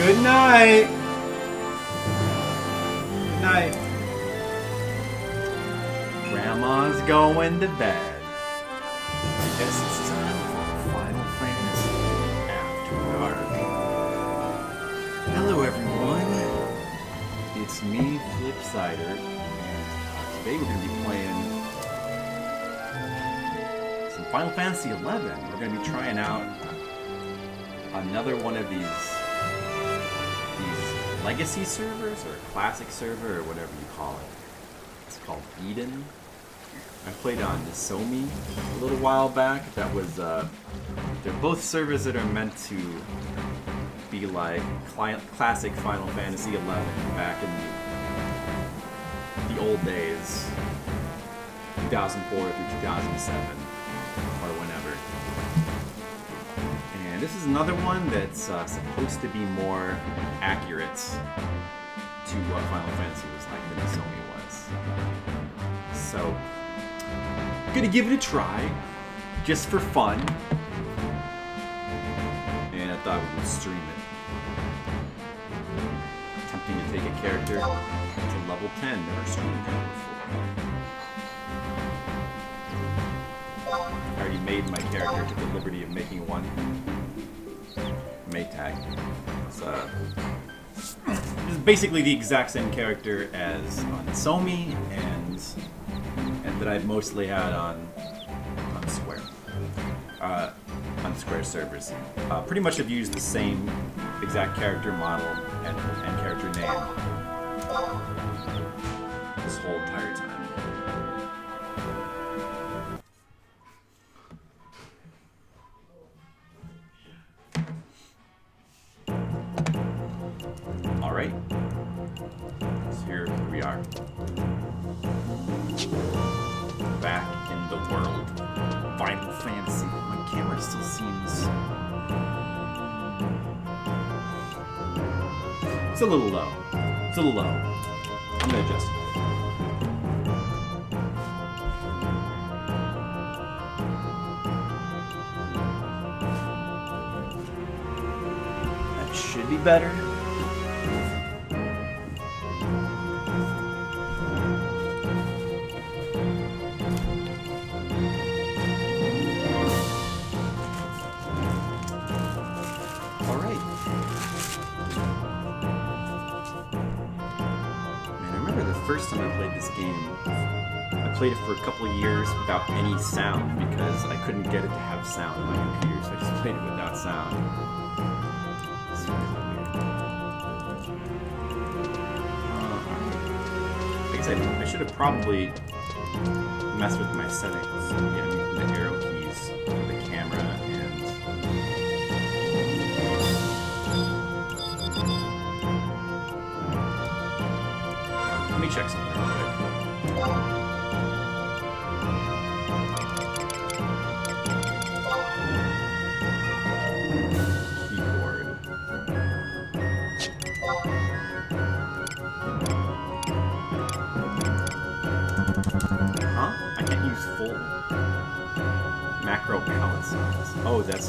Good night. Good night. Grandma's going to bed. I guess it's time for Final Fantasy After Dark. Hello everyone. It's me, Flipsider, and today we're going to be playing some Final Fantasy XI. We're going to be trying out another one of these legacy servers, or classic server, or whatever you call it. It's called Eden. I played on Nasomi a little while back. That was, they're both servers that are meant to be like classic Final Fantasy XI back in the old days, 2004 through 2007, or whenever. And this is another one that's supposed to be more accurate to what Final Fantasy was like than Nasomi was. So, I'm gonna give it a try, just for fun. And I thought we would stream it. Attempting to take a character to level 10, never streamed that before. I already made my character, took the liberty of making one. Maytag. It's basically the exact same character as on Nasomi and that I've mostly had on Square. On Square servers. Pretty much I've used the same exact character model and character name this whole entire time. Alright, so here we are. Back in the world. Final Fantasy. My camera still seems... It's a little low. It's a little low. I'm gonna adjust it. That should be better. First time I played this game, I played it for a couple of years without any sound because I couldn't get it to have sound on my computer, so I just played it without sound. It's really weird. Like I said, I should have probably messed with my settings. Yeah, the arrow keys for the camera and... Let me check something real quick. Keyboard. Huh? I can't use full macro palette size. Oh, that's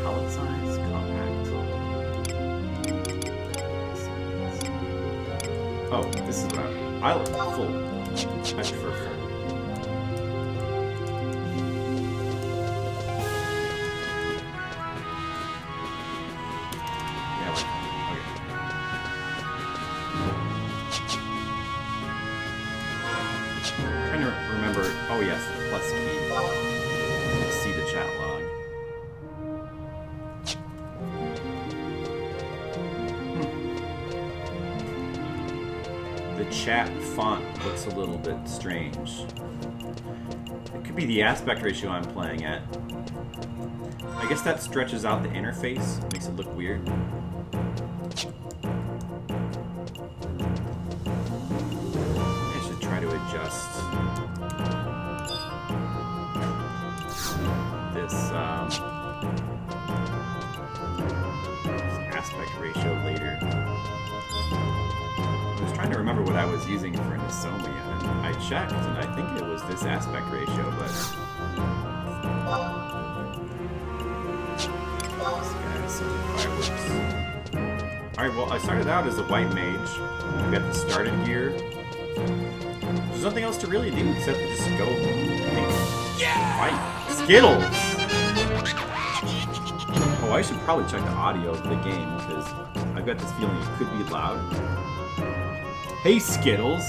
palette size? Compact. Oh, this is what I like full. I prefer full. Yeah, like that. Okay. I'm trying to remember. Oh, yes, the plus key. To see the chat log. The chat font looks a little bit strange. It could be the aspect ratio I'm playing at. I guess that stretches out the interface, makes it look weird. I should try to adjust this aspect ratio later. I was trying to remember what I was using for Nasomi, and I checked, and I think it was this aspect ratio, but... This guy has some fireworks. Alright, well, I started out as a white mage. I got the started gear. There's nothing else to really do except just go fight. Skittles! Oh, I should probably check the audio of the game, because I've got this feeling it could be loud. Hey, Skittles!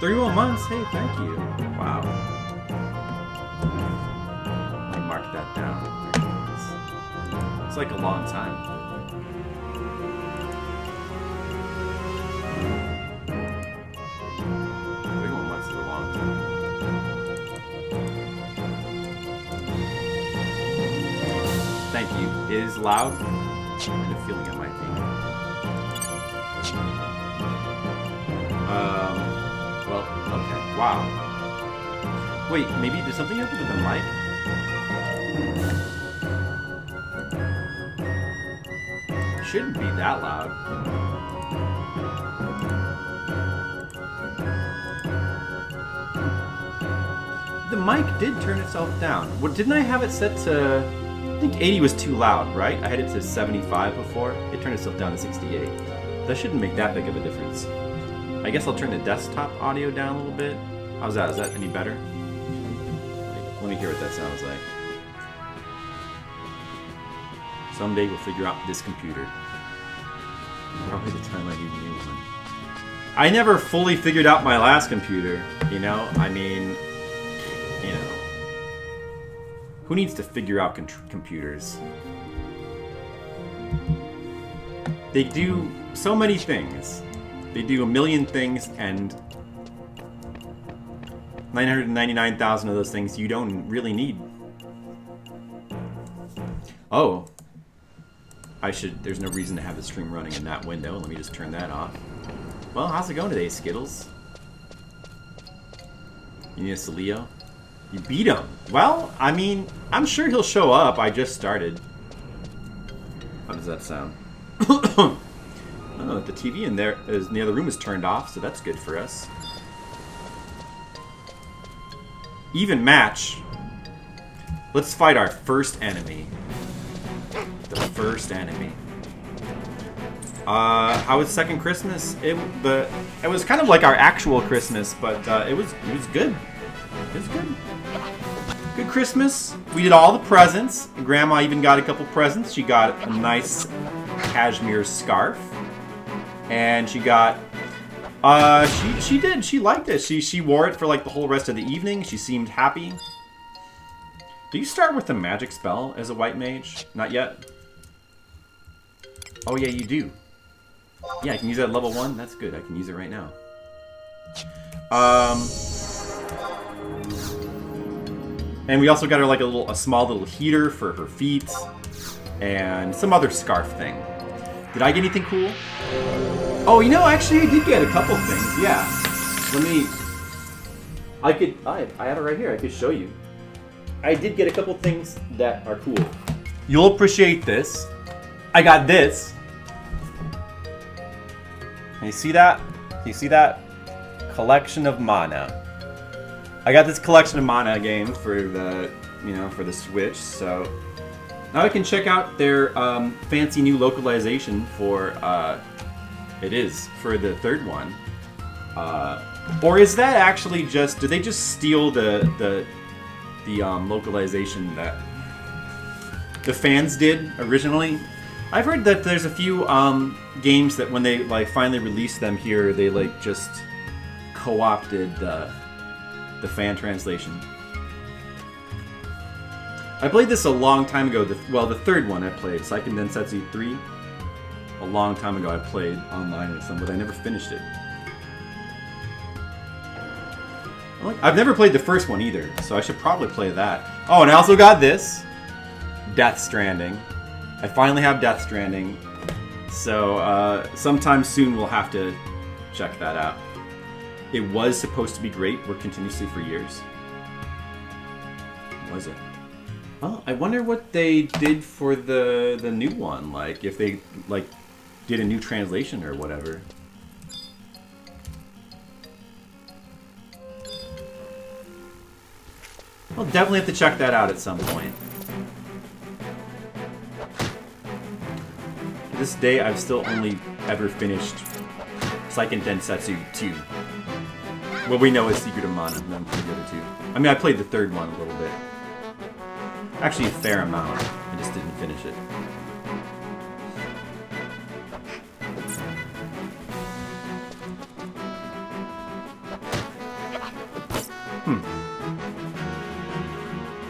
31 months? Hey, thank you. Wow. I marked that down. It's like a long time. Thank you. It is loud. I have a feeling it might be. Well, okay. Wow. Wait, maybe there's something up with the mic? Shouldn't be that loud. The mic did turn itself down. What, didn't I have it set to... I think 80 was too loud, right? I had it to 75 before. It turned itself down to 68. That shouldn't make that big of a difference. I guess I'll turn the desktop audio down a little bit. How's that? Is that any better? Let me hear what that sounds like. Someday we'll figure out this computer. Probably the time I need a new one. I never fully figured out my last computer, you know? I mean, you know. Who needs to figure out computers? They do so many things. They do a million things, and 999,000 of those things you don't really need. Oh. There's no reason to have the stream running in that window. Let me just turn that off. Well, how's it going today, Skittles? You need a Celio? You beat him. Well, I mean, I'm sure he'll show up. I just started. How does that sound? Oh, the TV in the other room is turned off, so that's good for us. Even match. Let's fight our first enemy. The first enemy. How was second Christmas? It was kind of like our actual Christmas, but it was good. It was good. Good Christmas. We did all the presents. Grandma even got a couple presents. She got a nice cashmere scarf, and she got. She liked it. She wore it for like the whole rest of the evening. She seemed happy. Do you start with a magic spell as a white mage? Not yet. Oh yeah, you do. Yeah, I can use that at level 1. That's good. I can use it right now. And we also got her like a small little heater for her feet, and some other scarf thing. Did I get anything cool? Oh, you know, actually, I did get a couple things. Yeah. Let me. I have it right here. I could show you. I did get a couple things that are cool. You'll appreciate this. I got this. Can you see that? Can you see that? Collection of mana. I got this collection of mana game for the, for the Switch. So now I can check out their fancy new localization for. It is for the third one. Or is that actually just? Did they just steal the localization that the fans did originally? I've heard that there's a few games that when they finally released them here, they just co-opted the fan translation. I played this a long time ago. The third one I played, Seiken Densetsu 3. A long time ago I played online with them, but I never finished it. I've never played the first one either, so I should probably play that. Oh, and I also got this. Death Stranding. I finally have Death Stranding. So, sometime soon we'll have to check that out. It was supposed to be great. Worked continuously for years. Was it? Oh, I wonder what they did for the new one. If they, did a new translation or whatever. I'll definitely have to check that out at some point. this day, I've still only ever finished Seiken Densetsu 2. What we know is Secret of Mana, and then played the other two. I mean, I played the third one a little bit. Actually, a fair amount. I just didn't finish it.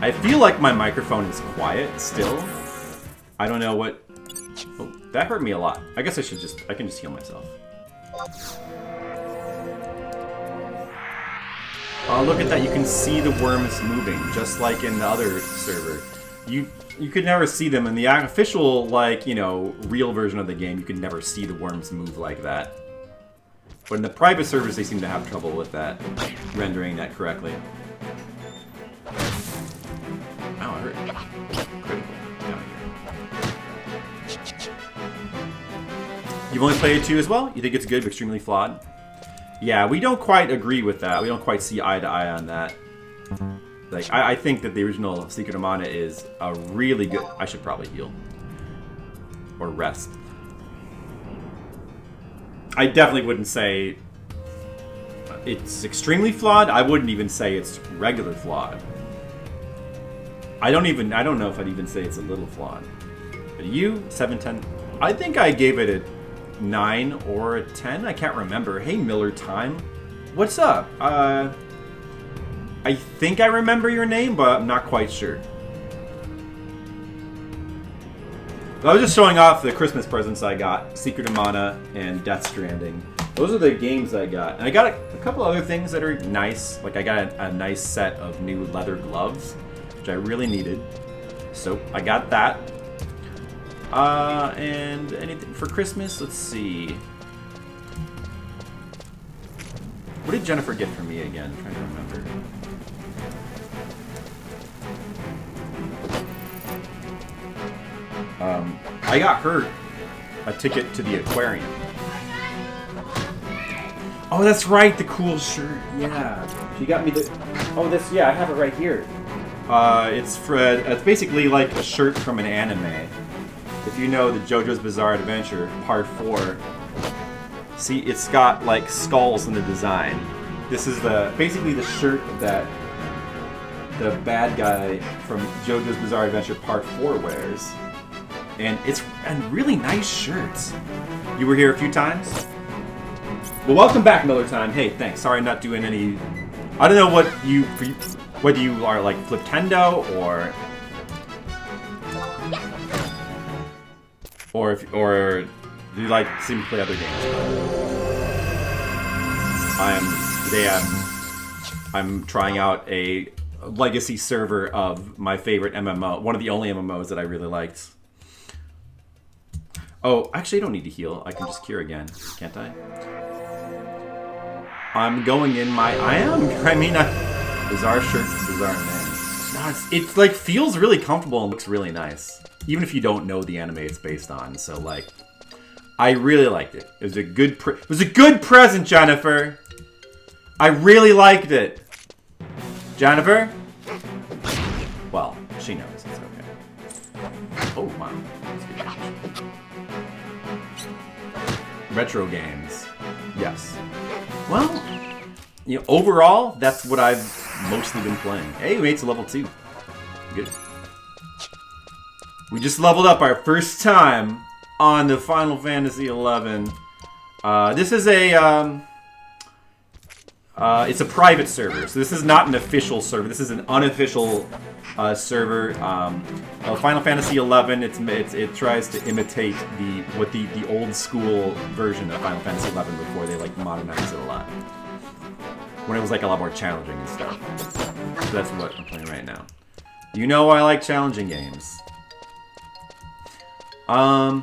I feel like my microphone is quiet still. I don't know what... Oh, that hurt me a lot. I guess I can just heal myself. Oh, look at that. You can see the worms moving, just like in the other server. You could never see them in the official, like, you know, real version of the game. You could never see the worms move like that. But in the private servers, they seem to have trouble with that, rendering that correctly. Ow, I hurt. Critical. Down here. You've only played it 2 as well? You think it's good but extremely flawed? Yeah, we don't quite agree with that. We don't quite see eye to eye on that. Like, I think that the original Secret of Mana is a really good... I should probably heal. Or rest. I definitely wouldn't say it's extremely flawed. I wouldn't even say it's regular flawed. I don't know if I'd even say it's a little flawed. But you, 7/10. I think I gave it a 9 or a 10. I can't remember. Hey, Miller Time. What's up? I think I remember your name, but I'm not quite sure. I was just showing off the Christmas presents I got. Secret of Mana and Death Stranding. Those are the games I got. And I got a couple other things that are nice. Like I got a nice set of new leather gloves, which I really needed. So I got that. And anything for Christmas? Let's see. What did Jennifer get for me again? I'm trying to remember. I got her a ticket to the aquarium. Oh, that's right, the cool shirt. Yeah, she got me the. Oh, this. Yeah, I have it right here. It's basically like a shirt from an anime. If you know the JoJo's Bizarre Adventure Part 4, see, it's got like skulls in the design. This is basically the shirt that the bad guy from JoJo's Bizarre Adventure Part 4 wears. And it's really nice shirts. You were here a few times? Well, welcome back, Miller Time. Hey, thanks. Sorry I'm not doing any... I don't know whether you are like Fliptendo or you like seem to play other games. I'm trying out a legacy server of my favorite MMO, one of the only MMOs that I really liked. Oh, actually I don't need to heal. I can just cure again, can't I? I'm going in my... Bizarre shirt, bizarre man. No, it's like feels really comfortable and looks really nice. Even if you don't know the anime it's based on. So like, I really liked it. It was a good present, Jennifer. I really liked it. Jennifer? Well, she knows. It's okay. Oh, wow. Retro games. Yes. Well, you know, overall, that's what I've mostly been playing. Hey, we made it to level 2. Good. We just leveled up our first time on the Final Fantasy XI. This is it's a private server, so this is not an official server. This is an unofficial server. Final Fantasy XI. It tries to imitate the old school version of Final Fantasy XI before they like modernized it a lot. When it was like a lot more challenging and stuff. So that's what I'm playing right now. You know I like challenging games. A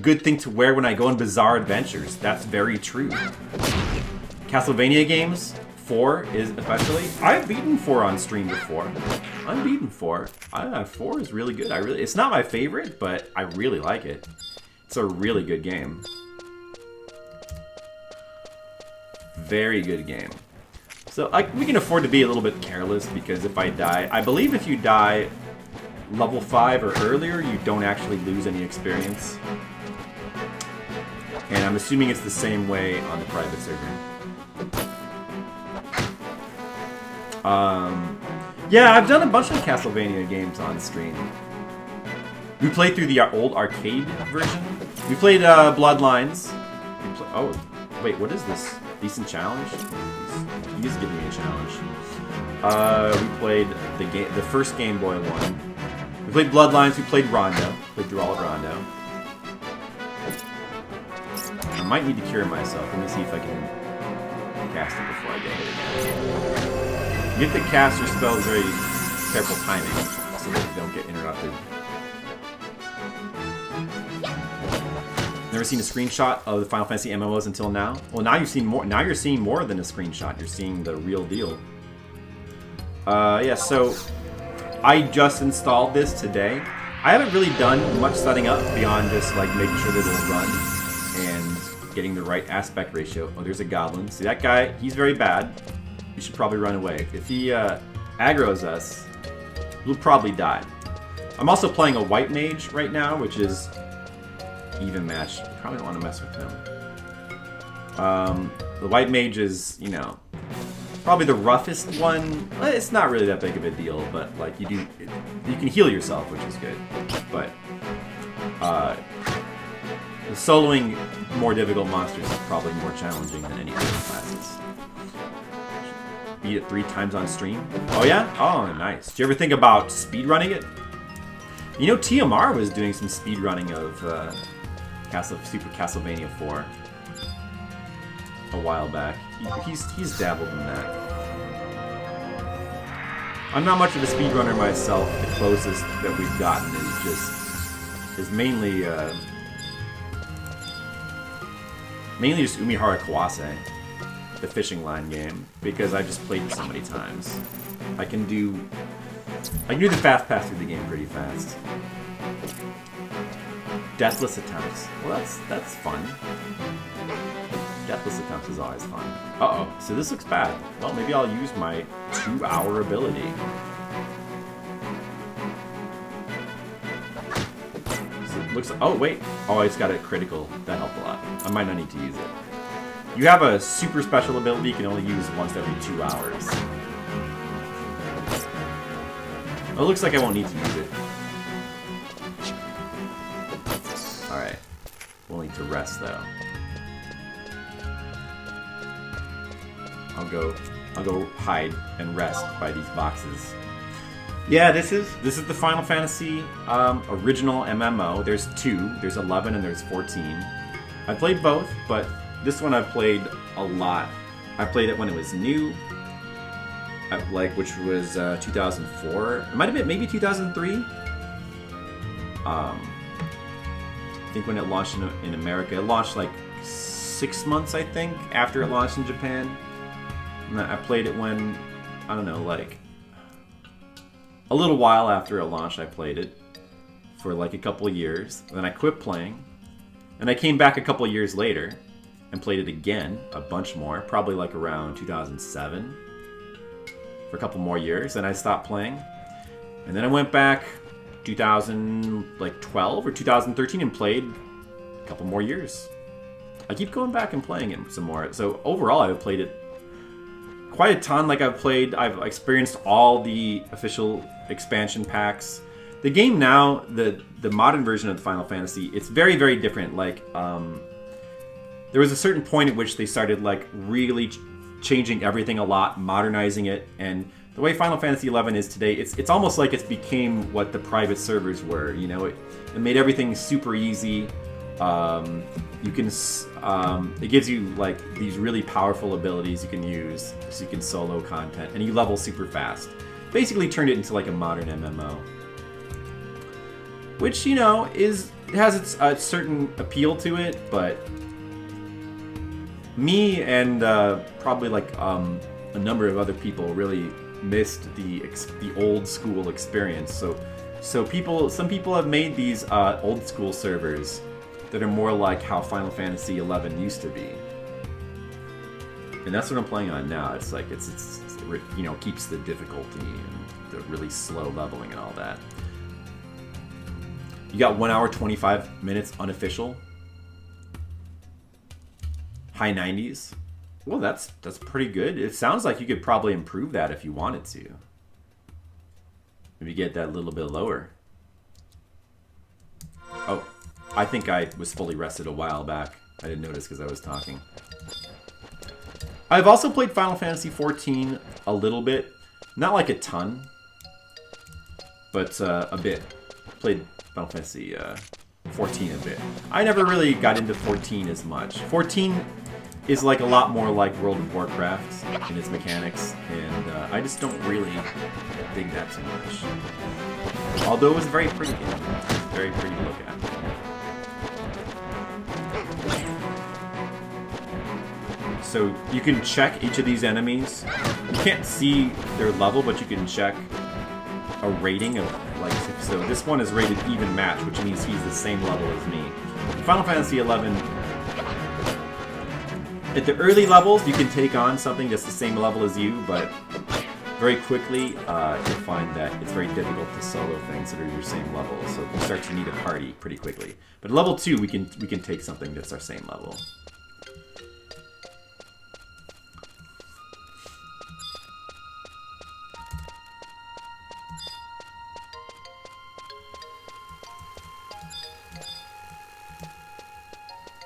good thing to wear when I go on Bizarre Adventures. That's very true. Castlevania games, 4 is especially. I've beaten 4 on stream before. I've beaten 4. 4 is really good. It's not my favorite, but I really like it. It's a really good game. Very good game. So we can afford to be a little bit careless because if I die, I believe if you die level 5 or earlier, you don't actually lose any experience. And I'm assuming it's the same way on the private server. Yeah, I've done a bunch of Castlevania games on stream. We played through the old arcade version. We played Bloodlines. Oh, wait, what is this? Decent challenge? He's giving me a challenge. We played the first Game Boy one. We played Bloodlines. We played Rondo. Played through all of Rondo. I might need to cure myself. Let me see if I can cast it before I get hit again. You have to cast your spells very careful timing so that you don't get interrupted. Never seen a screenshot of the Final Fantasy MMOs until now? Well, now you've seen more. Now you're seeing more than a screenshot. You're seeing the real deal. Yeah. So I just installed this today. I haven't really done much setting up beyond just like making sure that it'll run and getting the right aspect ratio. Oh, there's a goblin. See that guy? He's very bad. We should probably run away. If he aggroes us, we'll probably die. I'm also playing a white mage right now, which is even match. Probably don't want to mess with him. The white mage is, you know, probably the roughest one. It's not really that big of a deal, but like you can heal yourself, which is good. But soloing more difficult monsters is probably more challenging than any other classes. Beat it 3 times on stream. Oh yeah? Oh, nice. Did you ever think about speedrunning it? You know, TMR was doing some speedrunning of Super Castlevania 4 a while back. He's dabbled in that. I'm not much of a speedrunner myself. The closest that we've gotten is mainly just Umihara Kawase, the fishing line game, because I've just played it so many times. I can do the fast pass through the game pretty fast. Deathless attempts. Well, that's fun. Deathless attempts is always fun. Uh-oh, so this looks bad. Well, maybe I'll use my 2-hour ability. So it looks. Oh wait. Oh, it's got a critical. That helped a lot. I might not need to use it. You have a super special ability you can only use once every 2 hours. Oh, it looks like I won't need to use it. Alright. We'll need to rest though. I'll go hide and rest by these boxes. Yeah, this is the Final Fantasy original MMO. There's 2. There's 11 and there's 14. I played both, but this one I've played a lot. I played it when it was new, which was 2004. It might have been maybe 2003. I think when it launched in America, it launched like 6 months, I think, after it launched in Japan. And I played it when, I don't know, like a little while after it launched. I played it for like a couple of years. Then I quit playing, and I came back a couple of years later and played it again, a bunch more, probably like around 2007, for a couple more years. Then I stopped playing, and then I went back 2012 or 2013 and played a couple more years. I keep going back and playing it some more. So overall, I've played it quite a ton. Like I've experienced all the official expansion packs. The game now, the modern version of the Final Fantasy, it's very, very different. Like, there was a certain point at which they started like really changing everything a lot, modernizing it, and the way Final Fantasy XI is today, it's almost like it's became what the private servers were. You know, it made everything super easy. You can, it gives you like these really powerful abilities you can use, so you can solo content, and you level super fast. Basically, turned it into like a modern MMO, which, you know, has its certain appeal to it, but me and probably like a number of other people really missed the old school experience. So some people have made these old school servers that are more like how Final Fantasy XI used to be, and that's what I'm playing on now. It's like it's you know, keeps the difficulty and the really slow leveling and all that. You got 1 hour 25 minutes unofficial. High 90s. Well, that's pretty good. It sounds like you could probably improve that if you wanted to. Maybe get that a little bit lower. Oh, I think I was fully rested a while back. I didn't notice because I was talking. I've also played Final Fantasy XIV a little bit. Not like a ton, but a bit. Played Final Fantasy 14 a bit. I never really got into 14 as much. 14 is like a lot more like World of Warcraft in its mechanics, and I just don't really dig that too much. Although it was a very pretty game. Very pretty to look at. So you can check each of these enemies. You can't see their level, but you can check a rating of, like, so this one is rated even match, which means he's the same level as me. In Final Fantasy XI, at the early levels, you can take on something that's the same level as you, but very quickly you'll find that it's very difficult to solo things that are your same level, so you start to need a party pretty quickly. But at level 2, we can take something that's our same level.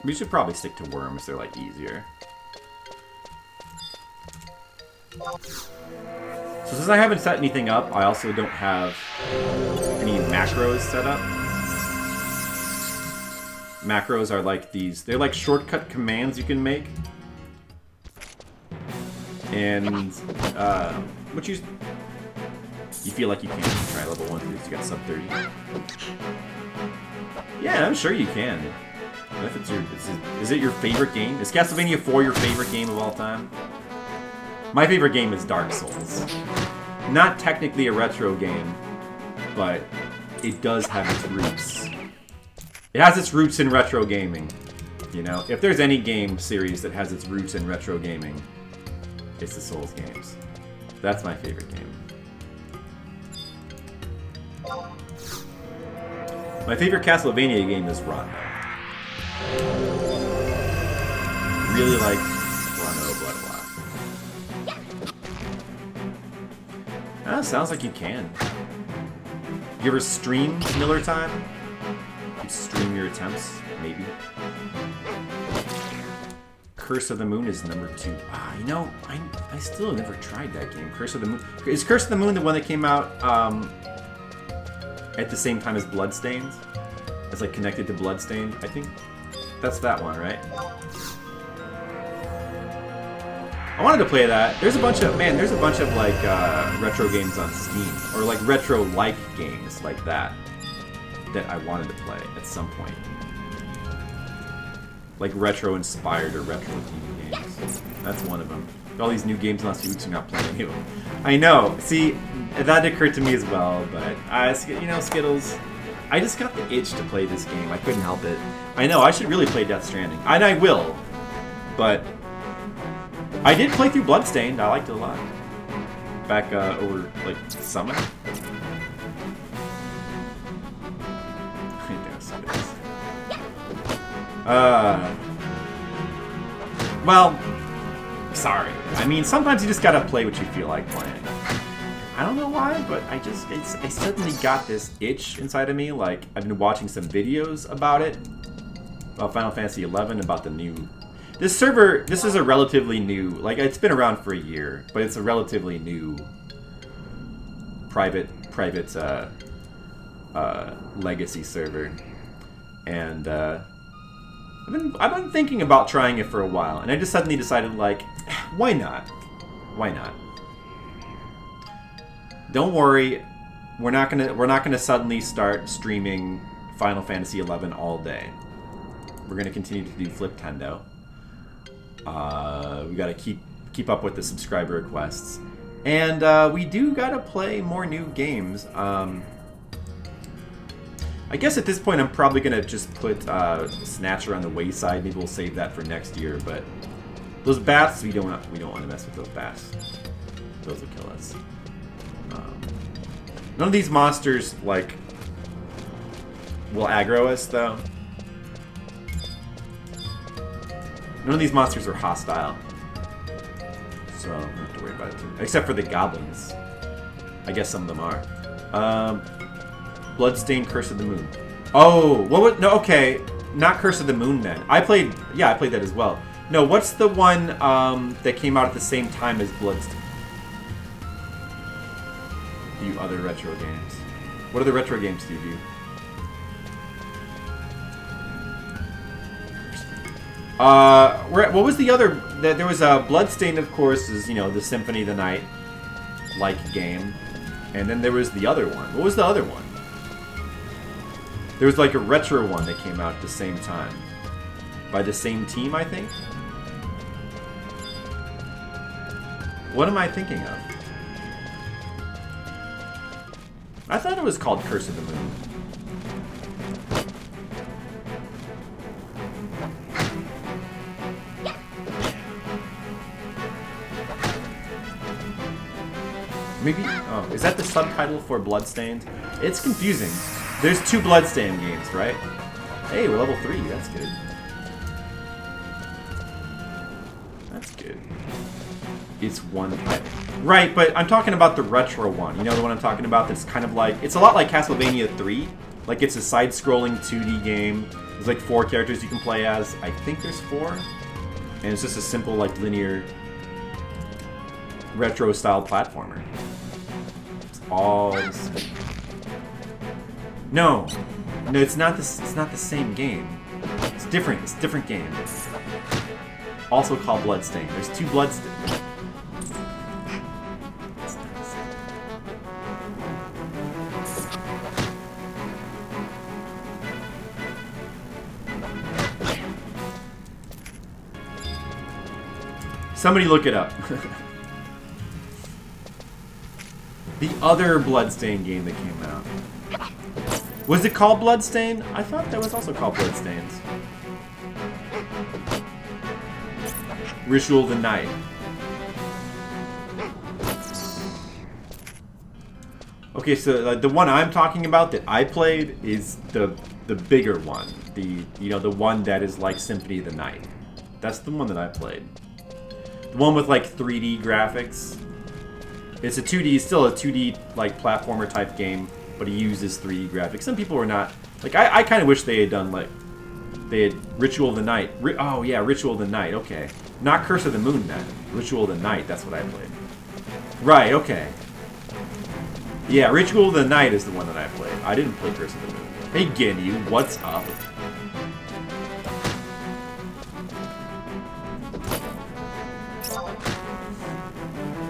We should probably stick to worms, they're like easier. So since I haven't set anything up, I also don't have any macros set up. Macros are like these, they're like shortcut commands you can make. And what you feel like you can try level 1 because you got sub 30. Yeah, I'm sure you can. If it's is it your favorite game? Is Castlevania 4 your favorite game of all time? My favorite game is Dark Souls. Not technically a retro game, but it does have its roots. It has its roots in retro gaming. You know, if there's any game series that has its roots in retro gaming, it's the Souls games. That's my favorite game. My favorite Castlevania game is Rondo. Really like Rondo Blood Oath. Sounds like you can. You ever stream Miller Time? You stream your attempts, maybe. Curse of the Moon is number 2. You know, I still never tried that game. Curse of the Moon. Is Curse of the Moon the one that came out at the same time as Bloodstained? It's like connected to Bloodstained, I think. That's that one, right? I wanted to play that. There's a bunch of like retro games on Steam, or like retro-like games like that I wanted to play at some point. Like retro-inspired or retro-themed games. That's one of them. All these new games on Switch are not playing any of them. I know. See, that occurred to me as well, but you know, Skittles. I just got the itch to play this game. I couldn't help it. I know, I should really play Death Stranding. And I will. But I did play through Bloodstained. I liked it a lot. Back over, like, summer. Well, sorry. I mean, sometimes you just gotta play what you feel like playing. I don't know why, but I suddenly got this itch inside of me. Like, I've been watching some videos about it, about Final Fantasy XI, about the new... This server, this is a relatively new... Like, it's been around for a year, but it's a relatively new private legacy server. And, I've been thinking about trying it for a while, and I just suddenly decided, like, why not? Why not? Don't worry, we're not gonna suddenly start streaming Final Fantasy XI all day. We're gonna continue to do Fliptendo. We gotta keep up with the subscriber requests, and we do gotta play more new games. I guess at this point I'm probably gonna just put Snatcher on the wayside. Maybe we'll save that for next year. But those bats, we don't want to mess with those bats. Those will kill us. None of these monsters, like, will aggro us, though. None of these monsters are hostile. So, I don't have to worry about it too. Except for the goblins. I guess some of them are. Bloodstained Curse of the Moon. Oh, what was... No, okay. Not Curse of the Moon, then. I played that as well. No, what's the one that came out at the same time as Bloodstained? You other retro games. What other retro games do you do? What was the other... There was a Bloodstained, of course, is, you know, the Symphony of the Night-like game. And then there was the other one. What was the other one? There was like a retro one that came out at the same time. By the same team, I think? What am I thinking of? I thought it was called Curse of the Moon. Maybe... Oh, is that the subtitle for Bloodstained? It's confusing. There's 2 Bloodstained games, right? Hey, we're level 3. That's good. That's good. It's one title. Right, but I'm talking about the retro one. You know the one I'm talking about that's kind of like... It's a lot like Castlevania 3. Like, it's a side-scrolling 2D game. There's like 4 characters you can play as. I think there's 4. And it's just a simple, like, linear... retro-style platformer. It's all the same. No, it's not the same game. It's different. It's a different game. Also called Bloodstained. There's 2 Bloodstained. It's not the same. Somebody look it up. The other Bloodstained game that came out. Was it called Bloodstained? I thought that was also called Bloodstained. Ritual of the Night. Okay, so the one I'm talking about that I played is the bigger one. The one that is like Symphony of the Night. That's the one that I played. The one with like 3D graphics. It's a 2D, still a 2D like platformer type game, but he uses 3D graphics. Some people were not like I kind of wish they had done like they had Ritual of the Night. Oh yeah, Ritual of the Night. Okay, not Curse of the Moon then. Ritual of the Night. That's what I played. Right. Okay. Yeah, Ritual of the Night is the one that I played. I didn't play Curse of the Moon. Hey Ginyu, what's up?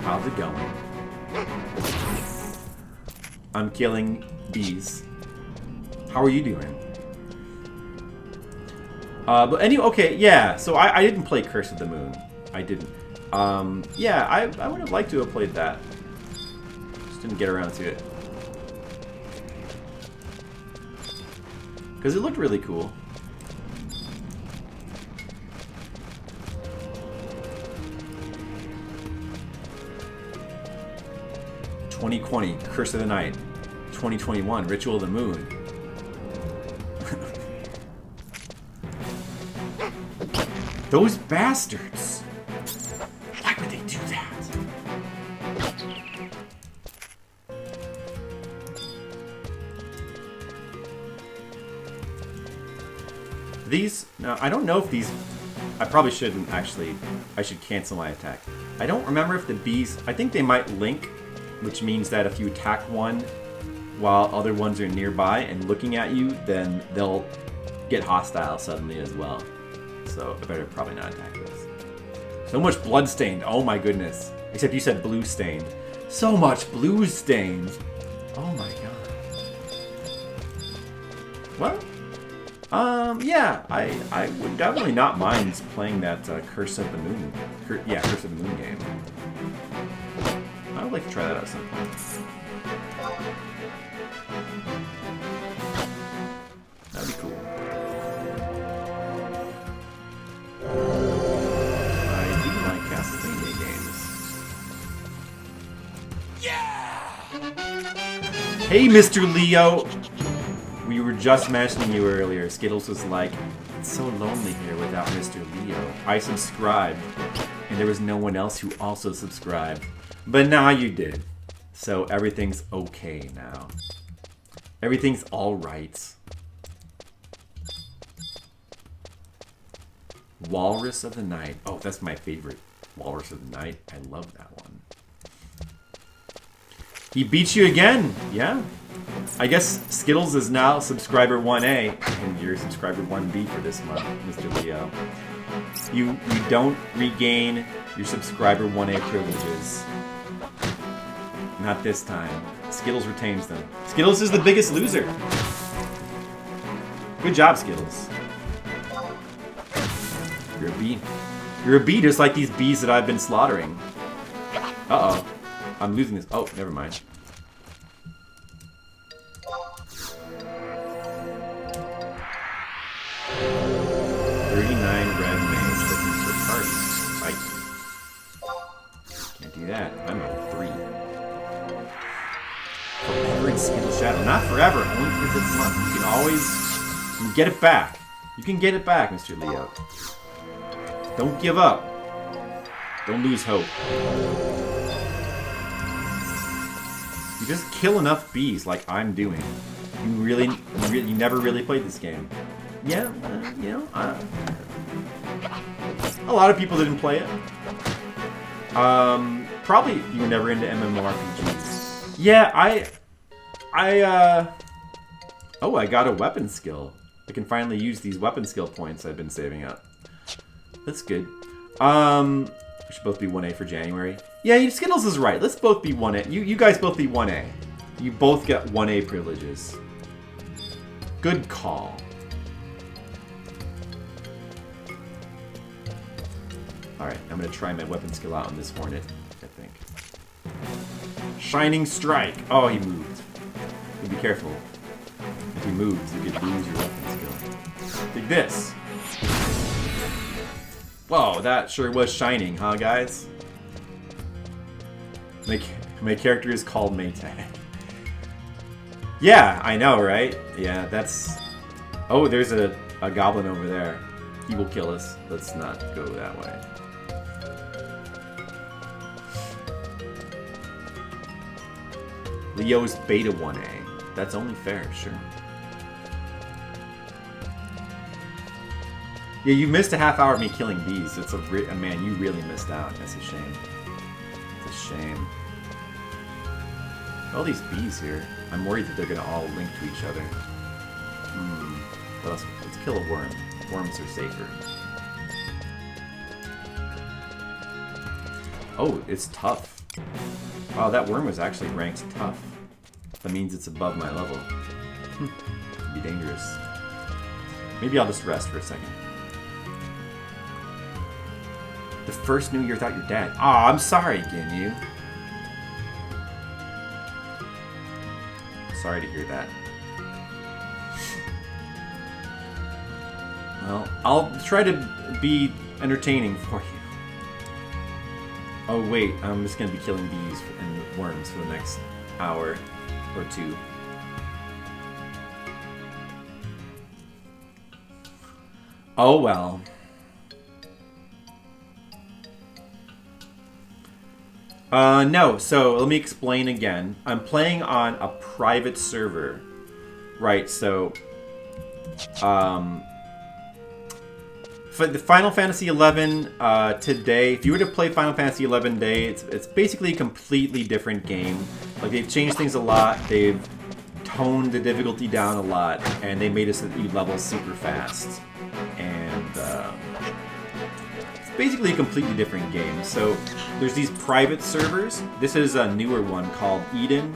How's it going? I'm killing bees. How are you doing? But anyway, okay, yeah. So I didn't play Curse of the Moon. I didn't. Yeah, I would have liked to have played that. Just didn't get around to it. Because it looked really cool. "2020, Curse of the Night. 2021, Ritual of the Moon." Those bastards! Why would they do that? These... Now, I don't know if these... I probably shouldn't, actually. I should cancel my attack. I don't remember if the bees... I think they might link, which means that if you attack one while other ones are nearby and looking at you, then they'll get hostile suddenly as well. So I better probably not attack this. So much blood-stained. Oh my goodness. Except you said blue-stained. So much blue-stained. Oh my god. Well, yeah, I would definitely not mind playing that Curse of the Moon. Curse of the Moon game. I would like to try that out at some point. That'd be cool. I do like Castlevania games. Yeah! Hey, Mr. Leo! We were just mentioning you earlier. Skittles was like, it's so lonely here without Mr. Leo. I subscribed, and there was no one else who also subscribed. But now you did. So everything's okay now. Everything's alright. Walrus of the Night. Oh, that's my favorite. Walrus of the Night. I love that one. He beats you again. Yeah. I guess Skittles is now subscriber 1A, and you're subscriber 1B for this month, Mr. Leo. You don't regain your subscriber 1A privileges. Not this time. Skittles retains them. Skittles is the biggest loser. Good job, Skittles. You're a bee. You're a bee just like these bees that I've been slaughtering. Uh-oh. I'm losing this. Oh, never mind. Can't do that. I'm at 3. Forever in Skittle Shadow. Not forever, only for this month. You can always get it back. You can get it back, Mr. Leo. Don't give up. Don't lose hope. You just kill enough bees like I'm doing. You never really played this game. Yeah, you know, a lot of people didn't play it. Probably you were never into MMORPGs. Yeah, oh, I got a weapon skill. I can finally use these weapon skill points I've been saving up. That's good. We should both be 1A for January. Yeah, Skittles is right. Let's both be 1A. You guys both be 1A. You both get 1A privileges. Good call. Alright, I'm going to try my weapon skill out on this Hornet, I think. Shining Strike! Oh, he moved. Be careful. If he moves, you could lose your weapon skill. Take this! Whoa, that sure was shining, huh, guys? My character is called Maytag. Yeah, I know, right? Yeah, that's... Oh, there's a goblin over there. He will kill us. Let's not go that way. Leo's beta 1A. That's only fair, sure. Yeah, you missed a half hour of me killing bees. It's man, you really missed out. That's a shame. It's a shame. All these bees here. I'm worried that they're gonna all link to each other. Let's kill a worm. Worms are safer. Oh, it's tough. Wow, that worm was actually ranked tough. That means it's above my level. Could be dangerous. Maybe I'll just rest for a second. The first New Year without your dad. Aw, I'm sorry, Ginyu. Sorry to hear that. Well, I'll try to be entertaining for you. Oh wait, I'm just gonna be killing bees and worms for the next hour or two. Oh well. No, so let me explain again. I'm playing on a private server. Right, so... for the Final Fantasy XI today, if you were to play Final Fantasy XI today, it's basically a completely different game. Like, they've changed things a lot, they've toned the difficulty down a lot, and they made us level super fast. And, it's basically a completely different game. So, there's these private servers. This is a newer one called Eden,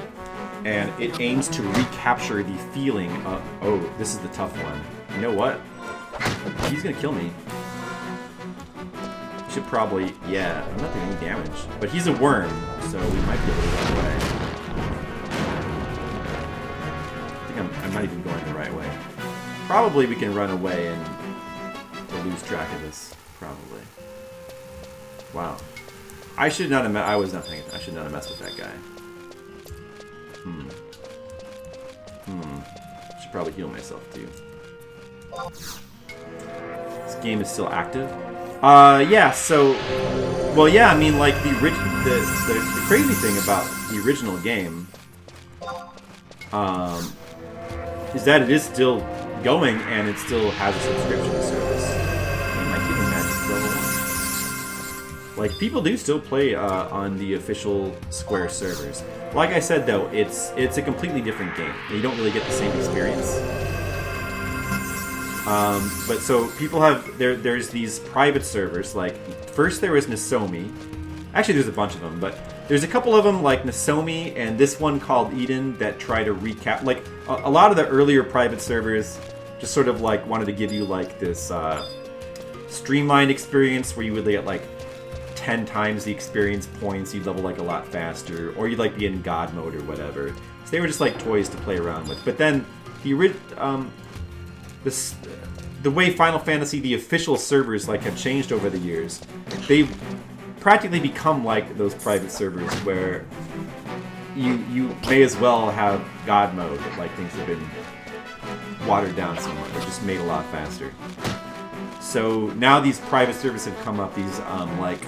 and it aims to recapture the feeling of... Oh, this is the tough one. You know what? He's gonna kill me. Should probably... Yeah, I'm not doing any damage. But he's a worm, so we might be able to run away. I think I might even be going the right way. Probably we can run away and we'll lose track of this. Probably. Wow. I should not have... I was not thinking... I should not have messed with that guy. Should probably heal myself too. This game is still active. Yeah. So, well, yeah. I mean, like the crazy thing about the original game, is that it is still going and it still has a subscription service. And like even Magic level 1. Like people do still play on the official Square servers. Like I said though, it's a completely different game. You don't really get the same experience. But so people have there's these private servers. Like first there was Nasomi. Actually, there's a bunch of them, but there's a couple of them like Nasomi and this one called Eden that try to recap. Like a lot of the earlier private servers just sort of like wanted to give you like this streamlined experience where you would get like 10 times the experience points, you'd level like a lot faster, or you'd like be in God mode or whatever. So they were just like toys to play around with. But then the way Final Fantasy, the official servers, like have changed over the years. They practically become like those private servers where you may as well have God mode. Like things have been watered down somewhat. They're just made a lot faster. So now these private servers have come up. These like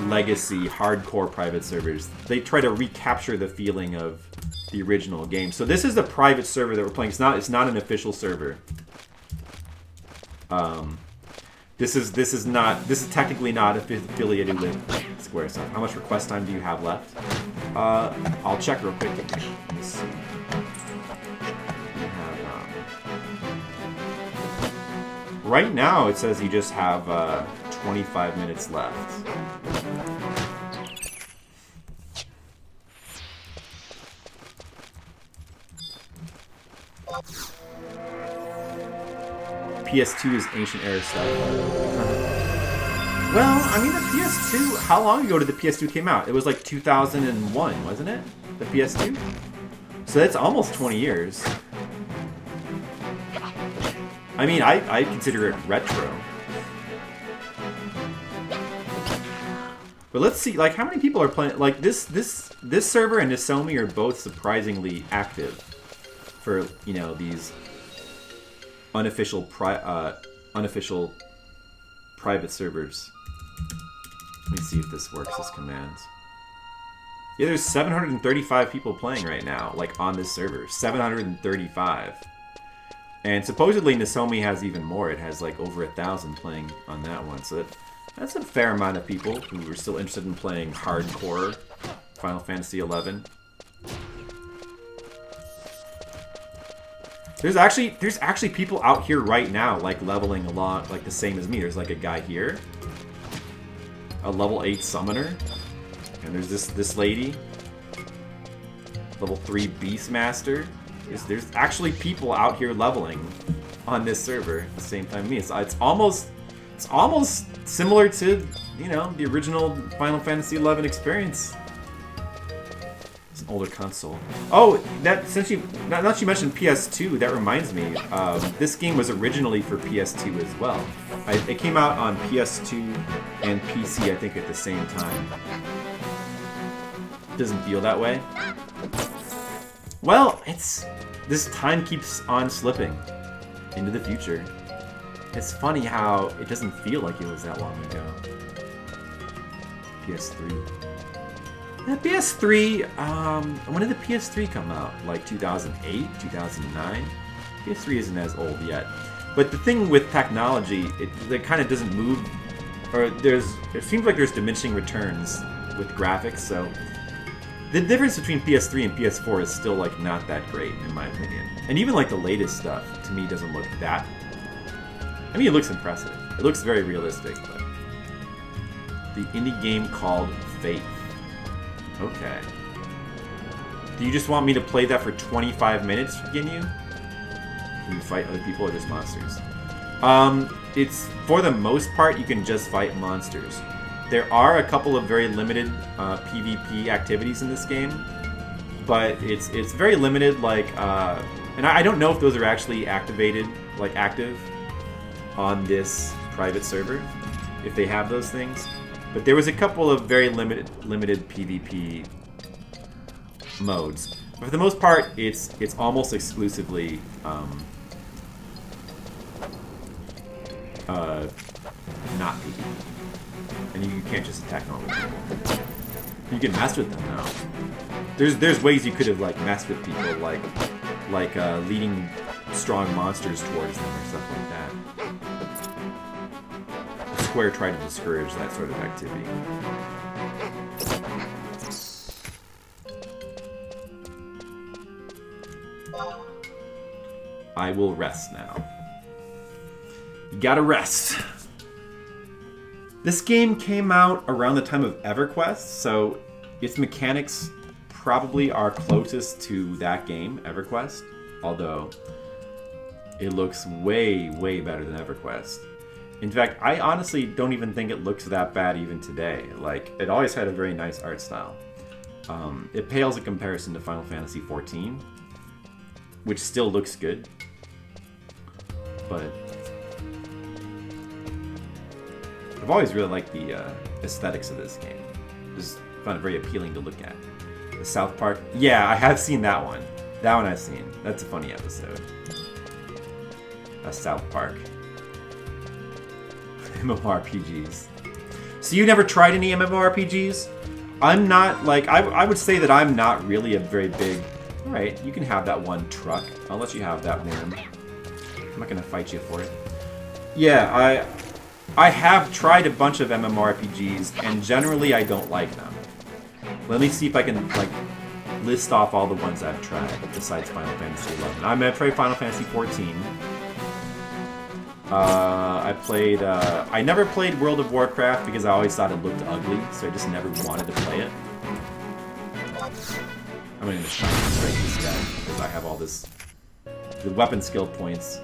legacy hardcore private servers. They try to recapture the feeling of the original game. So this is the private server that we're playing. It's not an official server. This is technically not affiliated with Square stuff. How much request time do you have left? I'll check real quick. Let me see. Right now it says you just have 25 minutes left. PS2 is ancient era stuff. Well, I mean the PS2, how long ago did the PS2 came out? It was like 2001, wasn't it? The PS2? So that's almost 20 years. I mean, I consider it retro. But let's see, like how many people are playing, like this server and Nasomi are both surprisingly active for, you know, these unofficial private servers. Let me see if this works, this command. Yeah, there's 735 people playing right now, like on this server. 735. And supposedly Nasomi has even more. It has like over 1,000 playing on that one. So that's a fair amount of people who are still interested in playing hardcore Final Fantasy XI. There's actually people out here right now, like leveling along, like the same as me. There's like a guy here, a level 8 summoner, and there's this lady, level 3 Beastmaster. There's actually people out here leveling on this server at the same time as me. It's almost similar to, you know, the original Final Fantasy XI experience. Older console. Oh, now that you mentioned PS2, that reminds me. This game was originally for PS2 as well. It came out on PS2 and PC, I think, at the same time. Doesn't feel that way. Well, this time keeps on slipping into the future. It's funny how it doesn't feel like it was that long ago. PS3. The PS3, when did the PS3 come out? Like 2008, 2009? PS3 isn't as old yet. But the thing with technology, it kind of doesn't move, or it seems like there's diminishing returns with graphics, so the difference between PS3 and PS4 is still like not that great, in my opinion. And even like the latest stuff, to me, doesn't look that... I mean, it looks impressive. It looks very realistic, but... The indie game called Faith. Okay. Do you just want me to play that for 25 minutes, Ginyu? Can you fight other people or just monsters? It's, for the most part, you can just fight monsters. There are a couple of very limited PvP activities in this game, but it's very limited, like, and I don't know if those are actually activated, like active on this private server, if they have those things. But there was a couple of very limited PvP modes. For the most part, it's almost exclusively not PvP. And you can't just attack normal people. You can mess with them now. There's ways you could have like messed with people, like leading strong monsters towards them or stuff like that. The Square tried to discourage that sort of activity. I will rest now. You gotta rest. This game came out around the time of EverQuest, so its mechanics probably are closest to that game, EverQuest, although it looks way, way better than EverQuest. In fact, I honestly don't even think it looks that bad even today. Like, it always had a very nice art style. It pales in comparison to Final Fantasy XIV, which still looks good, but I've always really liked the aesthetics of this game. Just found it very appealing to look at. The South Park, yeah, I have seen that one. That one I've seen. That's a funny episode. South Park. MMORPGs. So you never tried any MMORPGs? I'm not, like, I would say that I'm not really a very big... Alright, you can have that one truck. I'll let you have that worm. I'm not gonna fight you for it. Yeah, I have tried a bunch of MMORPGs, and generally I don't like them. Let me see if I can, like, list off all the ones I've tried, besides Final Fantasy XI. I'm gonna try Final Fantasy XIV. I never played World of Warcraft because I always thought it looked ugly, so I just never wanted to play it. I'm gonna try and strike this guy, because I have all this... the weapon skill points.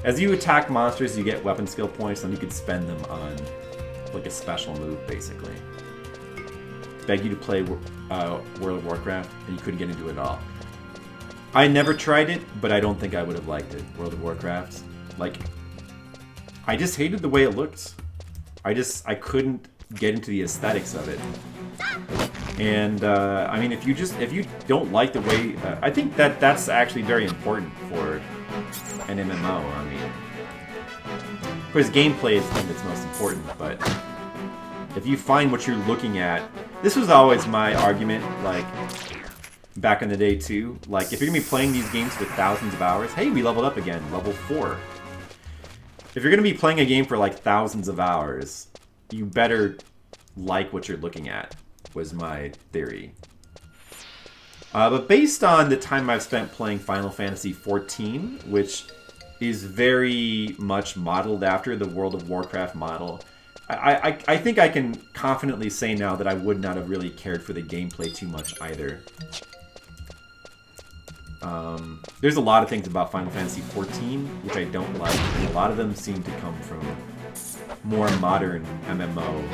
As you attack monsters, you get weapon skill points, and you can spend them on, like, a special move, basically. Beg you to play World of Warcraft, and you couldn't get into it at all. I never tried it, but I don't think I would have liked it, World of Warcraft. Like... I just hated the way it looked. I couldn't get into the aesthetics of it. And I mean, if you don't like the way, I think that's actually very important for an MMO. I mean, of course, gameplay is the thing that's most important. But if you find what you're looking at, this was always my argument. Like back in the day too. Like if you're gonna be playing these games for thousands of hours, hey, we leveled up again, level 4. If you're going to be playing a game for like thousands of hours, you better like what you're looking at, was my theory. But based on the time I've spent playing Final Fantasy XIV, which is very much modeled after the World of Warcraft model, I think I can confidently say now that I would not have really cared for the gameplay too much either. There's a lot of things about Final Fantasy XIV which I don't like, and a lot of them seem to come from more modern MMO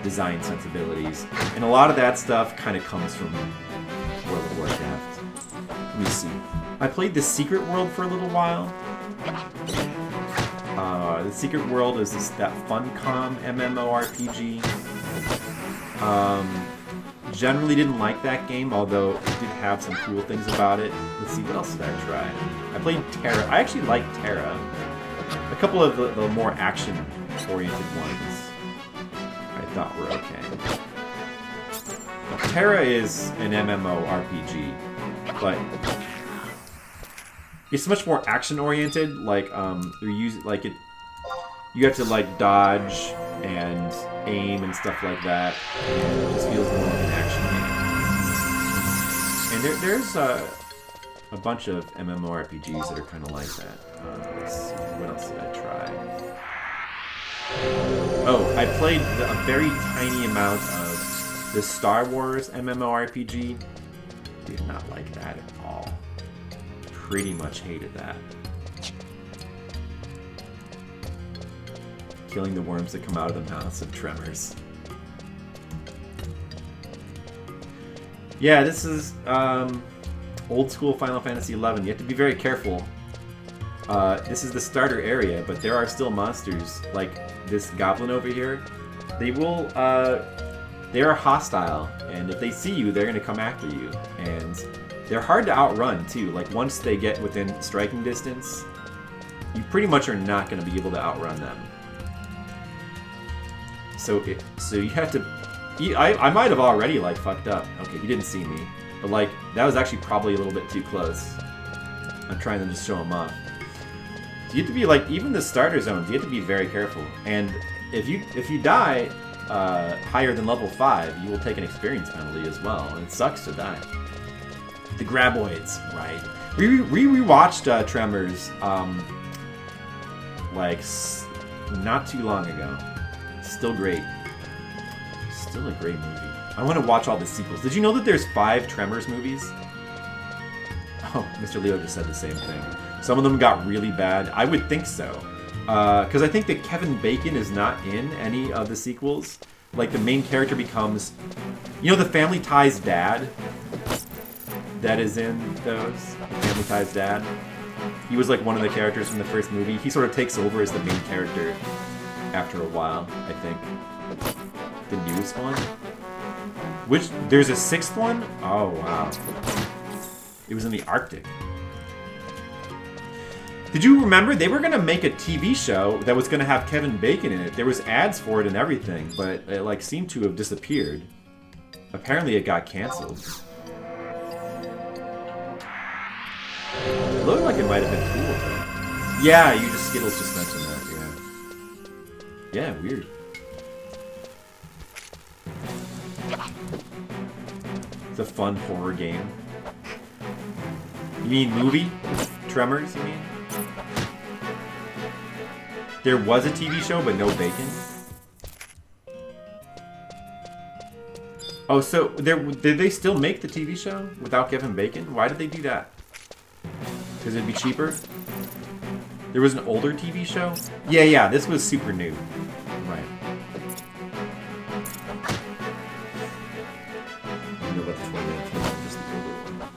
design sensibilities. And a lot of that stuff kind of comes from World of Warcraft. Let me see. I played The Secret World for a little while. The Secret World is that Funcom MMORPG. Generally didn't like that game, although it did have some cool things about it. Let's see, what else did I try? I played Terra. I actually liked Terra. A couple of the more action-oriented ones I thought were okay. Terra is an MMORPG, but it's much more action-oriented. Like, you have to like dodge and aim and stuff like that. And it just feels more like an action game. And there's a bunch of MMORPGs that are kind of like that. Let's see, what else did I try? Oh, I played a very tiny amount of the Star Wars MMORPG. Did not like that at all. Pretty much hated that. Killing the worms that come out of the mouths of Tremors. Yeah, this is old school Final Fantasy XI. You have to be very careful. This is the starter area, but there are still monsters like this goblin over here. They will they are hostile, and if they see you, they're gonna come after you. And they're hard to outrun too. Like once they get within striking distance, you pretty much are not gonna be able to outrun them. So you have to. I might have already like fucked up. Okay, he didn't see me, but like that was actually probably a little bit too close. I'm trying to just show him off. So you have to be like, even the starter zones, you have to be very careful. And if you die higher than level 5, you will take an experience penalty as well, and it sucks to die. The graboids, right? We rewatched Tremors like not too long ago. Still great. Still a great movie. I want to watch all the sequels. Did you know that there's 5 Tremors movies? Oh, Mr. Leo just said the same thing. Some of them got really bad. I would think so. Because I think that Kevin Bacon is not in any of the sequels. Like, the main character becomes... You know the Family Ties dad? That is in those? Family Ties dad? He was like one of the characters from the first movie. He sort of takes over as the main character after a while, I think. The newest one? Which, there's a 6th one? Oh, wow. It was in the Arctic. Did you remember they were going to make a TV show that was going to have Kevin Bacon in it? There was ads for it and everything, but it like seemed to have disappeared. Apparently it got canceled. It looked like it might have been cool, though. Yeah, Skittles just mentioned that, yeah. Yeah, weird. It's a fun horror game. You mean movie? Tremors, you mean? There was a TV show, but no Bacon? Oh, so did they still make the TV show without Kevin Bacon? Why did they do that? Because it'd be cheaper? There was an older TV show? Yeah, this was super new. Right. I know about the 2019 one, just the older one.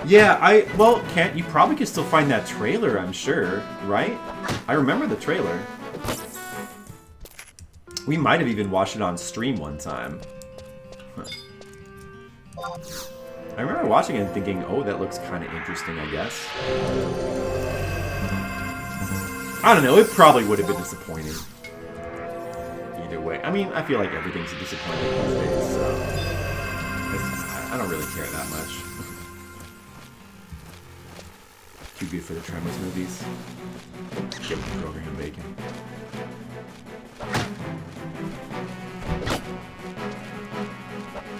Yeah, well, you probably could still find that trailer, I'm sure, right? I remember the trailer. We might have even watched it on stream one time. Huh. I remember watching it and thinking, oh, that looks kind of interesting, I guess. I don't know, it probably would have been disappointing. Either way. I mean, I feel like everything's a disappointment these days, so... I don't really care that much. Too good for the Tremors movies. Get with the program and Bacon.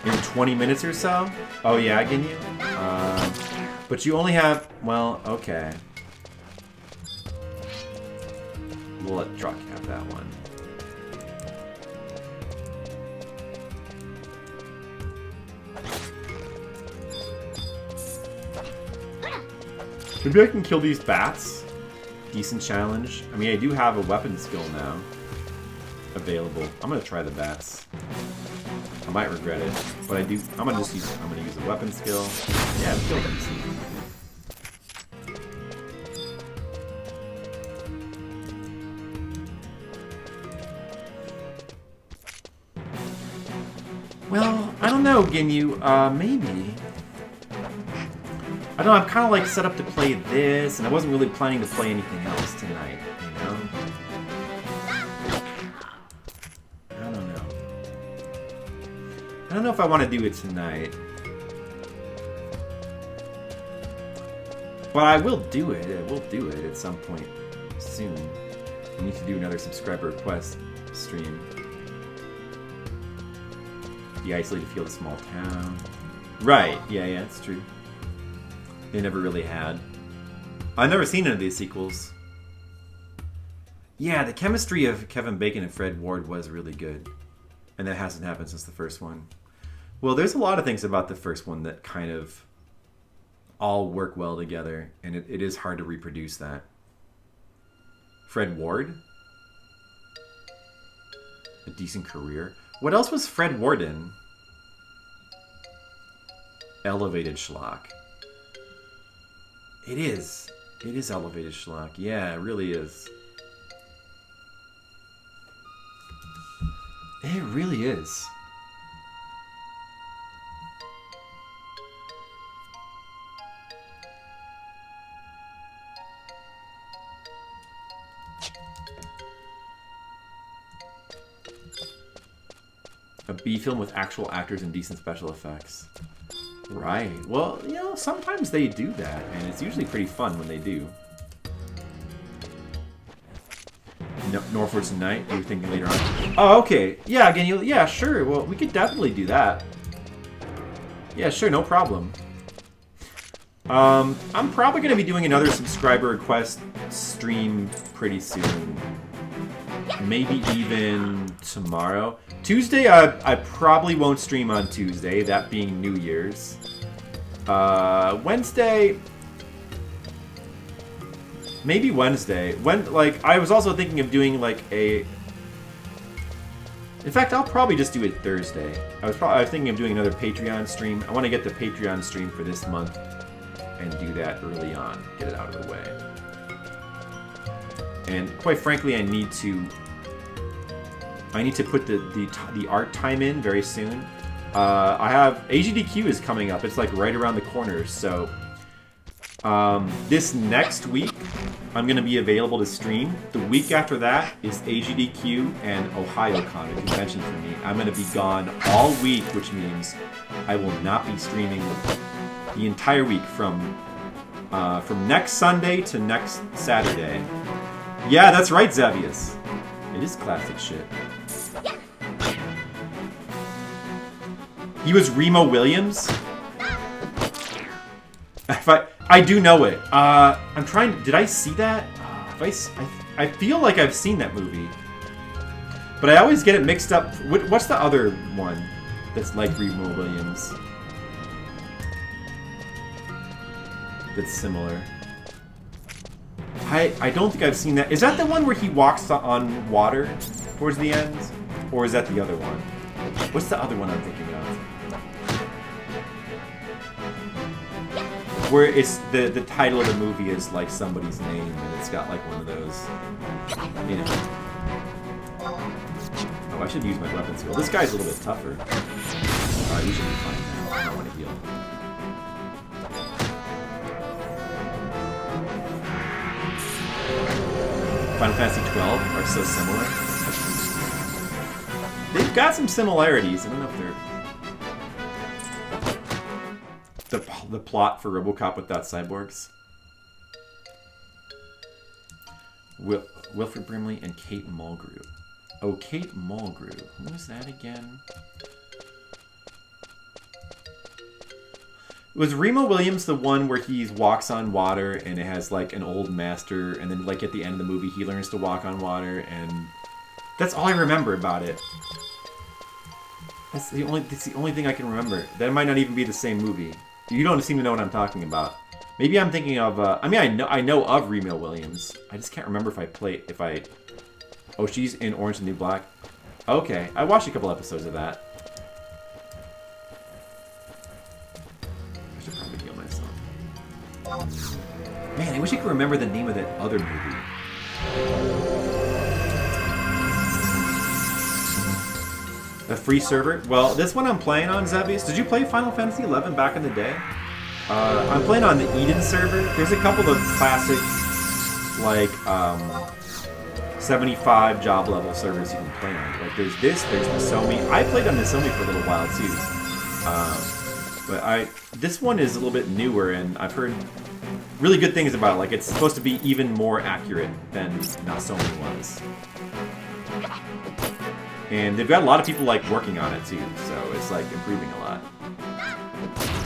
In 20 minutes or so? Oh yeah, can you? But you only have... Well, okay. We'll let Truck have that one. Maybe I can kill these bats. Decent challenge. I mean, I do have a weapon skill now available. I'm gonna try the bats. I might regret it, but I'm gonna use a weapon skill. Yeah, I've killed them. Well, I don't know, Ginyu. Maybe. I don't know, I'm kind of like set up to play this, and I wasn't really planning to play anything else tonight, you know? I don't know. I don't know if I want to do it tonight. But I will do it. I will do it at some point soon. I need to do another subscriber request stream. The isolated field, a small town. Right, yeah, it's true. They never really had. I've never seen any of these sequels. Yeah, the chemistry of Kevin Bacon and Fred Ward was really good. And that hasn't happened since the first one. Well, there's a lot of things about the first one that kind of all work well together. And it is hard to reproduce that. Fred Ward? A decent career. What else was Fred Ward in? Elevated Schlock. It is. It is elevated schlock. Yeah, it really is. It really is. A B film with actual actors and decent special effects. Right. Well, you know, sometimes they do that, and it's usually pretty fun when they do. No, Norfolk tonight. You were thinking later on. Oh, okay. Yeah, again, yeah, sure. Well, we could definitely do that. Yeah, sure, no problem. I'm probably going to be doing another subscriber request stream pretty soon. Maybe even tomorrow. Tuesday, I probably won't stream on Tuesday, that being New Year's. Wednesday... Maybe Wednesday. Like, I was also thinking of doing, like, a... In fact, I'll probably just do it Thursday. I was thinking of doing another Patreon stream. I want to get the Patreon stream for this month and do that early on. Get it out of the way. And quite frankly, I need to put the art time in very soon. I have AGDQ is coming up. It's like right around the corner. So this next week, I'm going to be available to stream. The week after that is AGDQ and OhioCon, a convention for me. I'm going to be gone all week, which means I will not be streaming the entire week from next Sunday to next Saturday. Yeah, that's right, Xavius. It is classic shit. He was Remo Williams? I do know it. I'm trying... Did I see that? I feel like I've seen that movie. But I always get it mixed up. What's the other one that's like Remo Williams? That's similar. I don't think I've seen that. Is that the one where he walks on water towards the end? Or is that the other one? What's the other one I'm thinking of? Where it's the title of the movie is like somebody's name and it's got like one of those, you know. Oh, I should use my weapon skill. This guy's a little bit tougher. Alright, we should be fine now. I don't want to heal. Final Fantasy XII are so similar. They've got some similarities. I don't know if they're... The plot for RoboCop without cyborgs. Wilfred Brimley and Kate Mulgrew. Oh, Kate Mulgrew. Who was that again? Was Remo Williams the one where he walks on water and it has like an old master and then like at the end of the movie he learns to walk on water and that's all I remember about it. That's the only thing I can remember. That might not even be the same movie. You don't seem to know what I'm talking about. Maybe I'm thinking of. I mean, I know of Remo Williams. I just can't remember if I. Oh, she's in Orange and New Black. Okay, I watched a couple episodes of that. I should probably heal myself. Man, I wish I could remember the name of that other movie. A free server? Well, this one I'm playing on, Zevius. Did you play Final Fantasy XI back in the day? I'm playing on the Eden server. There's a couple of classic, like, 75 job level servers you can play on. Like, there's Nasomi. I played on Nasomi for a little while, too. But this one is a little bit newer, and I've heard really good things about it. Like, it's supposed to be even more accurate than Nasomi was. And they've got a lot of people, like, working on it, too, so it's, like, improving a lot.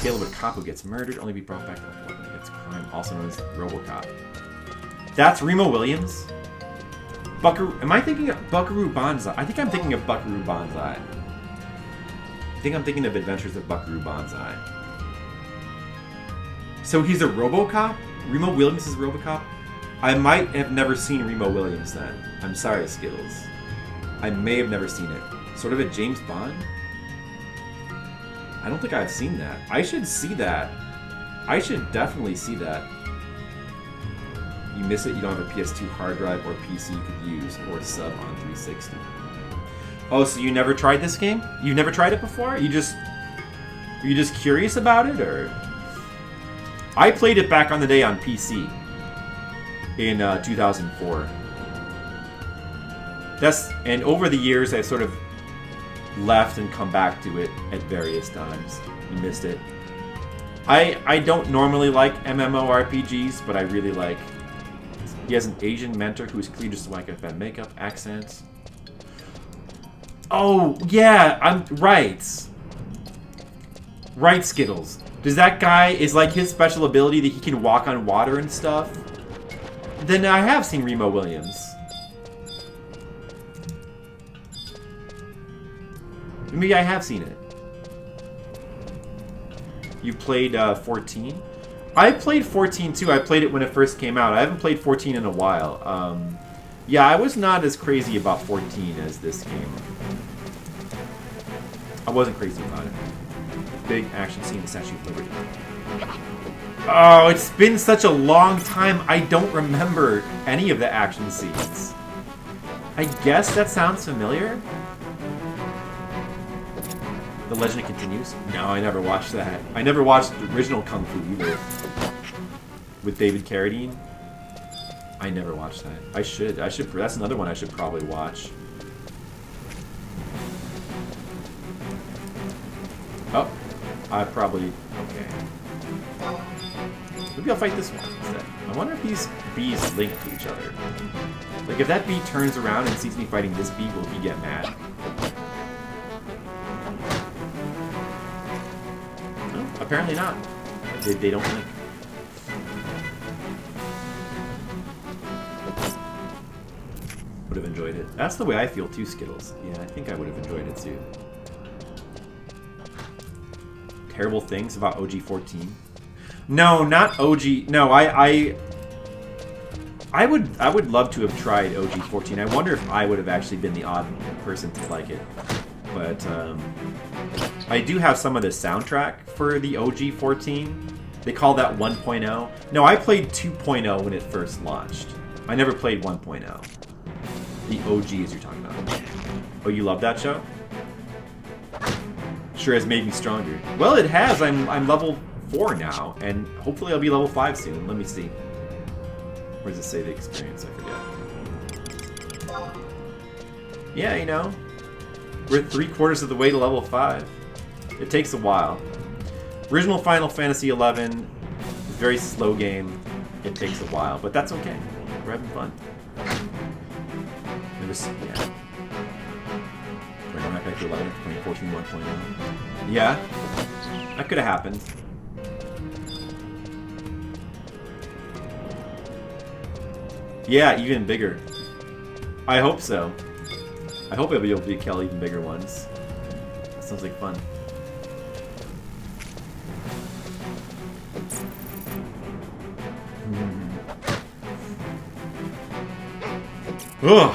Tale of a cop who gets murdered, only be brought back to life when he gets crime, also known as RoboCop. That's Remo Williams? Buckaroo... Am I thinking of Buckaroo Banzai? I think I'm thinking of Buckaroo Banzai. I think I'm thinking of Adventures of Buckaroo Banzai. So he's a RoboCop? Remo Williams is RoboCop? I might have never seen Remo Williams, then. I'm sorry, Skittles. I may have never seen it. Sort of a James Bond? I don't think I've seen that. I should see that. I should definitely see that. you miss it, you don't have a PS2 hard drive or PC you could use, or sub on 360. Oh, so you never tried this game? You've never tried it before? Are you just curious about it, or? I played it back on the day on PC in 2004. And over the years, I've sort of left and come back to it at various times. You missed it. I don't normally like MMORPGs, but I really like... He has an Asian mentor who is clean just like a fan makeup, accents. Oh, yeah, I'm right. Right, Skittles. Does that guy, is like his special ability that he can walk on water and stuff? Then I have seen Remo Williams. Maybe I have seen it. You played 14? I played 14 too. I played it when it first came out. I haven't played 14 in a while. Yeah, I was not as crazy about 14 as this game. I wasn't crazy about it. Big action scene, the Statue of Liberty. Oh, it's been such a long time. I don't remember any of the action scenes. I guess that sounds familiar. The Legend Continues? No, I never watched that. I never watched the original Kung Fu either. With David Carradine. I never watched that. I should. That's another one I should probably watch. Oh. I probably... Okay. Maybe I'll fight this one instead. I wonder if these bees link to each other. Like, if that bee turns around and sees me fighting this bee, will he get mad? No, apparently not. They don't link. Would have enjoyed it. That's the way I feel too, Skittles. Yeah, I think I would have enjoyed it too. Terrible things about OG 14? No, not OG. No, I would love to have tried OG 14. I wonder if I would have actually been the odd person to like it. But I do have some of the soundtrack for the OG 14. They call that 1.0. No, I played 2.0 when it first launched. I never played 1.0. The OGs you're talking about. Oh, you love that show? Sure has made me stronger. Well, it has. I'm level 4 now, and hopefully I'll be level 5 soon. Let me see. Where does it say the experience? I forget. Yeah, you know. We're 3/4 of the way to level 5. It takes a while. Original Final Fantasy XI, very slow game. It takes a while, but that's okay. We're having fun. Yeah. Back to 11, 2014 1.0. Yeah, that could have happened. Yeah, even bigger. I hope so. I hope I'll be able to kill even bigger ones. That sounds like fun. Ugh!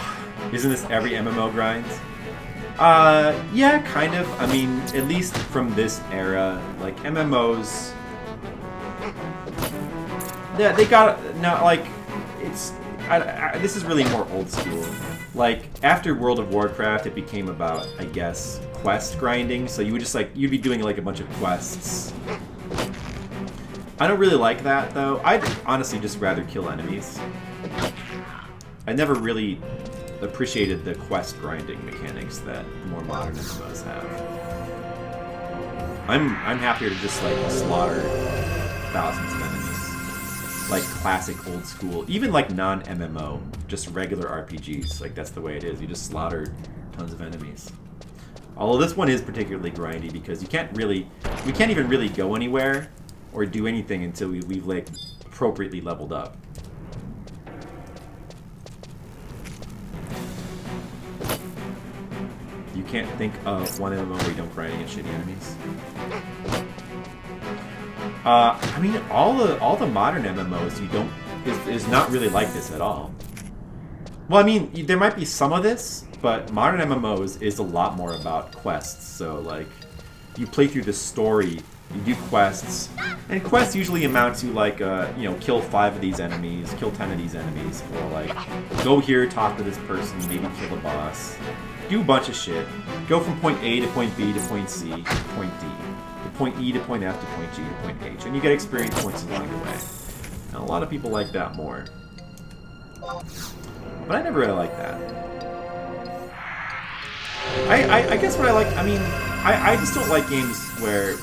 Isn't this every MMO grind? Yeah, kind of. I mean, at least from this era, like, MMOs... Yeah, they got... No, like, it's... this is really more old school. Like, after World of Warcraft, it became about, I guess, quest grinding. So you would just, like, you'd be doing, like, a bunch of quests. I don't really like that, though. I'd honestly just rather kill enemies. I never really appreciated the quest grinding mechanics that more modern MMOs have. I'm happier to just like slaughter thousands of enemies, like classic old school, even like non-MMO, just regular RPGs. Like that's the way it is. You just slaughter tons of enemies. Although this one is particularly grindy because we can't even really go anywhere or do anything until we've like appropriately leveled up. You can't think of one MMO where you don't grind against shitty enemies. I mean, all the modern MMOs is not really like this at all. Well, I mean, there might be some of this, but modern MMOs is a lot more about quests. So, like, you play through the story You do quests, and quests usually amount to like, you know, kill 5 of these enemies, kill 10 of these enemies, or like, go here, talk to this person, maybe kill a boss, do a bunch of shit, go from point A to point B to point C to point D, to point E to point F to point G to point H, and you get experience points along the way. And a lot of people like that more, but I never really liked that. I guess what I like, I mean, I just don't like games where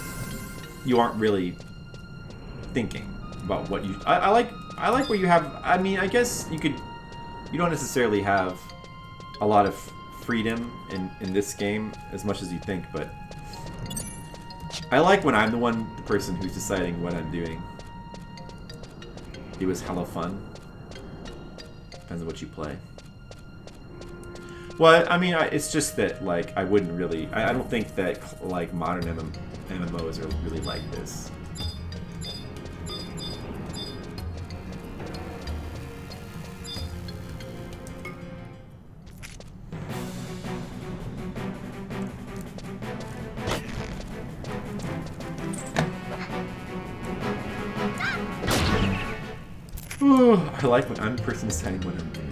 you aren't really thinking about what you... I like where you have... I mean, I guess you don't necessarily have a lot of freedom in this game as much as you think, but I like when I'm the person who's deciding what I'm doing. It was hella fun. Depends on what you play. Well, I mean, it's just that, like, I wouldn't really... I don't think that, like, modern MMOs are really like this. Ooh, I like when I'm the person deciding what I'm doing.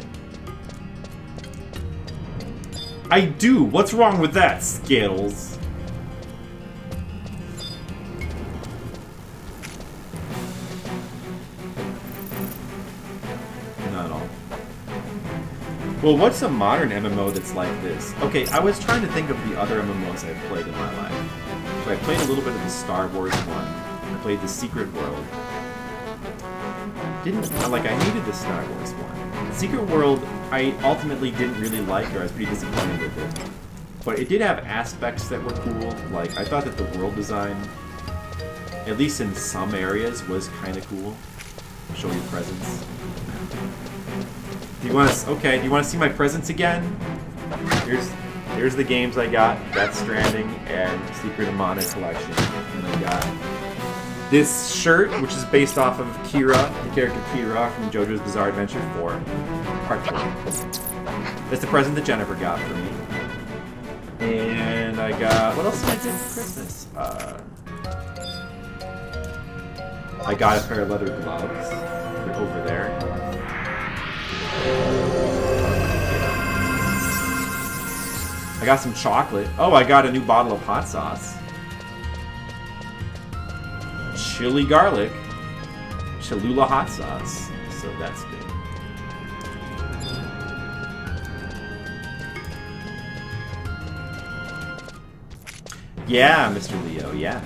I do! What's wrong with that, Skittles? Not at all. Well, what's a modern MMO that's like this? Okay, I was trying to think of the other MMOs I've played in my life. So I played a little bit of the Star Wars one. I played the Secret World. I hated the Star Wars one. The Secret World, I ultimately didn't really like, or I was pretty disappointed with it. But it did have aspects that were cool. Like, I thought that the world design, at least in some areas, was kind of cool. Show your presence. Do you want to? Okay. Do you want to see my presents again? Here's the games I got: Death Stranding and Secret of Mana Collection. And I got this shirt, which is based off of Kira, the character Kira from JoJo's Bizarre Adventure 4, Part 4. That's the present that Jennifer got for me. And I got... What else did I get for Christmas? I got a pair of leather gloves. They're over there. I got some chocolate. Oh, I got a new bottle of hot sauce. Chili garlic, Cholula hot sauce, so that's good. Yeah, Mr. Leo, yeah.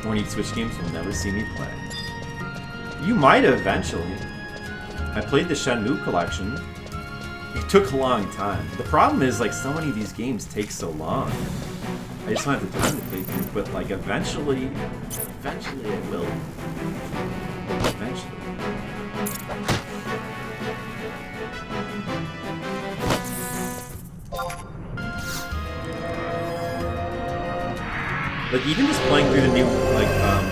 When you switch games, you'll never see me play. You might eventually. I played the Shenmue collection. It took a long time. The problem is, like, so many of these games take so long. I just don't have the time to play through, but like eventually it will. Eventually. Like even just playing through the new, like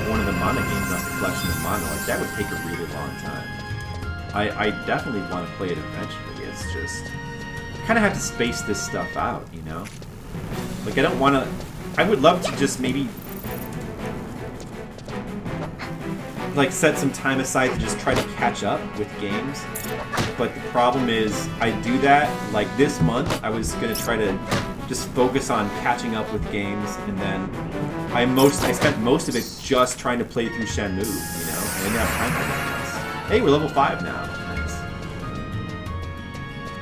one of the Mana games on the collection of Mana, like that would take a really long time. I definitely want to play it eventually. It's just kind of have to space this stuff out, you know. Like, I don't want to... I would love to just maybe... like, set some time aside to just try to catch up with games. But the problem is, I do that, like, this month, I was going to try to just focus on catching up with games, and then I spent most of it just trying to play through Shenmue, you know? I didn't have time for that. Hey, we're level 5 now. Nice.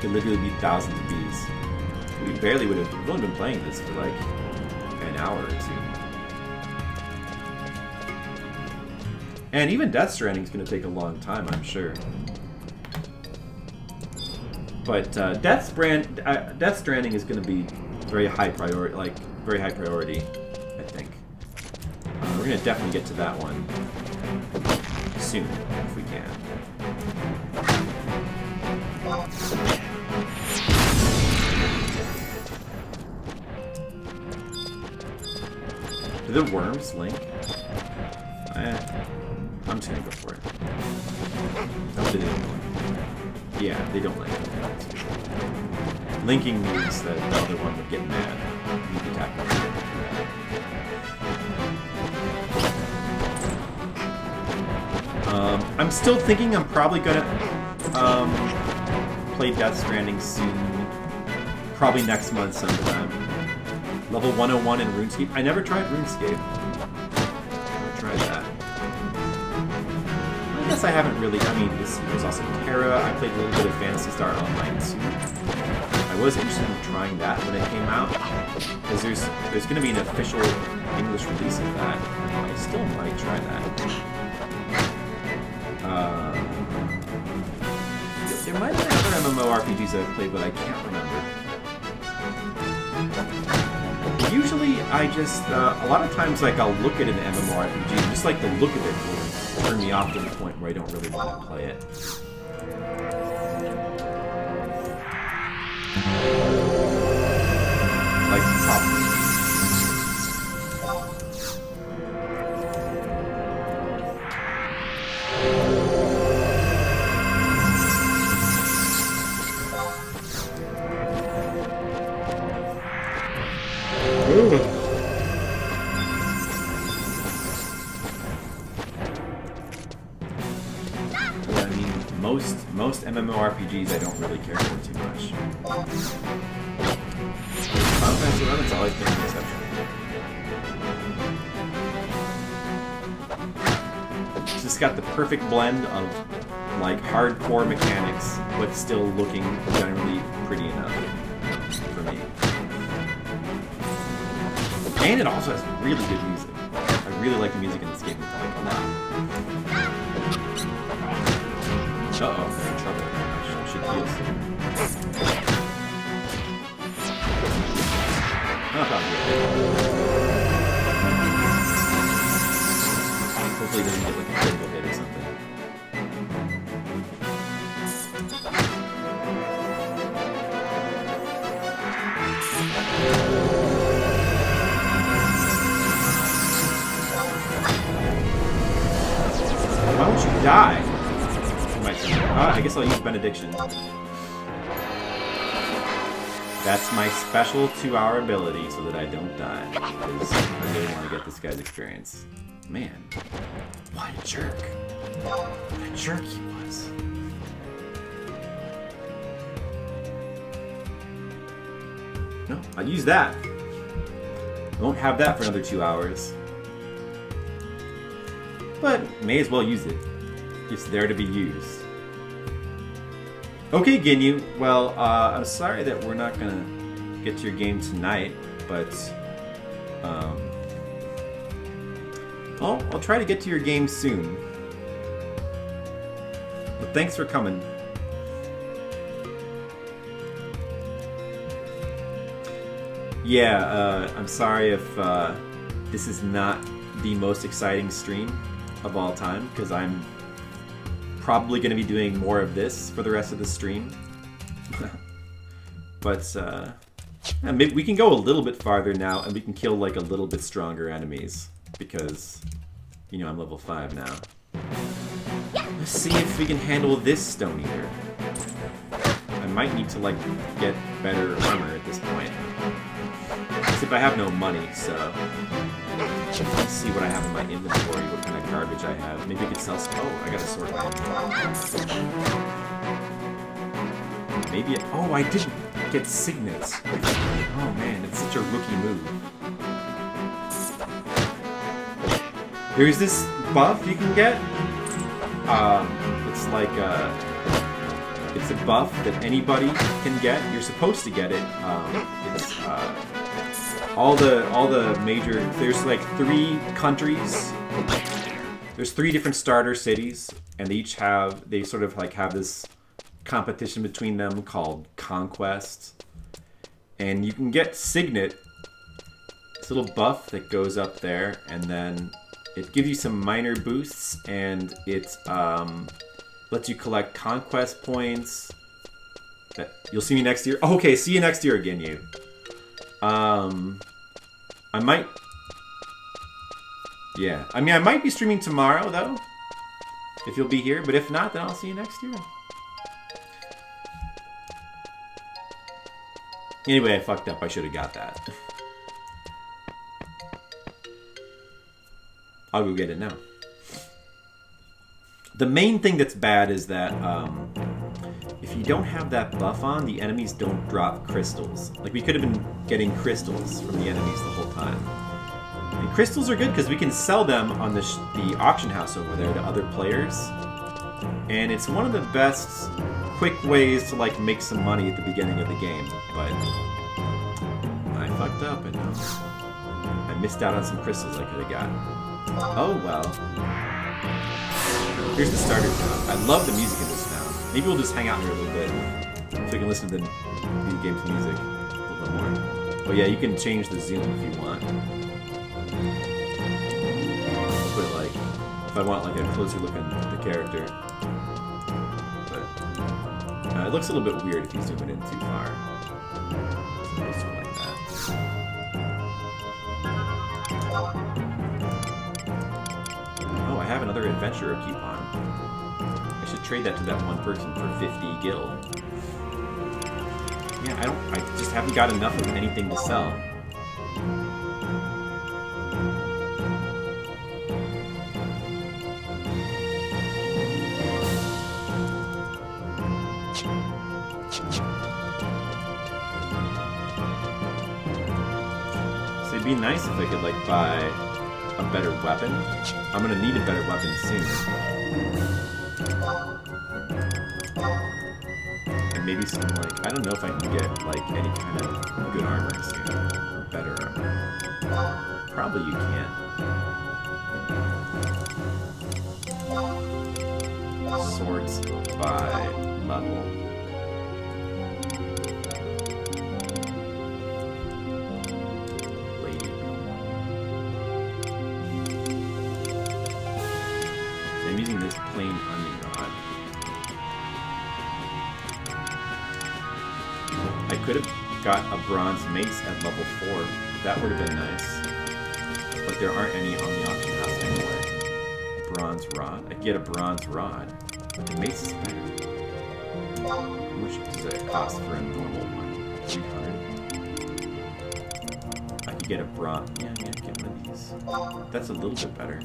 Could literally beat thousands of bees. We barely would have... We've only been playing this for like an hour or two. And even Death Stranding is going to take a long time, I'm sure. But Death Stranding is going to be very high priority, I think. We're going to definitely get to that one soon, if we can. Do the worms link? I'm just gonna go for it. Oh, they don't link. Yeah, they don't link. linking means that the other one would get mad. He'd attack me. I'm still thinking I'm probably gonna play Death Stranding soon. Probably next month sometime. Level 101 in RuneScape. I never tried RuneScape. Never tried that. I guess I haven't really. I mean, there's also Terra. I played a little bit of Phantasy Star Online too. I was interested in trying that when it came out, because there's going to be an official English release of that. I still might try that. There might have been other MMORPGs I've played, but I can't remember. Usually, I just a lot of times like I'll look at an MMORPG, and just like the look of it will turn me off to the point where I don't really want to play it. Like probably. Most MMORPGs I don't really care for too much. Final Fantasy XI's always been an exception. It's just got the perfect blend of like hardcore mechanics, but still looking generally pretty enough for me. And it also has really good music. I really like the music in this game, like a lot. Uh-oh, they're in trouble. I should heal soon. Oh, hopefully he doesn't get like a critical hit or something. Why won't you die? I guess I'll use Benediction. That's my special 2-hour ability so that I don't die. Because I really want to get this guy's experience. Man, what a jerk. What a jerk he was. No, I'll use that. I won't have that for another 2 hours. But may as well use it. It's there to be used. Okay, Ginyu. Well, I'm sorry that we're not gonna get to your game tonight, but I'll try to get to your game soon. But thanks for coming. Yeah, I'm sorry if this is not the most exciting stream of all time, because I'm probably going to be doing more of this for the rest of the stream. But maybe we can go a little bit farther now, and we can kill like a little bit stronger enemies, because you know I'm level 5 now. Let's see if we can handle this Stone Eater. I might need to like get better armor at this point. Except I have no money, so let's see what I have in my inventory, what kind of garbage I have. Maybe I could sell some. Oh, I got a sword. Maybe oh, I didn't get signets. Oh man, it's such a rookie move. There's this buff you can get. It's like it's a buff that anybody can get. You're supposed to get it. It's all the major. There's like 3 countries. There's 3 different starter cities, and they each have. They sort of like have this competition between them called Conquest, and you can get Signet. This little buff that goes up there, and then it gives you some minor boosts, and it lets you collect conquest points. You'll see me next year. Oh, okay, see you next year again, you. I might... Yeah, I mean, I might be streaming tomorrow, though, if you'll be here, but if not, then I'll see you next year. Anyway, I fucked up. I should have got that. I'll go get it now. The main thing that's bad is that if you don't have that buff on, the enemies don't drop crystals. Like, we could have been getting crystals from the enemies the whole time. And crystals are good because we can sell them on the auction house over there to other players. And it's one of the best quick ways to, like, make some money at the beginning of the game. But I fucked up and I missed out on some crystals I could have got. Oh well. Here's the starter sound. I love the music in this sound. Maybe we'll just hang out here a little bit so we can listen to the video game's music a little bit more. But yeah, you can change the zoom if you want. Put it like, if I want like a closer look at the character. But it looks a little bit weird if you zoom it in too far. It's supposed to like that. Oh, I have another adventurer coupon. I should trade that to that one person for 50 gil. Yeah, I just haven't got enough of anything to sell. So it'd be nice if I could like buy a better weapon. I'm gonna need a better weapon soon. And maybe some like, I don't know if I can get like any kind of good armor soon. Or better armor. Probably you can't. Swords by level. I'm using this plain onion rod. I could have got a bronze mace at level 4. That would have been nice. But there aren't any on the auction house anyway. Bronze rod? I could get a bronze rod. But the mace is better. How much does it cost for a normal one? 300? I could get a bronze. Yeah, get one of these. That's a little bit better.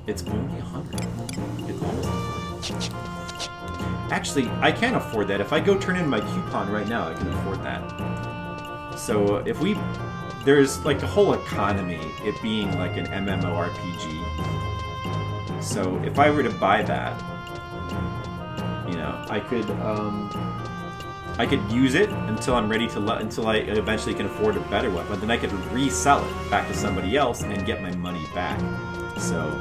It's only 100. It's almost 100. Actually, I can afford that. If I go turn in my coupon right now, I can afford that. So if we... There's like a whole economy, it being like an MMORPG. So if I were to buy that, you know, I could use it until I'm ready to until I eventually can afford a better weapon. Then I could resell it back to somebody else and get my money back. So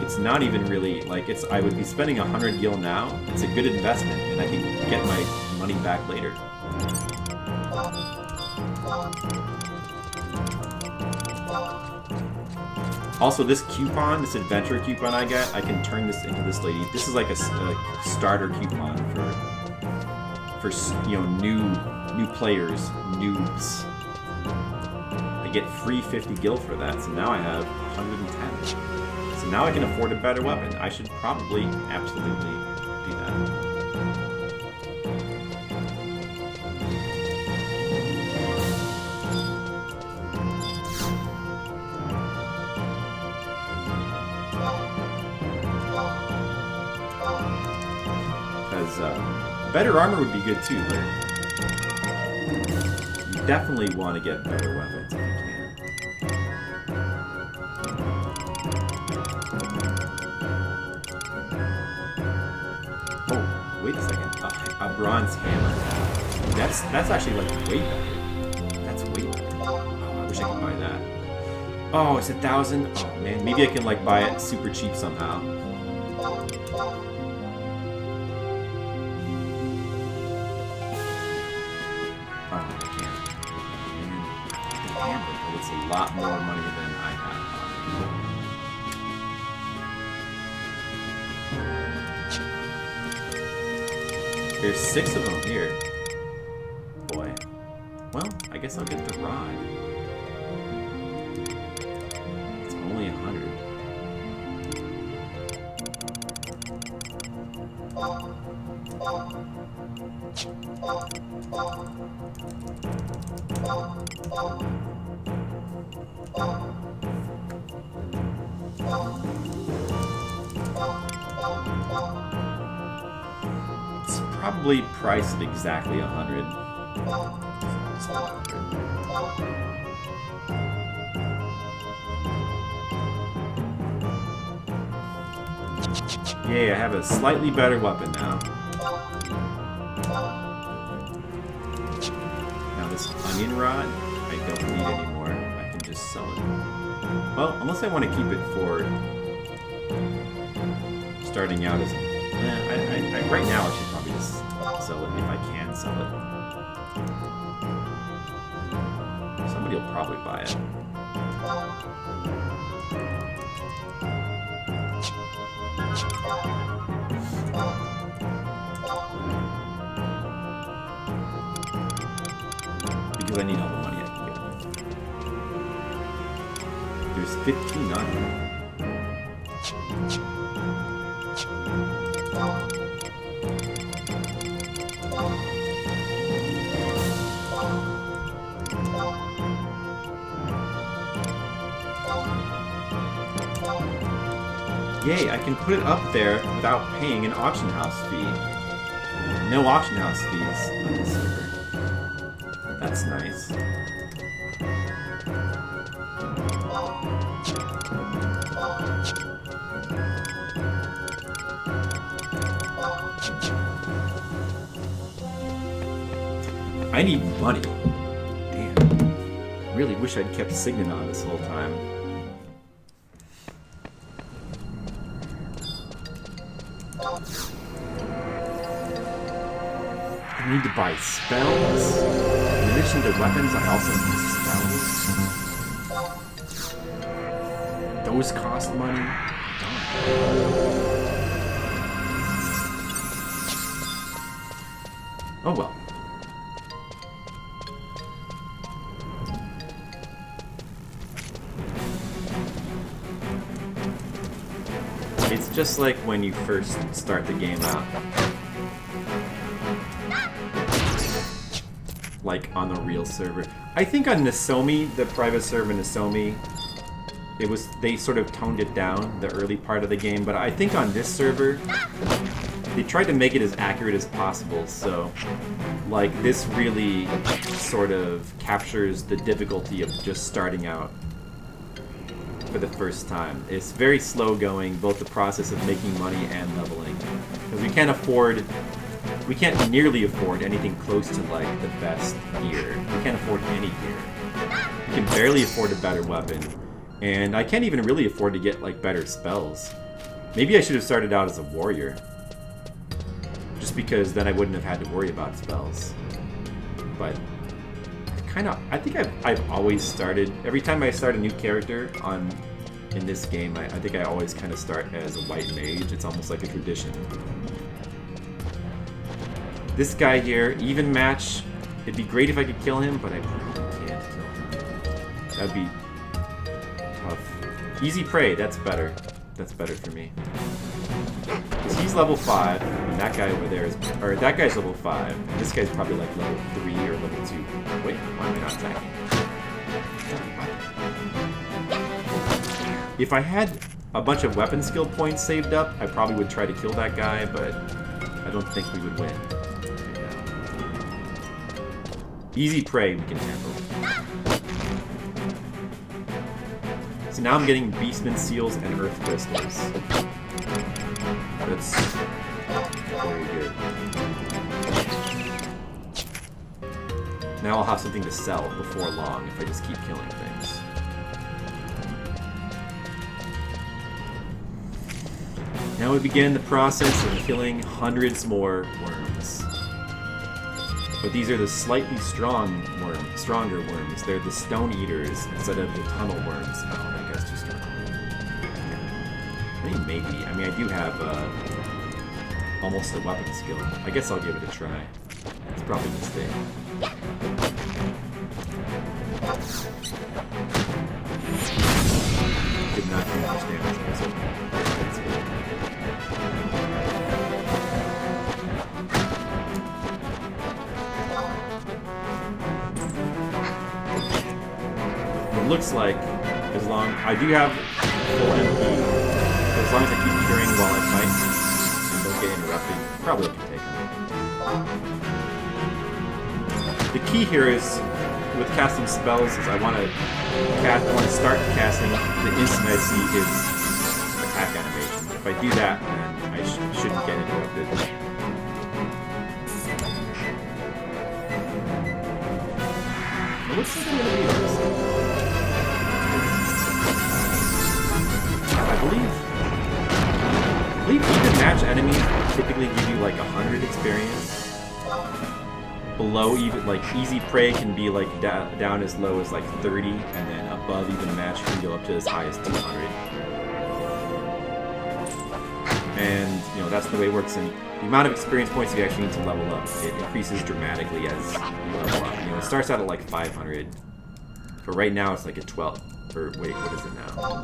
it's not even really like I would be spending 100 gil now. It's a good investment, and I can get my money back later. Also, this coupon, this adventure coupon I get, I can turn this into this lady. This is like a starter coupon for you know, new players, noobs. I get free 50 gil for that, so now I have 110. So now I can afford a better weapon. I should probably absolutely do that. Because better armor would be good too, but you definitely want to get better weapons if you can. Oh, wait a second. A bronze hammer. That's actually like way better. That's way better. Oh, I wish I could buy that. Oh, it's 1,000. Oh man, maybe I can like buy it super cheap somehow. But it's a lot more money than I had on. There's 6 of them here. Boy. Well, I guess I'll get the rod. It's only 100. It's probably priced at exactly 100. Yay, I have a slightly better weapon now. Now this onion rod, I don't need anymore. I can just sell it. Well, unless I want to keep it for starting out as a... right now I should probably just sell it if I can sell it. Somebody will probably buy it. Because I need all the money I can get. There's 15 on here. Yay, I can put it up there without paying an auction house fee. No auction house fees on this server. That's nice. I need money. Damn. Really wish I'd kept Signet on this whole time. I need to buy spells. In addition to weapons, I also need spells. Those cost money. Oh well. It's just like when you first start the game out. Like on the real server. I think on Nasomi, the private server Nasomi, they sort of toned it down, the early part of the game, but I think on this server, they tried to make it as accurate as possible, so like this really sort of captures the difficulty of just starting out for the first time. It's very slow going, both the process of making money and leveling, because we can't nearly afford anything close to like the best gear. We can't afford any gear. We can barely afford a better weapon, and I can't even really afford to get like better spells. Maybe I should have started out as a warrior, just because then I wouldn't have had to worry about spells. But I think I've always started, every time I start a new character in this game, I think I always kind of start as a white mage. It's almost like a tradition. This guy here, even match. It'd be great if I could kill him, but I probably can't kill him. That'd be tough. Easy prey, that's better. That's better for me. Because he's level 5, and that guy over there is... Or that guy's level 5, and this guy's probably like level 3 or level 2. Wait, why am I not attacking? If I had a bunch of weapon skill points saved up, I probably would try to kill that guy, but I don't think we would win. Easy prey we can handle. So now I'm getting Beastman Seals and Earth Crystals. That's very good. Now I'll have something to sell before long if I just keep killing things. Now we begin the process of killing hundreds more worms. But these are the slightly stronger worms. They're the stone eaters instead of the tunnel worms. Oh, that guy's too strong. Maybe. I mean, I do have almost a weapon skill. I guess I'll give it a try. It's probably a mistake. Did not do much damage. That's good. looks like as long I do have full MP, so as long as I keep curing while I fight and don't get interrupted, probably can take him. The key here is with casting spells is I want to start casting the instant I see his attack animation. If I do that, then I shouldn't get interrupted. It looks like I'm going to be honest. I believe even match enemies typically give you like 100 experience. Below even, like, easy prey can be like down as low as like 30, and then above even match can go up to as high as 200. And, you know, that's the way it works. And the amount of experience points you actually need to level up, it increases dramatically as you level up. You know, it starts out at like 500, but right now it's like at 12. Or wait, what is it now?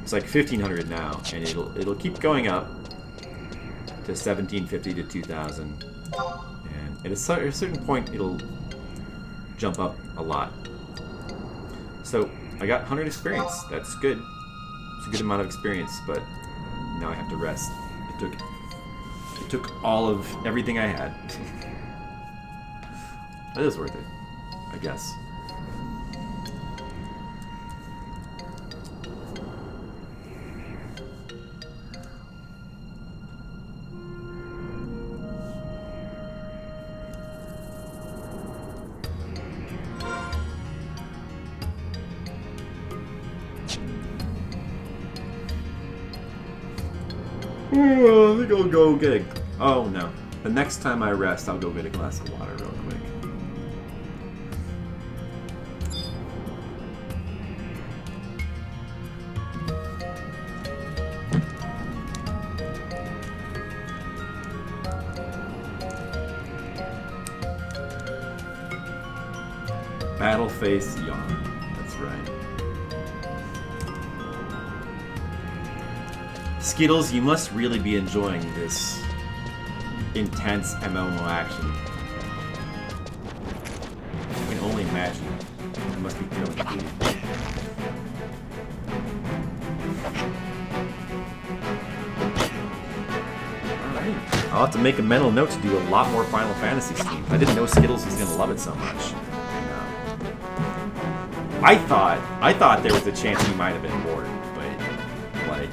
It's like 1500 now, and it'll keep going up to 1750 to 2000. And at a certain point, it'll jump up a lot. So I got 100 experience. That's good. It's a good amount of experience, but now I have to rest. It took all of everything I had. That is worth it, I guess. I think I'll go get a... Oh, no. The next time I rest, I'll go get a glass of water real quick. Battle face yawn. That's right. Skittles, you must really be enjoying this intense MMO action. I can only imagine. It must be feeling good. Alright. I'll have to make a mental note to do a lot more Final Fantasy streams. I didn't know Skittles was gonna love it so much. I thought there was a chance he might have been bored, but like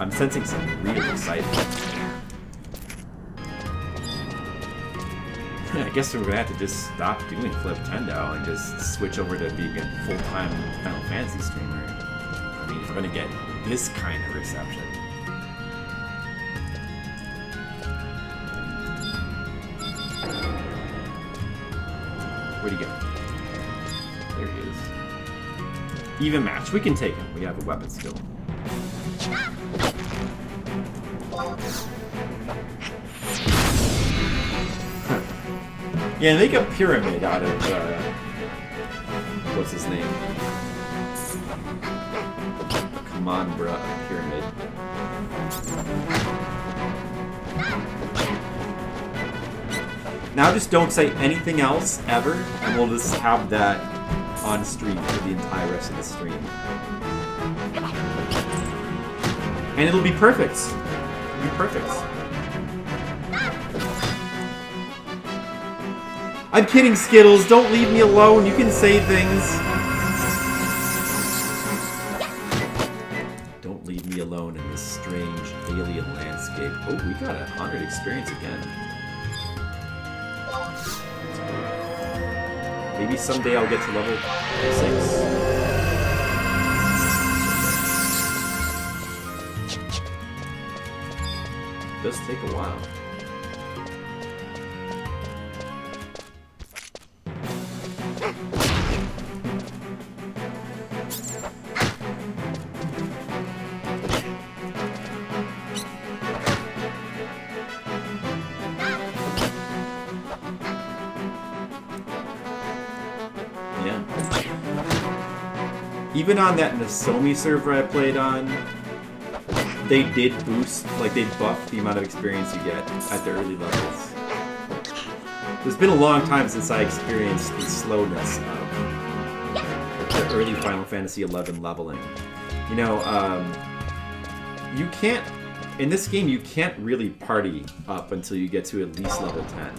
I'm sensing some real excitement. I guess we're gonna have to just stop doing Flip Tendo and just switch over to being a full-time Final Fantasy streamer. I mean, if we're gonna get this kind of reception. Where'd he go? There he is. Even match. We can take him. We have a weapon skill. Yeah, make a pyramid out of, what's his name? Come on, bruh, a pyramid. Now just don't say anything else, ever, and we'll just have that on stream for the entire rest of the stream. And it'll be perfect. It'll be perfect. I'm kidding, Skittles. Don't leave me alone. You can say things. Don't leave me alone in this strange alien landscape. Oh, we got 100 experience again. Maybe someday I'll get to level 6. It does take a while. Even on that Nasomi server I played on, they did boost, like they buffed the amount of experience you get at the early levels. It's been a long time since I experienced the slowness of the early Final Fantasy XI leveling. You know, you can't... In this game, you can't really party up until you get to at least level 10.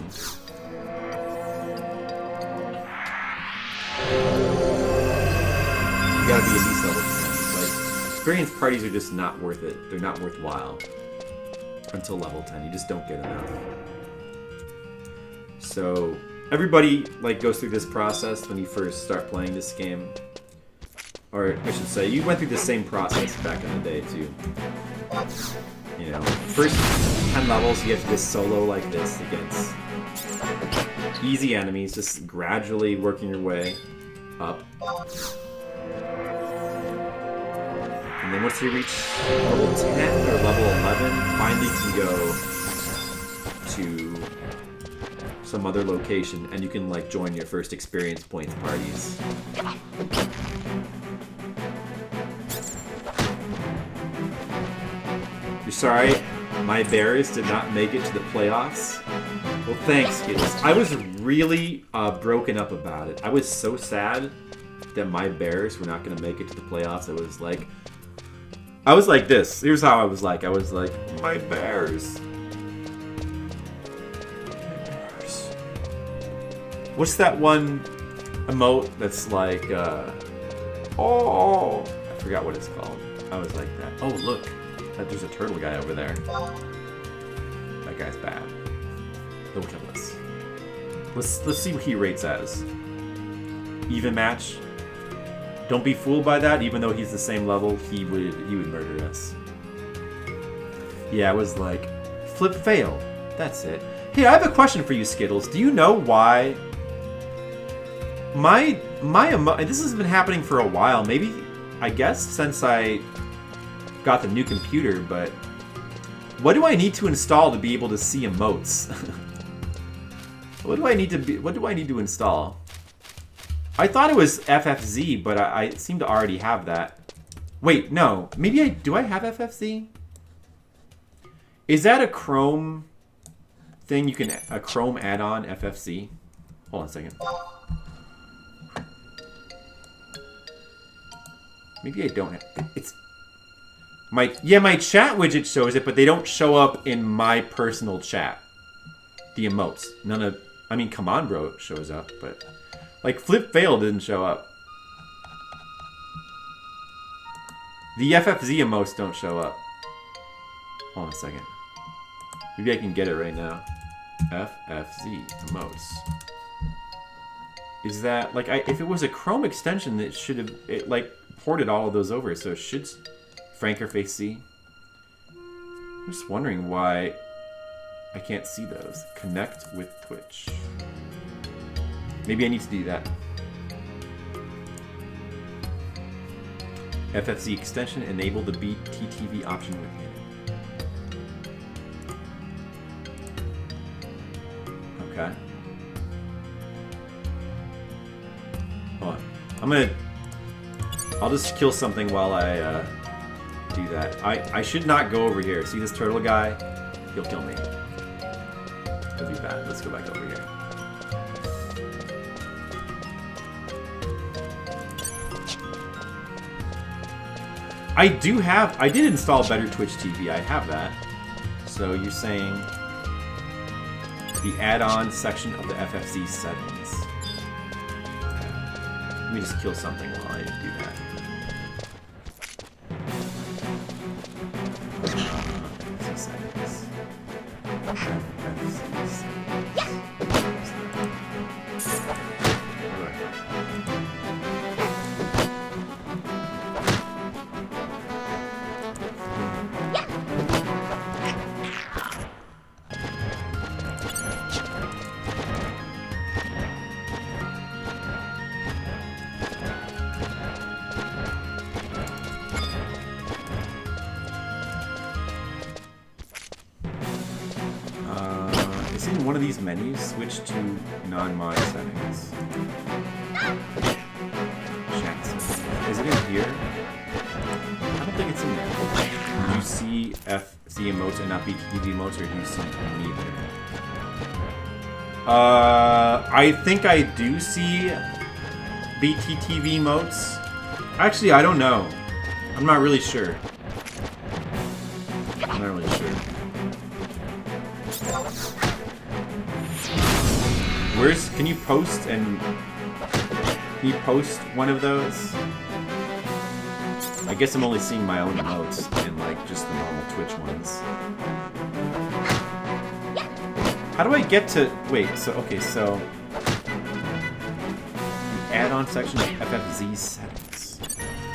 You gotta be at least level 10. Like, experienced parties are just not worth it. They're not worthwhile until level 10. You just don't get enough. So, everybody like goes through this process when you first start playing this game. Or, I should say, you went through the same process back in the day, too. You know, first 10 levels, you get to this solo like this against easy enemies, just gradually working your way up. And then once you reach level 10 or level 11, finally you can go to some other location and you can like join your first experience points parties. You're sorry, my Bears did not make it to the playoffs? Well, thanks, Skittles. I was really broken up about it. I was so sad that my Bears were not going to make it to the playoffs. I was like this. Here's how I was like. I was like, my Bears. What's that one emote that's like, oh, I forgot what it's called. I was like that. Oh, look. There's a turtle guy over there. That guy's bad. He'll kill us. Let's see what he rates as. Even match. Don't be fooled by that. Even though he's the same level, he would murder us. Yeah, I was like, flip fail. That's it. Hey, I have a question for you, Skittles. Do you know why this has been happening for a while? Maybe, I guess, since I got the new computer, but what do I need to install to be able to see emotes? What do I need to install? I thought it was FFZ, but I seem to already have that. Wait, no. Maybe do I have FFZ? Is that a Chrome thing a Chrome add-on, FFZ? Hold on a second. Maybe I don't have it's my chat widget shows it, but they don't show up in my personal chat. The emotes. I mean, come on, bro, shows up, but like flip fail didn't show up. The FFZ emotes don't show up. Hold on a second. Maybe I can get it right now. FFZ emotes. Is that like if it was a Chrome extension, it should have like ported all of those over, so it should. Frankerface C. I'm just wondering why I can't see those. Connect with Twitch. Maybe I need to do that. FFC extension, enable the BTTV option with you. Okay. Hold on. I'll just kill something while I do that. I should not go over here. See this turtle guy? He'll kill me. He'll be bad. Let's go back over here. I did install Better Twitch TV. I have that. So you're saying the add-on section of the FFC settings. Okay. Let me just kill something while I do that. One of these menus, switch to non-mod settings. Chat settings. Is it in here? I don't think it's in there. Do you see FC emotes and not BTTV emotes, or do you see neither? I think I do see BTTV emotes. Actually, I don't know. I'm not really sure. I'm not really sure. Can you post one of those? I guess I'm only seeing my own emotes and like just the normal Twitch ones. How do I get to... Wait, so... Okay, so... The add-on section of FFZ settings.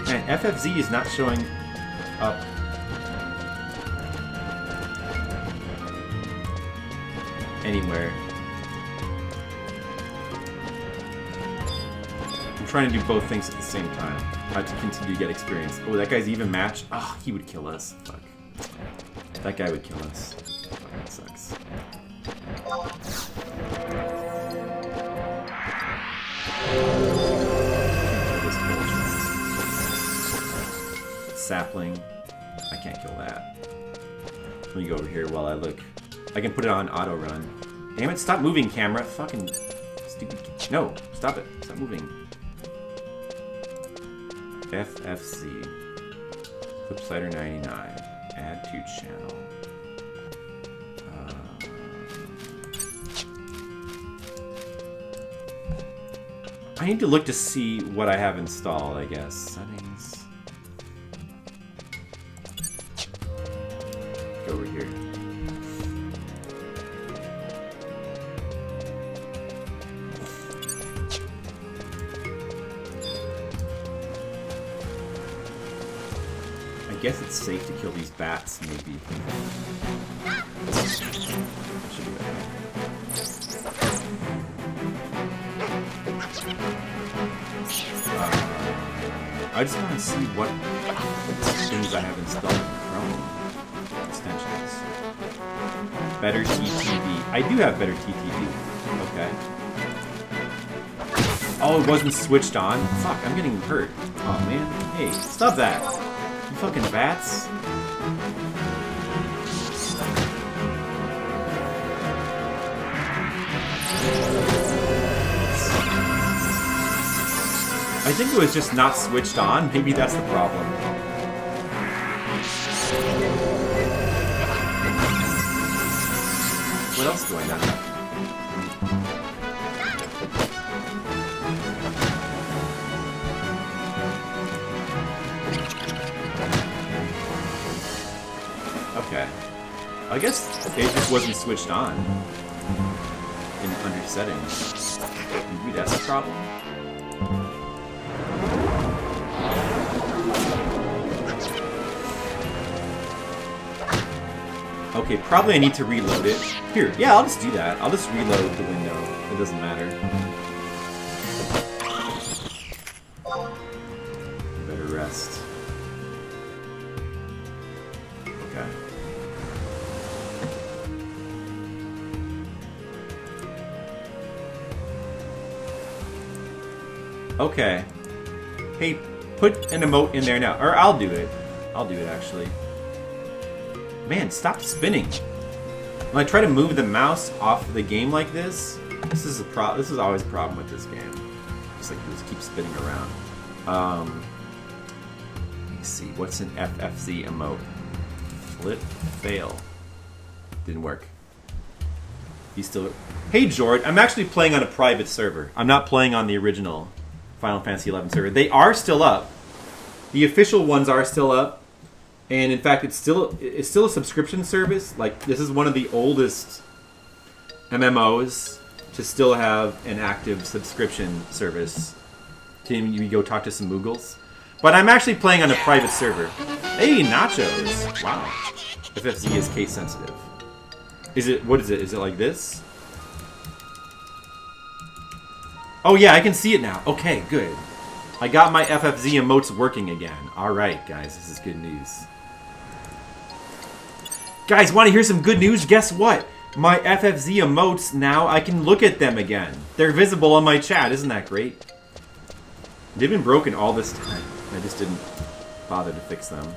Man, FFZ is not showing up. Anywhere. I'm trying to do both things at the same time. How to continue to get experience. Oh, that guy's even matched? Oh, he would kill us. Fuck. That guy would kill us. Fuck, that sucks. Sapling. I can't kill that. Let me go over here while I look. I can put it on auto run. Damn it, stop moving, camera. Fucking stupid. No, stop it. Stop moving. FFC. Flipsider 99. Add to channel. I need to look to see what I have installed, I guess. Settings. Go over here. I guess it's safe to kill these bats, maybe. I just want to see what things I have installed in Chrome extensions. Better TTV. I do have better TTV. Okay. Oh, it wasn't switched on? Fuck, I'm getting hurt. Oh, man. Hey, stop that. You fucking bats. I think it was just not switched on. Maybe that's the problem. What else do I know? Okay. I guess it just wasn't switched on under settings. Maybe that's a problem. Okay, probably I need to reload it. Here, yeah, I'll just do that. I'll just reload the window. It doesn't matter. Better rest. Okay. Okay. Hey, put an emote in there now. Or I'll do it. I'll do it, actually. Man, stop spinning. When I try to move the mouse off the game like this, this is always a problem with this game. It's like you just keep spinning around. Let me see, what's an FFZ emote? Flip, fail. Didn't work. He's still... Hey George, I'm actually playing on a private server. I'm not playing on the original Final Fantasy XI server. They are still up. The official ones are still up. And in fact, it's still a subscription service. Like, this is one of the oldest MMOs to still have an active subscription service. Can you go talk to some Moogles? But I'm actually playing on a private server. Hey, nachos! Wow. FFZ is case sensitive. What is it? Is it like this? Oh yeah, I can see it now. Okay, good. I got my FFZ emotes working again. Alright, guys, this is good news. Guys, want to hear some good news? Guess what? My FFZ emotes now, I can look at them again. They're visible on my chat. Isn't that great? They've been broken all this time. I just didn't bother to fix them.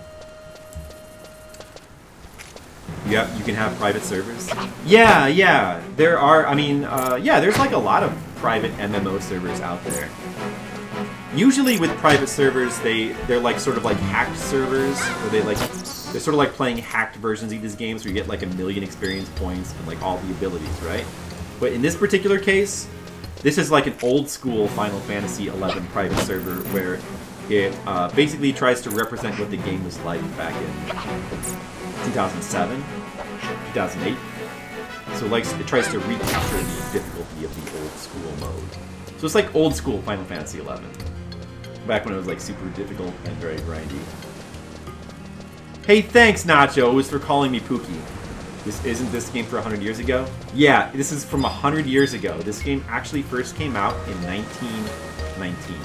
You can have private servers? Yeah. There are, I mean, yeah, there's like a lot of private MMO servers out there. Usually with private servers, they're like sort of like hacked servers, where they're sort of like playing hacked versions of these games where you get like 1,000,000 experience points and like all the abilities, right? But in this particular case, this is like an old school Final Fantasy XI private server where it basically tries to represent what the game was like back in 2007, 2008. So like it tries to recapture the difficulty of the old school mode. So it's like old school Final Fantasy XI. Back when it was like super difficult and very grindy. Hey, thanks Nachos for calling me Pookie. Isn't this game for 100 years ago? Yeah, this is from 100 years ago. This game actually first came out in 1919.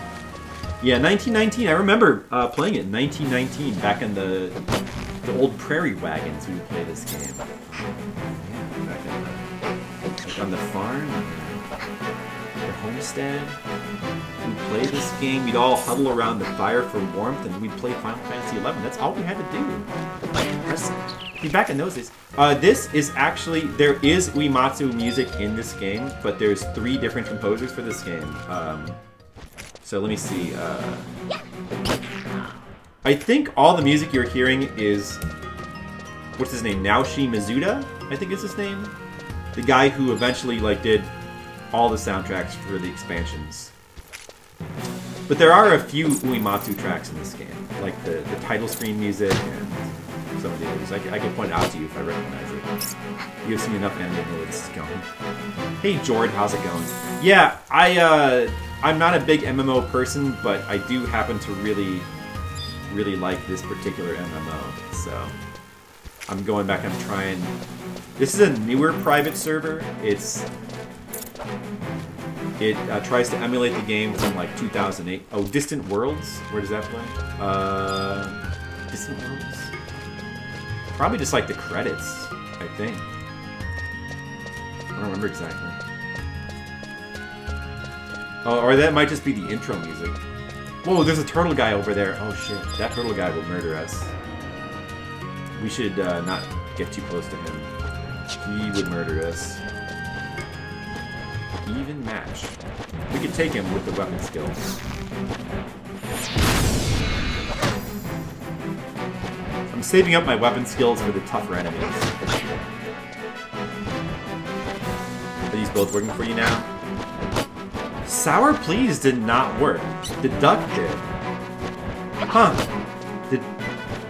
Yeah, 1919. I remember playing it in 1919 back in the old prairie wagons. We would play this game. Yeah, back in like on the farm, the homestead. We'd play this game. We'd all huddle around the fire for warmth, and we'd play Final Fantasy XI. That's all we had to do. Back in those days. This is actually, there is Uematsu music in this game, but there's 3 different composers for this game. So let me see. I think all the music you're hearing is, what's his name? Naoshi Mizuta, I think is his name. The guy who eventually like did all the soundtracks for the expansions. But there are a few Uematsu tracks in this game, like the title screen music and some of the others. I can point it out to you if I recognize it. You've seen enough anime to know where this is going. Hey Jord, how's it going? Yeah, I'm not a big MMO person, but I do happen to really, really like this particular MMO. So I'm going back and trying. This is a newer private server. It tries to emulate the game from like 2008. Oh, Distant Worlds? Where does that play? Distant Worlds? Probably just like the credits, I think. I don't remember exactly. Oh, or that might just be the intro music. Whoa, there's a turtle guy over there. Oh shit, that turtle guy will murder us. We should not get too close to him. He would murder us. Even match. We could take him with the weapon skills. I'm saving up my weapon skills for the tougher enemies. Are these both working for you now? Sour Please did not work. The duck did. Huh. The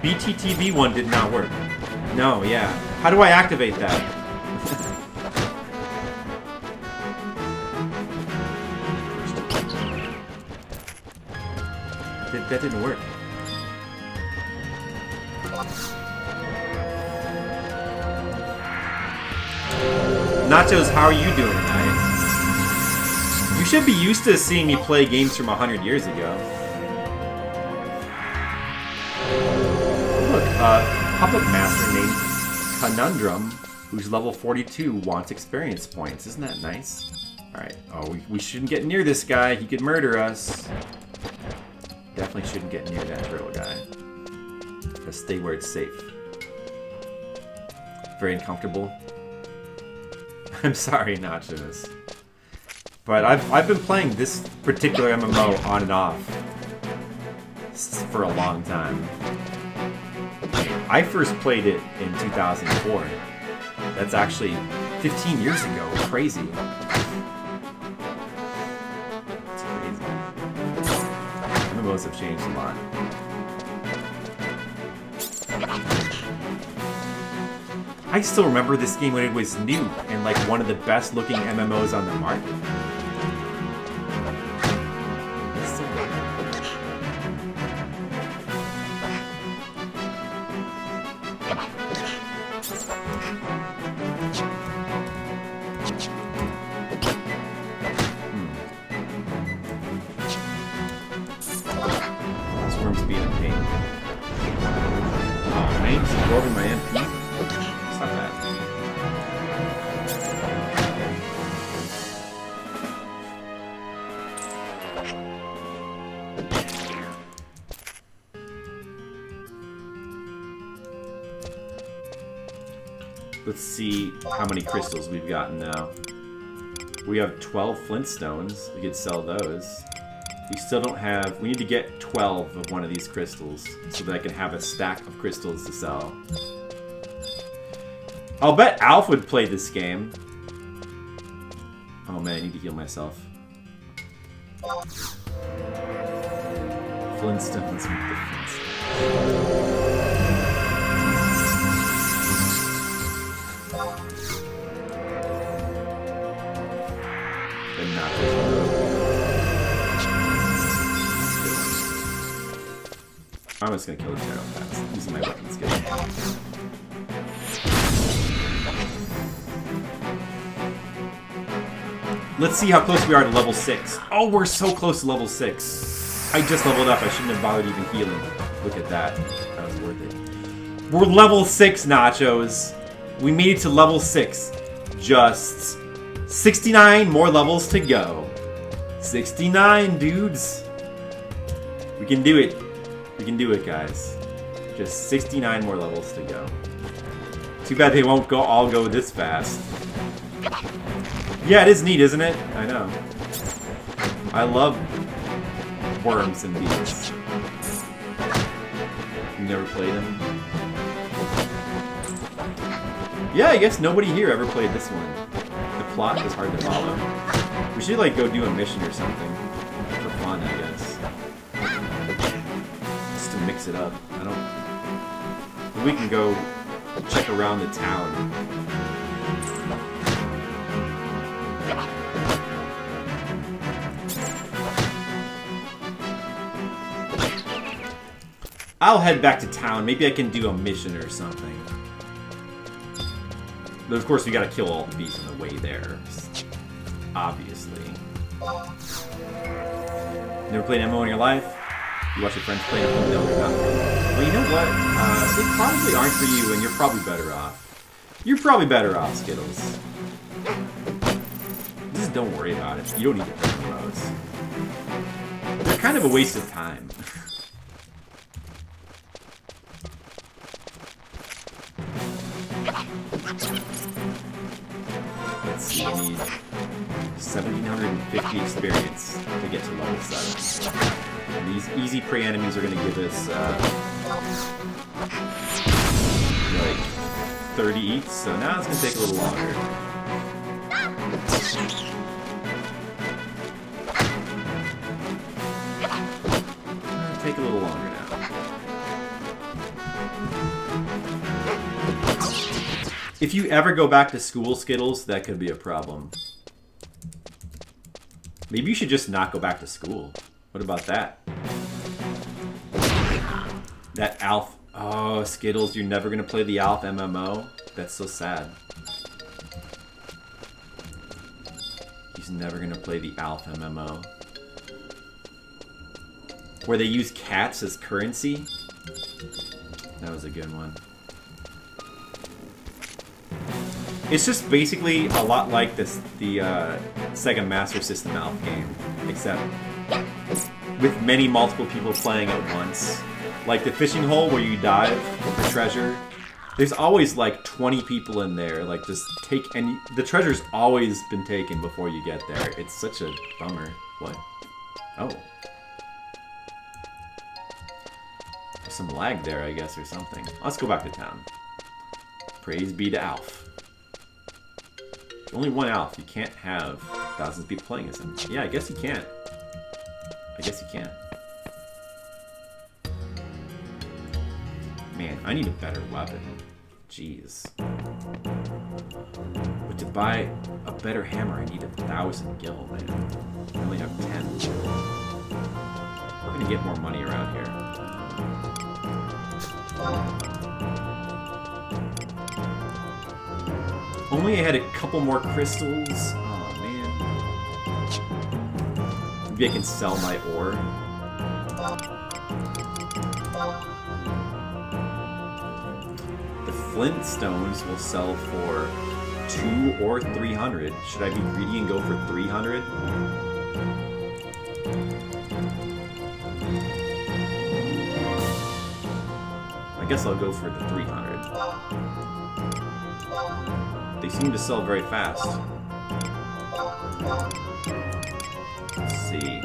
BTTV one did not work. No, yeah. How do I activate that? That didn't work. Nachos, how are you doing tonight? You should be used to seeing me play games from 100 years ago. Look, puppet master named Conundrum, who's level 42, wants experience points. Isn't that nice? Alright, oh, we shouldn't get near this guy. He could murder us. Definitely shouldn't get near that turtle guy. Just stay where it's safe. Very uncomfortable. I'm sorry, Nachos. But I've been playing this particular MMO on and off for a long time. I first played it in 2004. That's actually 15 years ago. Crazy. It's crazy. MMOs have changed a lot. I still remember this game when it was new and like one of the best looking MMOs on the market. This worm's being a pain. Oh, name's absorbing my MP. Stop that. Let's see how many crystals we've gotten now. We have 12 flintstones. We could sell those. We still don't have... We need to get 12 of one of these crystals so that I can have a stack of crystals to sell. I'll bet Alf would play this game. Oh man, I need to heal myself. Flintstones with the Flintstones. I'm just gonna kill the Tarot fast, using my weapon skill. Let's see how close we are to level 6. Oh, we're so close to level 6. I just leveled up. I shouldn't have bothered even healing. Look at that. That was worth it. We're level 6, Nachos. We made it to level 6. Just 69 more levels to go. 69, dudes. We can do it. We can do it, guys. Just 69 more levels to go. Too bad they won't all go this fast. Yeah, it is neat, isn't it? I know. I love worms and bees. You never played them? Yeah, I guess nobody here ever played this one. The plot is hard to follow. We should, like, go do a mission or something. For fun, I guess. Just to mix it up. I don't... We can go check around the town. I'll head back to town. Maybe I can do a mission or something. But of course, we gotta kill all the bees on the way there. Obviously. Never played MMO in your life? You watch your friends play MMO? No, they're not. Well, you know what? They probably aren't for you, and you're probably better off. You're probably better off, Skittles. Just don't worry about it. You don't need to play MMOs. They're kind of a waste of time. Let's see, I need 1,750 experience to get to level 7. And these easy prey enemies are going to give us, like, 30 each, so now it's going to take a little longer. Take a little longer now. If you ever go back to school, Skittles, that could be a problem. Maybe you should just not go back to school. What about that? That Alf... Oh, Skittles, you're never going to play the Alf MMO? That's so sad. He's never going to play the Alf MMO. Where they use cats as currency? That was a good one. It's just basically a lot like the Sega Master System Alf game, except with many multiple people playing at once. Like the fishing hole where you dive for treasure. There's always like 20 people in there, like just take, and the treasure's always been taken before you get there. It's such a bummer. What? Oh. There's some lag there, I guess, or something. Let's go back to town. Praise be to Alf. Only one Alf. You can't have thousands of people playing as him. Yeah, I guess you can't. I guess you can't. Man, I need a better weapon. Jeez. But to buy a better hammer, I need 1,000 gil, man. I only have 10. We're gonna get more money around here. Only I had a couple more crystals. Oh man. Maybe I can sell my ore. The Flintstones will sell for 2 or 300. Should I be greedy and go for 300? I guess I'll go for the 300. They seem to sell very fast. Let's see.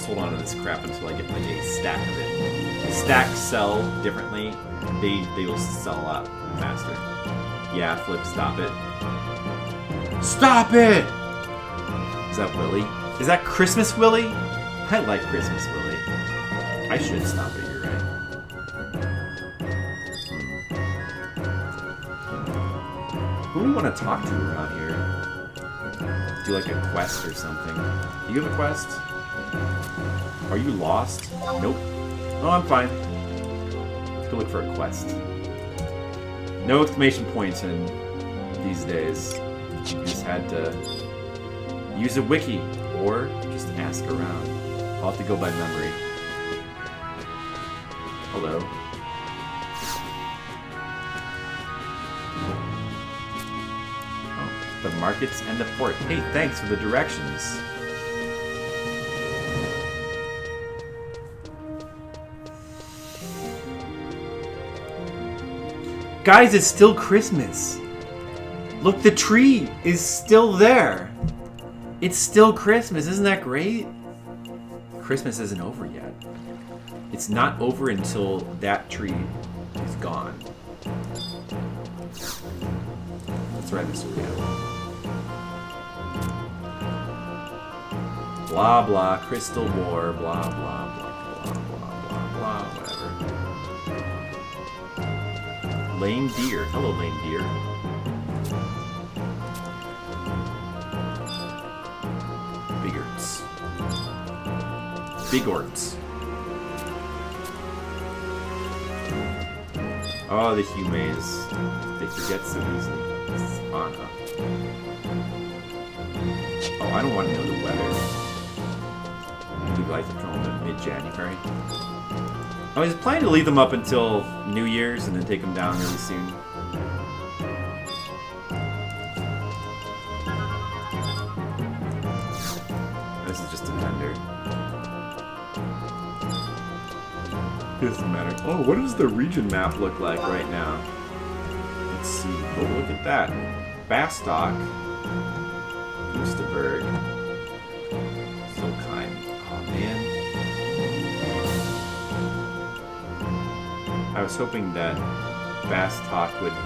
hold on to this crap until I get like a stack of it. Stacks sell differently. They will sell a lot faster. Yeah, Flip, stop it. Stop it! Is that Willy? Is that Christmas Willy? I like Christmas Willy. I should stop it, you're right. Who do we want to talk to around here? Do like a quest or something. Do you have a quest? Are you lost? Nope. Oh, I'm fine. Let's go look for a quest. No exclamation points in these days. You just had to use a wiki or just ask around. I'll have to go by memory. Hello. Oh, the markets and the port. Hey, thanks for the directions. Guys, it's still Christmas. Look, the tree is still there. It's still Christmas. Isn't that great? Christmas isn't over yet. It's not over until that tree is gone. That's right, Mr. Leo. Blah, blah, Crystal War, blah, blah, blah, blah, blah, blah, blah, whatever. Lame deer. Hello, lame deer. Bigorts. Bigorts. Oh, the Humays. They forget so easily. Anna. Oh, I don't want to know the weather. Do you like the drone in mid-January? I was planning to leave them up until New Year's and then take them down really soon. This is just a vendor. Doesn't matter. Oh, what does the region map look like right now? Let's see. Oh, look at that. Bastock. Oosterberg. Solkheim. Oh, man. I was hoping that Bastock would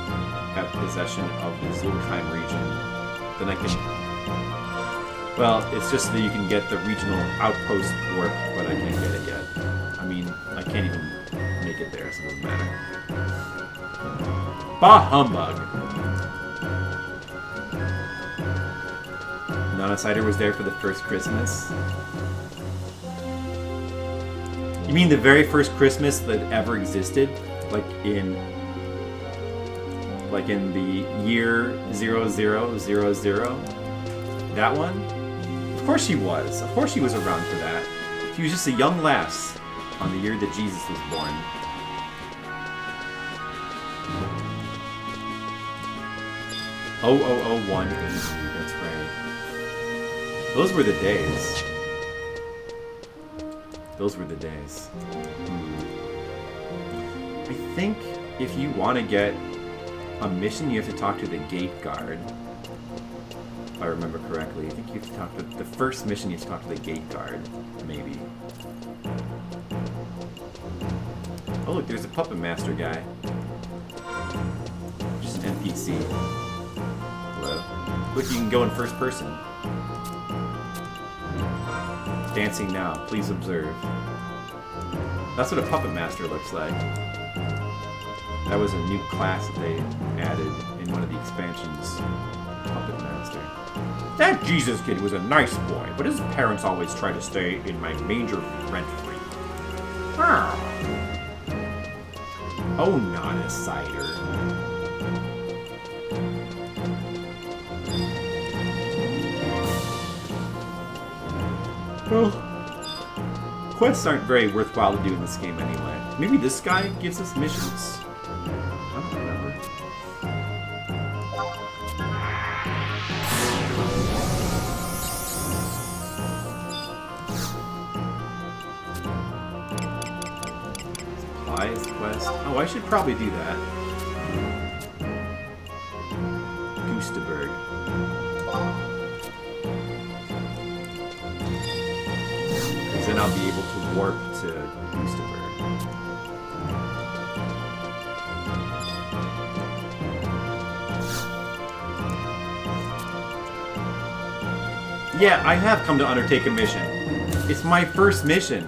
have possession of the Solkheim region. Then I can... Well, it's just that you can get the regional outpost warp, but I can't get it yet. I mean, I can't even make it there, so it doesn't matter. Bah humbug! Nonicider was there for the first Christmas? You mean the very first Christmas that ever existed? Like in the year 0000? That one? Of course she was. Of course she was around for that. She was just a young lass on the year that Jesus was born. 0001 AD, that's right. Those were the days. Those were the days. I think if you want to get a mission, you have to talk to the gate guard. If I remember correctly. I think you have to talk to the first mission, you have to talk to the gate guard, maybe. Oh look, there's a puppet master guy. Just an NPC. Hello. Look, you can go in first person. Dancing now, please observe. That's what a puppet master looks like. That was a new class that they added in one of the expansions. Puppet master. That Jesus kid was a nice boy, but his parents always tried to stay in my manger rent-free. Oh, not a cider. Well, quests aren't very worthwhile to do in this game anyway. Maybe this guy gives us missions. I don't remember. Supplies quest. Oh, I should probably do that. Oosterberg. then I'll be able to warp to Boosterberg. Yeah, I have come to undertake a mission. It's my first mission.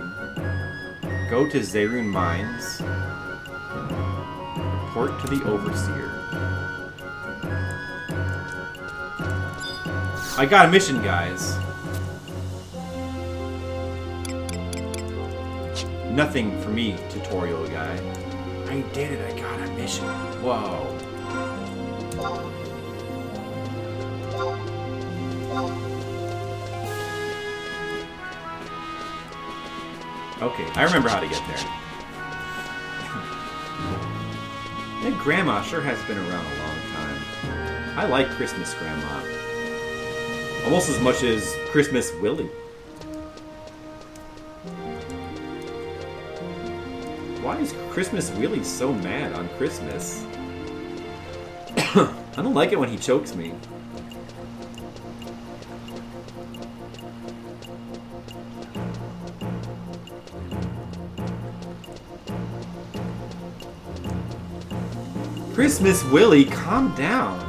Go to Zerun Mines. Report to the Overseer. I got a mission, guys. Nothing for me, tutorial guy. I did it, I got a mission. Whoa. Okay, I remember how to get there. That grandma sure has been around a long time. I like Christmas grandma. Almost as much as Christmas Willie. Why is Christmas Willie so mad on Christmas? I don't like it when he chokes me. Christmas Willie, calm down.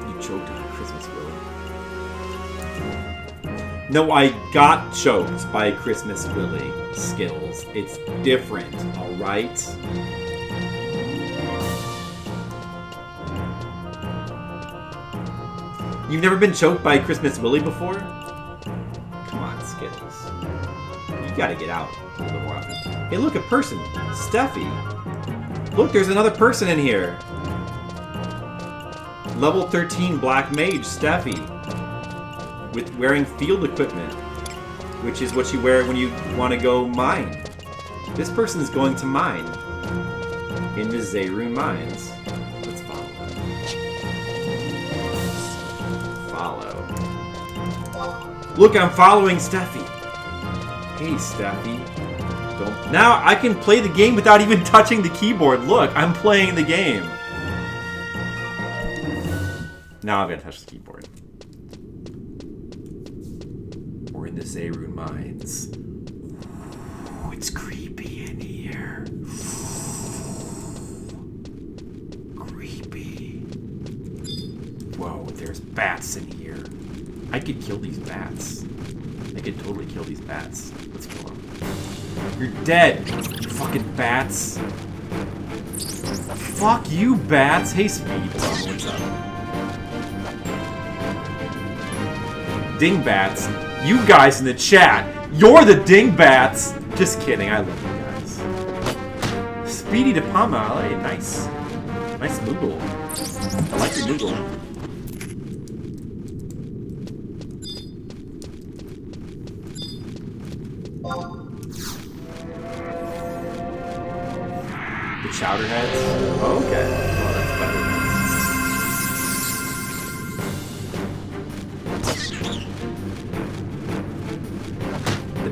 You choked on Christmas Willie. No, I got choked by Christmas Willie. Skills. It's different, alright? You've never been choked by Christmas Willie before? Come on, Skittles. You gotta get out a little more often. Hey, look, a person. Steffi. Look, there's another person in here. Level 13 Black Mage, Steffi. With wearing field equipment. Which is what you wear when you want to go mine. This person is going to mine. In the Zerun Mines. Let's follow. Follow. Look, I'm following Steffi. Hey, Steffi. Don't... Now I can play the game without even touching the keyboard. Look, I'm playing the game. Now I'm going to touch the keyboard. We're in the Zerun Mines. Ooh, it's creepy in here. Creepy. Whoa, there's bats in here. I could kill these bats. I could totally kill these bats. Let's kill them. You're dead, you fucking bats. Fuck you, bats. Hey, Speedy Bomb, what's up? Dingbats. You guys in the chat, you're the dingbats! Just kidding, I love you guys. Speedy de Palma, hey, nice. Nice Moogle. I like your Moogle. The Chowderheads? Oh, okay. Oh, that's better.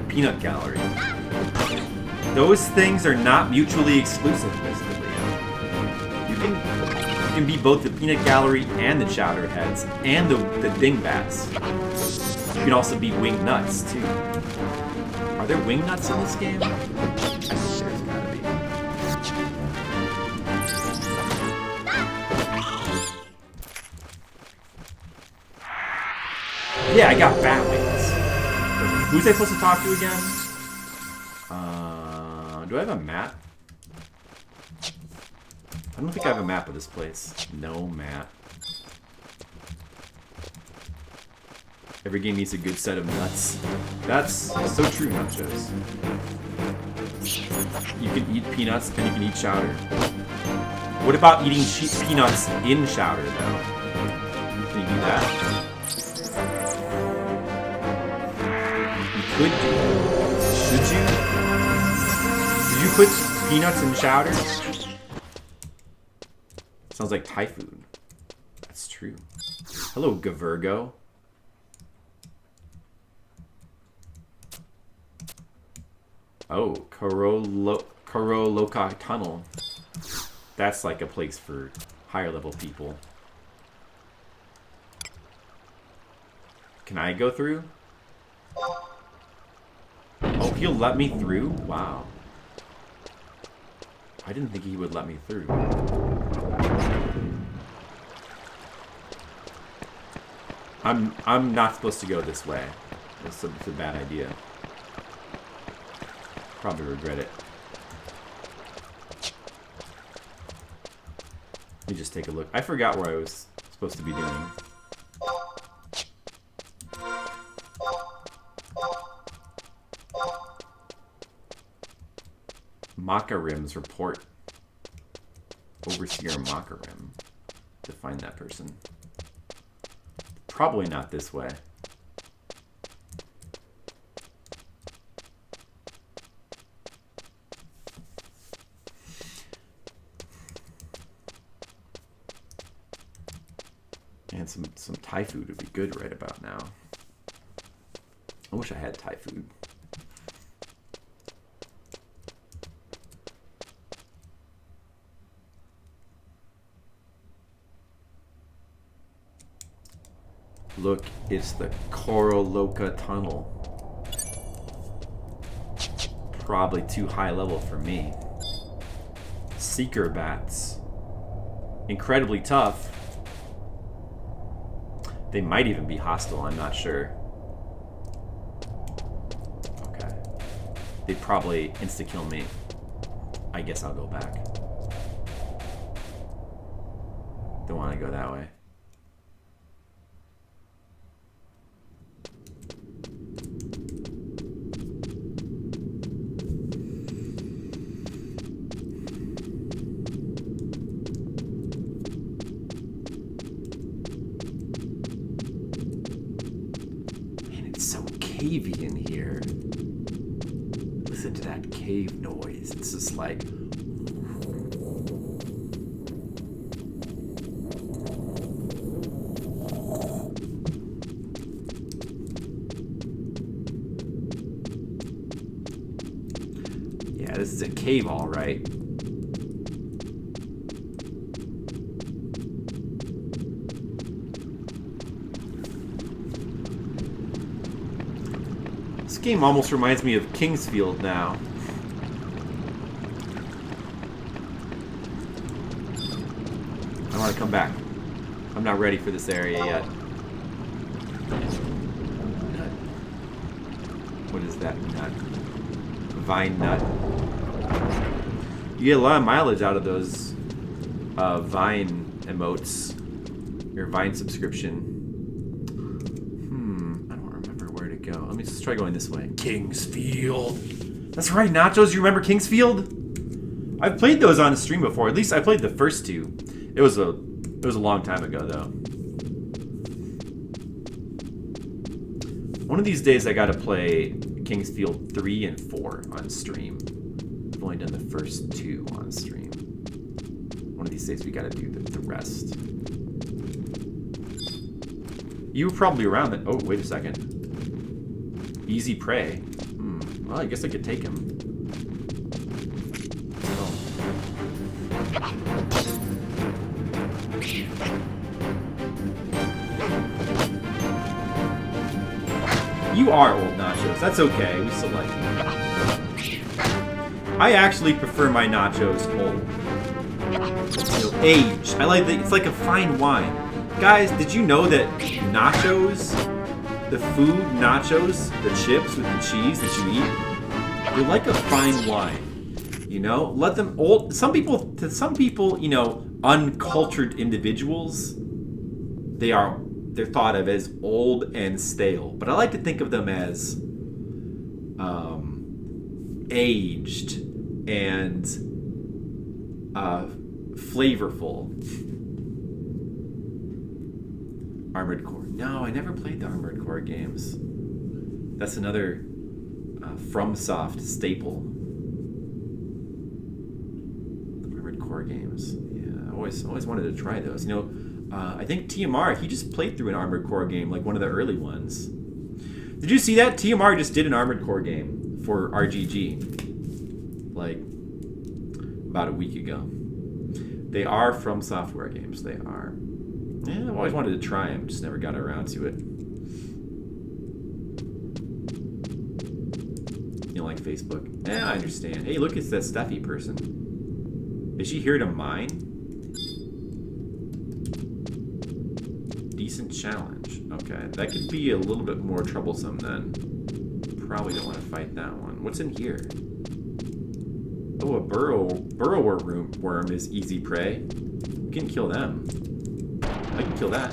Peanut Gallery. Those things are not mutually exclusive, Mr. Leo. You can be both the Peanut Gallery and the Chowderheads and the Dingbats. You can also be Winged Nuts, too. Are there Winged Nuts in this game? I think there's gotta be. Yeah, I got bat wings. Who's I supposed to talk to again? Do I have a map? I don't think I have a map of this place. No map. Every game needs a good set of nuts. That's so true, Nachos. You can eat peanuts and you can eat chowder. What about eating peanuts in chowder, though? Can you do that? Could you? Should you? Did you put peanuts in chowder? Sounds like Thai food. That's true. Hello, Gavirgo. Oh, Koroloka Tunnel. That's like a place for higher level people. Can I go through? Oh, he'll let me through? Wow. I didn't think he would let me through. I'm not supposed to go this way. It's a bad idea. Probably regret it. Let me just take a look. I forgot where I was supposed to be doing. Makarim's report. Overseer Makarim. To find that person. Probably not this way. And some Thai food would be good right about now. I wish I had Thai food. Look, it's the Koroloka Tunnel. Probably too high level for me. Seeker bats. Incredibly tough. They might even be hostile, I'm not sure. Okay. They'd probably insta-kill me. I guess I'll go back. Don't want to go that way. Cavey in here. Listen to that cave noise. It's just like... Yeah, this is a cave, all right. This game almost reminds me of Kingsfield now. I want to come back. I'm not ready for this area yet. Nut. What is that nut? Vine nut. You get a lot of mileage out of those Vine emotes. Your Vine subscription. Let me just try going this way. Kingsfield. That's right, Nachos. You remember Kingsfield? I've played those on stream before. At least I played the first two. It was a long time ago, though. One of these days, I gotta play Kingsfield 3 and 4 on stream. I've only done the first two on stream. One of these days, we gotta do the rest. You were probably around that. Oh, wait a second. Easy prey. Well, I guess I could take him. Oh. You are old, Nachos. That's okay. We still like you. I actually prefer my nachos old. You know, aged. I like it's like a fine wine. Guys, did you know that nachos... The food, nachos, the chips with the cheese that you eat, they're like a fine wine. You know, let them old. Some people, you know, uncultured individuals, they're thought of as old and stale. But I like to think of them as aged and flavorful. Armored Core. No, I never played the Armored Core games. That's another FromSoft staple. The Armored Core games. Yeah, I always wanted to try those. You know, I think TMR, he just played through an Armored Core game, like one of the early ones. Did you see that? TMR just did an Armored Core game for RGG, like about a week ago. They are From Software games. They are. Yeah, I've always wanted to try them, just never got around to it. You don't like Facebook? Yeah, I understand. Hey, look, it's that Steffi person. Is she here to mine? Decent challenge. Okay, that could be a little bit more troublesome then. Probably don't want to fight that one. What's in here? Oh, a burrower worm is easy prey. You can kill them. I can kill that.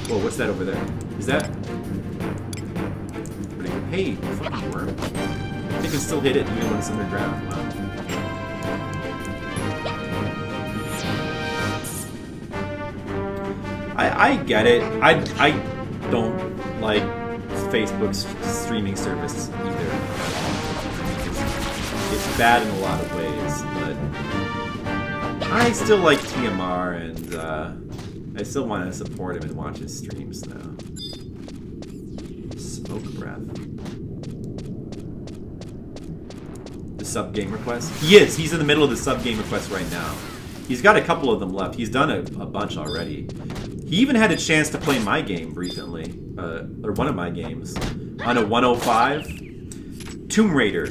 Whoa, what's that over there? Is that... Hey, fucking worm. I can still hit it even when it's underground. Wow. I get it. I don't like Facebook's streaming service either. It's bad in a lot of ways, but I still like TMR, and I still want to support him and watch his streams though. Smoke breath. The sub game request? He is. He's in the middle of the sub game request right now. He's got a couple of them left. He's done a bunch already. He even had a chance to play my game recently, or one of my games, on a 105. Tomb Raider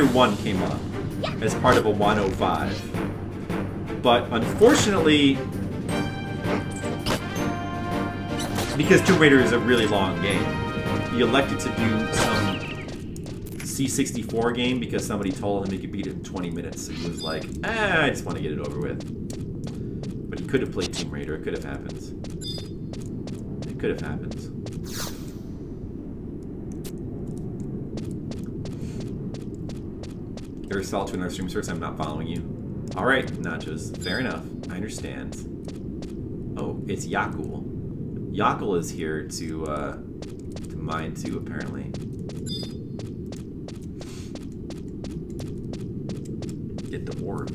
1 came up as part of a 105. But unfortunately, because Tomb Raider is a really long game, he elected to do some C64 game because somebody told him he could beat it in 20 minutes. And he was like, I just want to get it over with. But he could have played Tomb Raider. It could have happened. It could have happened. You're to another stream source, I'm not following you. Alright, Nachos. Fair enough. I understand. Oh, it's Yakul. Yakul is here to mine too, apparently. Get the orb.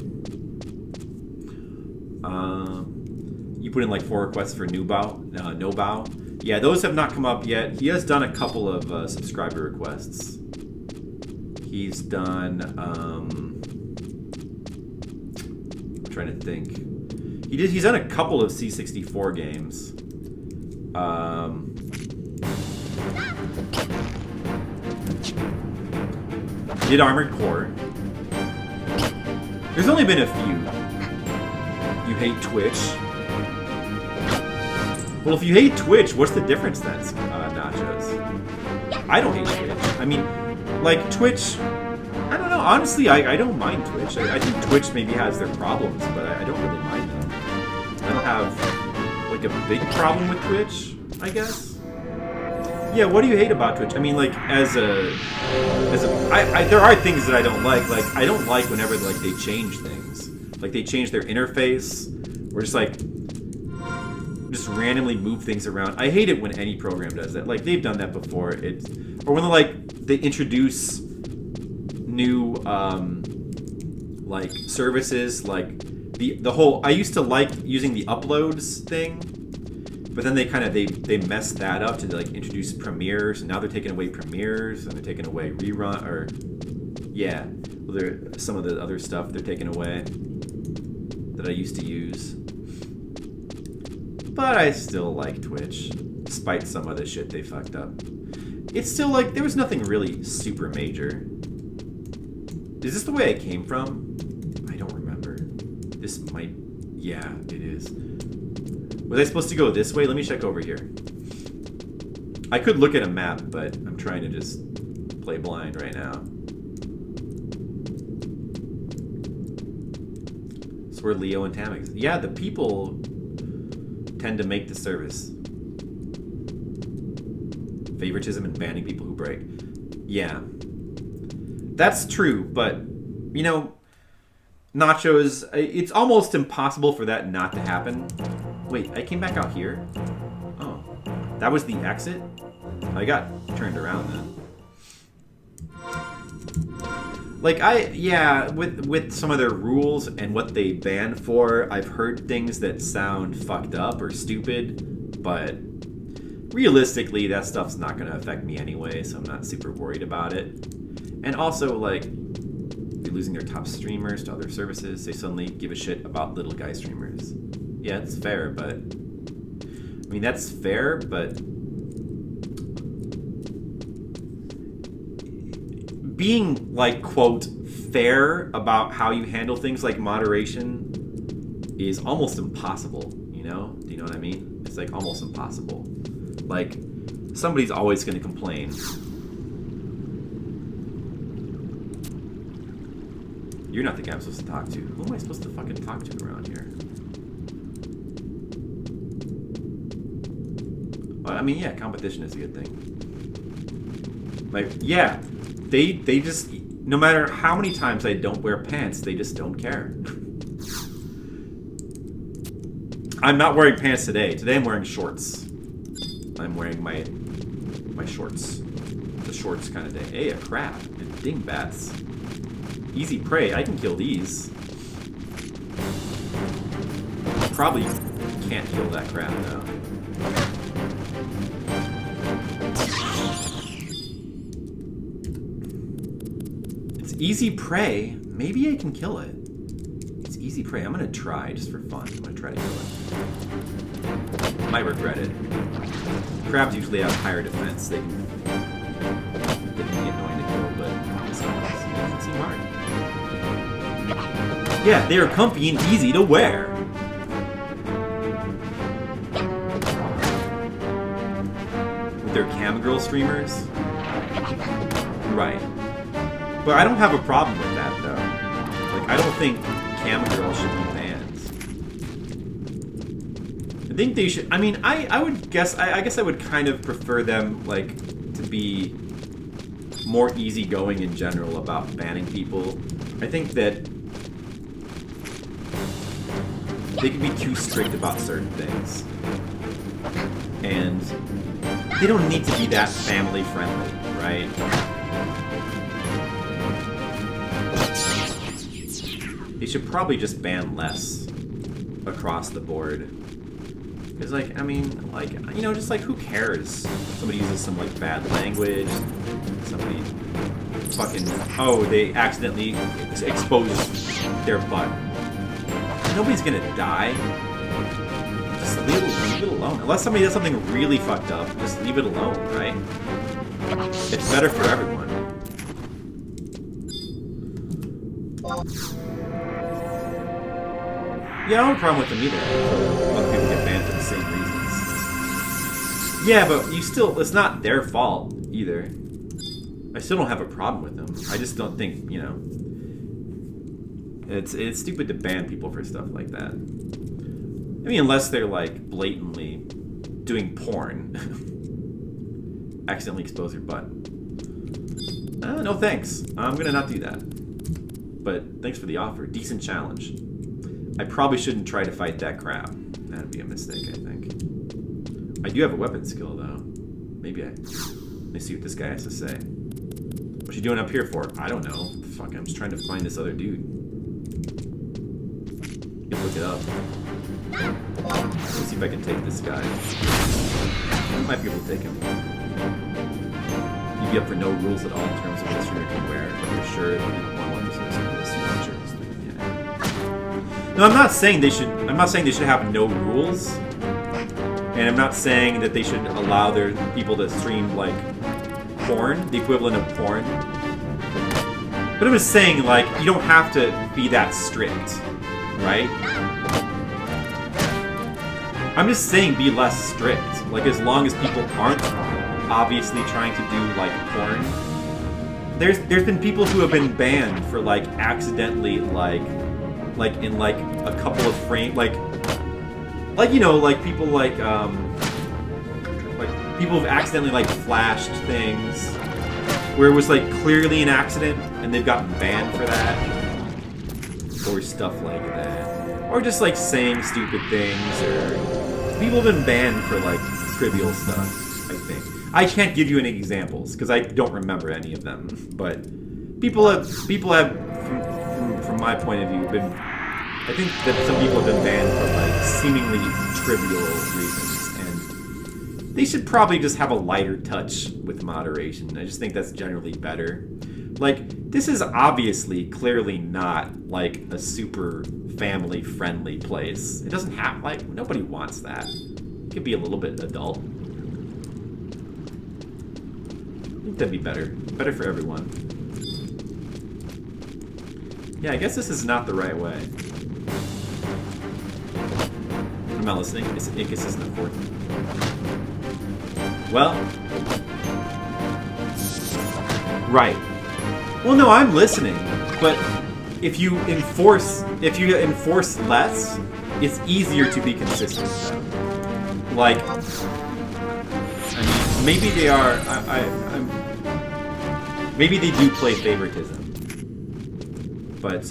You put in like 4 requests for Nobao. Yeah, those have not come up yet. He has done a couple of subscriber requests. He's done, I'm trying to think. He's done a couple of C64 games. He did Armored Core. There's only been a few. You hate Twitch. Well, if you hate Twitch, what's the difference then, Nachos? I don't hate Twitch. I mean, like, Twitch... I don't know. Honestly, I don't mind Twitch. I think Twitch maybe has their problems, but I don't really mind them. I don't have, like, a big problem with Twitch, I guess. Yeah, what do you hate about Twitch? I mean, like, there are things that I don't like. Like, I don't like whenever, like, they change things. Like, they change their interface, or just, like... just randomly move things around. I hate it when any program does that. Like, they've done that before. Or when they introduce new like services, like the whole. I used to like using the uploads thing, but then they messed that up to like introduce premieres, and now they're taking away premieres and they're taking away rerun or yeah, well, some of the other stuff they're taking away that I used to use. But I still like Twitch, despite some of the shit they fucked up. It's still like, there was nothing really super major. Is this the way I came from? I don't remember. This might... yeah, it is. Was I supposed to go this way? Let me check over here. I could look at a map, but I'm trying to just play blind right now. So we're Leo and Tamix. Yeah, the people... tend to make the service. Favoritism and banning people who break. Yeah. That's true, but, you know, Nachos, it's almost impossible for that not to happen. Wait, I came back out here? Oh. That was the exit? I got turned around then. Like, with some of their rules and what they ban for, I've heard things that sound fucked up or stupid, but realistically, that stuff's not going to affect me anyway, so I'm not super worried about it. And also, like, they're losing their top streamers to other services. They suddenly give a shit about little guy streamers. Yeah, it's fair, but... I mean, that's fair, but... being, like, quote, fair about how you handle things like moderation is almost impossible, you know? Do you know what I mean? It's, like, almost impossible. Like, somebody's always going to complain. You're not the guy I'm supposed to talk to. Who am I supposed to fucking talk to around here? Well, I mean, yeah, competition is a good thing. Like, yeah, they just, no matter how many times I don't wear pants, they just don't care. I'm not wearing pants today. Today I'm wearing shorts. I'm wearing my shorts. The shorts kind of day. Hey, a crab and dingbats. Easy prey. I can kill these. Probably can't kill that crab though. It's easy prey. Maybe I can kill it. It's easy prey. I'm gonna try just for fun. I'm gonna try to kill it. Might regret it. Crabs usually have higher defense. They can be annoying to kill, but it doesn't seem hard. Yeah, they are comfy and easy to wear. With their cam girl streamers. Right. But I don't have a problem with that, though. Like, I don't think cam girls should be banned. I think they should... I mean, I would guess... I guess I would kind of prefer them, like, to be more easygoing in general about banning people. I think that they can be too strict about certain things. And they don't need to be that family-friendly, right? They should probably just ban less across the board. Because, like, I mean, like, you know, just, like, who cares? Somebody uses some, like, bad language. Somebody fucking... Oh, they accidentally exposed their butt. Nobody's gonna die. Just leave it alone. Unless somebody does something really fucked up, just leave it alone, right? It's better for everyone. Yeah, I don't have a problem with them either. Other people get banned for the same reasons. Yeah, but you still... It's not their fault, either. I still don't have a problem with them. I just don't think, you know... It's stupid to ban people for stuff like that. I mean, unless they're, like, blatantly doing porn. Accidentally expose your butt. No thanks. I'm gonna not do that. But thanks for the offer. Decent challenge. I probably shouldn't try to fight that crab. That'd be a mistake, I think. I do have a weapon skill, though. Maybe let me see what this guy has to say. What's you doing up here for? I don't know. Fuck, I'm just trying to find this other dude. You can look it up. Let's see if I can take this guy. I might be able to take him. You'd be up for no rules at all in terms of what the streamer can wear. You're sure you don't want one person to this. No, I'm not saying they should. I'm not saying they should have no rules, and I'm not saying that they should allow their people to stream like porn, the equivalent of porn. But I'm just saying, like, you don't have to be that strict, right? I'm just saying, be less strict. Like, as long as people aren't obviously trying to do like porn. There's been people who have been banned for like accidentally like in like a couple of frames, like you know, like people like people have accidentally like flashed things where it was like clearly an accident and they've gotten banned for that, or stuff like that, or just like saying stupid things, or people have been banned for like trivial stuff. I think I can't give you any examples because I don't remember any of them, but people have from my point of view been. I think that some people have been banned for like seemingly trivial reasons, and they should probably just have a lighter touch with moderation. I just think that's generally better. Like, this is obviously, clearly not, like, a super family-friendly place. It doesn't have, like, nobody wants that. It could be a little bit adult. I think that'd be better. Better for everyone. Yeah, I guess this is not the right way. I'm not listening. It's inconsistent, of course. Well. Right. Well, no, I'm listening. But if you enforce less, it's easier to be consistent. Like, I mean, maybe they are. Maybe they do play favoritism. But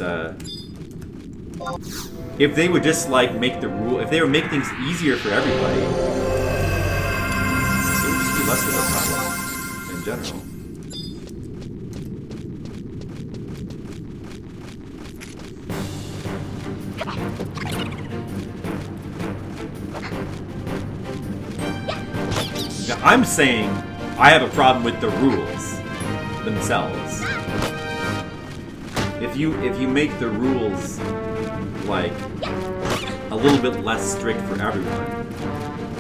if they would just like make the rule, if they would make things easier for everybody, it would just be less of a problem in general. Now, I'm saying I have a problem with the rules themselves. If you make the rules like a little bit less strict for everyone,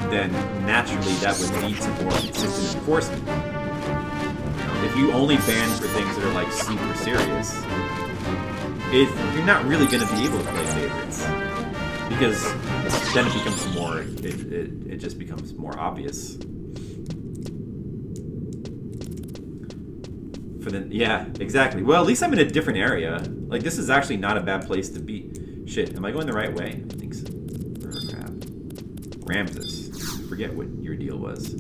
then naturally that would lead to more consistent enforcement. If you only ban for things that are like super serious, you're not really going to be able to play favorites, because then it becomes more. It just becomes more obvious. Yeah, exactly. Well, at least I'm in a different area. Like, this is actually not a bad place to be. Shit, am I going the right way? I think so. Crap. Ramses. Forget what your deal was.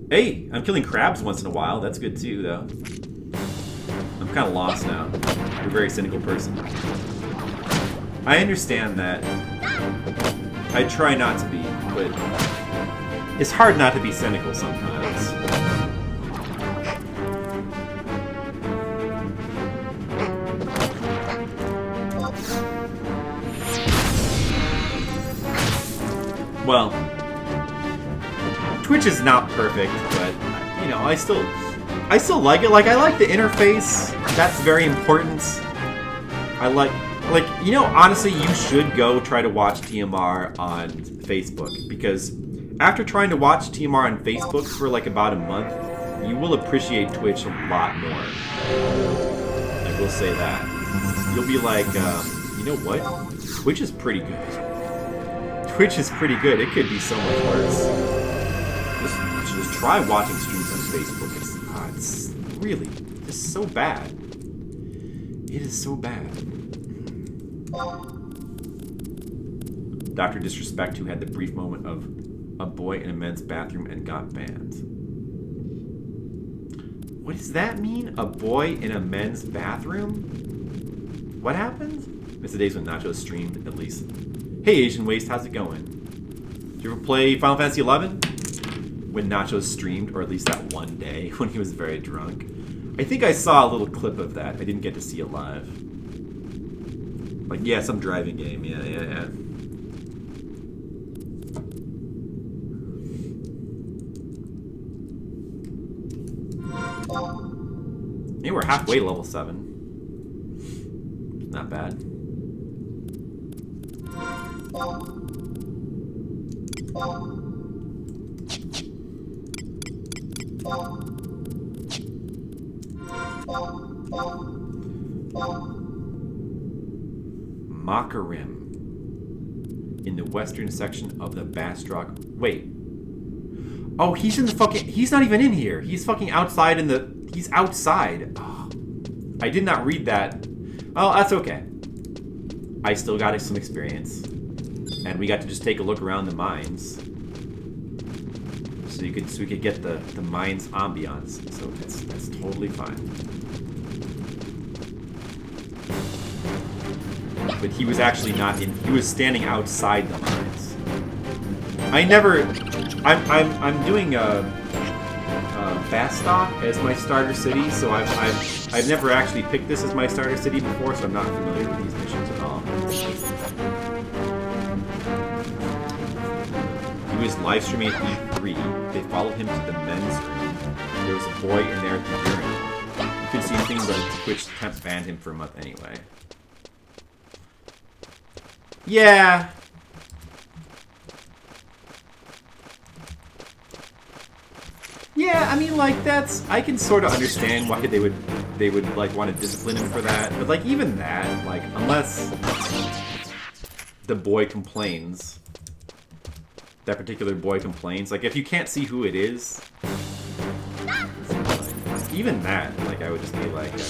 Hey, I'm killing crabs once in a while. That's good too, though. I'm kind of lost now. You're a very cynical person. I understand that. I try not to be, but it's hard not to be cynical sometimes. Well, Twitch is not perfect, but you know, I still like it. Like, I like the interface. That's very important. I like, you know, honestly, you should go try to watch TMR on Facebook, because after trying to watch TMR on Facebook for like about a month, you will appreciate Twitch a lot more. I will say that. You'll be like, you know what? Twitch is pretty good. Twitch is pretty good. It could be so much worse. Just try watching streams on Facebook. It's really just so bad. It is so bad. Dr. Disrespect, who had the brief moment of a boy in a men's bathroom and got banned. What does that mean? A boy in a men's bathroom? What happened? It's the days when Nacho streamed, at least. Hey, Asian Waste, how's it going? Did you ever play Final Fantasy XI? When Nacho streamed, or at least that one day when he was very drunk. I think I saw a little clip of that. I didn't get to see it live. Like, yeah, some driving game. Yeah. Hey, we're halfway to level 7. Not bad. Makarim in the western section of the Bastrop. Wait. Oh, he's in the fucking. He's not even in here. He's fucking outside in the. He's outside. Oh, I did not read that. Oh, that's okay. I still got some experience, and we got to just take a look around the mines. So we could get the mines ambiance. So that's totally fine. But he was actually not in. He was standing outside the mines. I'm doing Bastok as my starter city, so I've never actually picked this as my starter city before, so I'm not familiar with these missions at all. was live streaming at E3. They followed him to the men's room. There was a boy in there at the urinal. You couldn't see anything, but Twitch temp banned him for a month anyway. Yeah. Yeah, I mean, like, that's... I can sort of understand why they would like, want to discipline him for that. But, like, even that, like, unless the boy complains, that particular boy complains, like, if you can't see who it is, even that, like, I would just be like, give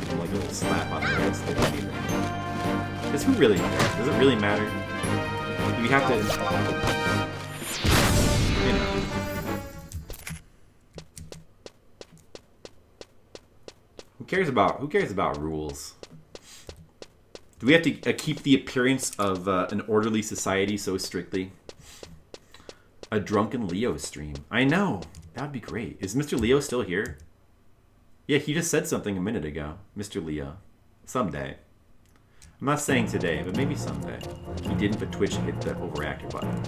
him, like, a little slap on the wrist if anything. Because who really cares? Does it really matter? Do we have to... You know... Who cares about rules? Do we have to keep the appearance of an orderly society so strictly? A drunken Leo stream. I know. That would be great. Is Mr. Leo still here? Yeah, he just said something a minute ago. Mr. Leo. Someday. I'm not saying today, but maybe someday. He didn't, but Twitch hit the overactive button.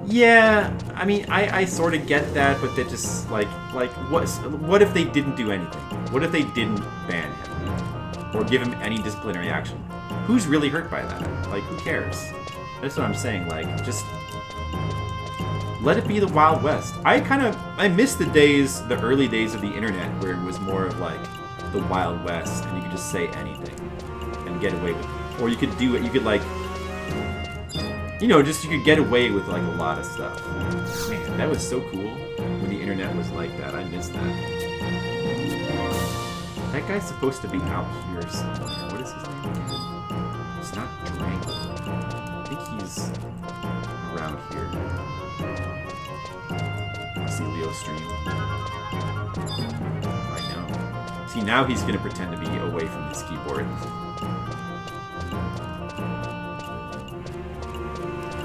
Yeah, I mean, I sort of get that, but they're just, like, what if they didn't do anything? What if they didn't ban him? Or give him any disciplinary action? Who's really hurt by that? Like, who cares? That's what I'm saying, like, just... let it be the Wild West. I miss the early days of the internet, where it was more of, like, the Wild West, and you could just say anything. And get away with it. Or you could do it, you could, like... You know, just you could get away with, like, a lot of stuff. Man, that was so cool when the internet was like that. I miss that. That guy's supposed to be out here somewhere. What is his name again? It's not Drango. I think he's around here. I see Leo stream. I know. See, now he's gonna pretend to be away from his keyboard.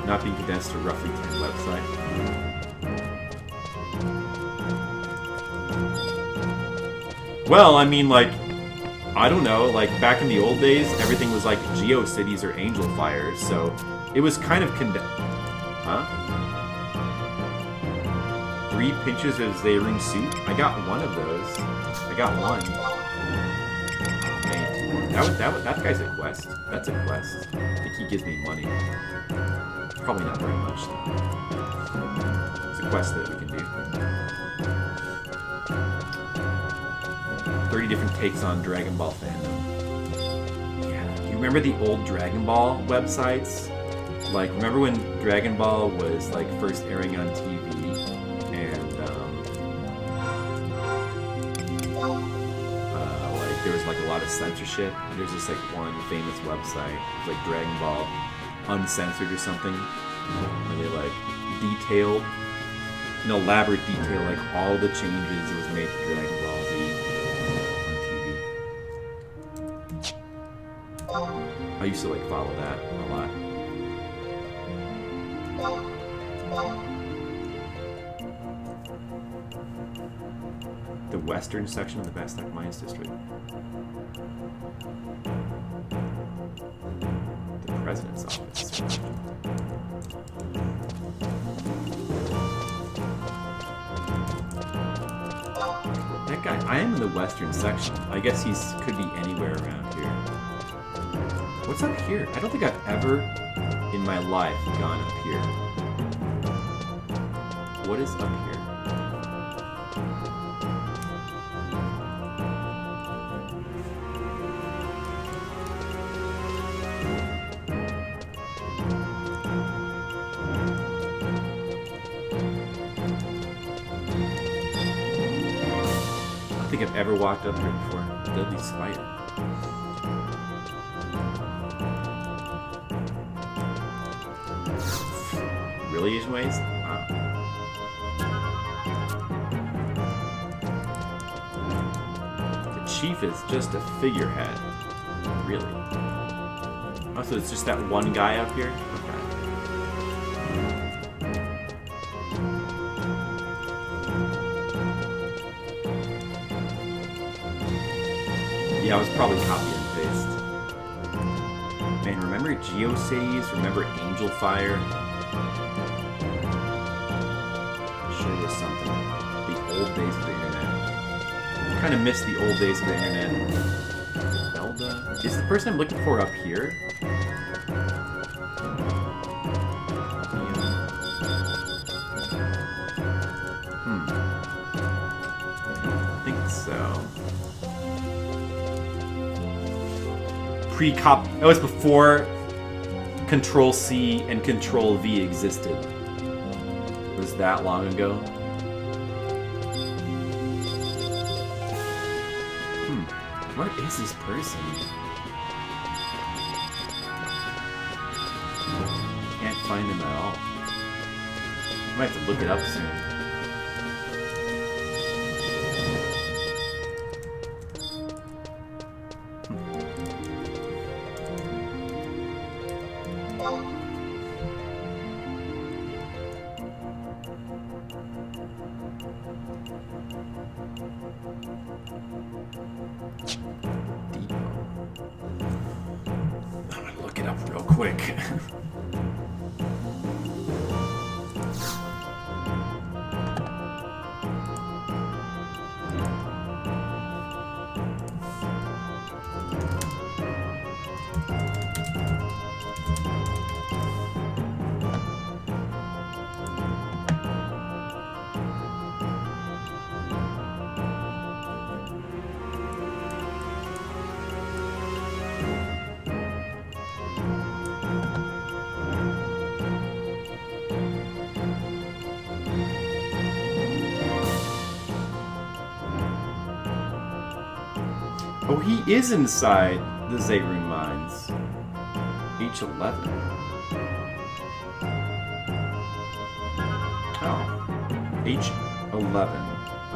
Not being condensed to roughly 10 website. Well, I mean, like, I don't know, like, back in the old days, everything was like GeoCities or Angel Fires, so it was kind of condensed. Huh? 3 pinches of Zayroon soup? I got one of those. I got one. Okay. That guy's a quest. That's a quest. I think he gives me money. Probably not very much, though. It's a quest that we can do. 30 different takes on Dragon Ball fandom. Yeah, do you remember the old Dragon Ball websites? Like, remember when Dragon Ball was, like, first airing on TV? And, like, there was, like, a lot of censorship. And there's just, like, one famous website. It was, like, Dragon Ball Uncensored or something, where they like detailed, in elaborate detail, like all the changes that was made to Dragon Ball Z on TV. I used to like follow that a lot. The western section of the Bastek Mines District. President's office. That guy, I am in the western section. I guess he's could be anywhere around here. What's up here? I don't think I've ever in my life gone up here. What is up here? I've ever walked up here before. Deadly spider. Really, Asian ways? Wow. The chief is just a figurehead. Really? Oh, so it's just that one guy up here? Yeah, I was probably copy and paste. Man, remember GeoCities? Remember Angel Fire? The old days of the internet. I kind of miss the old days of the internet. Zelda? Is the person I'm looking for up here? I think so. Pre-cop. That was before Control-C and Control-V existed. It was that long ago. Where is this person? Can't find him at all. I might have to look it up soon. I'm gonna look it up real quick. Oh, he is inside the Zayrun Mines. H11. Oh. H11.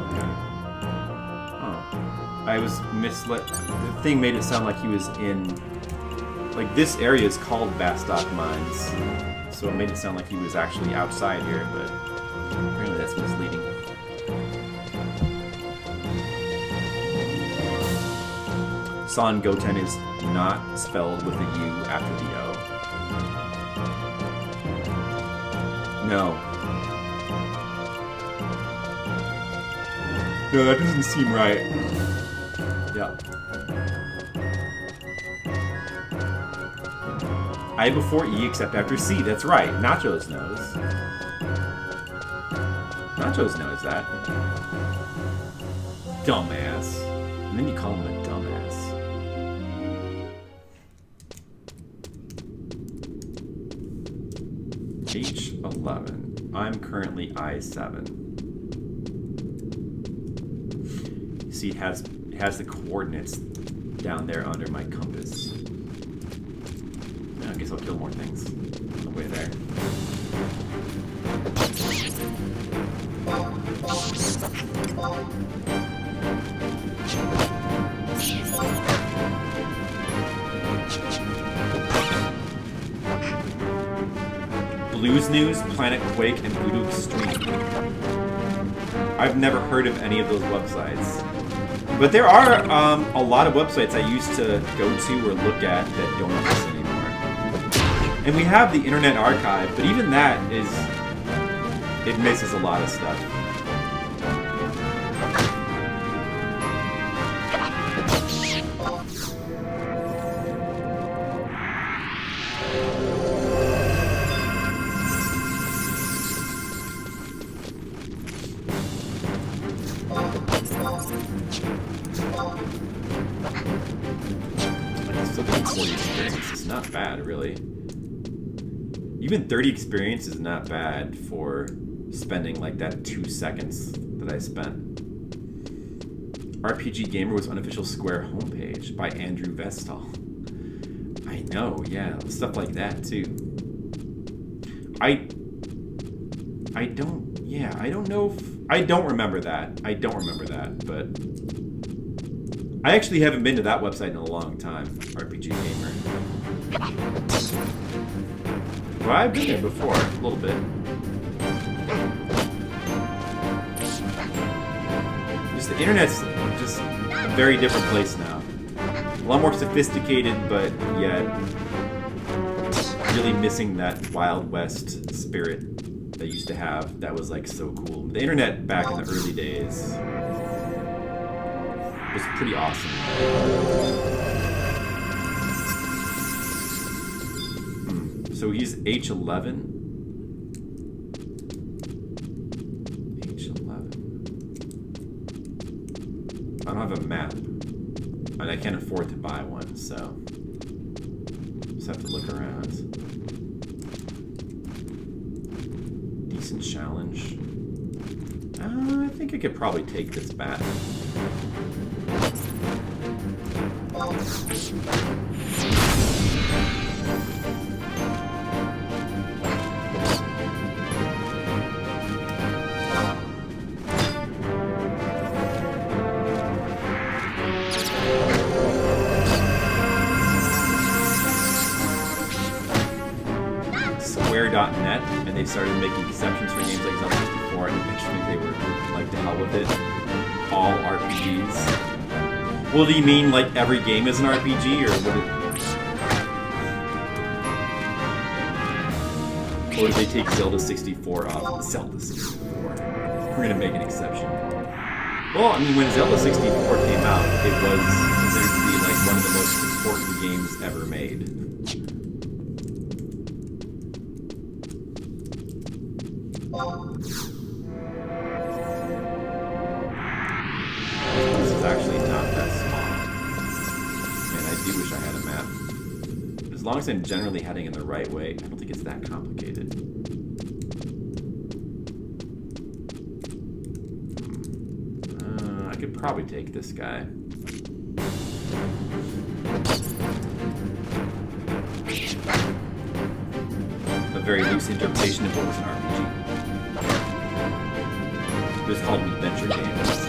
Okay. Oh. I was misled. The thing made it sound like he was in... Like, this area is called Bastok Mines. So it made it sound like he was actually outside here, but apparently that's misleading. Son Goten is not spelled with a U after the O. No. No, that doesn't seem right. Yeah. I before E except after C. That's right. Nachos knows. Nachos knows that. Dumbass. And then you call him a dumbass. H11. I'm currently I7. See, it has the coordinates down there under my compass. I guess I'll kill more things on the way there. Blues News, Planet Quake, and Voodoo Extreme. I've never heard of any of those websites. But there are a lot of websites I used to go to or look at that don't exist anymore. And we have the Internet Archive, but even that is... it misses a lot of stuff. Not bad, really. Even 30 experience is not bad for spending like that 2 seconds that I spent. RPG Gamer was unofficial Square homepage by Andrew Vestal. I know, yeah, stuff like that too. I don't remember that. I don't remember that, but I actually haven't been to that website in a long time, RPG Gamer. Well, I've been there before, a little bit. Just the internet's just a very different place now. A lot more sophisticated, but yet really missing that Wild West spirit that they used to have that was like so cool. The internet back in the early days was pretty awesome. So he's H11. I don't have a map, and I can't afford to buy one, so just have to look around. Decent challenge. I think I could probably take this bat. Square.net, and they started making exceptions for games like Zelda 64, and eventually they were like, to hell with it. All RPGs. Well, do you mean like every game is an RPG, or or did they take Zelda 64 off? Zelda 64. We're gonna make an exception. Well, I mean, when Zelda 64 came out, it was considered to be like one of the most important games ever made. This is actually not that small. Man, I do wish I had a map. As long as I'm generally heading in the right way, I don't think it's that complicated. I could probably take this guy. A very loose interpretation of what was an RPG. It was called adventure games.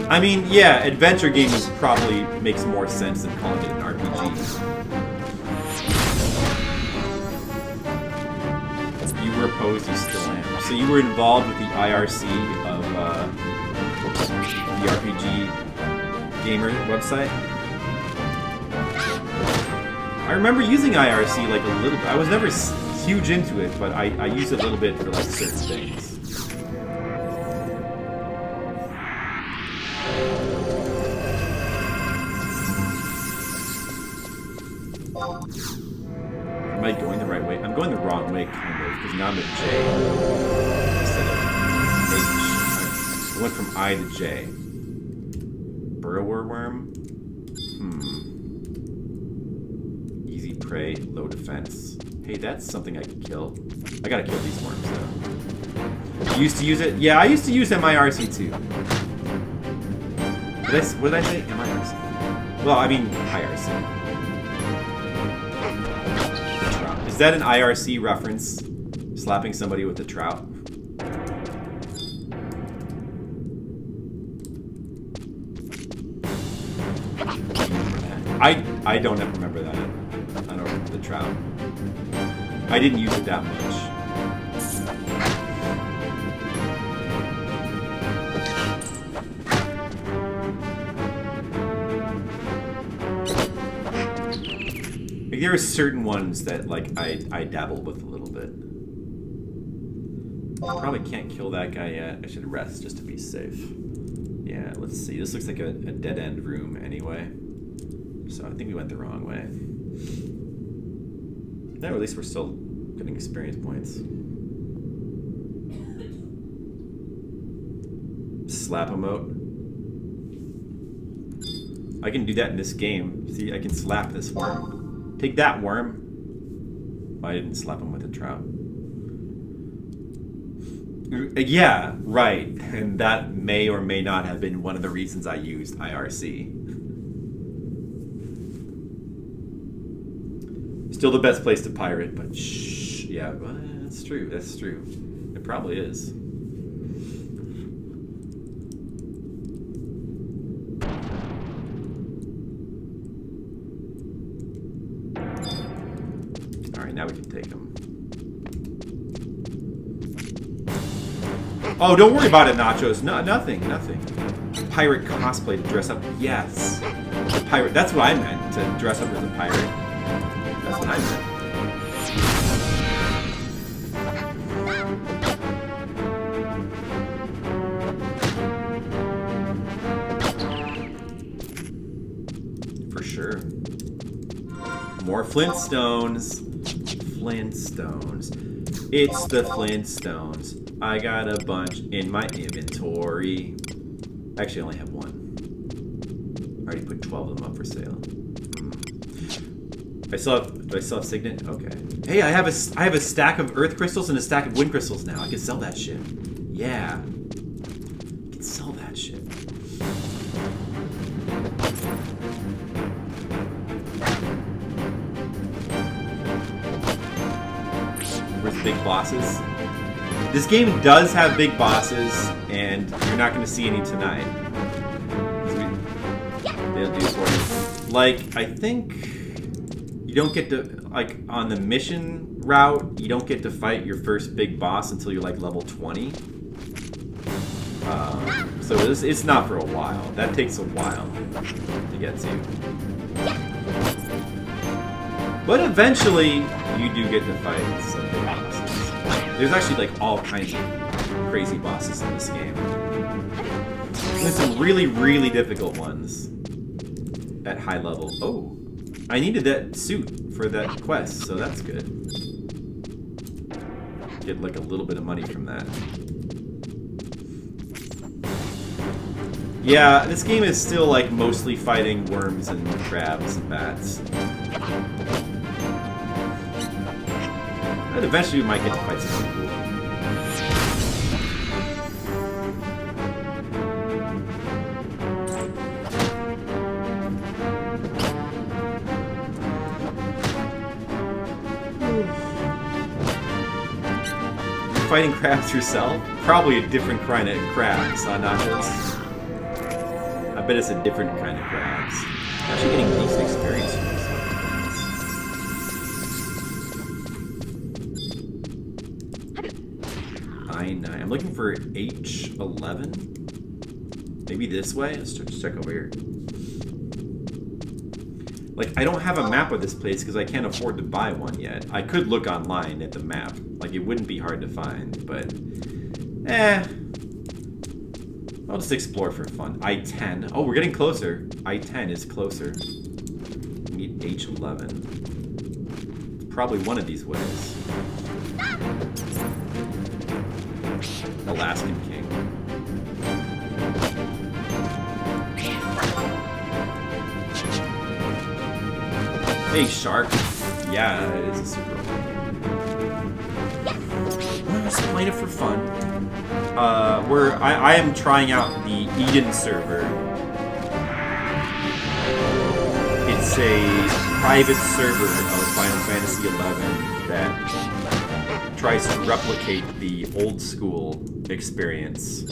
I mean, yeah, adventure games probably makes more sense than calling it an RPG. You were opposed, you still am. So you were involved with the IRC of the RPG Gamer website? I remember using IRC like a little bit. I was never huge into it, but I used it a little bit for like certain things. Am I going the right way? I'm going the wrong way, kind of, because now I'm at J instead of H. I went from I to J. Burrower worm? Easy prey, low defense. Hey, that's something I can kill. I gotta kill these worms, though. You used to use it? Yeah, I used to use MIRC, too. What did I say? MIRC. Well, I mean, IRC. Is that an IRC reference? Slapping somebody with a trout? I don't ever remember that. I don't remember the trout. I didn't use it that much. Like, there are certain ones that like I dabble with a little bit. Probably can't kill that guy yet. I should rest just to be safe. Yeah, let's see. This looks like a dead-end room anyway. So I think we went the wrong way. No, at least we're still getting experience points. Slap emote. I can do that in this game. See, I can slap this worm. Take that, worm. I didn't slap him with a trout. Yeah, right. And that may or may not have been one of the reasons I used IRC. Still the best place to pirate, but shh. Yeah, well, that's true. That's true. It probably is. Alright, now we can take him. Oh, don't worry about it, Nachos. No, nothing. Pirate cosplay to dress up. Yes. Pirate. That's what I meant, to dress up as a pirate. That's what I meant. more Flintstones. Flintstones. It's the Flintstones. I got a bunch in my inventory. Actually, I only have one. I already put 12 of them up for sale. Do I still have Signet? Okay. Hey, I have a stack of Earth crystals and a stack of Wind crystals now. I can sell that shit. Yeah. I can sell that shit. Where's the big bosses? This game does have big bosses, and you're not going to see any tonight. They'll do it for you. Like, I think you don't get to, like, on the mission route, you don't get to fight your first big boss until you're, like, level 20. So it's not for a while. That takes a while to get to. But eventually, you do get to fight some big bosses. There's actually, like, all kinds of crazy bosses in this game. There's some really, really difficult ones at high level. Oh, I needed that suit for that quest, so that's good. Get, like, a little bit of money from that. Yeah, this game is still, like, mostly fighting worms and crabs and bats. But eventually we might get to fight something cool. Fighting crabs yourself? Probably a different kind of crabs, not this. I bet it's a different kind of crabs. I'm actually getting decent experience from this. I'm looking for H11. Maybe this way? Let's just check over here. Like, I don't have a map of this place because I can't afford to buy one yet. I could look online at the map. Like, it wouldn't be hard to find, but... I'll just explore for fun. I-10. Oh, we're getting closer. I-10 is closer. Meet H11. It's probably one of these ways. Alaskan King. Hey, shark. Yeah, it is a super old game. Just playing it for fun. I am trying out the Eden server. It's a private server of Final Fantasy XI that tries to replicate the old school experience.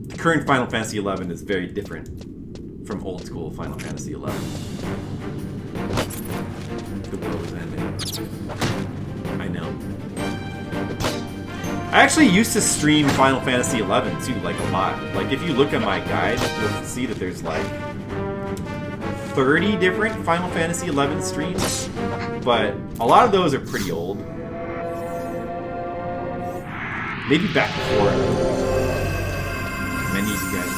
The current Final Fantasy XI is very different from old school Final Fantasy XI. The world is ending. I know. I actually used to stream Final Fantasy XI too, like a lot. Like if you look at my guide, you'll see that there's like 30 different Final Fantasy XI streams, but a lot of those are pretty old. Maybe back before many of you guys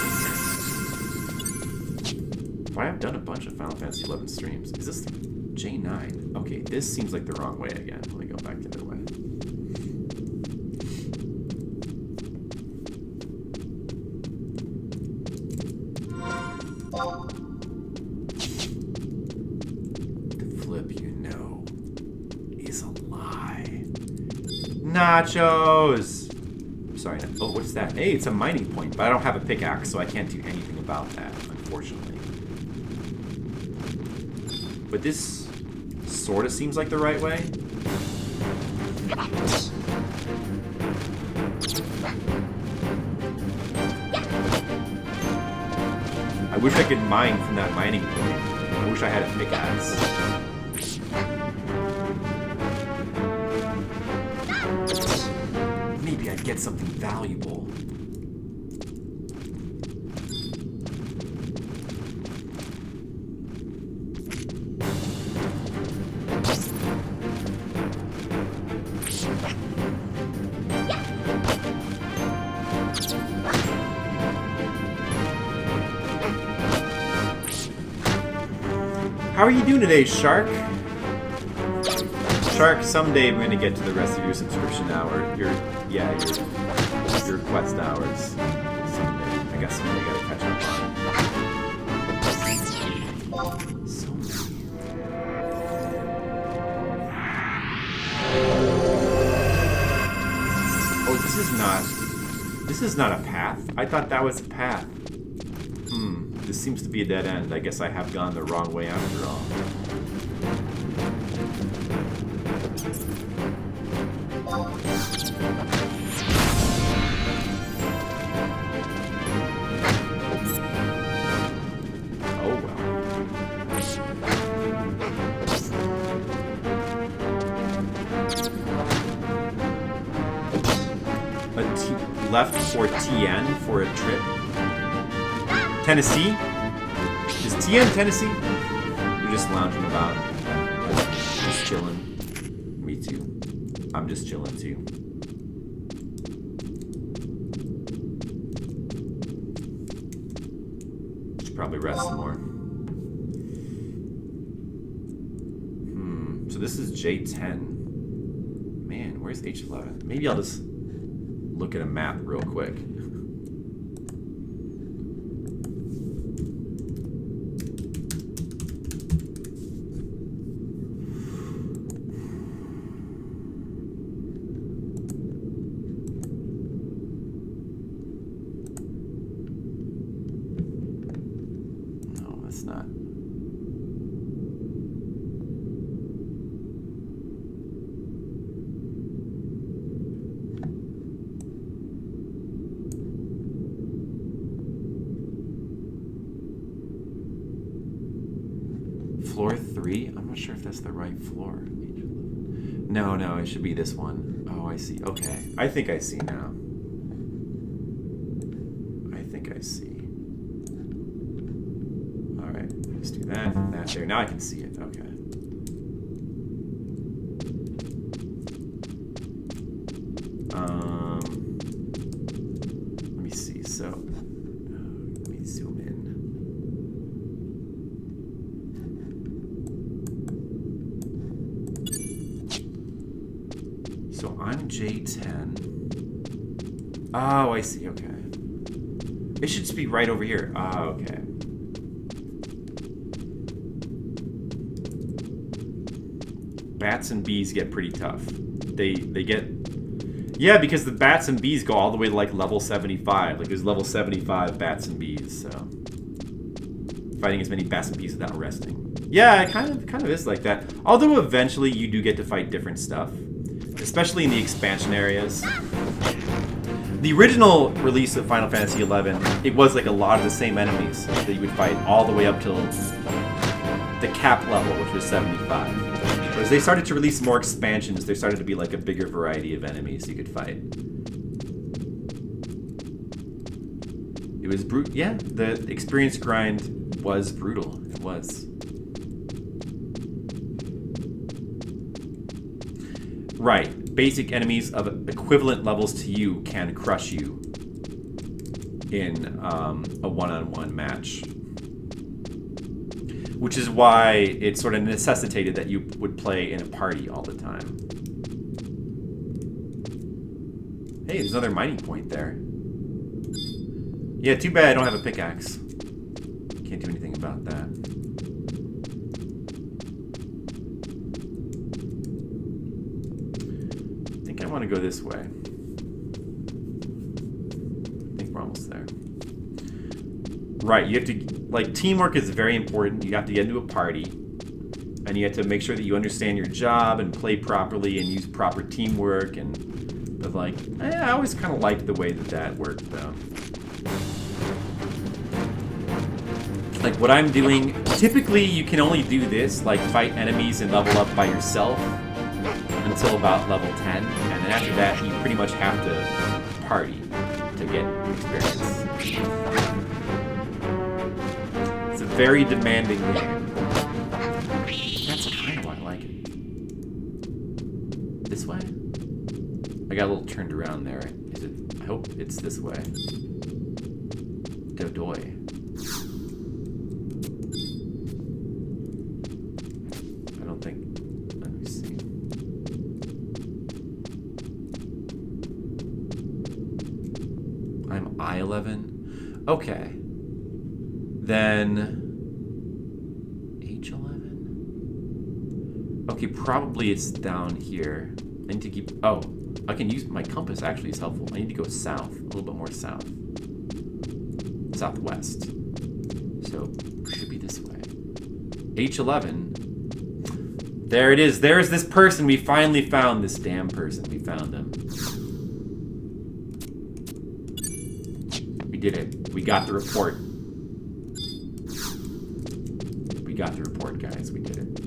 came here. Why I've done a bunch of Final Fantasy XI streams. Is this J9? Okay, this seems like the wrong way again. Let me go back the other way. The flip, you know, is a lie. Nachos! Sorry, no. Oh, what's that? Hey, it's a mining point, but I don't have a pickaxe, so I can't do anything about that, unfortunately. But this sort of seems like the right way. I wish I could mine from that mining point. I wish I had a pickaxe. Maybe I'd get something valuable. How are you doing today, Shark? Shark, someday we're gonna get to the rest of your subscription hour. Your quest hours. Someday. I guess someday you gotta catch up on. So many. Oh, this is not a path. I thought that was a path. This seems to be a dead end. I guess I have gone the wrong way after all. Oh well. Left for TN for a trip. Tennessee? Is TN Tennessee? You're just lounging about. Just chilling. Me too. I'm just chilling too. Should probably rest some more. So this is J10. Man, where's H11? Maybe I'll just look at a map real quick. Floor 3? I'm not sure if that's the right floor. No, it should be this one. Oh, I see. Okay. I think I see now. I think I see. Alright. Let's do that. That there. Now I can see it. Okay. Let me see. So, let me zoom in. So I'm J10. Oh, I see. Okay. It should just be right over here. Oh, okay. Bats and bees get pretty tough. They get... Yeah, because the bats and bees go all the way to like level 75. Like there's level 75 bats and bees, so... Fighting as many bats and bees without resting. Yeah, it kind of is like that. Although eventually you do get to fight different stuff. Especially in the expansion areas. The original release of Final Fantasy XI, it was like a lot of the same enemies that you would fight all the way up till the cap level, which was 75. But as they started to release more expansions, there started to be like a bigger variety of enemies you could fight. It was brutal. Yeah, the experience grind was brutal. It was. Right. Basic enemies of equivalent levels to you can crush you in a one-on-one match. Which is why it sort of necessitated that you would play in a party all the time. Hey, there's another mining point there. Yeah, too bad I don't have a pickaxe. Can't do anything about that. I want to go this way. I think we're almost there. Right, you have to, like, teamwork is very important. You have to get into a party, and you have to make sure that you understand your job and play properly and use proper teamwork. But like, I always kind of liked the way that worked, though. Like what I'm doing, typically you can only do this, like fight enemies and level up by yourself until about level 10, and then after that you pretty much have to party to get experience. It's a very demanding game. That's kind of why I like it. This way? I got a little turned around there. Is it? I hope it's this way. Dodoy. I'm I-11. Okay. Then... H11? Okay, probably it's down here. I need to keep... Oh, I can use... My compass actually is helpful. I need to go south. A little bit more south. Southwest. So, should be this way. H11. There it is. There's this person. We finally found this damn person. We found them. We did it. We got the report. We got the report, guys. We did it.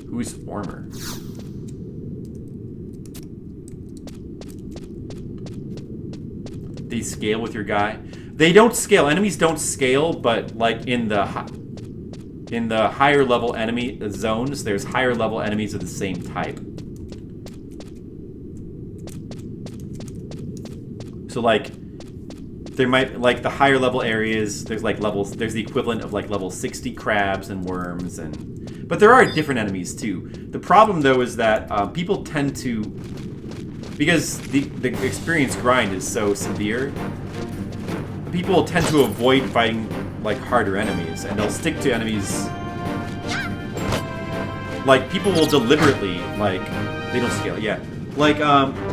Who's Ormer? They scale with your guy. They don't scale. Enemies don't scale, but like in the higher level enemy zones, there's higher level enemies of the same type. So like there might like the higher level areas, there's like levels, there's the equivalent of like level 60 crabs and worms, and but there are different enemies too. The problem though is that people tend to, because the experience grind is so severe, people tend to avoid fighting like harder enemies, and they'll stick to enemies. Like people will deliberately like they don't scale, yeah. Like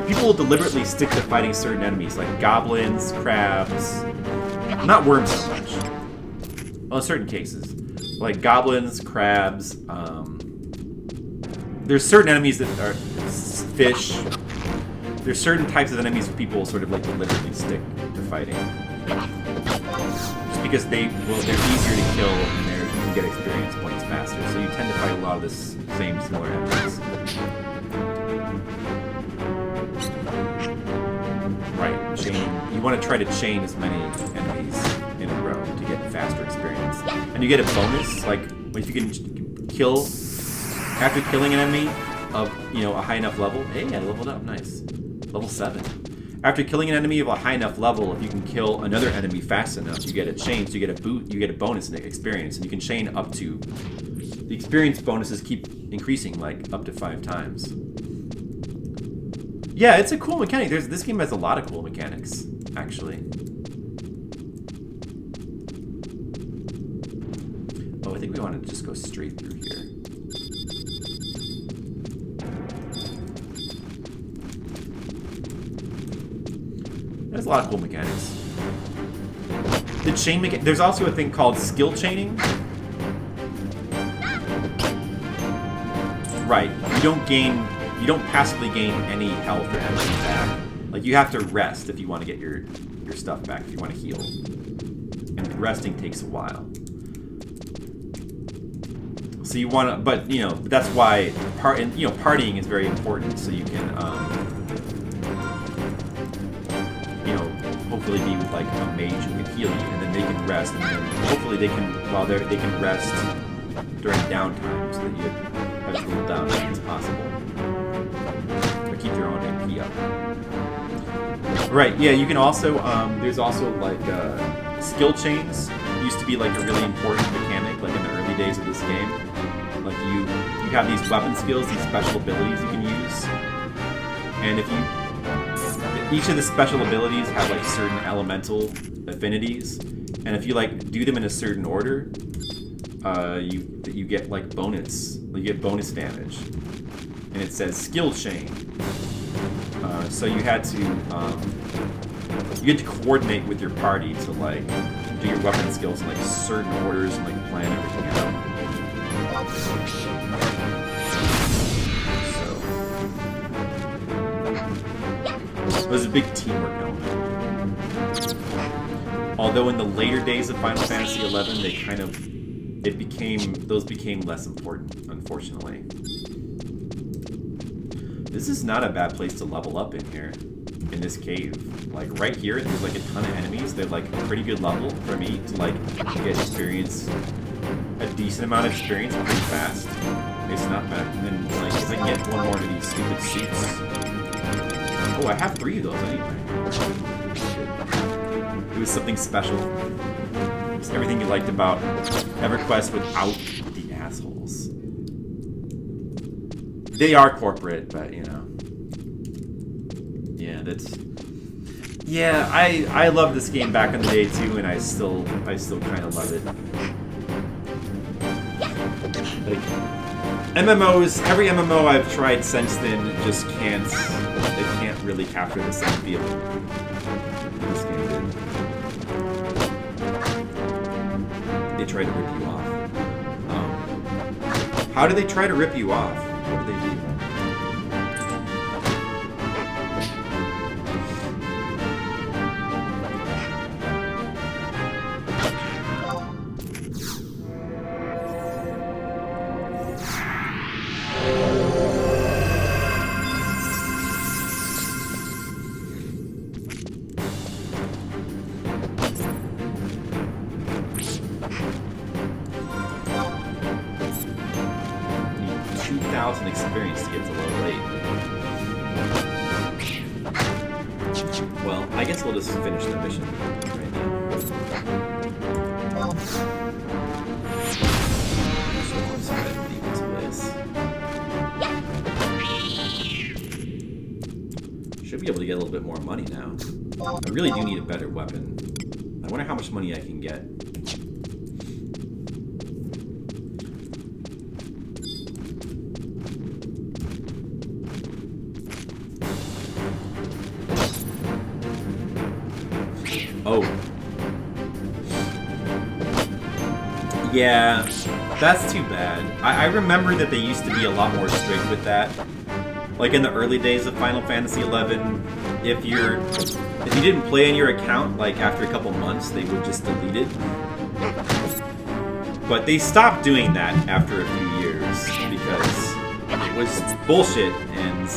people will deliberately stick to fighting certain enemies, like goblins, crabs, not worms so much. Well, in certain cases, like goblins, crabs. There's certain enemies that are fish. There's certain types of enemies people sort of like deliberately stick to fighting, just because they're easier to kill and you can get experience points faster. So you tend to fight a lot of the same similar enemies. Right, chaining. You want to try to chain as many enemies in a row to get faster experience, and you get a bonus. Like if you can kill after killing an enemy of a high enough level. Hey, I leveled up. Nice. Level 7. After killing an enemy of a high enough level, if you can kill another enemy fast enough, you get a chain, so you get a boot, you get a bonus in experience, and you can chain up to... The experience bonuses keep increasing, like, up to 5 times. Yeah, it's a cool mechanic. This game has a lot of cool mechanics, actually. Oh, I think we want to just go straight through here. There's a lot of cool mechanics. The chain there's also a thing called skill chaining. Right. You don't passively gain any health or energy back. Like you have to rest if you want to get your stuff back, if you want to heal. And resting takes a while. So you want to, but that's why partying is very important, so you can hopefully be with like a mage who can heal you, and then they can rest, and then hopefully they can rest during downtime, so that you have as little downtime as possible. But keep your own MP up. Right, yeah, you can also there's also like skill chains. Used to be like a really important mechanic, like in the early days of this game. Like you have these weapon skills, these special abilities you can use, and if you each of the special abilities have like certain elemental affinities, and if you like do them in a certain order, you get like bonus. You get bonus damage, and it says skill chain. So you had to coordinate with your party to like do your weapon skills in like certain orders and like plan everything out. It was a big teamwork element. Although in the later days of Final Fantasy XI, those became less important, unfortunately. This is not a bad place to level up in here, in this cave. Like right here, there's like a ton of enemies. They're like a pretty good level for me to like get experience, a decent amount of experience pretty fast. It's not bad. And then like if I can get one more of these stupid suits. Oh, I have 3 of those anyway. It was something special. It's everything you liked about EverQuest without the assholes. They are corporate, but you know. Yeah, that's. Yeah, I loved this game back in the day too, and I still kind of love it. Like MMOs, every MMO I've tried since then just can't. They can't really capture the same feeling this game did. They try to rip you off. How do they try to rip you off? What do they do? 2,000 experience to get to level 8. Well, I guess we'll just finish the mission right now. Should be able to get a little bit more money now. I really do need a better weapon. I wonder how much money I can get. Oh. Yeah, that's too bad. I remember that they used to be a lot more strict with that. Like in the early days of Final Fantasy XI, if you didn't play in your account, like after a couple months, they would just delete it. But they stopped doing that after a few years because it was bullshit, and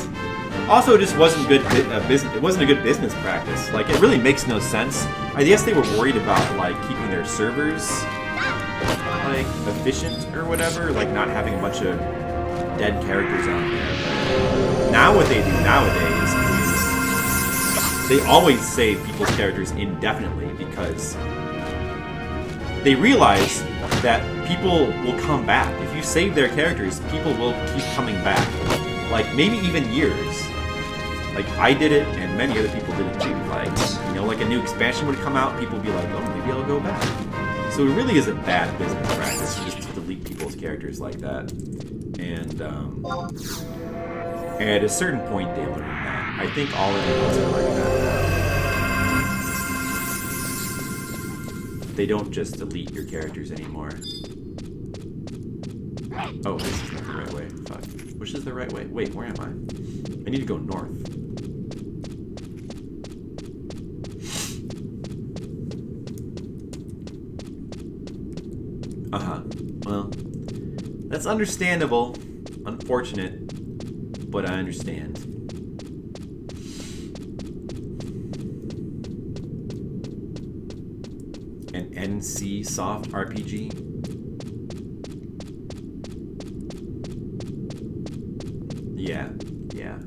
also it just wasn't good business. It wasn't a good business practice. Like it really makes no sense. I guess they were worried about like keeping their servers like efficient or whatever, like not having a bunch of dead characters on there. But now what they do nowadays is they always save people's characters indefinitely because they realize that people will come back. If you save their characters, people will keep coming back. Like maybe even years. Like I did it and many other people did it too. Like, you know, like a new expansion would come out, people would be like, oh, maybe I'll go back. So it really is a bad business practice just to delete people's characters like that. And at a certain point they learn that. I think all of them are like that. They don't just delete your characters anymore. Oh, this is not the right way. Fuck. Which is the right way? Wait, where am I? I need to go north. Uh-huh. Well, that's understandable. Unfortunate, but I understand. An NC soft RPG? Yeah, yeah.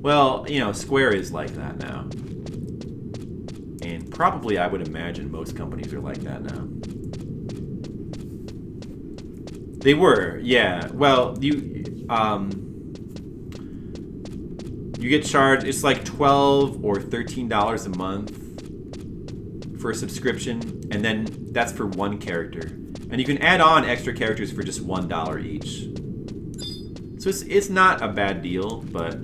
Well, you know, Square is like that now. And probably I would imagine most companies are like that now. They were, yeah. Well, you get charged, it's like $12 or $13 a month for a subscription, and then that's for one character. And you can add on extra characters for just $1 each. So it's not a bad deal, but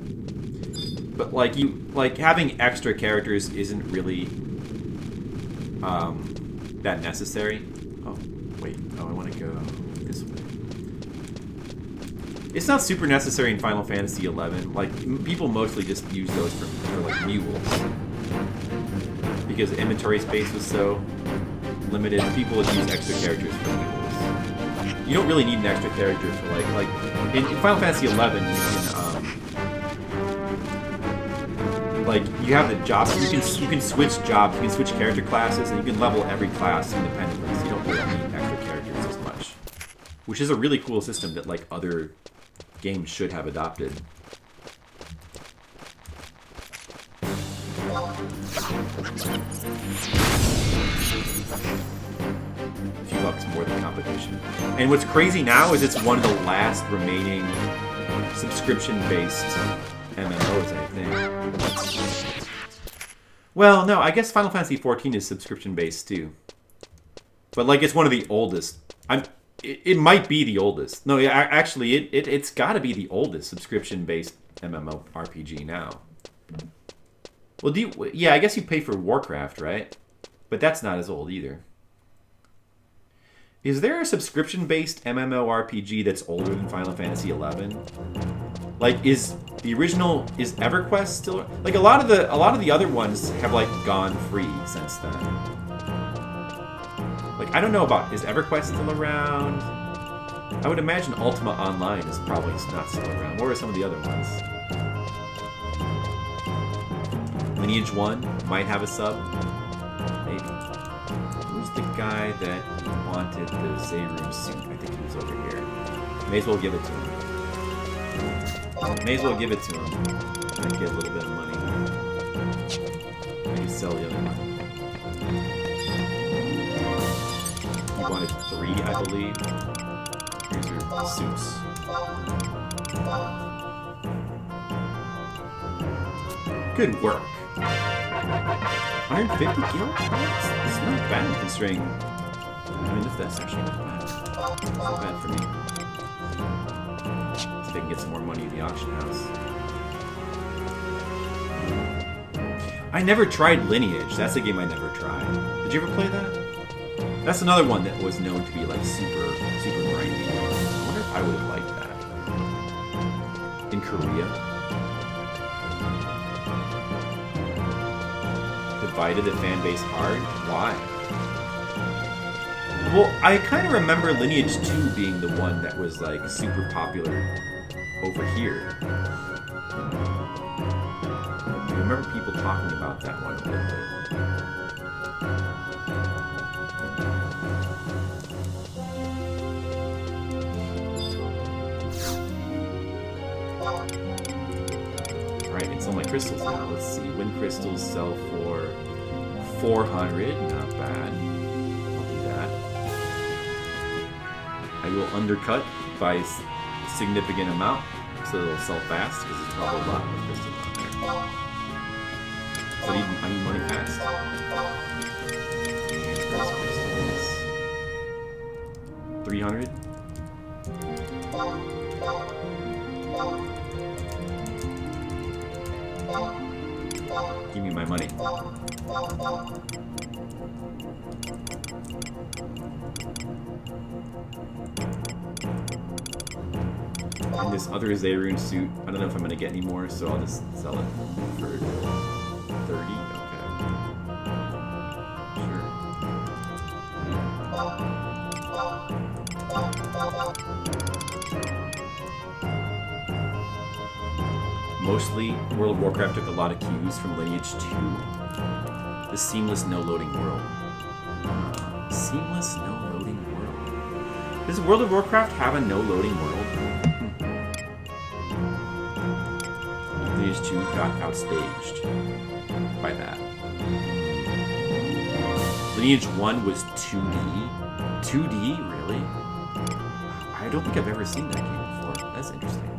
like having extra characters isn't really that necessary. Oh, wait. Oh, I want to go this way. It's not super necessary in Final Fantasy XI. Like, people mostly just use those for like, mules. Because the inventory space was so limited, people would use extra characters for mules. You don't really need an extra character for, like in Final Fantasy XI, you can, like, you have the jobs, you can switch jobs, you can switch character classes, and you can level every class independently, so you don't really need extra characters as much. Which is a really cool system that, like, other games should have adopted. subscription. And what's crazy now is it's one of the last remaining subscription-based MMOs, I think. Well, no, I guess Final Fantasy XIV is subscription-based too. But like, it's one of the oldest. It might be the oldest. No, actually, it's got to be the oldest subscription-based MMORPG now. Well, yeah, I guess you pay for Warcraft, right? But that's not as old either. Is there a subscription-based MMORPG that's older than Final Fantasy XI? Like, is EverQuest still like a lot of the other ones have like gone free since then? Like, I don't know about, is EverQuest still around? I would imagine Ultima Online is probably not still around. What are some of the other ones? Lineage 1 might have a sub. Maybe. Who's the guy that wanted the Zayru suit? I think he was over here. May as well give it to him. May as well give it to him. And get a little bit of money. Maybe sell the other one. He wanted 3, I believe. Here's your suits. Good work. 150 gil? It's not bad considering. I mean, if that's actually not bad. It's not bad for me. So they can get some more money at the auction house. I never tried Lineage. That's a game I never tried. Did you ever play that? That's another one that was known to be like super grindy. I wonder if I would have liked that. In Korea. Divided the fan base hard? Why? Well, I kind of remember Lineage 2 being the one that was like super popular over here. I remember people talking about that one a little bit. Alright, it's all my crystals now. Let's see. When crystals sell for 400, not bad. I'll do that. I will undercut by a significant amount so it'll sell fast because there's probably a lot of crystals on there. So I need money fast. And crystals. 300. Give me my money. And this other Zayru suit, I don't know if I'm going to get any more, so I'll just sell it for 30. Okay. Sure. Mostly, World of Warcraft took a lot of cues from Lineage 2. The seamless no-loading world. Seamless no-loading world. Does World of Warcraft have a no-loading world? Lineage 2 got outstaged by that. Lineage 1 was 2D. 2D? Really? I don't think I've ever seen that game before. That's interesting.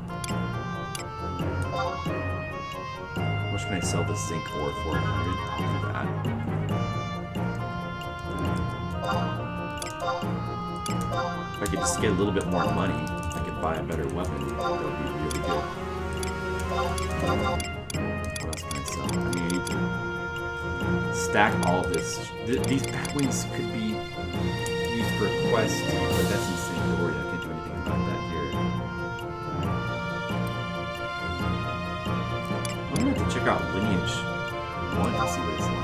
How much can I sell the zinc ore for? 100? I'll do that. If I could just get a little bit more money, I could buy a better weapon. That would be really good. What else can I sell? I mean, I need to stack all of this. These Batwings could be used for a quest, but that's insane. Don't worry, I can't do anything about that here. I'm gonna have to check out Lineage 1 to see what it's like.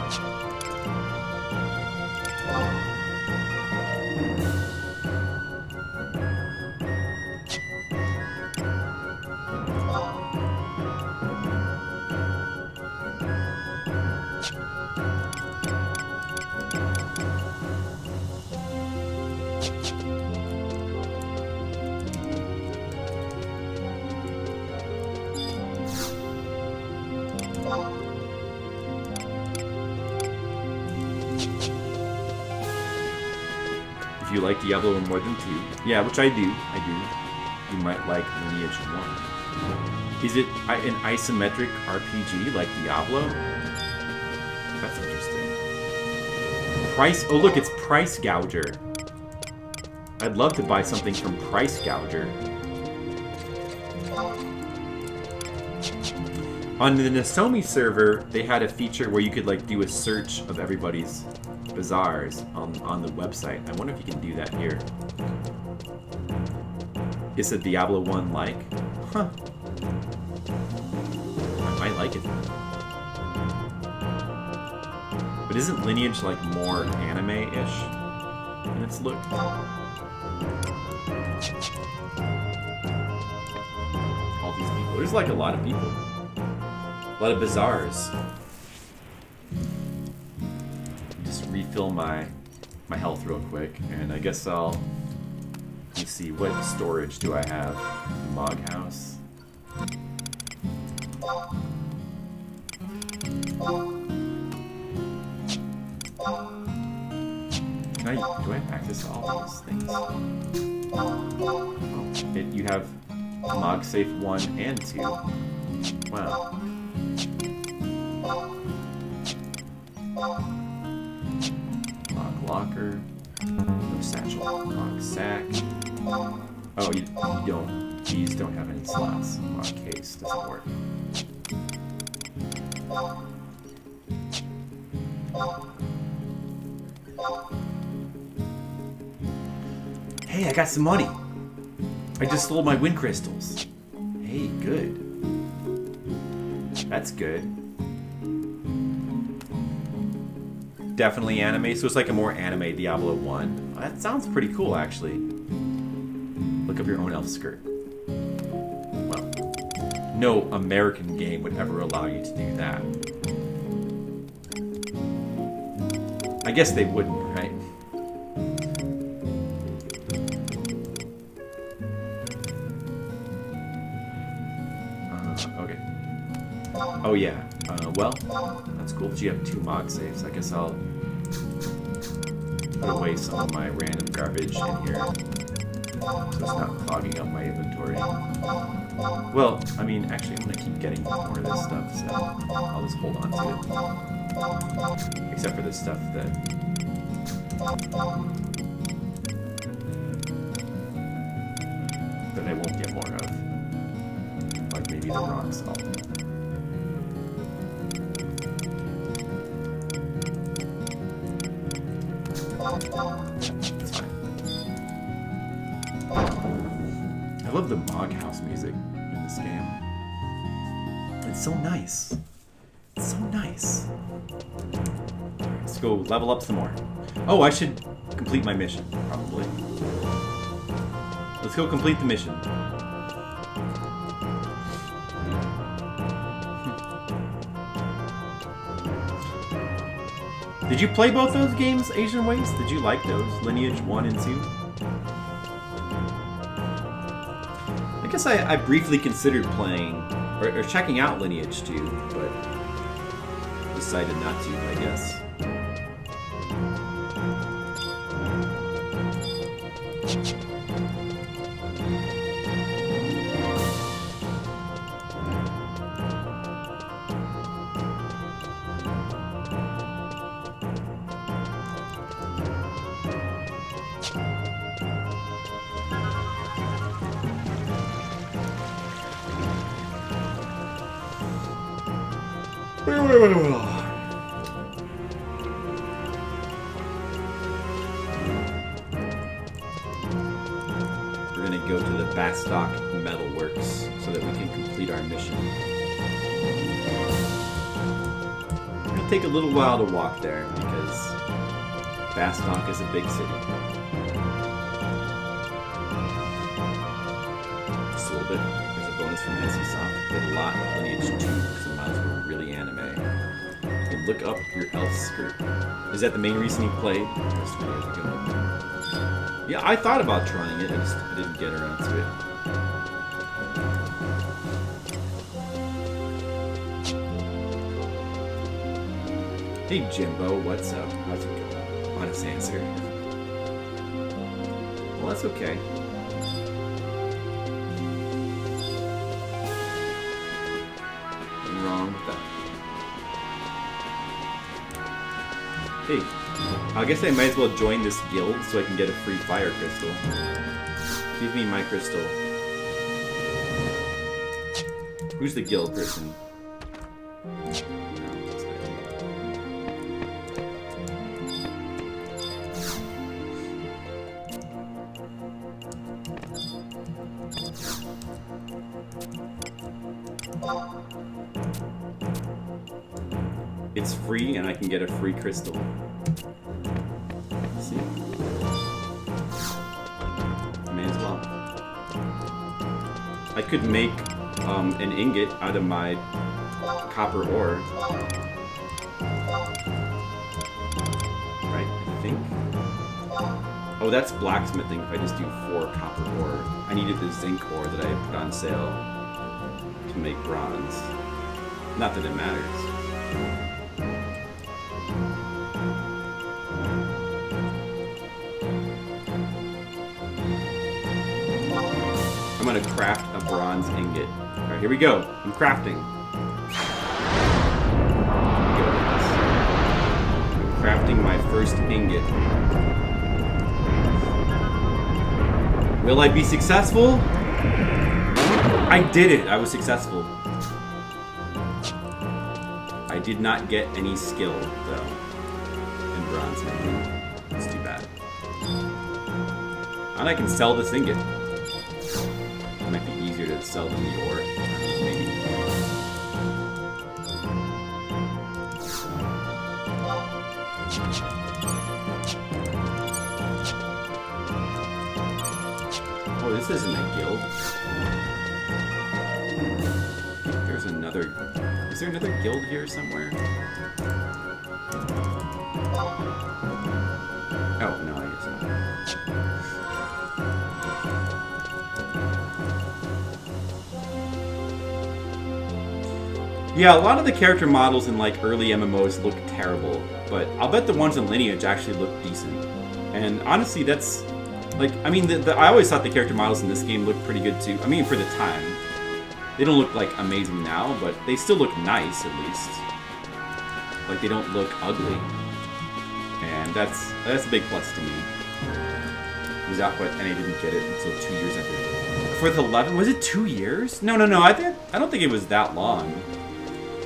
If If you like Diablo more than 2. Yeah, which I do. You might like Lineage 1. Is it an isometric RPG like Diablo? That's interesting. Price... Oh, look, it's Price Gouger. I'd love to buy something from Price Gouger. On the Nasomi server, they had a feature where you could like do a search of everybody's bazaars on the website. I wonder if you can do that here. Is a Diablo 1 like? Huh. I might like it. But isn't Lineage like more anime-ish in its look? All these people. There's like a lot of people. A lot of bazaars. Just refill my health real quick, and I guess I'll... Let me see, what storage do I have? Mog house. Do I have access to all these things? Oh, you have Mog Safe 1 and 2. Wow. Mog locker. No satchel. Mog sack. Oh, you don't. These don't have any slots. Mog case doesn't work. Hey, I got some money. I just sold my wind crystals. Hey, good. That's good. Definitely anime, so it's like a more anime Diablo 1. That sounds pretty cool, actually. Look up your own elf skirt. Well, no American game would ever allow you to do that. I guess they wouldn't, right? Okay. Oh yeah. Well, that's cool that you have 2 Mog saves. I guess I'll put away some of my random garbage in here so it's not clogging up my inventory. Well, I mean, actually, I'm gonna keep getting more of this stuff, so I'll just hold on to it. Except for this stuff that I won't get more of. Like maybe the rock salt. It's fine. I love the Mog House music in this game. It's so nice. It's so nice. Let's go level up some more. Oh, I should complete my mission, probably. Let's go complete the mission. Did you play both those games, Asian Waste? Did you like those? Lineage 1 and 2? I guess I briefly considered playing, or checking out Lineage 2, but decided not to, I guess. We're gonna go to the Bastock Metalworks so that we can complete our mission. It'll take a little while to walk there because Bastock is a big city. Just a little bit. There's a bonus from NCSoft. Did a lot of Lineage 2 because the models were really anime. And look up your elf skirt. Is that the main reason you played? Yeah, I thought about trying it, I didn't get around to it. Hey Jimbo, what's up? How's it going? Honest answer. Well, that's okay. Nothing wrong with that. Hey, I guess I might as well join this guild so I can get a free fire crystal. Give me my crystal. Who's the guild person? It's free and I can get a free crystal. Let's see. May as well. I could make an ingot out of my copper ore. Right, I think. Oh, that's blacksmithing if I just do 4 copper ore. I needed the zinc ore that I put on sale to make bronze. Not that it matters. I'm gonna craft a bronze ingot. Alright, here we go. I'm crafting. I'm crafting my first ingot. Will I be successful? I did it! I was successful. I did not get any skill, though, in bronze making. It's too bad. And I can sell this ingot. It might be easier to sell than the ore, maybe. Oh, this isn't a guild. There's another... Is there another guild here somewhere? Oh, no, I guess not. Yeah, a lot of the character models in like early MMOs look terrible, but I'll bet the ones in Lineage actually look decent. And honestly, that's like, I mean, I always thought the character models in this game looked pretty good too. I mean, for the time. They don't look like amazing now, but they still look nice at least. Like they don't look ugly. And that's a big plus to me. It was out, and I didn't get it until 2 years after. For the 11, was it 2 years? No. I don't think it was that long.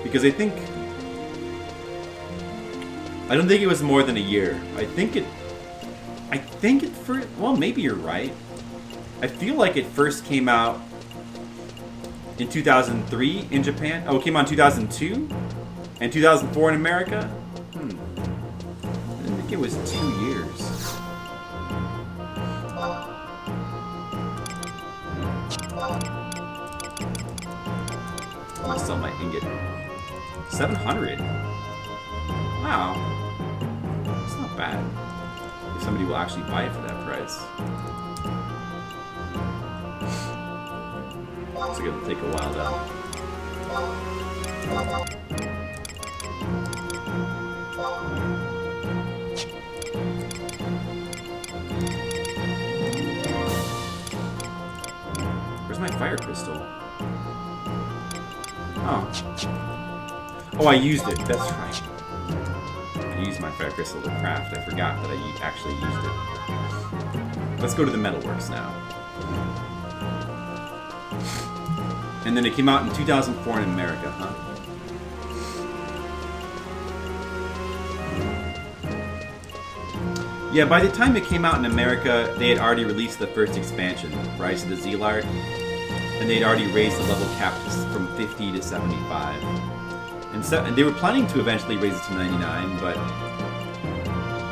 Because I don't think it was more than a year. I think it well, maybe you're right. I feel like it first came out in 2003 in Japan. Oh, it came out in 2002? And 2004 in America? I think it was 2 years. I'm gonna sell my ingot. 700? Wow. It's not bad. If somebody will actually buy it for that price. It's gonna take a while though. Where's my fire crystal? Oh. Oh, I used it. That's right. I used my fire crystal to craft. I forgot that I actually used it. Let's go to the metalworks now. And then it came out in 2004 in America, huh? Yeah, by the time it came out in America, they had already released the first expansion, Rise of the Zealot, and they'd already raised the level cap from 50 to 75. And they were planning to eventually raise it to 99, but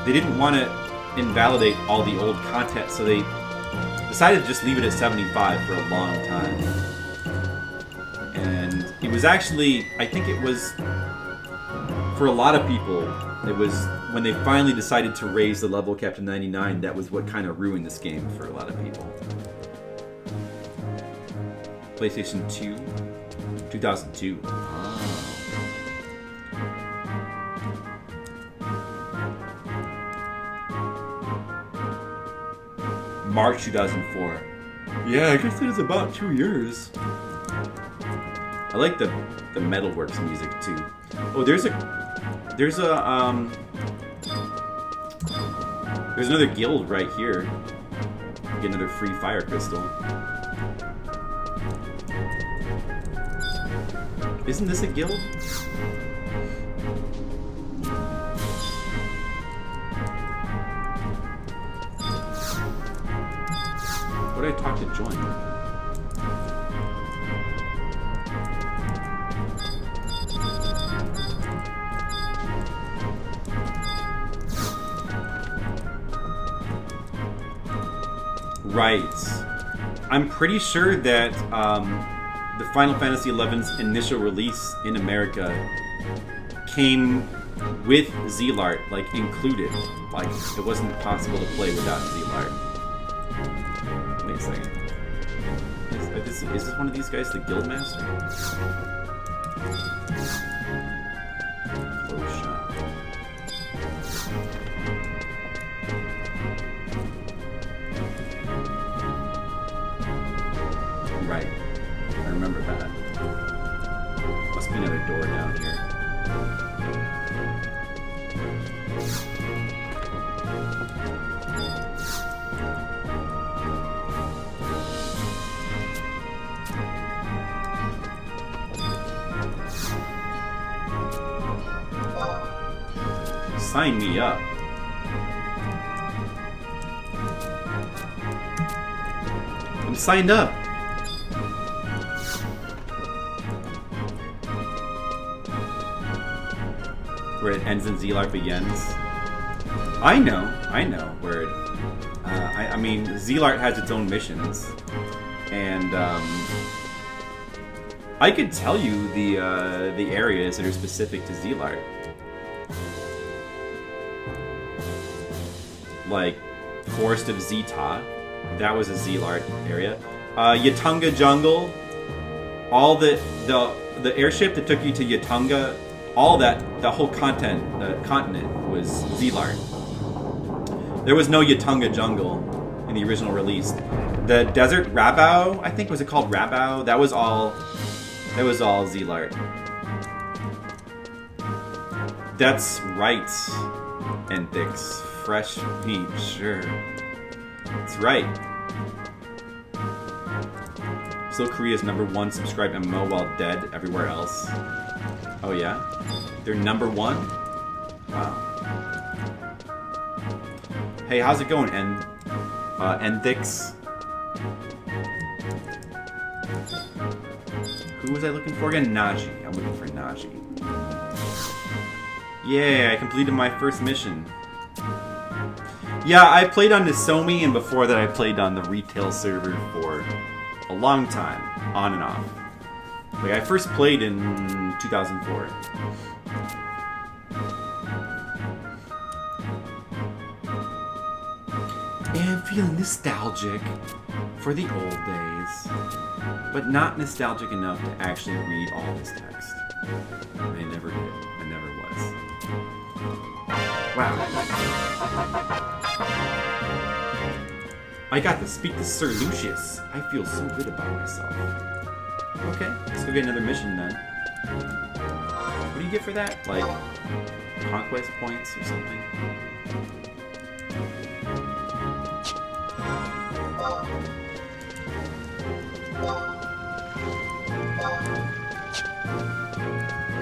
they didn't want to invalidate all the old content, so they decided to just leave it at 75 for a long time. And it was actually, I think it was, for a lot of people, it was when they finally decided to raise the level cap to 99, that was what kind of ruined this game for a lot of people. PlayStation 2, 2002. March 2004. Yeah, I guess it was about 2 years. I like the Metalworks music too. Oh, there's another guild right here. Get another free fire crystal. Isn't this a guild? What did I talk to join? Right. I'm pretty sure that the Final Fantasy XI's initial release in America came with Zlart, like, included. Like, it wasn't possible to play without Zlart. Wait a second. Is this one of these guys the Guildmaster? Close shot. Right. I remember that. Must be another door down here. Sign me up. I'm signed up. Where it ends and Zlart begins. I know where it. I mean, Zlart has its own missions, and I could tell you the areas that are specific to Zlart. Like Forest of Zeta, that was a Zlart area. Yatunga Jungle, all the airship that took you to Yatunga, all that, the whole continent was Zlart. There was no Yatunga Jungle in the original release. The Desert Rabao, I think, was it called Rabao? That was all Zlart. That's right, Entix. Fresh meat, sure. That's right. Still Korea's #1 subscribed MMO while dead everywhere else. Oh yeah? They're #1? Wow. Hey, how's it going, Endix? Who was I looking for again? Naji. I'm looking for Naji. Yeah, I completed my first mission. Yeah, I played on Nasomi, and before that I played on the retail server for a long time, on and off. Like, I first played in 2004. And feeling nostalgic for the old days, but not nostalgic enough to actually read all this text. I never did. I never was. Wow. I got to speak to Sir Lucius. I feel so good about myself. Okay, let's go get another mission then. What do you get for that? Like, conquest points or something?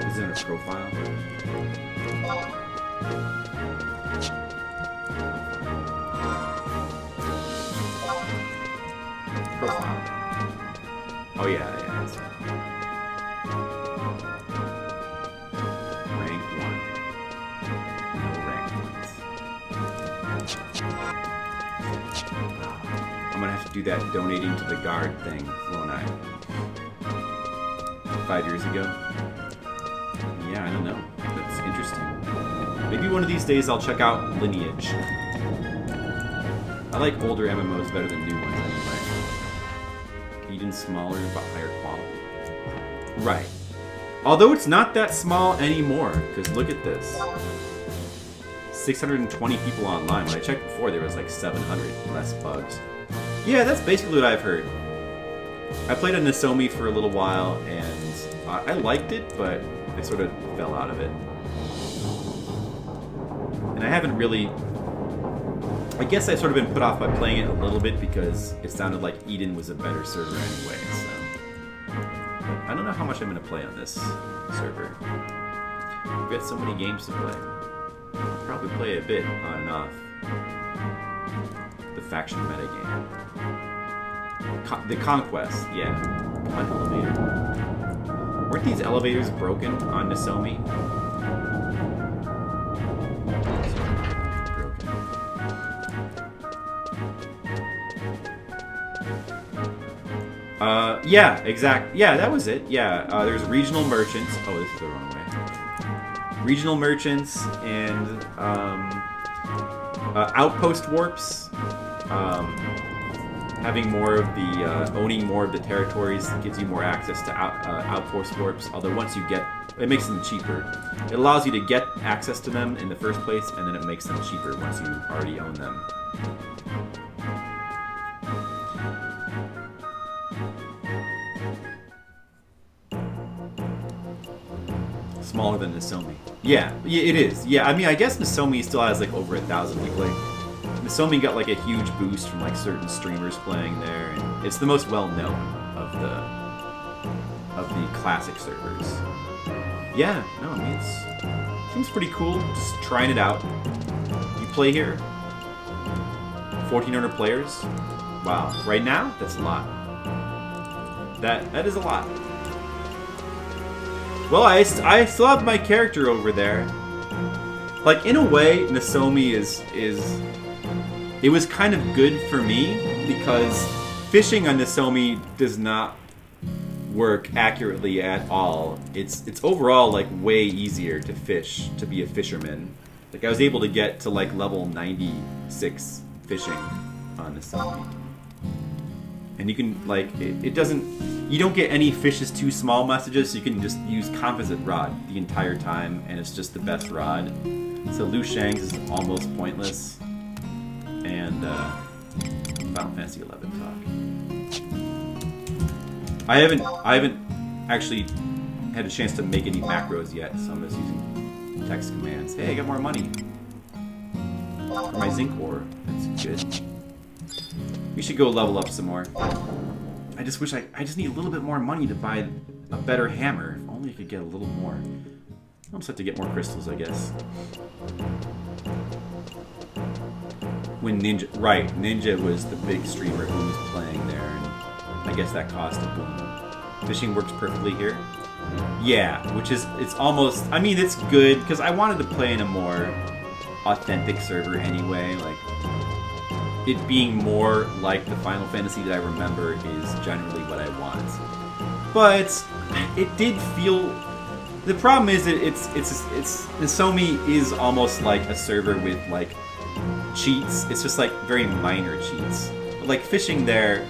Is there a profile? Profile. Oh yeah, that's right. Rank 1. No rank points. I'm gonna have to do that donating to the guard thing, won't I? 5 years ago? Yeah, I don't know. That's interesting. Maybe one of these days I'll check out Lineage. I like older MMOs better than new ones anyway. Even smaller but higher quality. Right. Although it's not that small anymore, because look at this. 620 people online. When I checked before, there was like 700 less bugs. Yeah, that's basically what I've heard. I played on Nasomi for a little while, and I liked it, but I sort of fell out of it. And I haven't really... I guess I've sort of been put off by playing it a little bit because it sounded like Eden was a better server anyway, so... But I don't know how much I'm going to play on this server. We've got so many games to play. I'll probably play a bit on and off. The faction metagame. The Conquest, yeah. Come on, elevator. Weren't these elevators broken on Nasomi? Yeah, exact. Yeah, that was it. Yeah, there's regional merchants. Oh, this is the wrong way. Regional merchants and outpost warps. Having more of the owning more of the territories gives you more access to outpost warps. Although once you get, it makes them cheaper. It allows you to get access to them in the first place, and then it makes them cheaper once you already own them. Smaller than Nasomi. Yeah, it is. Yeah, I mean, I guess Nasomi still has like over 1,000 people. Like, Nasomi got like a huge boost from like certain streamers playing there, and it's the most well-known of the classic servers. Yeah, no, I mean, it seems pretty cool. Just trying it out. You play here. 1,400 players. Wow. Right now, that's a lot. That is a lot. Well, I still have my character over there. Like, in a way, Nasomi is... It was kind of good for me, because fishing on Nasomi does not work accurately at all. It's overall, like, way easier to fish, to be a fisherman. Like, I was able to get to, like, level 96 fishing on Nasomi. And you can, like, it doesn't... You don't get any fish is too small messages, so you can just use composite rod the entire time, and it's just the best rod. So Liu Shang's is almost pointless. And Final Fantasy XI talk. I haven't actually had a chance to make any macros yet, so I'm just using text commands. Hey, I got more money for my zinc ore. That's good. We should go level up some more. I just wish I just need a little bit more money to buy a better hammer. If only I could get a little more. I'll just have to get more crystals, I guess. When Ninja was the big streamer who was playing there, and I guess that caused a boom. Fishing works perfectly here. Yeah, it's almost, I mean, it's good, because I wanted to play in a more authentic server anyway, like, it being more like the Final Fantasy that I remember is generally what I want. But it did feel... The problem is that it's Nasomi is almost like a server with, like, cheats. It's just, like, very minor cheats. But, like, fishing there,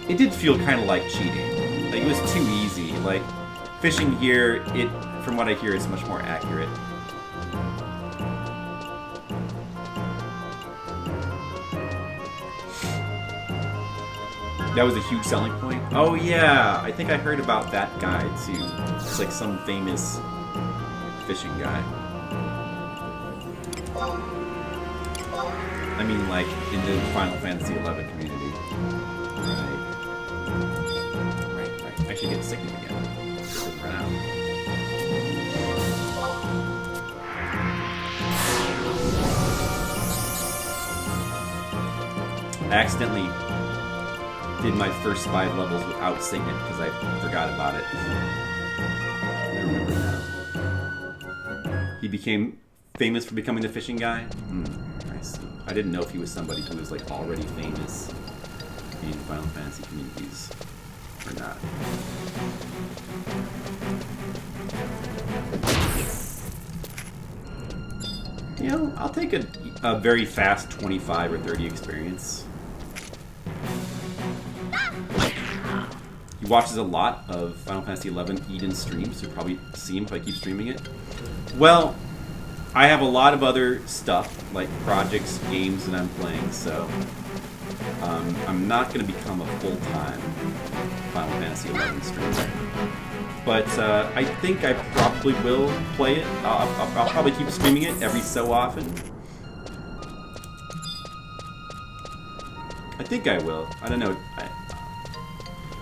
it did feel kind of like cheating. Like, it was too easy. Like, fishing here, from what I hear, it's much more accurate. That was a huge selling point? Oh yeah, I think I heard about that guy too. It's like some famous fishing guy. I mean, like, in the Final Fantasy XI community. Right. I should get signal again. Just for now. I accidentally did my first 5 levels without Signet because I forgot about it. I remember now. He became famous for becoming the fishing guy? I see. I didn't know if he was somebody who was like already famous in Final Fantasy communities or not. You know, I'll take a very fast 25 or 30 experience. He watches a lot of Final Fantasy XI Eden streams. You'll probably see him if I keep streaming it. Well, I have a lot of other stuff, like projects, games that I'm playing, so I'm not going to become a full-time Final Fantasy XI streamer. But I think I probably will play it. I'll probably keep streaming it every so often. I think I will. I don't know.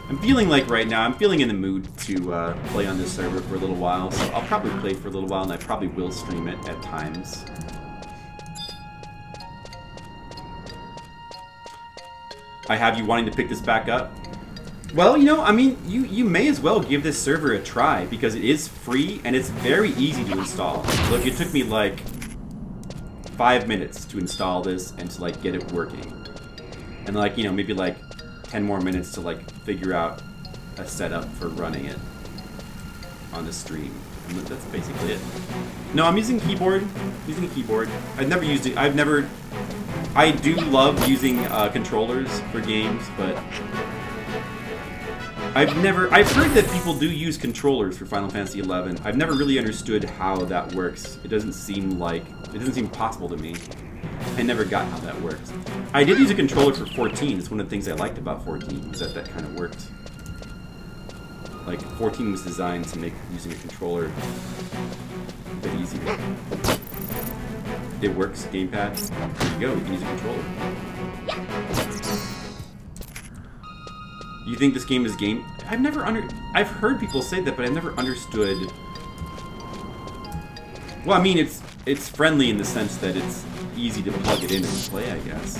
I'm feeling like right now, I'm feeling in the mood to play on this server for a little while. So I'll probably play for a little while, and I probably will stream it at times. I have you wanting to pick this back up? Well, you know, I mean, you may as well give this server a try, because it is free, and it's very easy to install. Look, it took me like 5 minutes to install this and to like get it working. And like, you know, maybe like 10 more minutes to like figure out a setup for running it on the stream. And that's basically it. No, I'm using keyboard. Using a keyboard. I've never used it. I do love using controllers for games, but I've heard that people do use controllers for Final Fantasy XI. I've never really understood how that works. It doesn't seem possible to me. I never got how that works. I did use a controller for 14. It's one of the things I liked about 14, is that kind of worked. Like, 14 was designed to make using a controller a bit easier. It works, gamepad. There you go, you can use a controller. You think this game is game? I've heard people say that, but I've never understood. Well, I mean, it's friendly in the sense that it's easy to plug it in and play, I guess.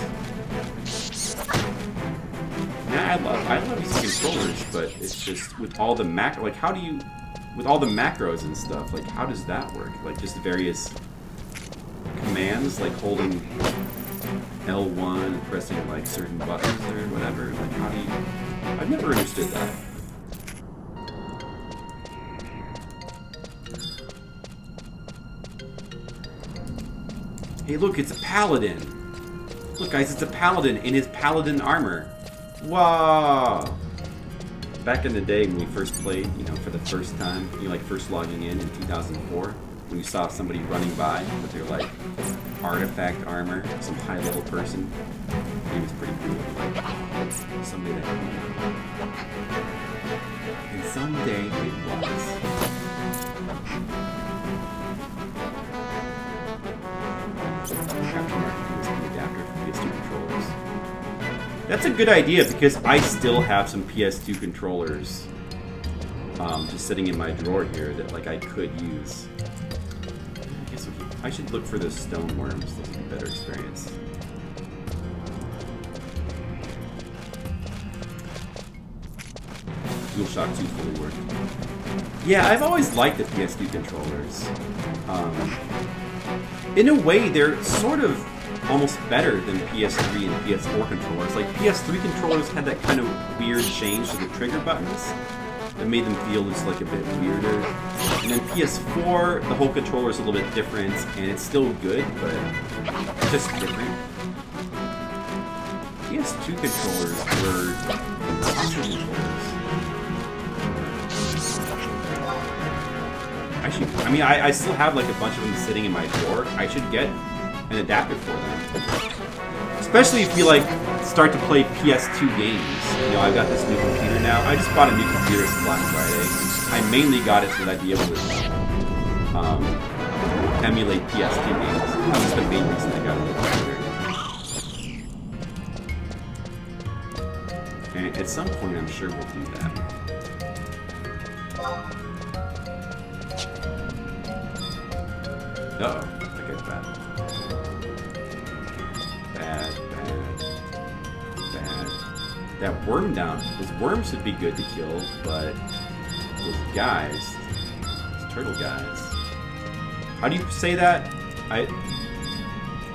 Yeah, I love using controllers, but it's just with all the with all the macros and stuff, like how does that work? Like just various commands, like holding L1 and pressing like certain buttons or whatever. Like how do you? I've never understood that. Hey, look, it's a paladin. Look, guys, it's a paladin in his paladin armor. Wow. Back in the day when we first played, you know, for the first time, you know, like first logging in 2004, when you saw somebody running by with their like artifact armor, some high-level person, it was pretty cool. Like, someday that came. And someday it was. Aftermarket USB adapter for PS2 controllers. That's a good idea because I still have some PS2 controllers just sitting in my drawer here that like I could use. I guess I should look for those stone worms. Those would be a better experience. DualShock 2 fully working. Yeah, I've always liked the PS2 controllers. In a way, they're sort of almost better than PS3 and PS4 controllers. Like, PS3 controllers had that kind of weird change to the trigger buttons that made them feel just like a bit weirder. And then PS4, the whole controller is a little bit different, and it's still good, but just different. PS2 controllers were awesome controllers. I still have like a bunch of them sitting in my drawer. I should get an adapter for them. Especially if you like start to play PS2 games. You know, I've got this new computer now. I just bought a new computer for Black Friday. I mainly got it so that I'd be able to emulate PS2 games. That was the main reason I got a new computer. And at some point, I'm sure we'll do that. Uh-oh, that guy's bad. Bad. That worm down. Those worms would be good to kill, but those guys, those turtle guys. How do you say that?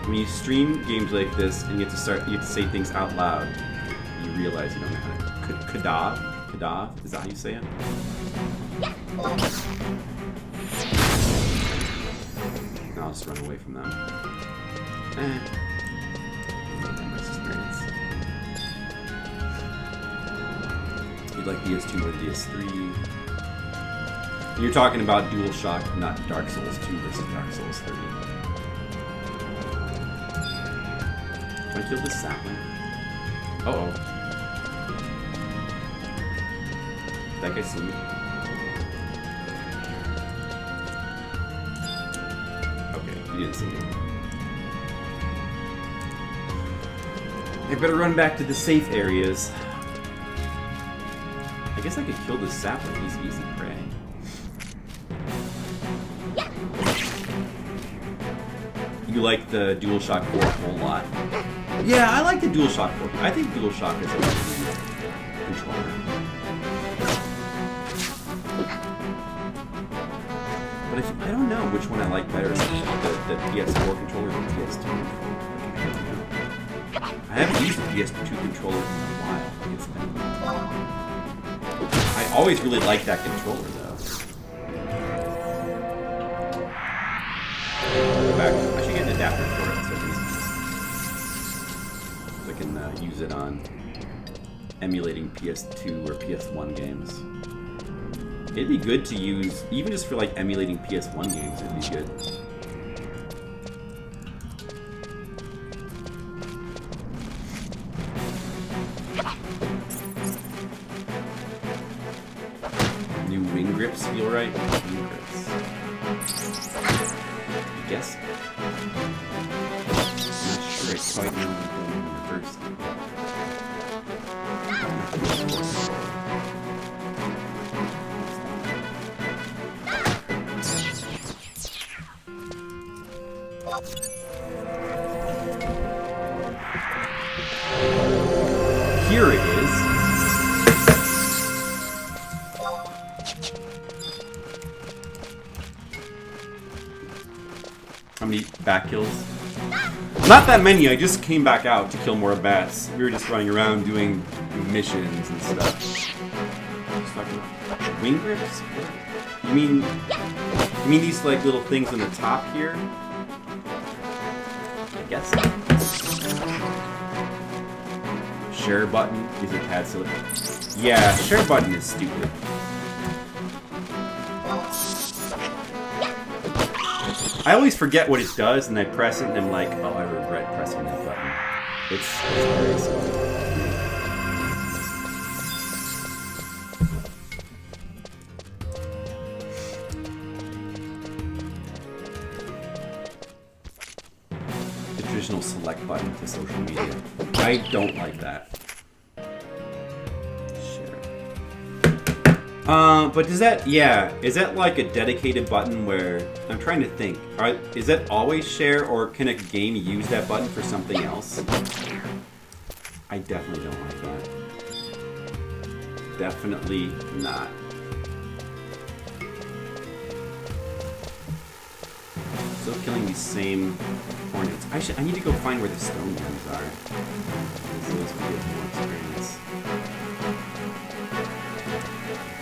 When you stream games like this and you have to say things out loud, you realize you don't know how to. Kadav? Is that how you say it? I'll just run away from them. Nice experience. You'd like DS2 or DS3. You're talking about DualShock, not Dark Souls 2 versus Dark Souls 3. Can I kill this sapling? Uh-oh. That guy see me? Okay, he didn't see me. I better run back to the safe areas. I guess I could kill this sapling. He's easy prey. You like the DualShock 4 a whole lot? Yeah, I like the DualShock 4. I think DualShock is a good controller. But I don't know which one I like better, the PS4 controller or the PS2 controller. I haven't used the PS2 controller in a while. I always really liked that controller, though. Back. I should get an adapter for it so I can use it on emulating PS2 or PS1 games. It'd be good to use, even just for like emulating PS1 games, it'd be good. New wing grips feel right? Wing grips. I guess. Not sure I quite know what the first. Here it is. How many bat kills? Not that many, I just came back out to kill more bats. We were just running around doing missions and stuff. Wing grips? You mean these like little things on the top here? I guess. Share button is a tad silly. Yeah, share button is stupid. I always forget what it does, and I press it, and I'm like, oh, I regret pressing that button. It's very silly. The traditional select button to social media. I don't like that. But does that, yeah, is that like a dedicated button where, I'm trying to think, is that always share, or can a game use that button for something else? I definitely don't like that. Definitely not. Still killing these same hornets. I need to go find where the stone ones are. Those would give more experience.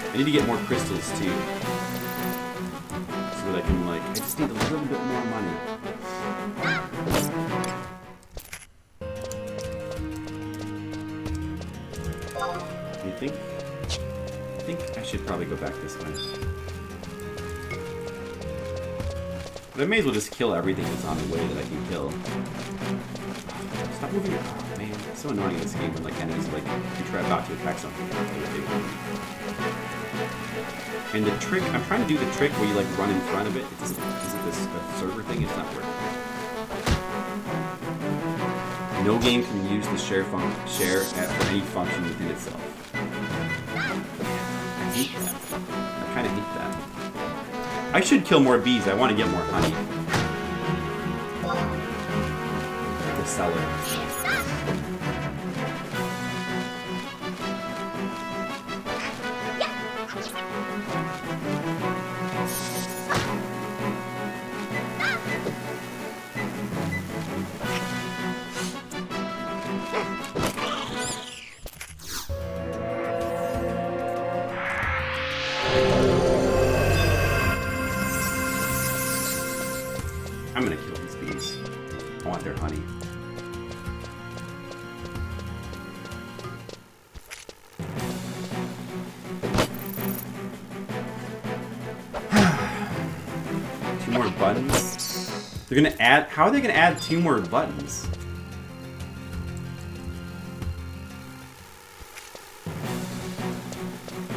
I need to get more crystals too, so that I can like. I just need a little bit more money. You think? I think I should probably go back this way. But I may as well just kill everything that's on the way that I can kill. Stop moving your. Oh man, it's so annoying in this game when like enemies like you try about to attack something. And the trick, I'm trying to do the trick where you like run in front of it. It doesn't, this server thing? It's not working. No game can use the share for any function within itself. I hate that. I kind of hate that. I should kill more bees. I want to get more honey. The cellar. I'm gonna kill these bees. I want their honey. Two more buttons? They're gonna add... How are they gonna add two more buttons?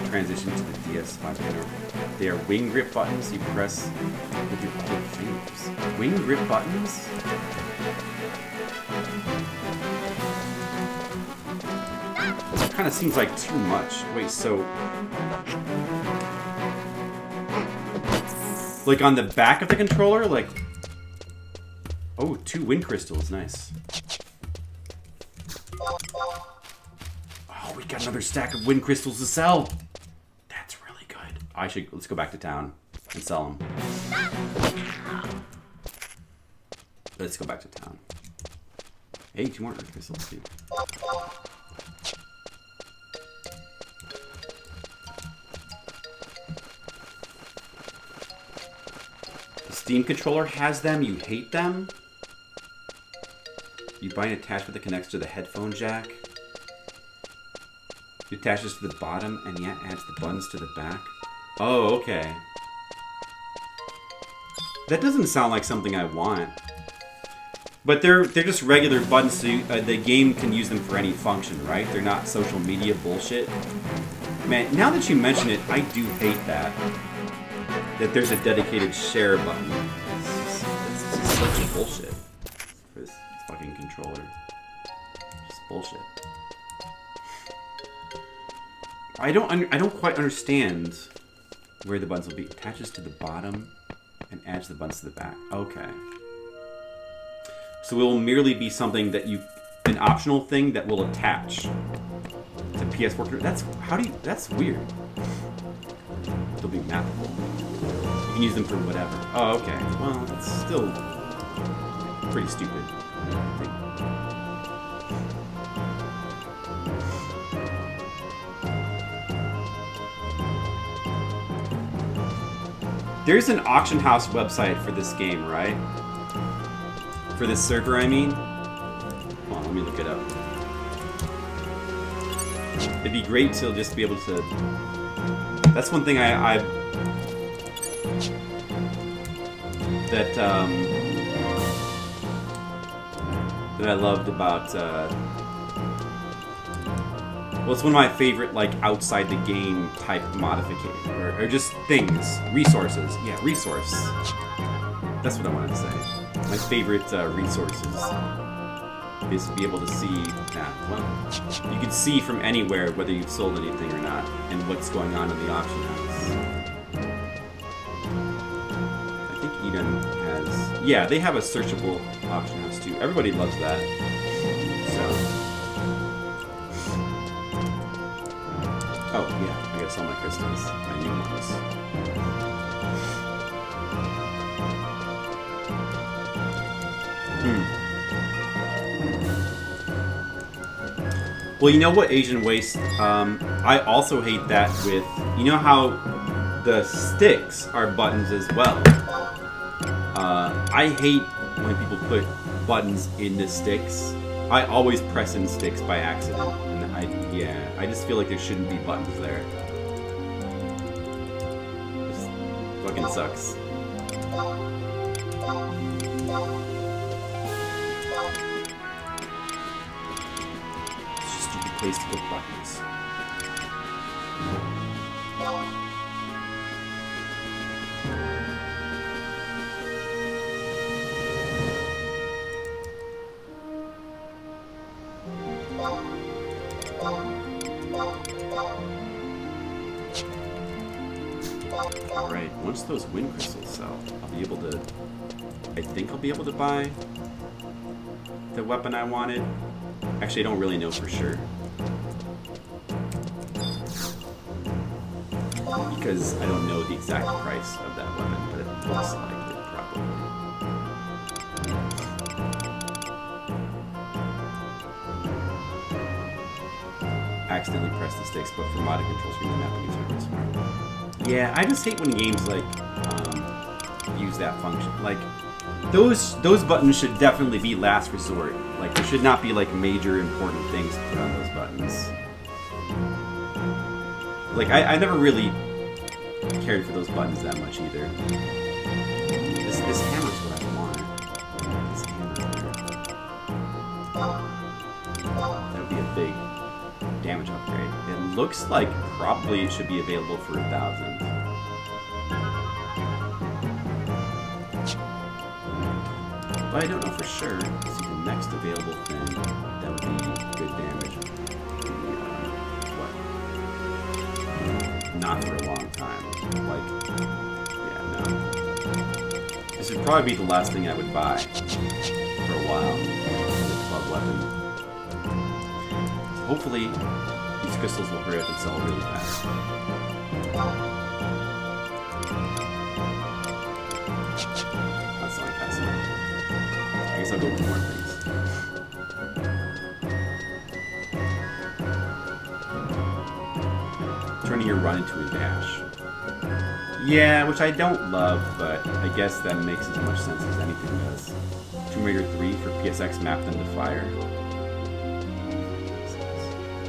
transition to the DS5 controller. They are wing grip buttons you press with your other fingers. Wing grip buttons? Kind of seems like too much. Wait, so... Like on the back of the controller? Like... Oh, 2 wind crystals. Nice. Oh, we got another stack of wind crystals to sell. That's really good. Let's go back to town and sell them. Let's go back to town. Hey, 2 more earth crystals, too. The Steam controller has them. You hate them. You buy an attachment that connects to the headphone jack. It attaches to the bottom and yet adds the buttons to the back. Oh, okay. That doesn't sound like something I want. But they're just regular buttons, so the game can use them for any function, right? They're not social media bullshit. Man, now that you mention it, I do hate that. That there's a dedicated share button. It's just such a bullshit for this fucking controller. Just bullshit. I don't quite understand where the buttons will be. Attaches to the bottom and adds the buttons to the back. Okay. So it will merely be something that an optional thing that will attach to PS4. That's weird. They'll be mappable. You can use them for whatever. Oh, okay. Well, it's still pretty stupid, I think. There's an auction house website for this game, right? For this server, I mean. Hold on, let me look it up. It'd be great to just be able to... That's one thing that I loved about... Well, it's one of my favorite, like, outside the game type modification, or just things, resources. Yeah, resource. That's what I wanted to say. My favorite resources is to be able to see that. Well, you can see from anywhere whether you've sold anything or not, and what's going on in the auction house. I think Eden has... Yeah, they have a searchable auction house too. Everybody loves that. So... Oh, yeah, I gotta sell my crystals. My new ones. Well, you know what, Asian Waste? I also hate that with... You know how the sticks are buttons as well? I hate when people put buttons in the sticks. I always press in sticks by accident. I just feel like there shouldn't be buttons there. Just fucking sucks. It's just a stupid place to put buttons. Alright, once those wind crystals sell, I'll be able to... I think I'll be able to buy the weapon I wanted. Actually, I don't really know for sure. Because I don't know the exact price of that weapon, but it looks like it probably. Accidentally press the sticks, but for modded control screen, the mapping is really smart. Yeah, I just hate when games like use that function. Like those buttons should definitely be last resort. Like there should not be like major important things to put on those buttons. Like I never really cared for those buttons that much either. This hammer's what I want. This hammer here. That would be a big damage upgrade. It looks like probably it should be available for 1,000. But I don't know for sure. Let's see, the next available thing that would be good damage. What? Not for a long time. Like, yeah, no. This would probably be the last thing I would buy for a while. The club weapon. Hopefully, these crystals will hurry up and sell really fast. That's not fast enough. I guess I'll go with more things. Turning your run into a dash. Yeah, which I don't love, but I guess that makes as much sense as anything does. Tomb Raider 3 for PSX Map Them to Fire.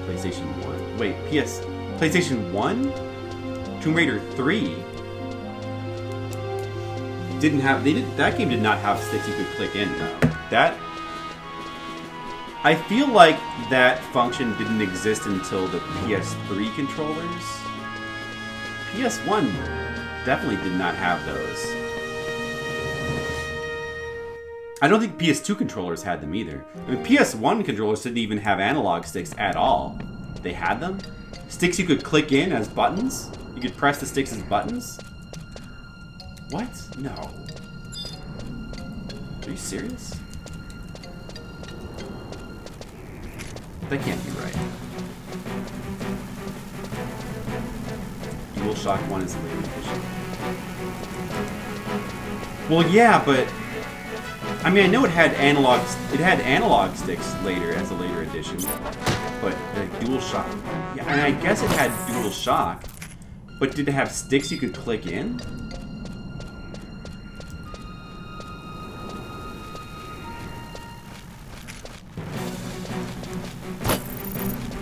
PlayStation 1. Wait, PlayStation 1? Tomb Raider 3? Didn't have... that game did not have sticks you could click in, though. That... I feel like that function didn't exist until the PS3 controllers. PS1 definitely did not have those. I don't think PS2 controllers had them either. I mean, PS1 controllers didn't even have analog sticks at all. They had them? Sticks you could click in as buttons? You could press the sticks as buttons? What? No. Are you serious? That can't be right. DualShock 1 is a later edition. Well, yeah, but... I mean, I know it had analog sticks later as a later edition, but the DualShock... Yeah, and I guess it had DualShock, but did it have sticks you could click in?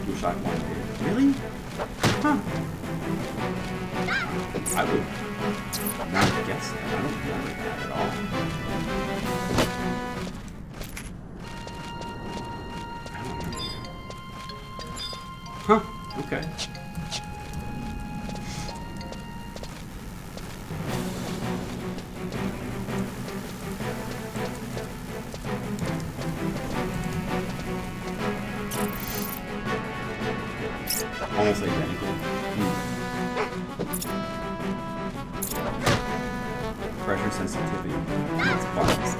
DualShock 1 did. Really? Huh. I would not guess that. I don't remember that at all. Huh, okay. Almost identical. Pressure sensitivity. It's buttons.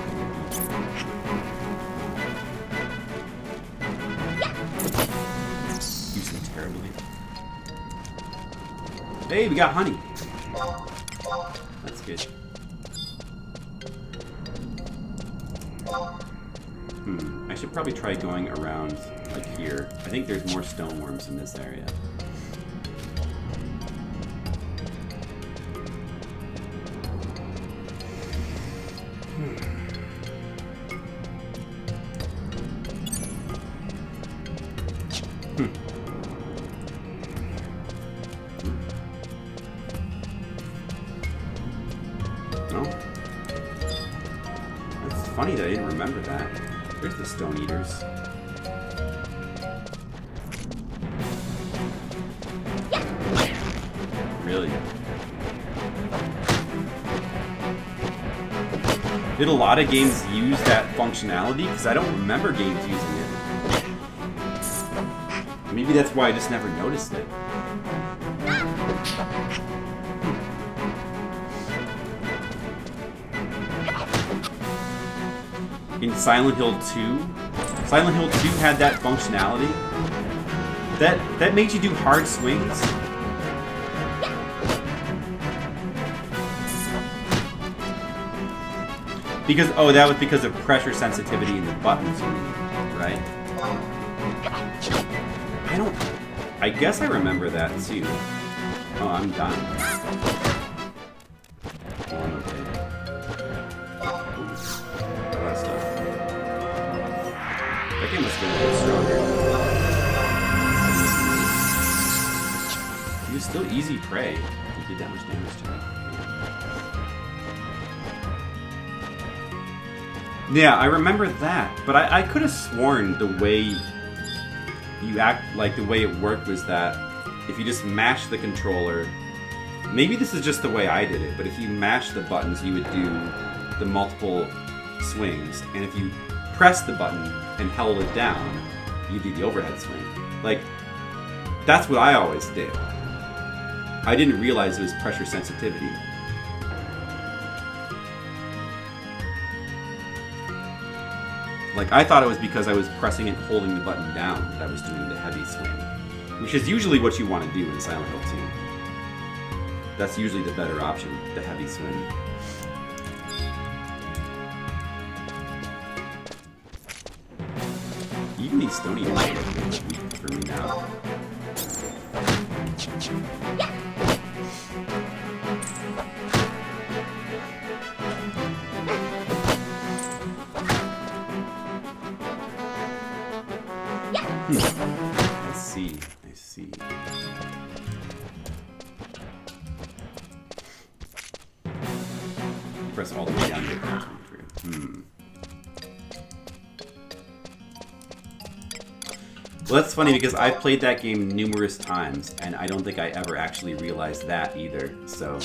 Use them terribly. Hey, we got honey. That's good. I should probably try going around like here. I think there's more stone worms in this area. No? It's funny that I didn't remember that. There's the Stone Eaters. Really? Did a lot of games use that functionality? Because I don't remember games using it. Maybe that's why I just never noticed it. In Silent Hill 2, Silent Hill 2 had that functionality. That made you do hard swings. Because, oh, that was because of pressure sensitivity in the buttons, right? I guess I remember that too. Oh, I'm done. Oh, I'm okay. All that stuff. That game must have been a bit stronger. He was still easy prey. He did that much damage to me. Yeah, I remember that, but I could have sworn the way you act like the way it worked was that if you just mash the controller, maybe this is just the way I did it, but if you mash the buttons, you would do the multiple swings, and if you press the button and held it down, you do the overhead swing. Like, that's what I always did. I didn't realize it was pressure sensitivity. Like, I thought it was because I was pressing and holding the button down that I was doing the heavy swing, which is usually what you want to do in Silent Hill 2. That's usually the better option, the heavy swing. Even these stony areas are weak for me now. I see. Press all the way down here. Well, that's funny because I've played that game numerous times, and I don't think I ever actually realized that either, so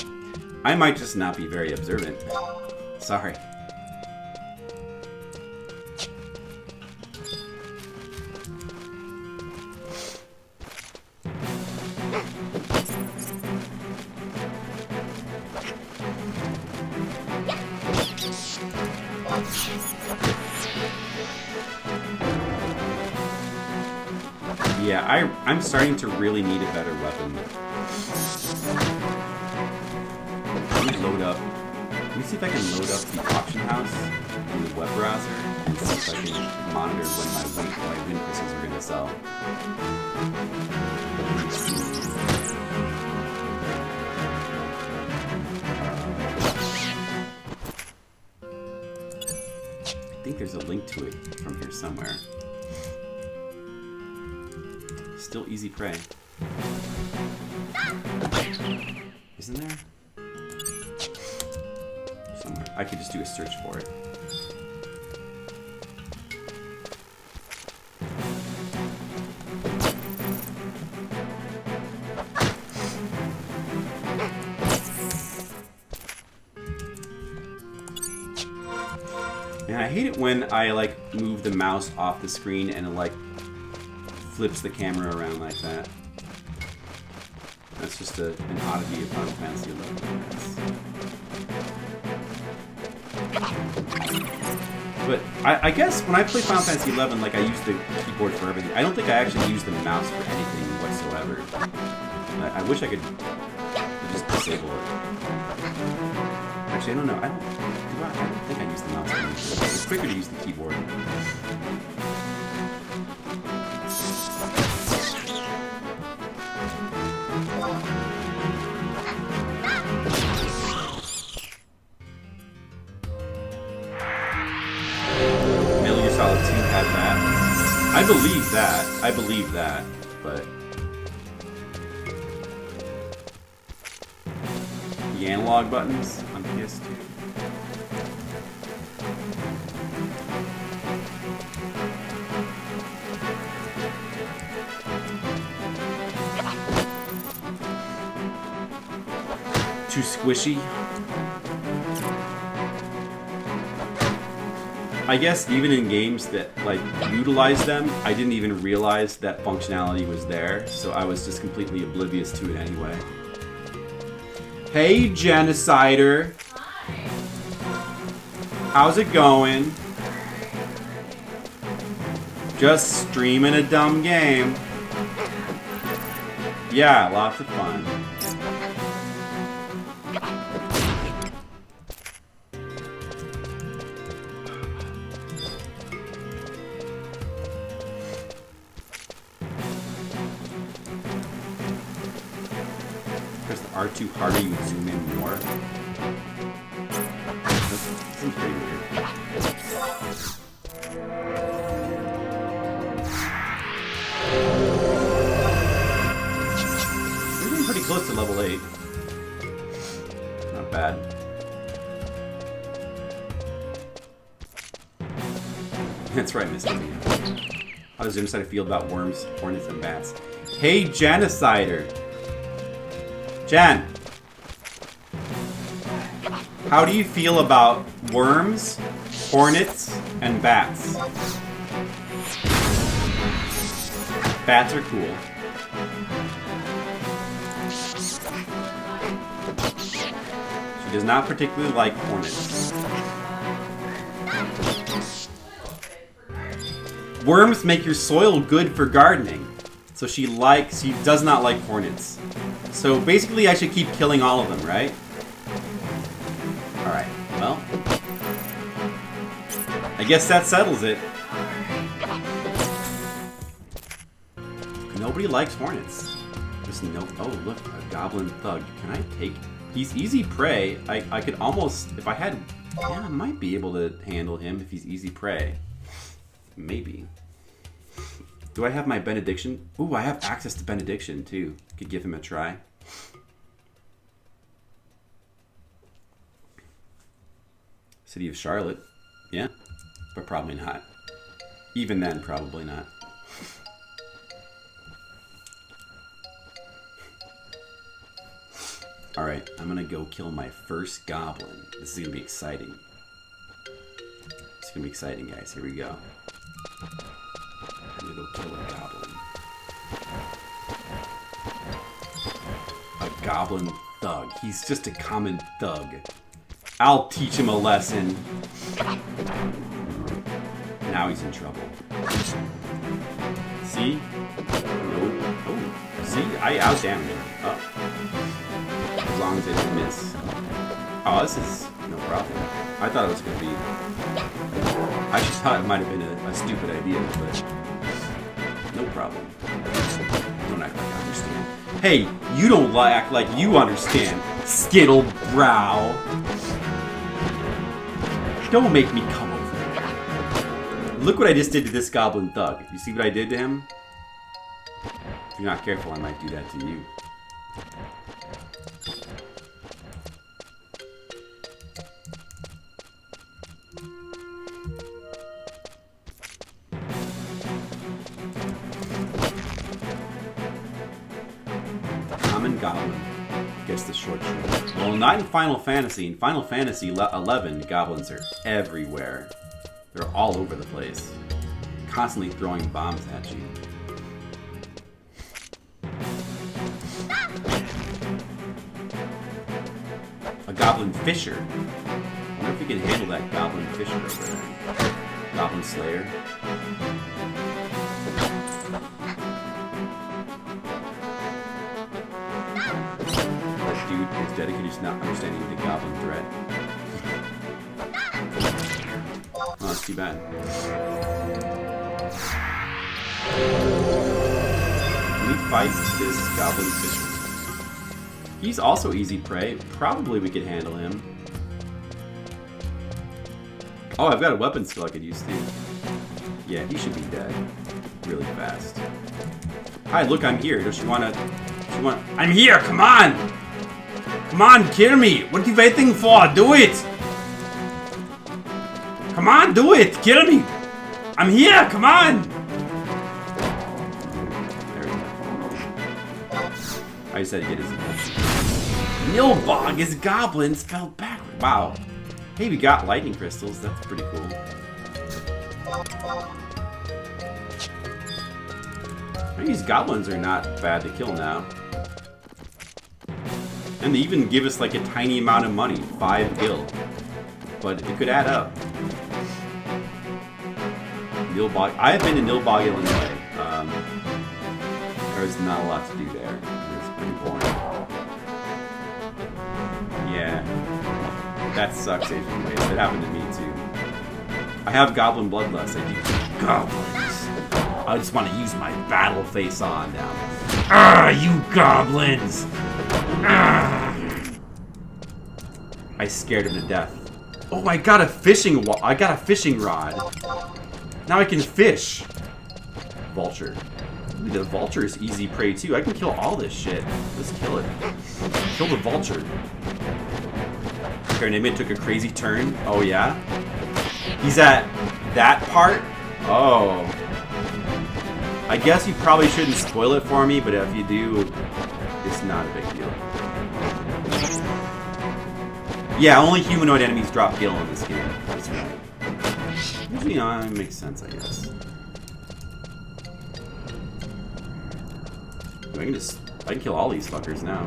I might just not be very observant. Sorry. Yeah, I'm starting to really need a better weapon. Let me load up. Let me see if I can load up the auction house in the web browser and see if I can monitor when my wind crystals are going to sell. I think there's a link to it from here somewhere. Still easy prey. Isn't there? Somewhere. I could just do a search for it. And I hate it when I like move the mouse off the screen and it like flips the camera around like that. That's just an oddity of Final Fantasy XI. But I guess when I play Final Fantasy XI, like I use the keyboard for everything. I don't think I actually use the mouse for anything whatsoever. I wish I could just disable it. Actually, I don't know. I don't think I use the mouse for anything. It's quicker to use the keyboard. I believe that, but the analog buttons on PS2. Too squishy. I guess even in games that like utilize them, I didn't even realize that functionality was there, so I was just completely oblivious to it anyway. Hey, Genocider. Hi. How's it going? Just streaming a dumb game. Yeah, lots of fun. R2 harder, you would zoom in more. That seems pretty weird. We're getting pretty close to level 8. Not bad. That's right, Mr. How does Genocider feel about worms, hornets, and bats? Hey, Genocider! Jan! How do you feel about worms, hornets, and bats? Bats are cool. She does not particularly like hornets. Worms make your soil good for gardening. So she does not like hornets. So basically I should keep killing all of them, right? Alright, well. I guess that settles it. Nobody likes hornets. Just no. Oh, look, a goblin thug. Can I take? He's easy prey. I could almost, if I had, yeah, I might be able to handle him if he's easy prey. Maybe. Do I have my benediction? Ooh, I have access to benediction too. Could give him a try. City of Charlotte. Yeah, but probably not. Even then, probably not. Alright, I'm gonna go kill my first goblin. This is gonna be exciting. It's gonna be exciting, guys. Here we go. I'm gonna go kill a goblin. A goblin thug. He's just a common thug. I'll teach him a lesson. Now he's in trouble. See? No. Oh, see? I outdamaged him. Oh. As long as it didn't miss. Oh, this is no problem. I thought it was going to be... I just thought it might have been a stupid idea, but... No problem. Don't act like I understand. Hey, you don't act like you understand, Skittle Brow. Don't make me come over here. Look what I just did to this goblin thug. You see what I did to him? If you're not careful, I might do that to you. Common goblin gets the short shrift. Well, not in Final Fantasy. In Final Fantasy 11, goblins are everywhere. They're all over the place. Constantly throwing bombs at you. A goblin fisher. I wonder if we can handle that goblin fisher over there. Goblin slayer. That dude is dedicated to not understanding the goblin threat. Oh, that's too bad. Can we fight this goblin fisher? He's also easy prey. Probably we could handle him. Oh, I've got a weapon skill I could use too. Yeah, he should be dead. Really fast. Hi, look, I'm here. Does she wanna... I'm here! Come on! Come on, kill me! What are you waiting for? Do it! Come on, do it! Kill me! I'm here! Come on! There we go. I just had to get his emotion. Nilbog is goblin spelled backward. Wow. Hey, we got lightning crystals. That's pretty cool. These goblins are not bad to kill now. And they even give us like a tiny amount of money. 5 gil. But it could add up. Nilbog. I have been to Nilbog, Illinois. There's not a lot to do there. It's pretty boring. Yeah. That sucks, Asian ways. That happened to me too. I have goblin bloodlust. I do goblins. I just want to use my battle face on now. Ah, you goblins! Ah. I scared him to death. Oh, I got a fishing rod. Now I can fish. Vulture. Ooh, the vulture is easy prey too. I can kill all this shit. Let's kill it. Kill the vulture. Carnamid took a crazy turn. Oh yeah? He's at that part? Oh. I guess you probably shouldn't spoil it for me, but if you do, it's not a big deal. Yeah, only humanoid enemies drop gil in this game. That's right. Usually, it makes sense, I guess. I can kill all these fuckers now.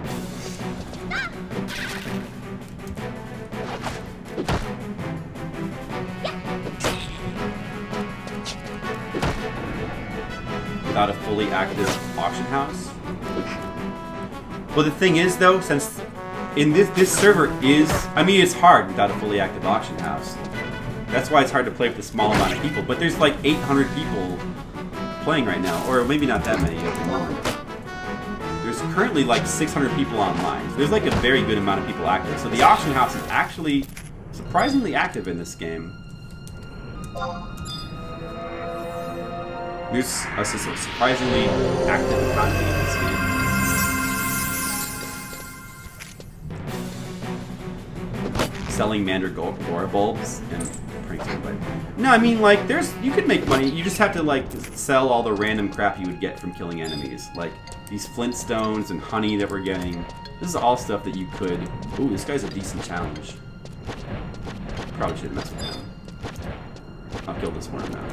Without a fully active auction house. Well, the thing is, though, since in this server is, I mean, it's hard without a fully active auction house. That's why it's hard to play with a small amount of people. But there's like 800 people playing right now, or maybe not that many at the moment. There's currently like 600 people online. So there's like a very good amount of people active. So the auction house is actually surprisingly active in this game. There's a surprisingly active economy in this game. Selling mandragora bulbs and pranks everybody. No, I mean like you could make money. You just have to like sell all the random crap you would get from killing enemies, like these flintstones and honey that we're getting. This is all stuff that you could. Ooh, this guy's a decent challenge. Probably shouldn't mess with him. I'll kill this worm now.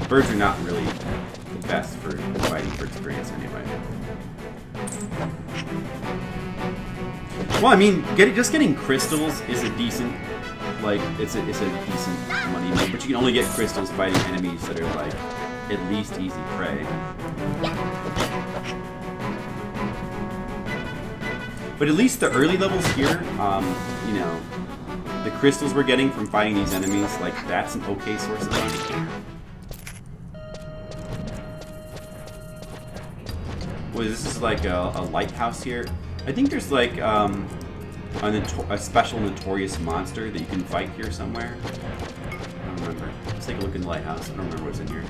Birds are not really the best for fighting for experience anyway. Well, I mean, just getting crystals is a decent, like, it's a decent money made, but you can only get crystals fighting enemies that are, like, at least easy prey. But at least the early levels here, you know, the crystals we're getting from fighting these enemies, like, that's an okay source of money. Well, this is like a lighthouse here. I think there's like a special notorious monster that you can fight here somewhere. I don't remember. Let's take a look in the lighthouse. I don't remember what's in here.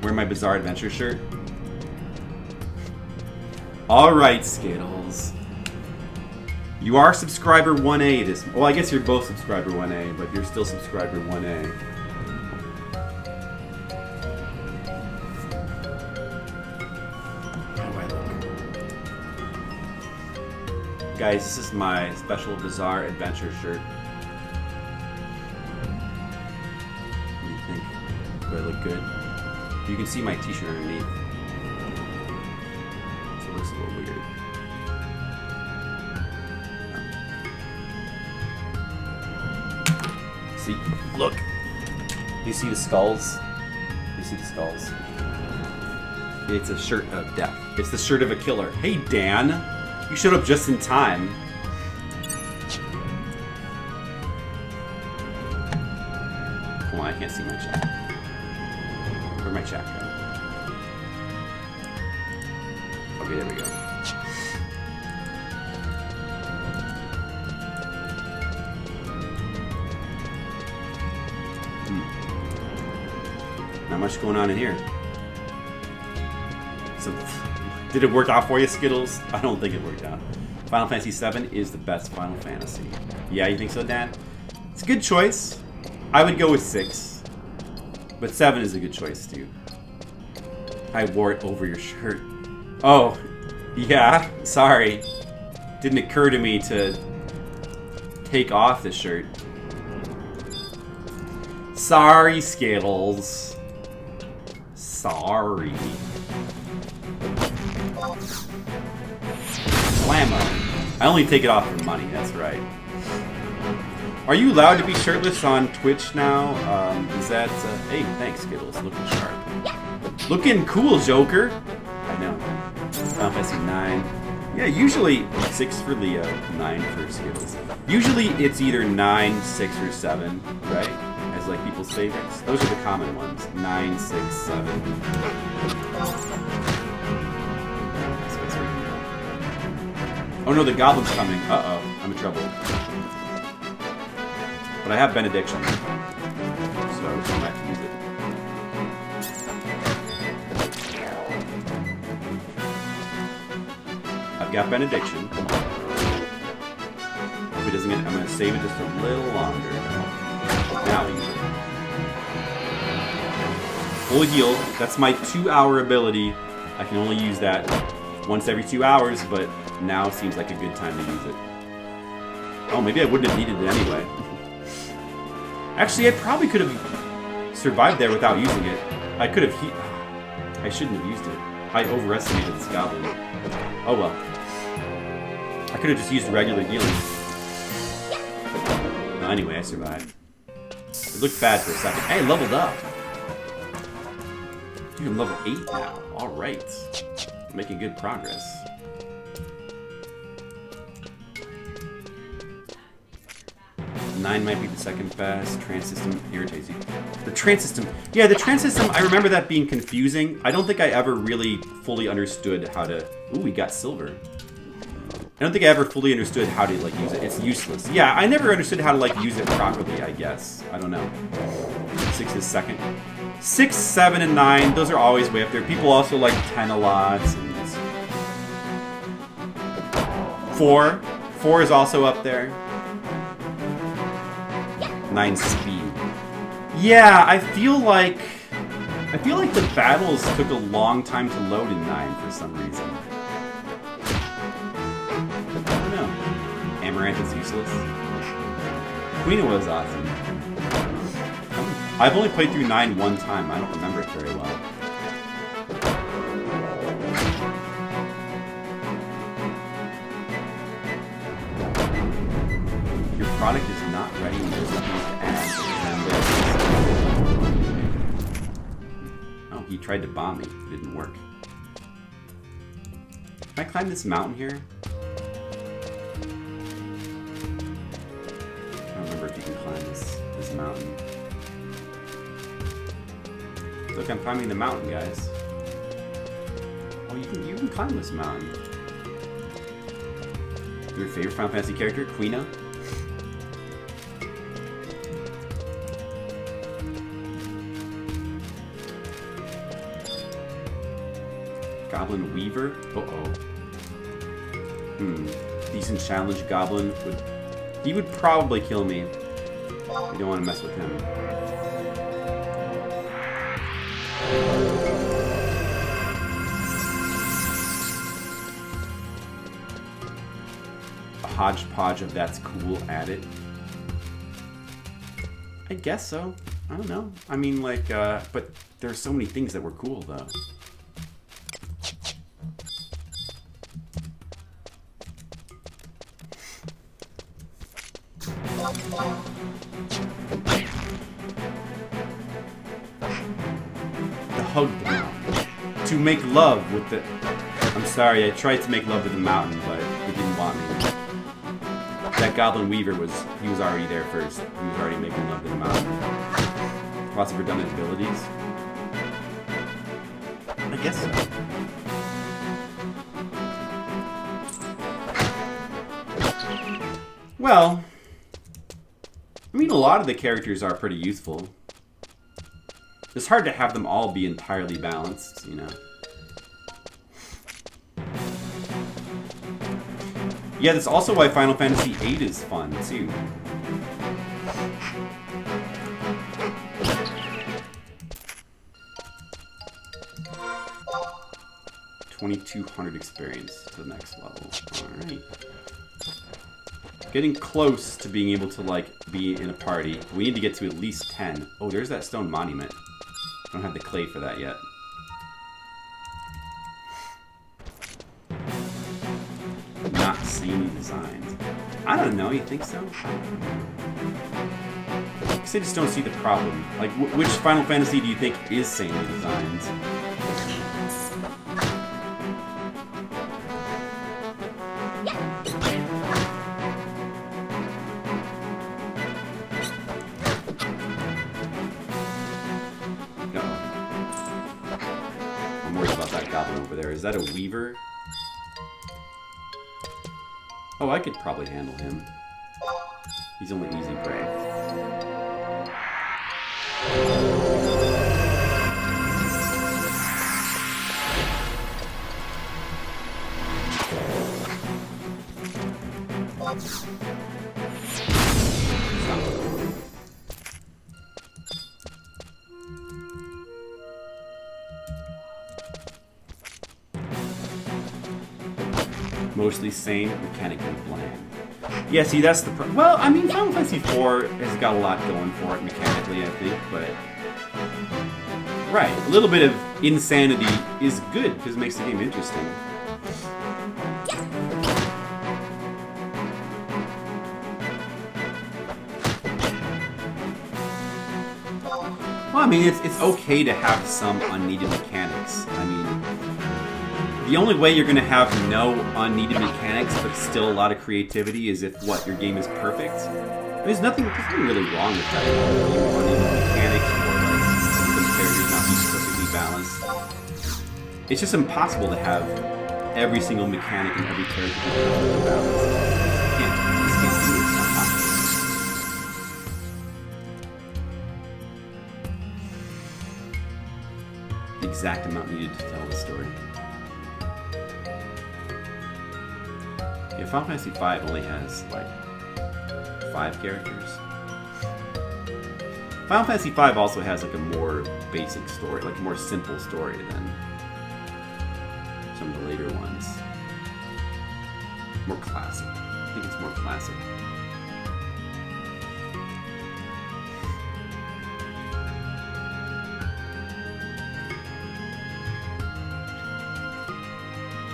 Wear my Bizarre Adventure shirt. Alright, Skittles. You are subscriber 1A this... Well, I guess you're both subscriber 1A, but you're still subscriber 1A. Guys, this is my special Bizarre Adventure shirt. What do you think? Do I look good? You can see my t-shirt underneath. So it looks a little weird. See? Look! You see the skulls? You see the skulls? It's a shirt of death. It's the shirt of a killer. Hey, Dan! You showed up just in time. Hold on, I can't see my chat. Where'd my chat go? Okay, there we go. Not much going on in here. Did it work out for you, Skittles? I don't think it worked out. Final Fantasy VII is the best Final Fantasy. Yeah, you think so, Dan? It's a good choice. I would go with 6. But 7 is a good choice, too. I wore it over your shirt. Oh, yeah, sorry. Didn't occur to me to take off the shirt. Sorry, Skittles. Sorry. Slammo. I only take it off for money, that's right. Are you allowed to be shirtless on Twitch now? Is that... hey, thanks, Skittles. Looking sharp. Looking cool, Joker. I know. Final Fantasy 9. Yeah, usually 6 for Leo, 9 for Skittles. Usually it's either 9, 6, or 7, right? As like people's favorites. Those are the common ones. 9, 6, 7. Oh no, the goblin's coming. Uh-oh, I'm in trouble. But I have benediction, so I might use it. I've got benediction. If it doesn't get, I'm gonna save it just a little longer. Now use it. Fully healed. That's my 2-hour ability. I can only use that once every 2 hours, but now seems like a good time to use it. Oh, maybe I wouldn't have needed it anyway. Actually, I probably could have survived there without using it. I could have I shouldn't have used it. I overestimated this goblin. Oh well. I could have just used regular healing. No, anyway, I survived. It looked bad for a second. Hey, I leveled up. Dude, I'm level 8 now. Alright. Making good progress. Nine might be the second best. Trans system irritates you. The trans system. Yeah, the trans system, I remember that being confusing. I don't think I ever really fully understood how to... Ooh, we got silver. I don't think I ever fully understood how to, like, use it. It's useless. Yeah, I never understood how to, like, use it properly, I guess. I don't know. 6 is second. 6, 7, and 9, those are always way up there. People also like 10 a lot. And 4. 4 is also up there. 9 speed. Yeah, I feel like the battles took a long time to load in 9 for some reason. I don't know. Amaranth is useless. Queen was awesome. I've only played through 9 one time. I don't remember it very well. Your product is not ready. There's nothing to add. Oh, he tried to bomb me. It didn't work. Can I climb this mountain here? I don't remember if you can climb this mountain. Look, I'm climbing the mountain, guys. Oh, you can climb this mountain. Your favorite Final Fantasy character, Quina? Goblin Weaver? Uh-oh. Decent challenge goblin he would probably kill me. You don't want to mess with him. A hodgepodge of that's cool at it. I guess so. I don't know. I mean, like, but there are so many things that were cool, though. Hug the mountain. To make love with the... I'm sorry, I tried to make love with the mountain, but it didn't want me. That Goblin Weaver he was already there first. He was already making love to the mountain. Lots of redundant abilities. I guess so. Well, I mean, a lot of the characters are pretty useful. It's hard to have them all be entirely balanced, you know. Yeah, that's also why Final Fantasy VIII is fun, too. $2,200 experience to the next level. Alright. Getting close to being able to, like, be in a party. We need to get to at least 10. Oh, there's that stone monument. I don't have the clay for that yet. Not samey designed. I don't know, you think so? I guess I just don't see the problem. Like, which Final Fantasy do you think is samey designed? Is that a Weaver? Oh, I could probably handle him. He's only easy prey. Mostly same, mechanically bland. Yeah, see, that's the well, I mean, Final Fantasy IV has got a lot going for it mechanically, I think, but... Right, a little bit of insanity is good, because it makes the game interesting. Well, I mean, it's okay to have some unneeded mechanics. I mean, the only way you're going to have no unneeded mechanics but still a lot of creativity is if, what, your game is perfect? There's nothing really wrong with that. Unneeded mechanics or, like, some characters not being perfectly balanced. It's just impossible to have every single mechanic and every character be perfectly balanced. You can't do it. It's not possible. The exact amount needed to tell the story. Yeah, Final Fantasy V only has, like, 5 characters. Final Fantasy V also has, like, a more basic story, like a more simple story than some of the later ones. More classic. I think it's more classic.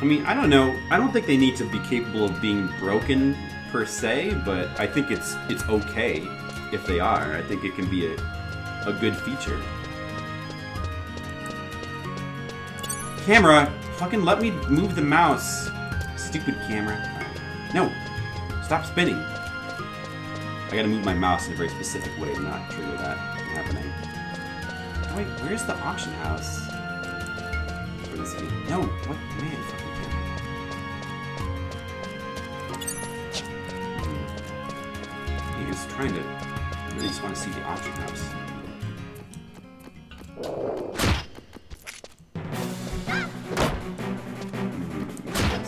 I mean, I don't know. I don't think they need to be capable of being broken per se, but I think it's okay if they are. I think it can be a good feature. Camera, fucking let me move the mouse. Stupid camera. No, stop spinning. I gotta move my mouse in a very specific way to not trigger that from happening. Oh, wait, where's the auction house? For this game? No, what? Man, fucking trying to really just want to see the auction house.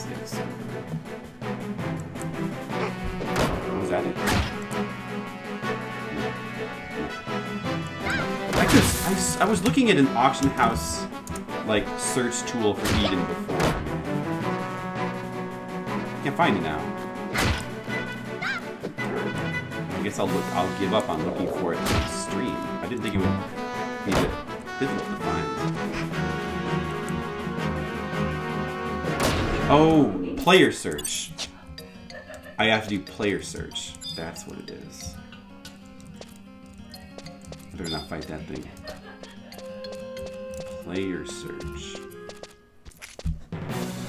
Yes. Was that it? I was looking at an auction house like search tool for Eden before. Can't find it now. I guess I'll give up on looking for it on stream. I didn't think it would be difficult to find. Oh, player search. I have to do player search. That's what it is. I better not fight that thing. Player search.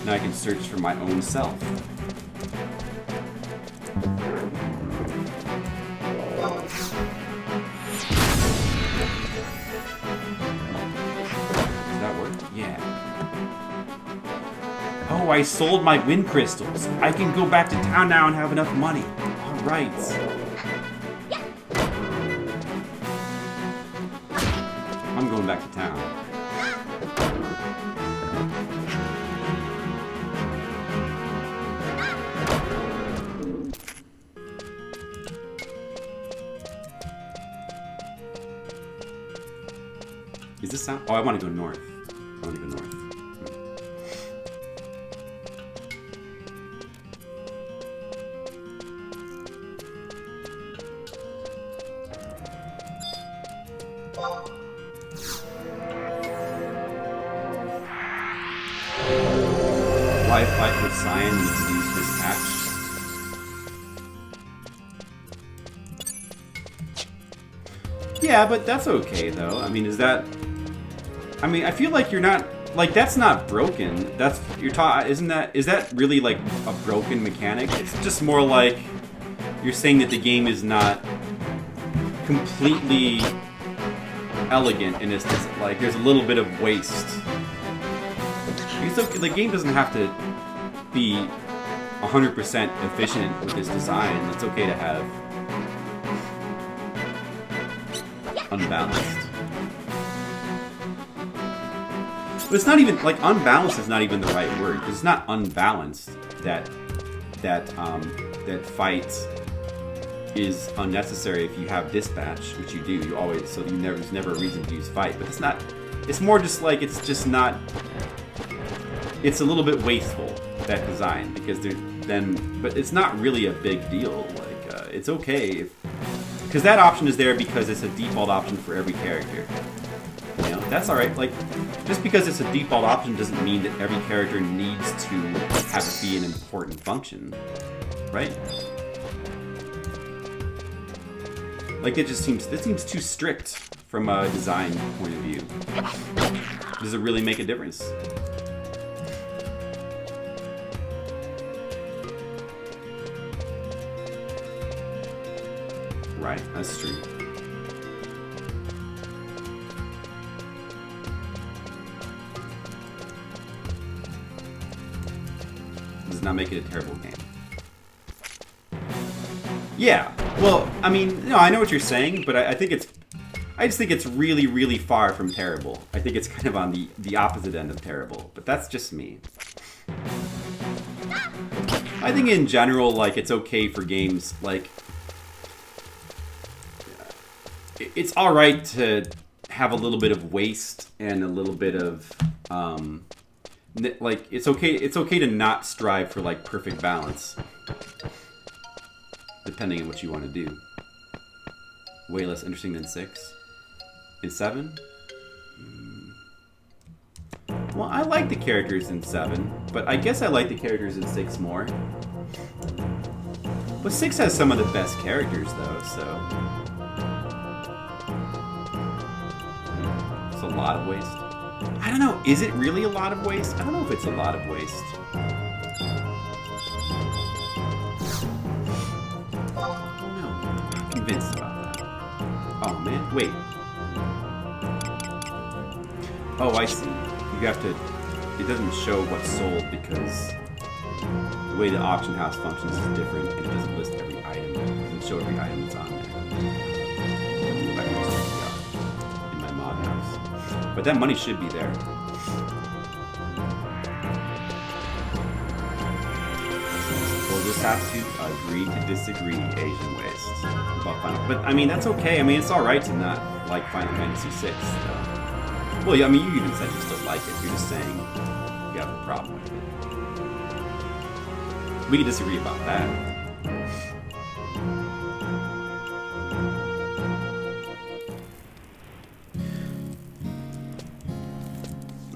Now I can search for my own self. Oh, I sold my wind crystals. I can go back to town now and have enough money. All right. I'm going back to town. Is this sound? Oh, I want to go north. I want to go north. Why fight with Cyan when you can use this patch? Yeah, but that's okay though. I mean, is that? I mean, I feel like you're not like that's not broken. That's you're taught. Isn't that? Is that really like a broken mechanic? It's just more like you're saying that the game is not completely elegant in its like there's a little bit of waste. It's okay, the game doesn't have to be 100% efficient with its design. It's okay to have unbalanced. But it's not even like unbalanced is not even the right word. It's not unbalanced that fight is unnecessary if you have dispatch, which you do. You always there's never a reason to use fight. But it's not. It's more just like it's just not. It's a little bit wasteful. that design because but it's not really a big deal. Like it's okay because that option is there because it's a default option for every character. You know, that's all right. Like just because it's a default option doesn't mean that every character needs to have it be an important function, right? Like it seems too strict from a design point of view. Does it really make a difference? Right, that's true. Does not make it a terrible game. Yeah, well, I mean, no, I know what you're saying, but I just think it's really, really far from terrible. I think it's kind of on the opposite end of terrible, but that's just me. I think in general, like, it's okay for games, like, it's alright to have a little bit of waste and a little bit of, like, it's okay to not strive for, like, perfect balance. Depending on what you want to do. Way less interesting than 6. In 7? Well, I like the characters in 7, but I guess I like the characters in 6 more. But 6 has some of the best characters, though, so... It's a lot of waste. I don't know, is it really a lot of waste? I don't know if it's a lot of waste. Convinced about that. Oh man, wait. Oh, I see. You have to. It doesn't show what's sold because the way the auction house functions is different. It doesn't list every item. It doesn't show every item that's on there. I can just check it out in my mod house. But that money should be there. We'll just have to agree to disagree, Asian waste. About Final, but I mean that's okay. I mean it's all right to not like Final Fantasy VI. Well, yeah, I mean you even said you still like it. You're just saying you have a problem with it. We can disagree about that.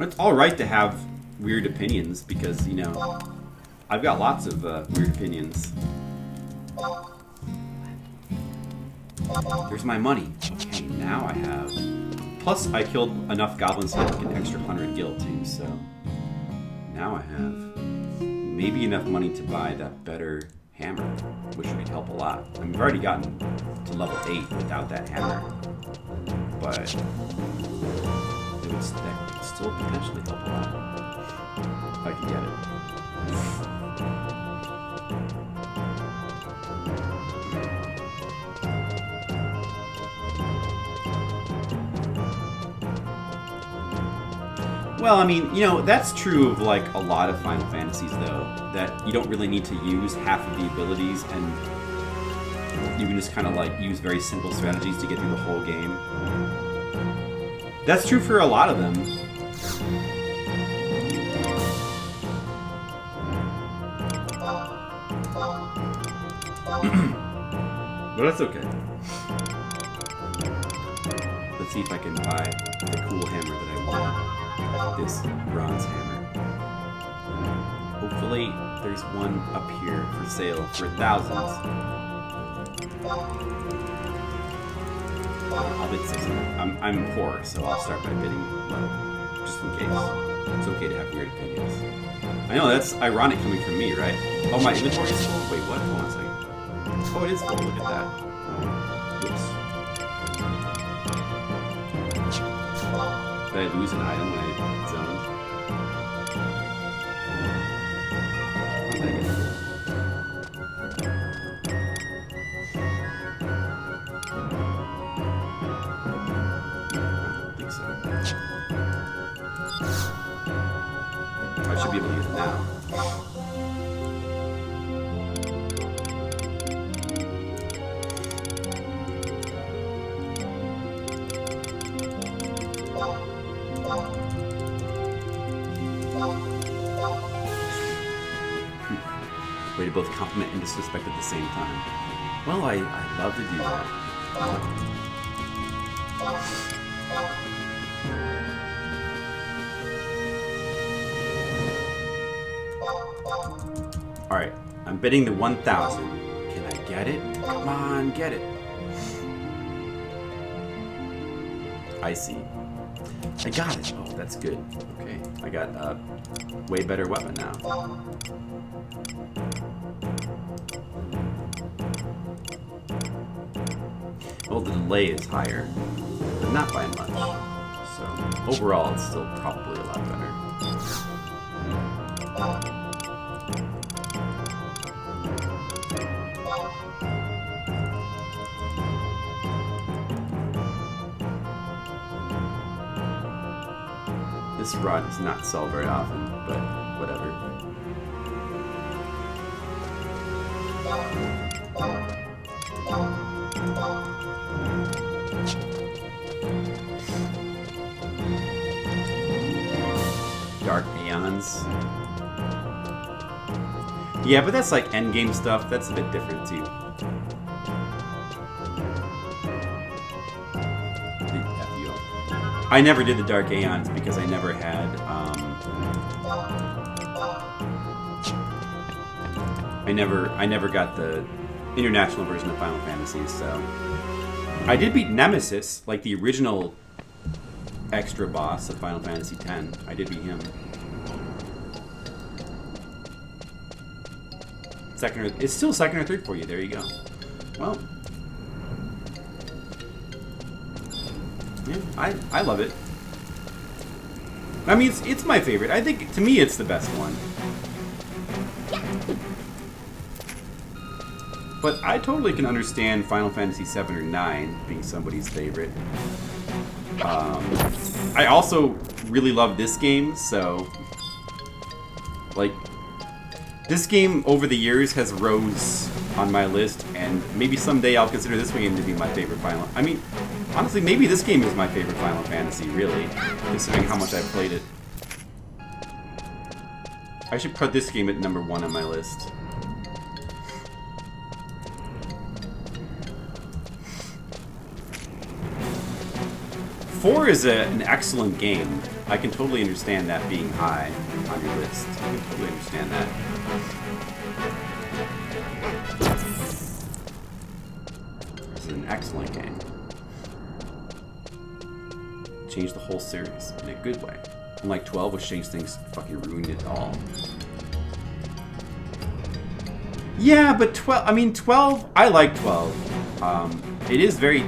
It's all right to have weird opinions because you know I've got lots of weird opinions. There's my money. Okay, now I have... Plus, I killed enough goblins to get like an extra 100 gil too, so... Now I have maybe enough money to buy that better hammer, which would help a lot. I mean, I've already gotten to level 8 without that hammer, but it would still potentially help a lot if I can get it. Well, I mean, you know, that's true of, like, a lot of Final Fantasies, though, that you don't really need to use half of the abilities, and you can just kind of, like, use very simple strategies to get through the whole game. That's true for a lot of them. But that's okay. Let's see if I can buy the cool hammer that I want. This bronze hammer. Hopefully there's one up here for sale for thousands. I'll bid 600. I'm poor, so I'll start by bidding low, just in case. It's okay to have weird opinions. I know, that's ironic coming from me, right? Oh, my inventory is full? Wait, what? Hold on a second. Oh, it is full. Look at that. Whoops. Did I lose an item when I zoned? How did I get it? I don't think so. I should be able to use it now. Way to both compliment and disrespect at the same time. Well, I love to do that. Alright, I'm bidding the 1,000. Can I get it? Come on, get it. I see. I got it. Oh, that's good. Okay, I got a way better weapon now. Well, the delay is higher, but not by much. So, overall, it's still probably a lot better. This rod does not sell very often, but whatever. Dark Aeons. Yeah, but that's like endgame stuff. That's a bit different too. I never did the Dark Aeons because I never had, I never got the international version of Final Fantasy, so... I did beat Nemesis, like the original extra boss of Final Fantasy X. I did beat him. It's still second or third for you, there you go. Well... yeah, I love it. I mean, it's my favorite. I think, to me, it's the best one. But I totally can understand Final Fantasy 7 or 9 being somebody's favorite. I also really love this game, so... like, this game, over the years, has rose on my list, and maybe someday I'll consider this game to be my favorite Final... I mean... honestly, maybe this game is my favorite Final Fantasy, really, considering how much I've played it. I should put this game at number 1 on my list. Four is an excellent game. I can totally understand that being high on your list. I can totally understand that. This is an excellent game. Changed the whole series in a good way. Unlike 12, which changed things, fucking ruined it all. Yeah, but 12, I mean 12, I like 12. It is very,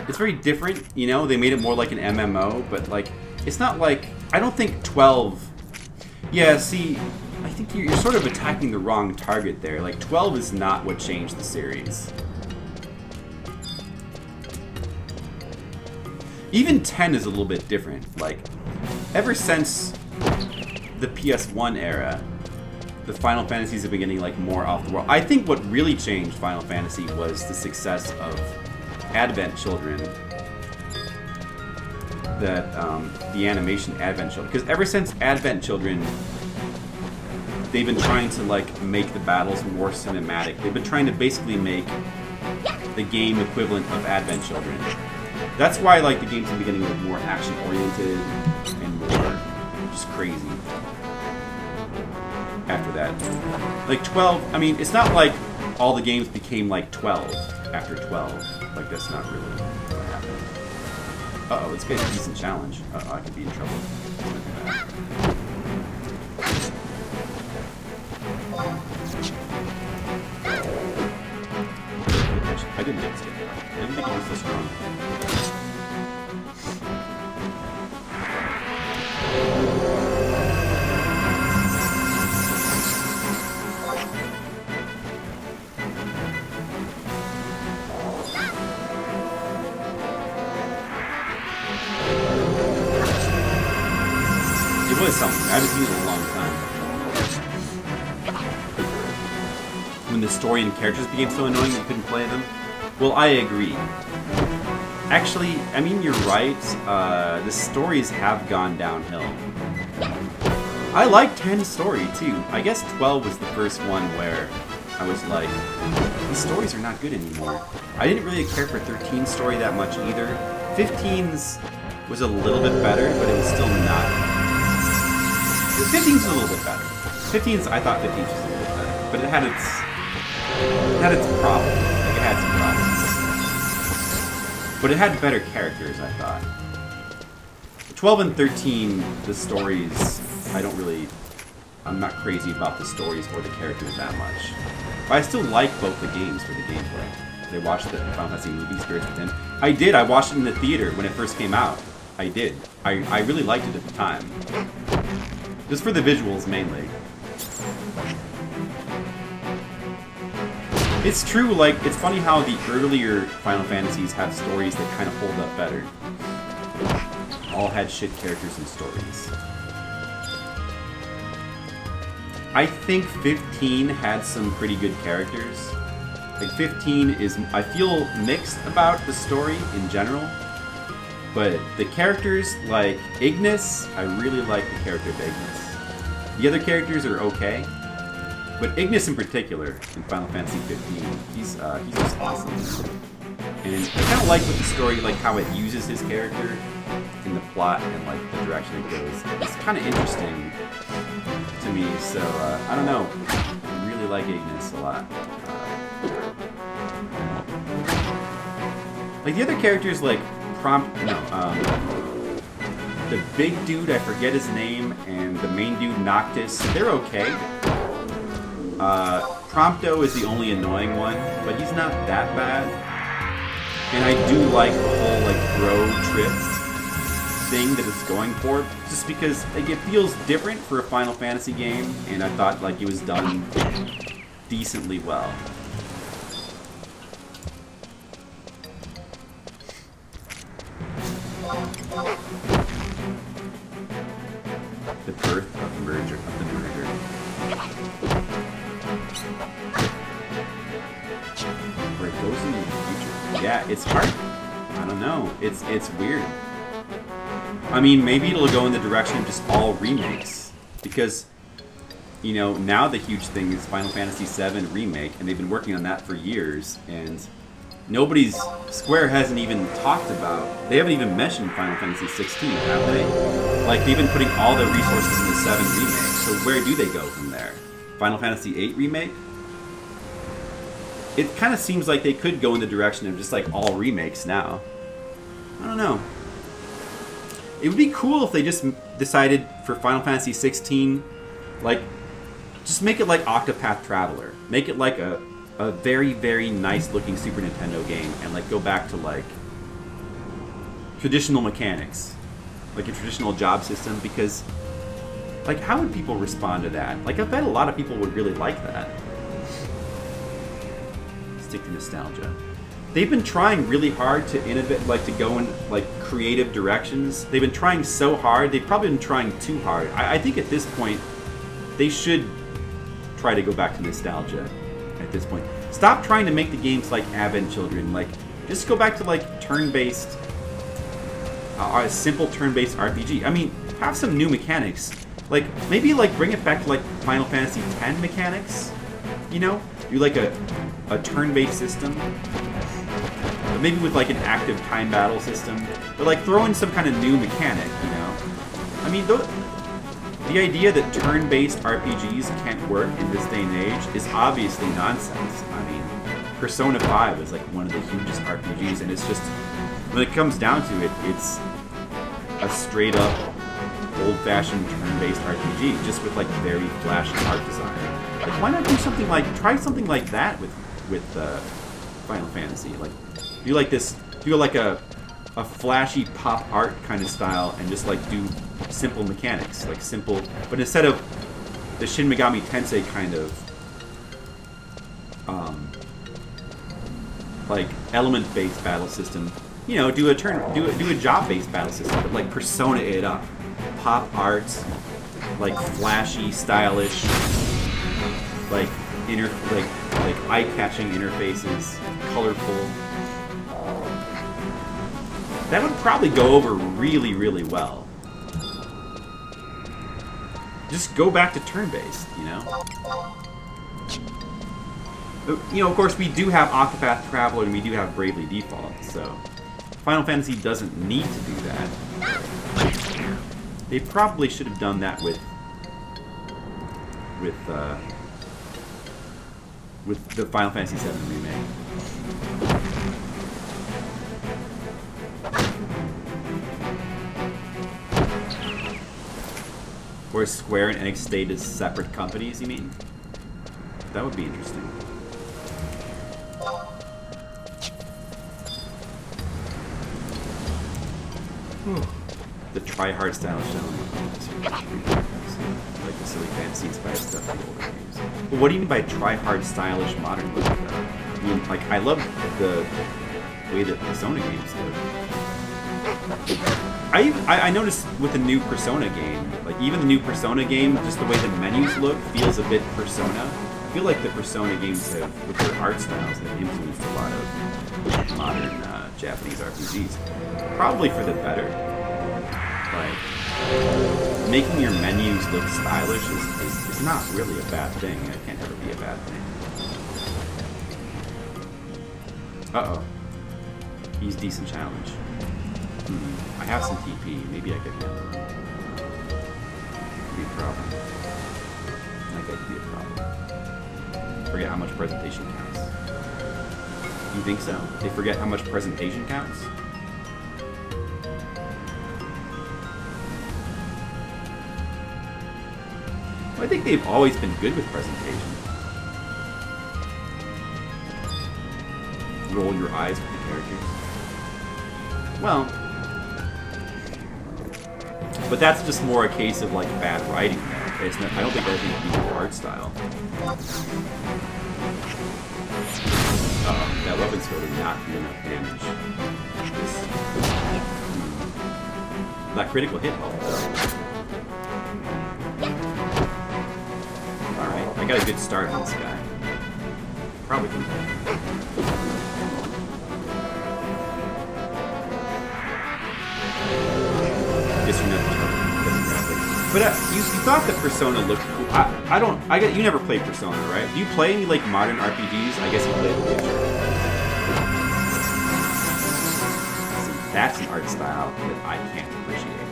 it's very different, you know, they made it more like an MMO, but like, it's not like, I don't think 12, yeah, see, I think you're sort of attacking the wrong target there. Like, 12 is not what changed the series. Even 10 is a little bit different. Like, ever since the PS1 era, the Final Fantasies have been getting like more off the wall. I think what really changed Final Fantasy was the success of Advent Children. That the animation Advent Children, because ever since Advent Children, they've been trying to like make the battles more cinematic. They've been trying to basically make the game equivalent of Advent Children. That's why like the games in the beginning were more action oriented and more just crazy. After that, like 12. I mean, it's not like all the games became like 12 after 12. Like that's not really what happened. Uh oh, it's been a decent challenge. Uh oh, I could be in trouble. Actually, I didn't think it's good. I didn't think it was so strong. It was something. I haven't seen it in a long time. When the story and characters became so annoying you couldn't play them? Well, I agree. Actually, I mean, you're right. The stories have gone downhill. I like 10's story too. I guess 12 was the first one where I was like, these stories are not good anymore. I didn't really care for 13's story that much either. 15's was a little bit better, but it was still not. 15's was a little bit better. 15's, I thought 15's was a little bit better, but it had its problems. Like it had some problems, but it had better characters, I thought. 12 and 13, the stories, I'm not crazy about the stories or the characters that much. But I still like both the games for the gameplay. Did I watch the Final Fantasy movie, Spirits Within? I did. I watched it in the theater when it first came out. I did. I really liked it at the time. Just for the visuals, mainly. It's true, like, it's funny how the earlier Final Fantasies have stories that kind of hold up better. All had shit characters and stories. I think 15 had some pretty good characters. Like 15 is, I feel mixed about the story in general, but the characters like Ignis, I really like the character of Ignis. The other characters are okay, but Ignis in particular in Final Fantasy 15, he's just awesome. And I kind of like with the story, like how it uses his character in the plot and like the direction it goes. It's kind of interesting to me, so I don't know. I really like Ignis a lot. Like the other characters, like the big dude, I forget his name, and the main dude Noctis, they're okay. Prompto is the only annoying one, but he's not that bad. And I do like the whole like bro trip thing that it's going for, just because like it feels different for a Final Fantasy game, and I thought like it was done decently well. The birth of the merger. Where it goes into the future. Yeah, it's hard. I don't know. It's weird. I mean, maybe it'll go in the direction of just all remakes, because you know now the huge thing is Final Fantasy VII remake, and they've been working on that for years, and Square hasn't even talked about. They haven't even mentioned Final Fantasy 16, have they? Like they've been putting all their resources in the 7 remake. So where do they go from there? Final Fantasy 8 remake? It kind of seems like they could go in the direction of just like all remakes now. I don't know. It would be cool if they just decided for Final Fantasy 16, like, just make it like Octopath Traveler. Make it like a very, very nice looking Super Nintendo game, and like go back to like traditional mechanics, like a traditional job system, because like how would people respond to that? Like I bet a lot of people would really like that. Stick to nostalgia. They've been trying really hard to innovate, like to go in like creative directions. They've been trying so hard. They've probably been trying too hard. I think at this point they should try to go back to nostalgia. At this point, stop trying to make the games like Advent Children. Like, just go back to like turn-based, a simple turn-based RPG. I mean, have some new mechanics. Like maybe like bring it back to like Final Fantasy X mechanics. You know, do like a turn-based system, but maybe with like an active time battle system. But like throw in some kind of new mechanic. You know, I mean the idea that turn-based RPGs can't work in this day and age is obviously nonsense. I mean, Persona 5 is like one of the hugest RPGs, and it's just, when it comes down to it, it's a straight-up, old-fashioned turn-based RPG, just with like very flashy art design. Like, why not do something like, try something like that with Final Fantasy? Like, do like this, do like a flashy pop art kind of style, and just like do simple mechanics, like simple, but instead of the Shin Megami Tensei kind of like element-based battle system, you know, do a job-based battle system, but like Persona it up, pop arts, like flashy, stylish, like like eye-catching interfaces, colorful. That would probably go over really, really well. just go back to turn-based, you know? You know, of course, we do have Octopath Traveler and we do have Bravely Default, so Final Fantasy doesn't need to do that. They probably should have done that with the Final Fantasy VII remake. Where Square and Enix stayed as separate companies, you mean? That would be interesting. The try-hard style show. Like the silly fantasy inspired stuff in the older games. But what do you mean by try-hard stylish modern look, though? I mean, like, I love the way that Persona games look. I noticed with the new Persona game, like even the new Persona game, just the way the menus look feels a bit Persona. I feel like the Persona games have, with their art styles, have influenced a lot of modern Japanese RPGs. Probably for the better. Like, making your menus look stylish is not really a bad thing. It can't ever be a bad thing. Uh-oh. He's decent challenge. I have some TP. Maybe I could handle him. Could be a problem. That guy could be a problem. Forget how much presentation counts. You think so? They forget how much presentation counts? Well, I think they've always been good with presentation. Roll your eyes with the characters. Well, but that's just more a case of like bad writing there. It's not, I don't think that has anything to do with art style. That weapon skill did not do enough damage. That critical hit helped though. Alright, I got a good start on this guy. Probably can. But you thought that Persona looked cool. You never played Persona, right? Do you play any like modern RPGs? I guess you play The Witcher. See, that's an art style that I can't appreciate.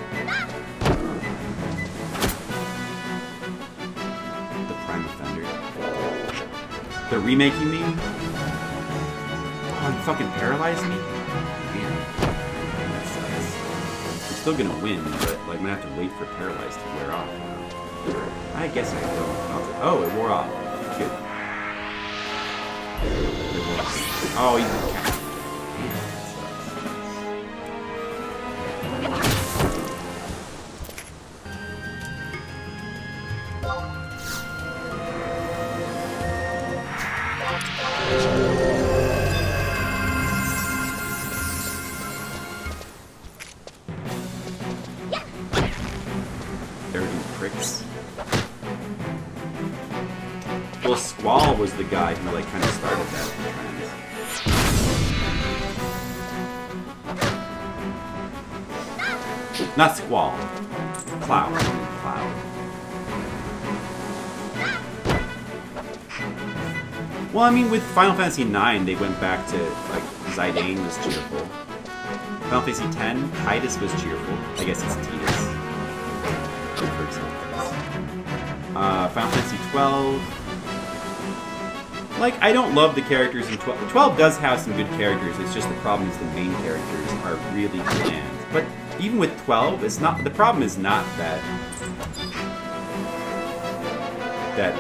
The Prime Offender. The remake, you mean? Oh, you fucking paralyzed me? Still gonna win, but like I'm gonna have to wait for Paralyzed to wear off now. I guess I don't. Oh, it wore off. Good. Oh, you can't. Was the guy who like kind of started that trend. Not Squall. Cloud. Cloud. Well, I mean, with Final Fantasy IX, they went back to like Zidane was cheerful. Final Fantasy X, Tidus was cheerful. I guess it's Tidus. For example. Final Fantasy XII. Like, I don't love the characters in 12. 12 does have some good characters, it's just the problem is the main characters are really bland. But even with 12, it's not, the problem is not that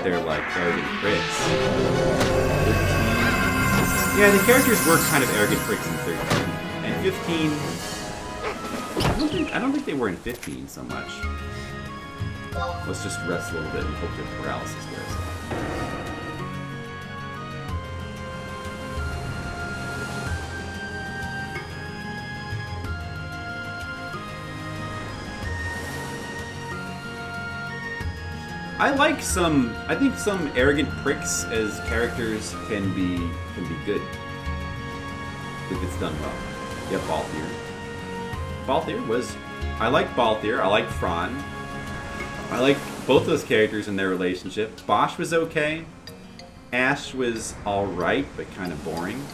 they're like arrogant pricks. 13. Yeah, the characters were kind of arrogant pricks in 13. And 15, I don't think they were in 15 so much. Let's just rest a little bit and hope that paralysis wears off. I think some arrogant pricks as characters can be good. If it's done well. Yeah, Balthier. Balthier was... I like Balthier, I like Fran. I like both those characters and their relationship. Bosch was okay. Ash was alright, but kind of boring.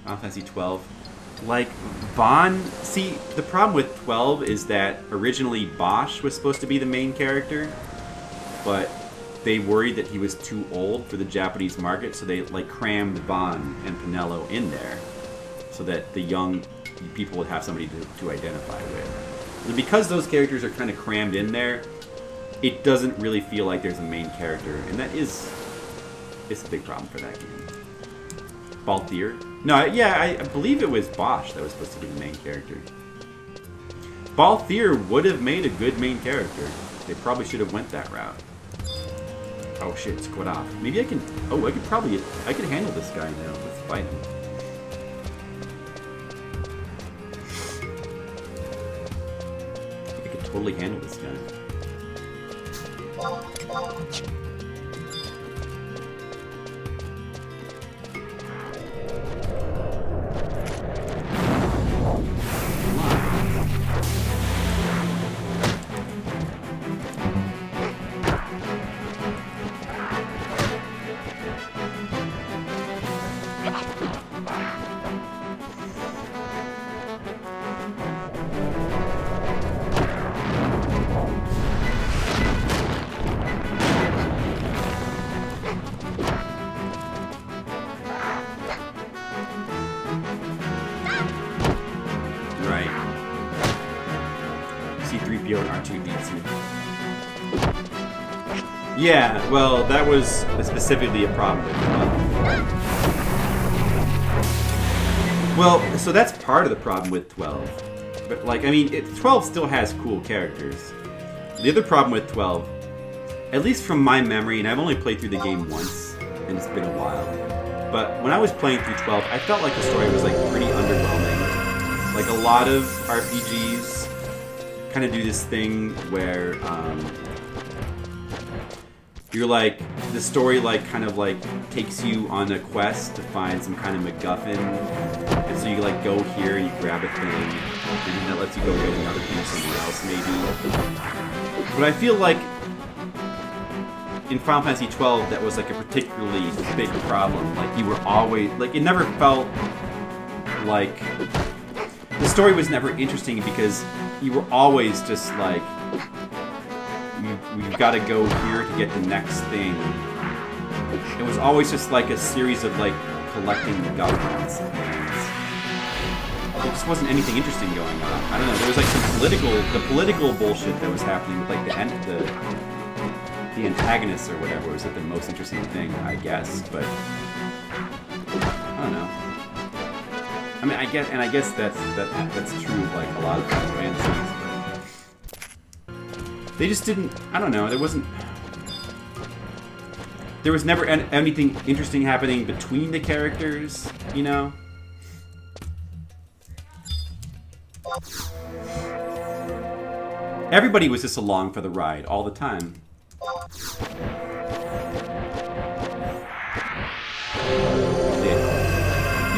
Final Fantasy 12. Like, Vaughn... See, the problem with 12 is that originally Bosch was supposed to be the main character, but they worried that he was too old for the Japanese market, so they, like, crammed Vaughn and Pinello in there so that the young people would have somebody to identify with. And because those characters are kind of crammed in there, it doesn't really feel like there's a main character, and that is... it's a big problem for that game. Balthier? No, yeah, I believe it was Bosch that was supposed to be the main character. Balthier would have made a good main character. They probably should have went that route. Oh shit, it's quit off. Maybe I can... oh, I could handle this guy now. Let's fight him. I could totally handle this guy. Yeah, well, that was specifically a problem with 12. Well, so that's part of the problem with 12. But, like, I mean, 12 still has cool characters. The other problem with 12, at least from my memory, and I've only played through the game once, and it's been a while, but when I was playing through 12, I felt like the story was, like, pretty underwhelming. Like, a lot of RPGs kind of do this thing where, you're like, the story like kind of like takes you on a quest to find some kind of MacGuffin, and so you like go here and you grab a thing, and then that lets you go get another thing somewhere else maybe. But I feel like in Final Fantasy 12 that was like a particularly big problem. Like you were always like, it never felt like the story was never interesting because you were always just like, we've got to go here to get the next thing. It was always just like a series of like collecting the governments. There just wasn't anything interesting going on. I don't know. There was like some political bullshit that was happening with like the antagonists or whatever was like the most interesting thing, I guess. But I don't know. I mean, I guess that's true of like a lot of Final Fantasies. They just didn't... I don't know, there was never anything interesting happening between the characters, you know? Everybody was just along for the ride all the time.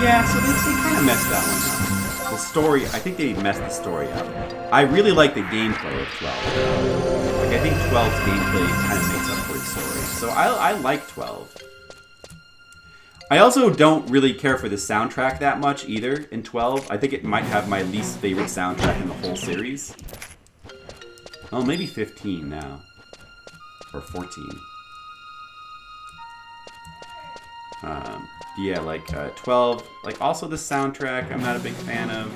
Yeah, so they kind of messed that one up. The story, I think they messed the story up. I really like the gameplay of 12. Like, I think 12's gameplay kind of makes up for its story. So I like 12. I also don't really care for the soundtrack that much either in 12. I think it might have my least favorite soundtrack in the whole series. Oh, maybe 15 now. Or 14. Yeah, like 12, like also the soundtrack I'm not a big fan of,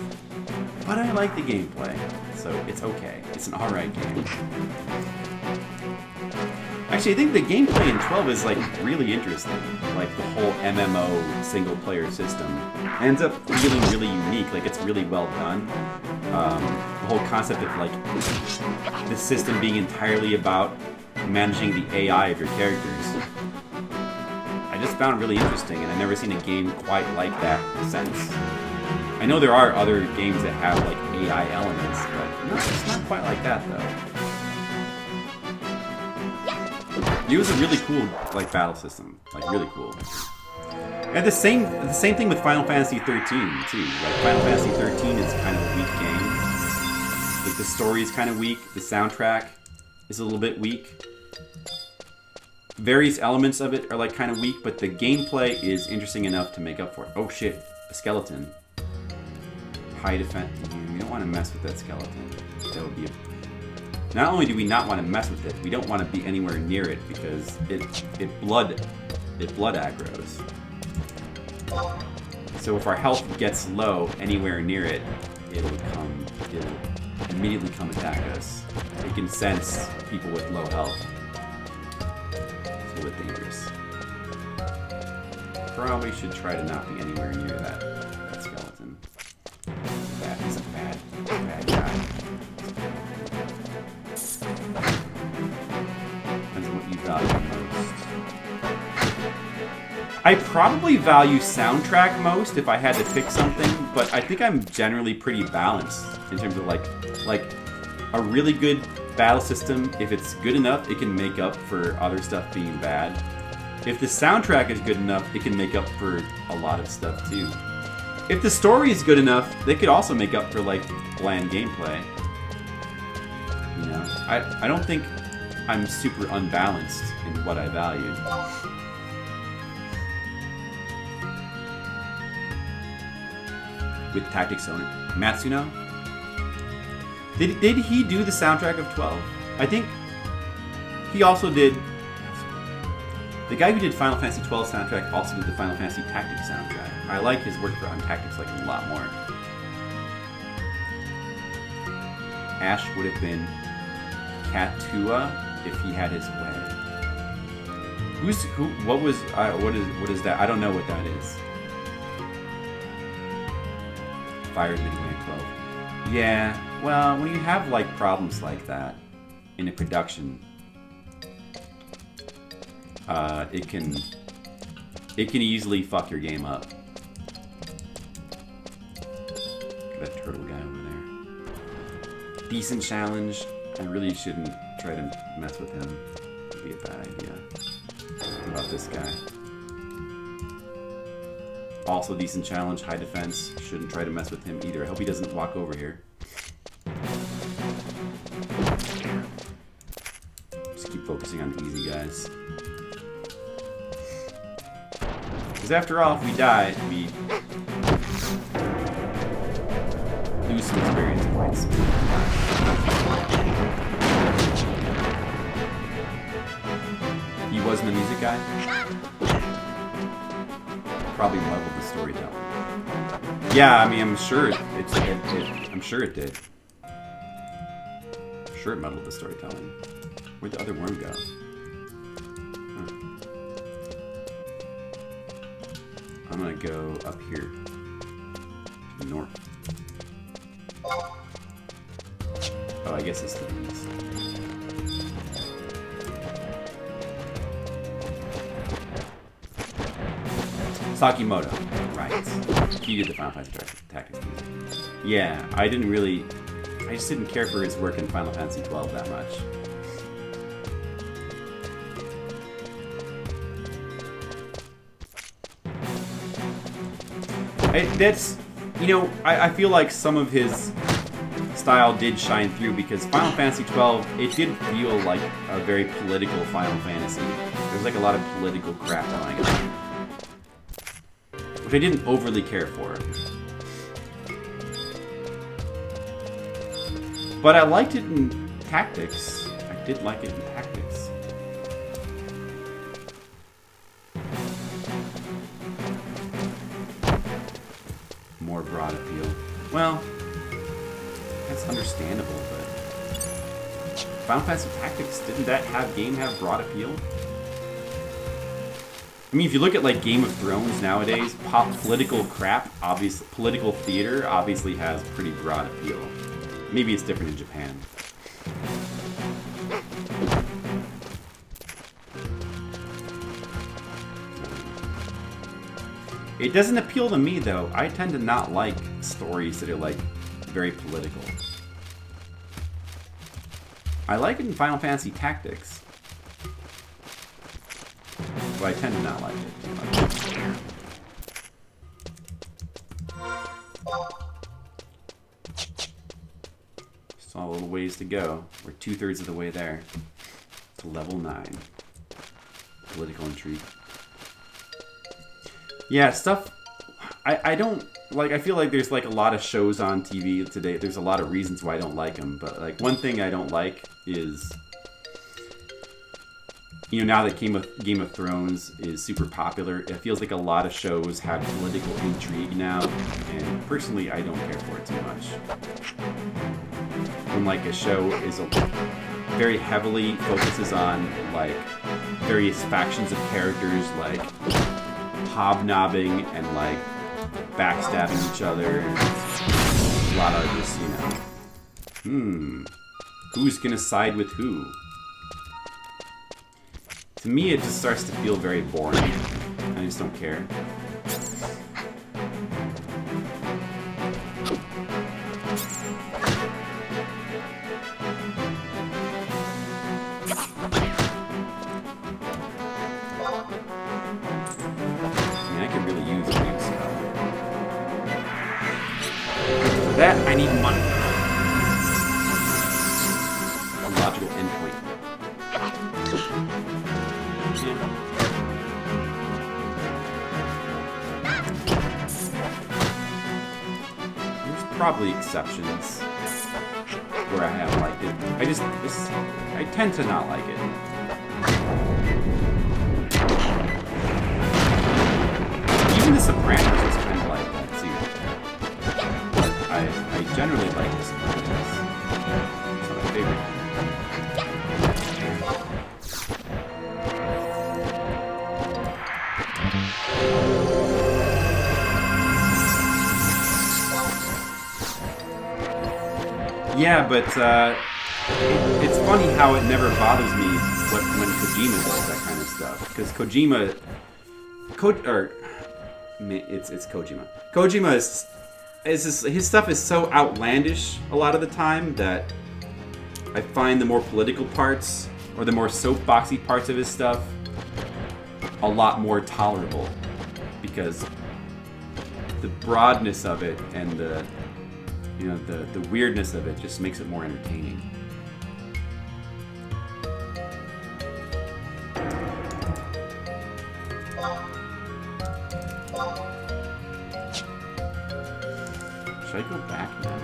but I like the gameplay, so it's okay. It's an alright game. Actually, I think the gameplay in 12 is like really interesting. Like the whole MMO single player system ends up feeling really unique, like it's really well done. The whole concept of like the system being entirely about managing the AI of your characters. I just found it really interesting, and I've never seen a game quite like that since. I know there are other games that have like AI elements, but no, it's not quite like that though. It was a really cool like battle system, like really cool. And the same thing with Final Fantasy 13 too. Like Final Fantasy 13 is kind of a weak game. Like the story is kind of weak, the soundtrack is a little bit weak. Various elements of it are like kind of weak, but the gameplay is interesting enough to make up for it. Oh shit, a skeleton. High defense. We don't want to mess with that skeleton. That would be a... Not only do we not want to mess with it, we don't want to be anywhere near it because it blood aggroes. So if our health gets low anywhere near it, it'll immediately come attack us. It can sense people with low health. It's a little bit dangerous. Probably should try to not be anywhere near that skeleton. He's a bad guy. Depends on what you value most. I probably value soundtrack most if I had to pick something, but I think I'm generally pretty balanced in terms of like a really good battle system. If it's good enough, it can make up for other stuff being bad. If the soundtrack is good enough, it can make up for a lot of stuff too. If the story is good enough, they could also make up for like bland gameplay. You know, I don't think I'm super unbalanced in what I value. With Tactics owner Matsuno. Did he do the soundtrack of 12? I think he also did. The guy who did Final Fantasy 12 soundtrack also did the Final Fantasy Tactics soundtrack. I like his work on Tactics like a lot more. Ash would have been Katua if he had his way. What is that? I don't know what that is. Fire's Midway at 12. Yeah, well, when you have like problems like that in a production, it can easily fuck your game up. Look at that turtle guy over there. Decent challenge. I really shouldn't try to mess with him. It'd be a bad idea. What about this guy? Also decent challenge, high defense. Shouldn't try to mess with him either. I hope he doesn't walk over here. Just keep focusing on the easy guys. Because after all, if we die, we lose some experience points. He wasn't a music guy? Probably muddled the storytelling. Yeah, I mean, I'm sure I'm sure it did. I'm sure it muddled the storytelling. Where'd the other worm go? Huh. I'm gonna go up here to the north. Oh, I guess it's the east. Sakimoto, right. He did the Final Fantasy Tactics music. Yeah, I just didn't care for his work in Final Fantasy 12 that much. I feel like some of his style did shine through because Final Fantasy 12, it did feel like a very political Final Fantasy. There was like a lot of political crap going on, which I didn't overly care for. But I liked it in Tactics. I did like it in Tactics. More broad appeal. Well, that's understandable, but Final Fantasy Tactics, didn't that game have broad appeal? I mean, if you look at like Game of Thrones nowadays, political crap, political theater obviously has pretty broad appeal. Maybe it's different in Japan. It doesn't appeal to me though. I tend to not like stories that are like very political. I like it in Final Fantasy Tactics, but I tend to not like it too much. Saw a little ways ways to go. We're 2/3 of the way there. To level 9. Political intrigue. Yeah, stuff... I don't... Like, I feel like there's, like, a lot of shows on TV today. There's a lot of reasons why I don't like them. But, like, one thing I don't like is... You know, now that Game of Thrones is super popular, it feels like a lot of shows have political intrigue now. And, personally, I don't care for it too much. When, like, a show is very heavily focuses on, like, various factions of characters, like, hobnobbing and, like, backstabbing each other. A lot of just, you know, who's gonna side with who? To me, it just starts to feel very boring. I just don't care. That, I need money. A logical endpoint. There's probably exceptions where I have liked it. I tend to not like it. Even The Sopranos is kind of like that too. I generally like this one. It's my favorite. Yeah, but it's funny how it never bothers me when Kojima does that kind of stuff. Because Kojima, it's Kojima. Kojima is his stuff is so outlandish a lot of the time that I find the more political parts or the more soapboxy parts of his stuff a lot more tolerable, because the broadness of it and the weirdness of it just makes it more entertaining. Should I go back now?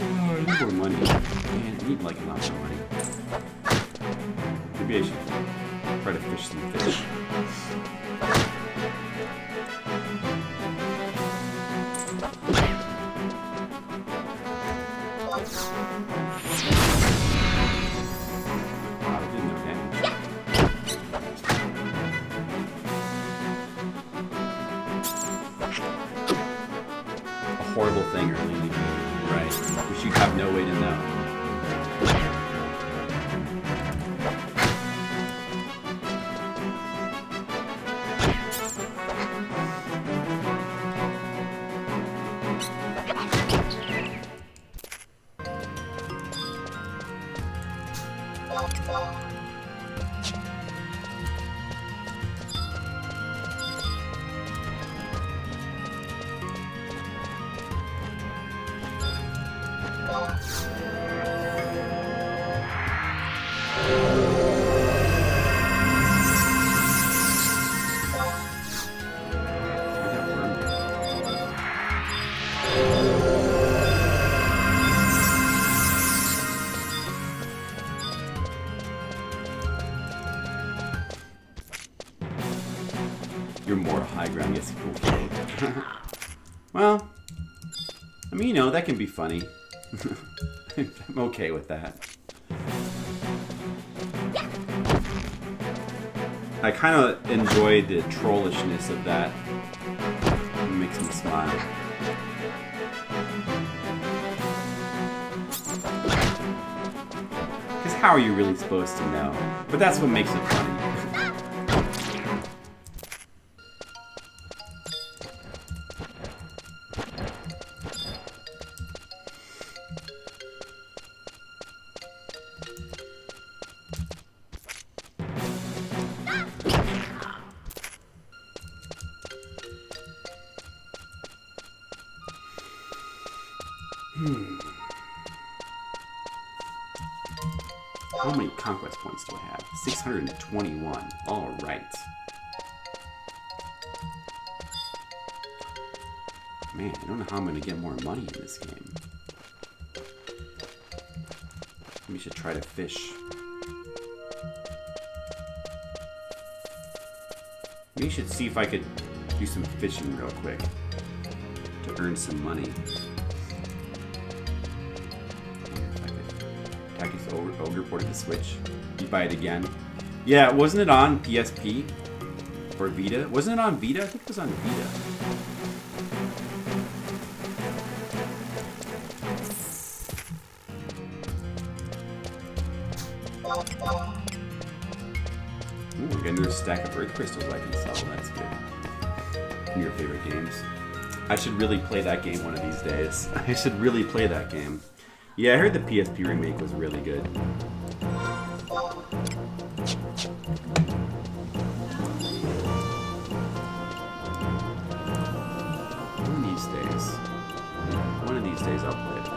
Oh, I need more money. Man, I need like a lot more money. Maybe I should try to fish some fish. Horrible thing early in the game, right? Which you have no way to know. Your moral high ground gets cool. Well, I mean, you know, that can be funny. I'm okay with that. I kind of enjoy the trollishness of that. It makes me smile. Because how are you really supposed to know? But that's what makes it funny. How many conquest points do I have? 621. All right. Man, I don't know how I'm going to get more money in this game. We should try to fish. Maybe we should see if I could do some fishing real quick to earn some money. Tactics Ogre ported to Switch. You buy it again. Yeah, wasn't it on PSP? Or Vita? Wasn't it on Vita? I think it was on Vita. Ooh, we got another stack of Earth Crystals I can sell. That's good. One of your favorite games. I should really play that game one of these days. I should really play that game. Yeah, I heard the PSP remake was really good. One of these days I'll play it.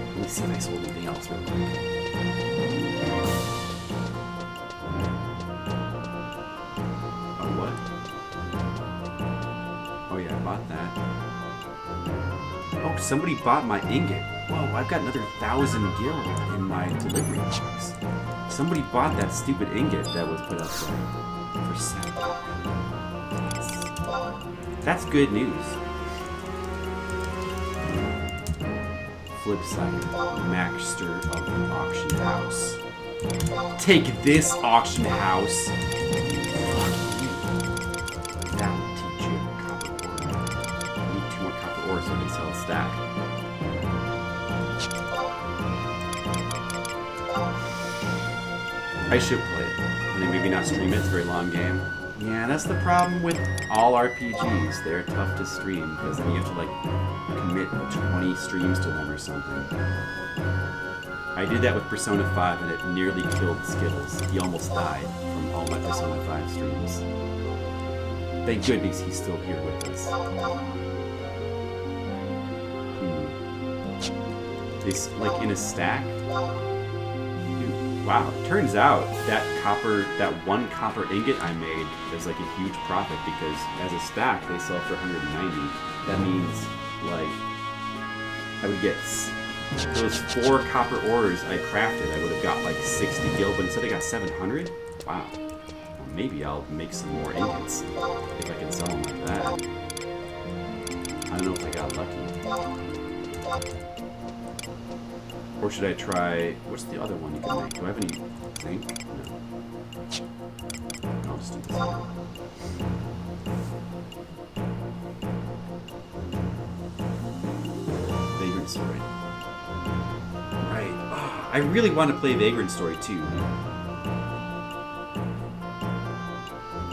Let me see if I sold anything else real quick. Oh, what? Oh yeah, I bought that. Oh, somebody bought my ingot. Whoa, I've got another 1,000 gil in my delivery box. Somebody bought that stupid ingot that was put up there for sale. That's good news. Flip side, Maxter of the auction house. Take this, auction house. That will teach you copper ore. I need 2 more copper ore so I can sell a stack. I should play it. I mean, maybe not stream it. It's a very long game. Yeah, that's the problem with all RPGs. They're tough to stream because then you have to like commit 20 streams to them or something. I did that with Persona 5 and it nearly killed Skittles. He almost died from all my Persona 5 streams. Thank goodness he's still here with us. This, like in a stack? Wow, turns out that one copper ingot I made is like a huge profit because as a stack they sell for 190. That means like I would get those 4 copper ores I crafted. I would have got like 60 gil, but instead I got 700. Wow. Well, maybe I'll make some more ingots if I can sell them like that. I don't know if I got lucky. Or should I try... What's the other one you can make? Do I have any zinc? No. I'll just do this one. Vagrant Story. Right. Oh, I really want to play Vagrant Story too.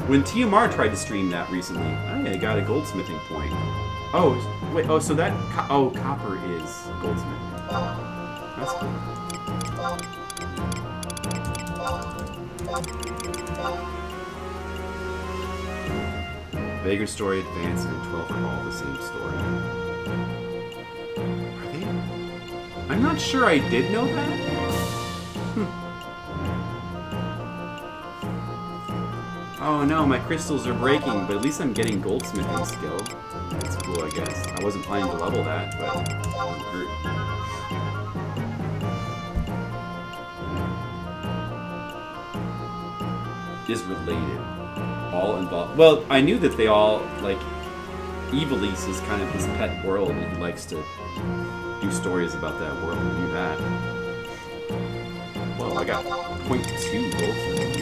When TMR tried to stream that recently, I got a goldsmithing point. Oh, wait. Oh, so that... copper is goldsmithing. That's cool. Vagrant Story, Advanced, and 12 are all the same story. Are they? I'm not sure I did know that. Oh no, my crystals are breaking, but at least I'm getting goldsmithing skill. That's cool, I guess. I wasn't planning to level that, but it doesn't hurt. Is related. All involved. Well, I knew that they all, like, Evilise is kind of his pet world, and he likes to do stories about that world. I knew that. Whoa, I got 0.2 gold for that.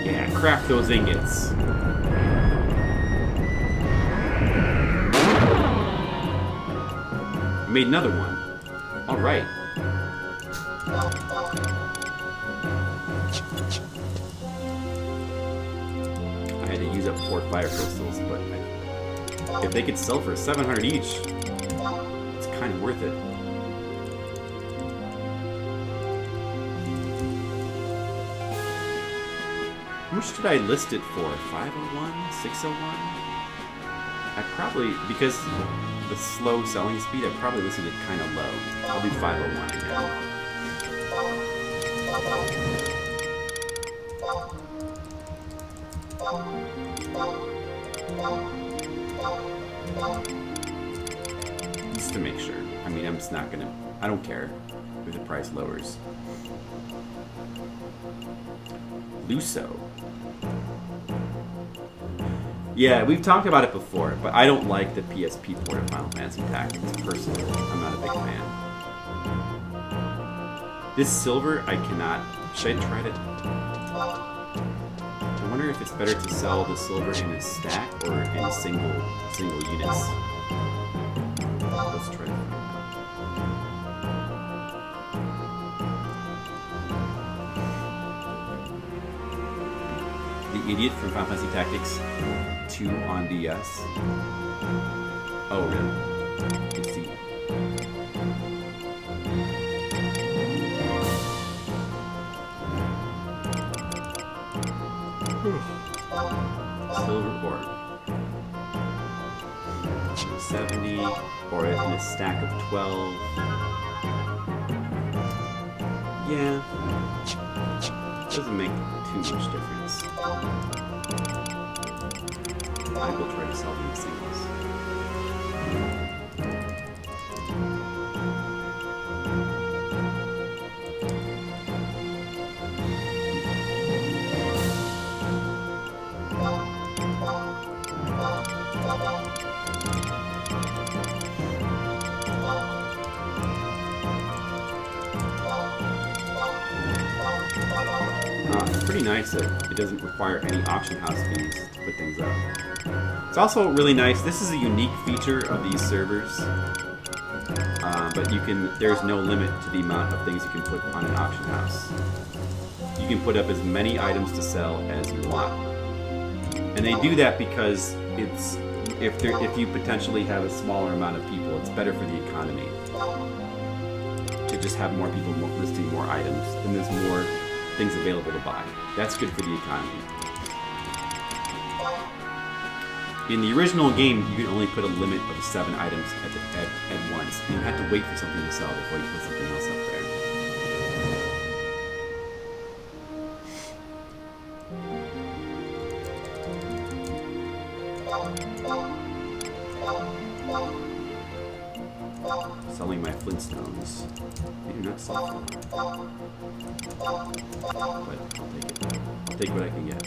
Yeah, craft those ingots. I made another one. Alright. I had to use up 4 fire crystals, but if they could sell for 700 each, it's kind of worth it. How much did I list it for? 501? 601? I probably, because the slow selling speed, I probably listed it kind of low. I'll do 501 again. Just to make sure. I mean, I'm just not gonna, I don't care if the price lowers. Luso. Yeah, we've talked about it before, but I don't like the PSP port of Final Fantasy Tactics, personally. I'm not a big fan. This silver, I cannot... Should I try it? I wonder if it's better to sell the silver in a stack or in single units. Let's try it. The idiot from Final Fantasy Tactics 2 on DS. Oh, really? Let's see. Silver ore. 70, or in a stack of 12. Yeah. Doesn't make too much difference. I will try to sell them in singles. It's pretty nice that it doesn't require any auction house fees to put things up. It's also really nice. This is a unique feature of these servers, but there's no limit to the amount of things you can put on an auction house. You can put up as many items to sell as you want, and they do that because if you potentially have a smaller amount of people, it's better for the economy to just have more people listing more items, and there's more things available to buy. That's good for the economy. In the original game, you could only put a limit of 7 items at once. And you had to wait for something to sell before you put something else up there. Selling my Flintstones. They do not sell them. But I'll take it. I'll take what I can get.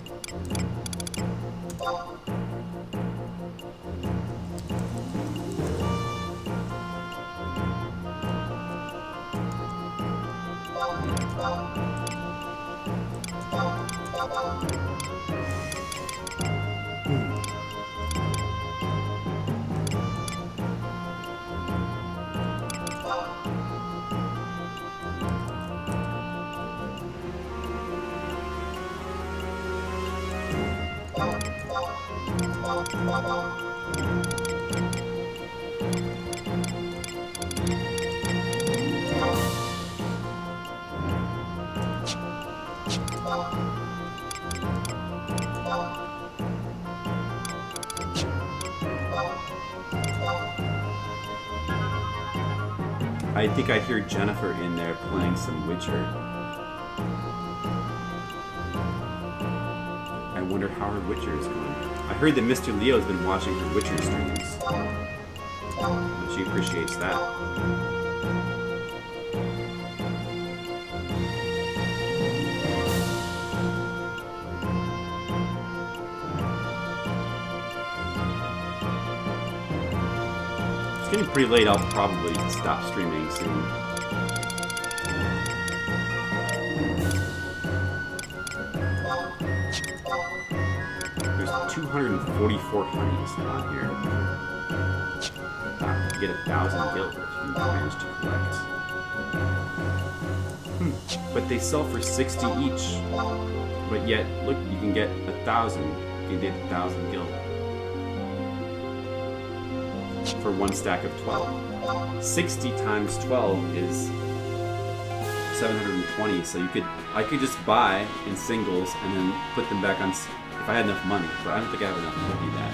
I think I hear Jennifer in there playing some Witcher. I wonder how her Witcher is going. I heard that Mr. Leo's been watching her Witcher streams. She appreciates that. It's getting pretty late. I'll probably stop streaming soon. There's 244 honeys on here. You get 1,000 gil if you manage to collect. But they sell for 60 each. But yet, look, you can get 1,000. You can get 1,000 gil for one stack of 12. 60 times 12 is 720. So I could just buy in singles and then put them back on if I had enough money. But I don't think I have enough money to do that.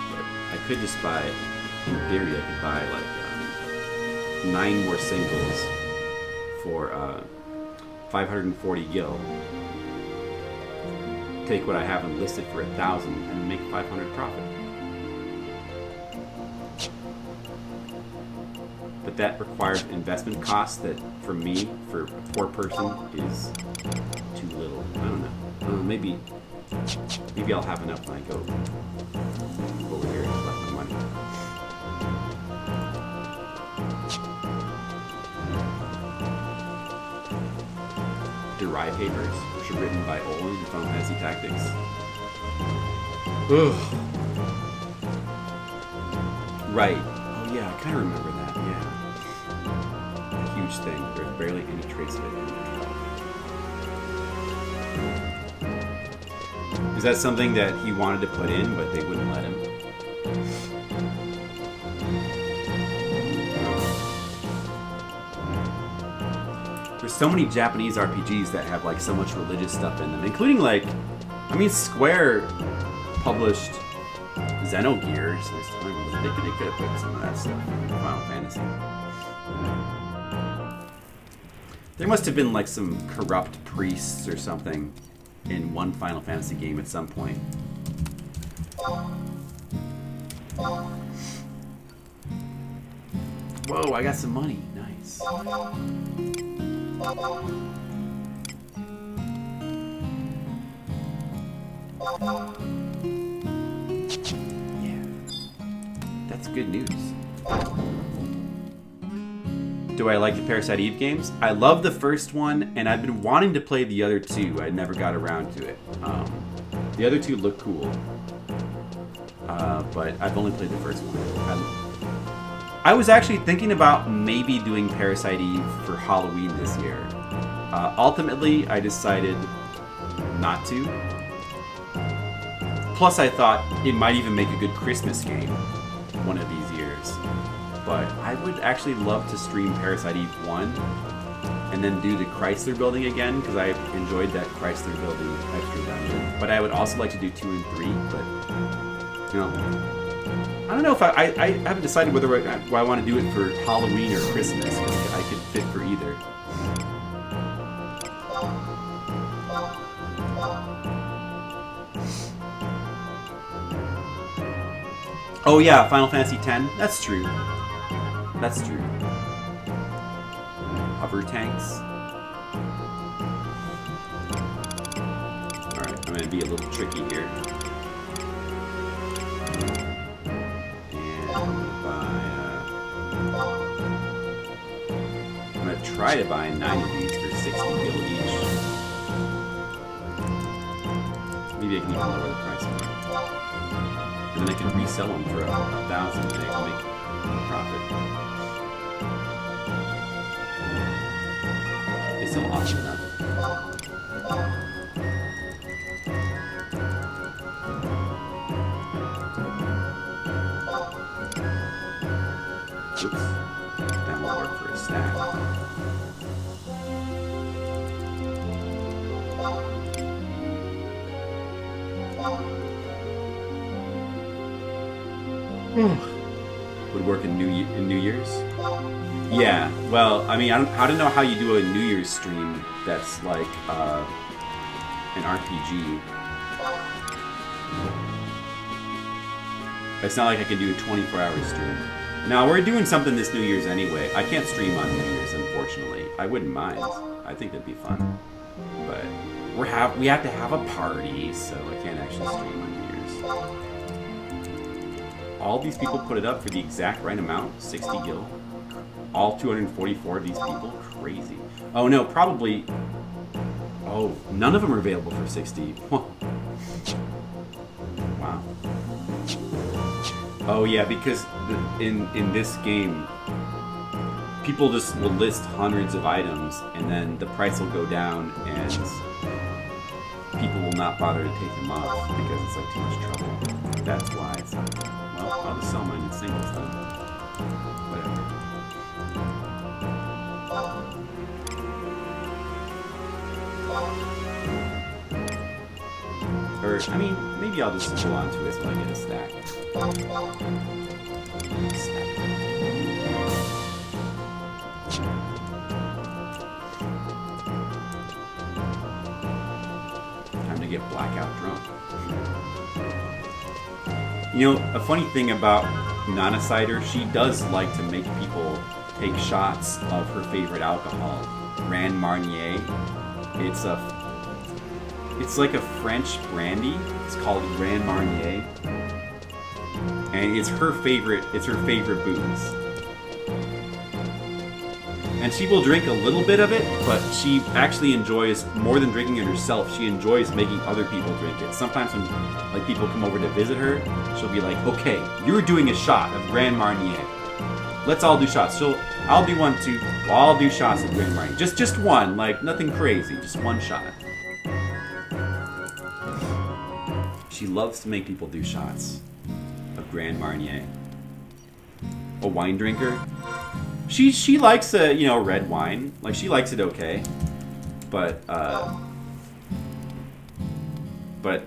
But I could just buy. In theory, I could buy like 9 more singles for 540 gil. Take what I have enlisted for 1,000 and make 500 profit. But that requires investment costs that, for me, for a poor person, is too little. I don't know. Maybe I'll have enough when I go over here and collect my money. Derived papers, which are written by Olin in Final Fantasy Tactics. Ugh. Right. Oh yeah, I kind of remember that. Yeah. A huge thing. There's barely any trace of it in the 12. Is that something that he wanted to put in, but they wouldn't let him? There's so many Japanese RPGs that have like so much religious stuff in them, including like, I mean, Square published Xenogears. They could have put some of that stuff in Final Fantasy. There must have been like some corrupt priests or something in one Final Fantasy game at some point. Whoa, I got some money. Nice. Yeah. That's good news. Do I like the Parasite Eve games? I love the first one, and I've been wanting to play the other two. I never got around to it. The other two look cool, but I've only played the first one. I was actually thinking about maybe doing Parasite Eve for Halloween this year. Ultimately, I decided not to. Plus, I thought it might even make a good Christmas game one of these years. But I would actually love to stream Parasite Eve 1 and then do the Chrysler building again, because I enjoyed that Chrysler building extra dungeon. But I would also like to do 2 and 3, but, you know, I don't know if I haven't decided whether I want to do it for Halloween or Christmas. I could fit for either. Oh yeah, Final Fantasy X. That's true. That's true. Hover tanks. Alright, I'm gonna be a little tricky here. I'm gonna try to buy 9 of these for 60 gil each. Maybe I can even lower the price of them. And then I can resell them for 1,000 and I can make a profit. They sell often enough. Oops. That won't work for a stack. Would work in New Year's? Yeah, well, I mean, I don't know how you do a New Year's stream that's like an RPG. It's not like I can do a 24-hour stream. Now, we're doing something this New Year's anyway. I can't stream on New Year's, unfortunately. I wouldn't mind. I think that'd be fun. But we have to have a party, so I can't actually stream on New Year's. All these people put it up for the exact right amount, 60 gil. All 244 of these people? Crazy. Oh no, probably... Oh, none of them are available for 60. Oh yeah, because in this game, people just will list hundreds of items, and then the price will go down, and people will not bother to take them off because it's like too much trouble. That's why it's like, well, I'll just sell mine in singles then. Whatever. Or, I mean, maybe I'll just hold on to it until I get a stack. Time to get blackout drunk. You know, a funny thing about Nana Cider, she does like to make people take shots of her favorite alcohol, Grand Marnier. It's like a French brandy. It's called Grand Marnier, and it's her favorite. It's her favorite booze. And she will drink a little bit of it, but she actually enjoys more than drinking it herself. She enjoys making other people drink it. Sometimes when like people come over to visit her, she'll be like, "Okay, you're doing a shot of Grand Marnier. Let's all do shots." I'll do one too. Well, I'll do shots of Grand Marnier. Just one, like nothing crazy, just one shot. She loves to make people do shots of Grand Marnier. A wine drinker. She likes red wine. Like she likes it okay, but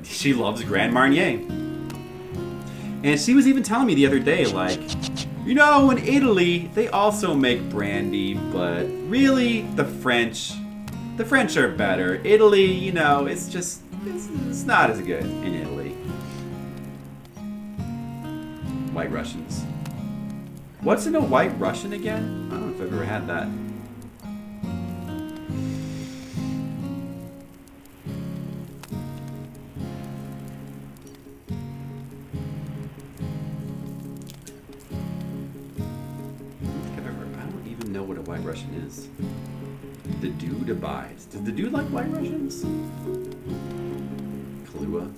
she loves Grand Marnier. And she was even telling me the other day, like, in Italy they also make brandy, but really the French are better. Italy, it's not as good in Italy. White Russians. What's in a White Russian again? I don't know if I've ever had that. I don't even know what a White Russian is. The dude abides. Does the dude like White Russians? Kahlua.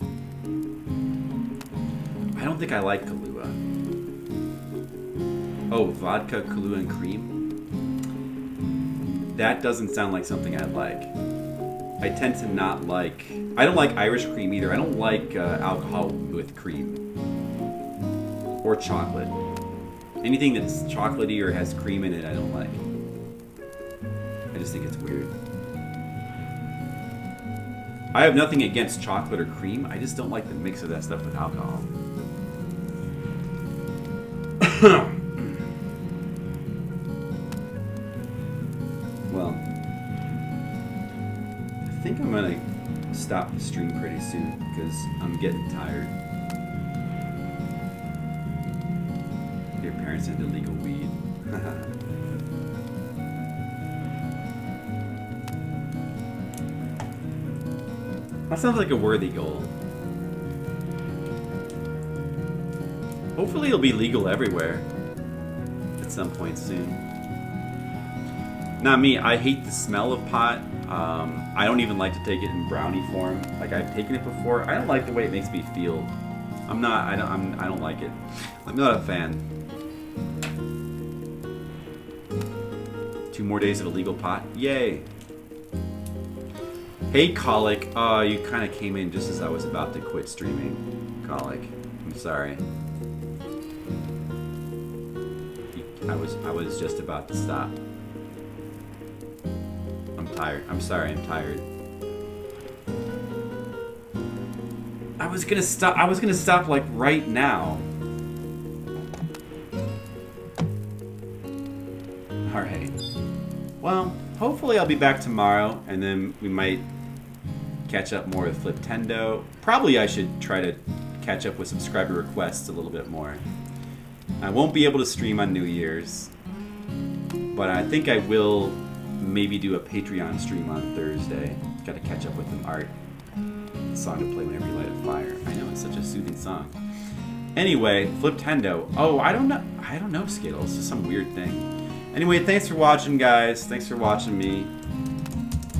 I don't think I like Kahlua. Oh, vodka, Kahlua, and cream? That doesn't sound like something I'd like. I tend to not like... I don't like Irish cream either. I don't like alcohol with cream. Or chocolate. Anything that's chocolatey or has cream in it, I don't like. I just think it's weird. I have nothing against chocolate or cream. I just don't like the mix of that stuff with alcohol. Well, I think I'm gonna stop the stream pretty soon because I'm getting tired. Your parents into illegal weed. That sounds like a worthy goal. Hopefully it'll be legal everywhere at some point soon. Not me, I hate the smell of pot. I don't even like to take it in brownie form. Like I've taken it before. I don't like the way it makes me feel. I don't like it. I'm not a fan. 2 more days of illegal pot. Yay! Hey, Colic. You kind of came in just as I was about to quit streaming. Colic. I'm sorry. I was just about to stop. I'm tired. I'm sorry. I'm tired. I was gonna stop like right now. All right. Well, hopefully I'll be back tomorrow, and then we might catch up more with Fliptendo. Probably I should try to catch up with subscriber requests a little bit more. I won't be able to stream on New Year's, but I think I will maybe do a Patreon stream on Thursday. Got to catch up with them. Art song to play whenever you light a fire. I know, it's such a soothing song. Anyway, Fliptendo. Oh, I don't know, Skittles. It's some weird thing. Anyway, thanks for watching, guys. Thanks for watching me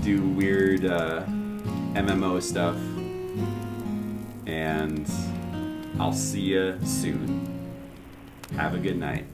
do weird MMO stuff. And I'll see you soon. Have a good night.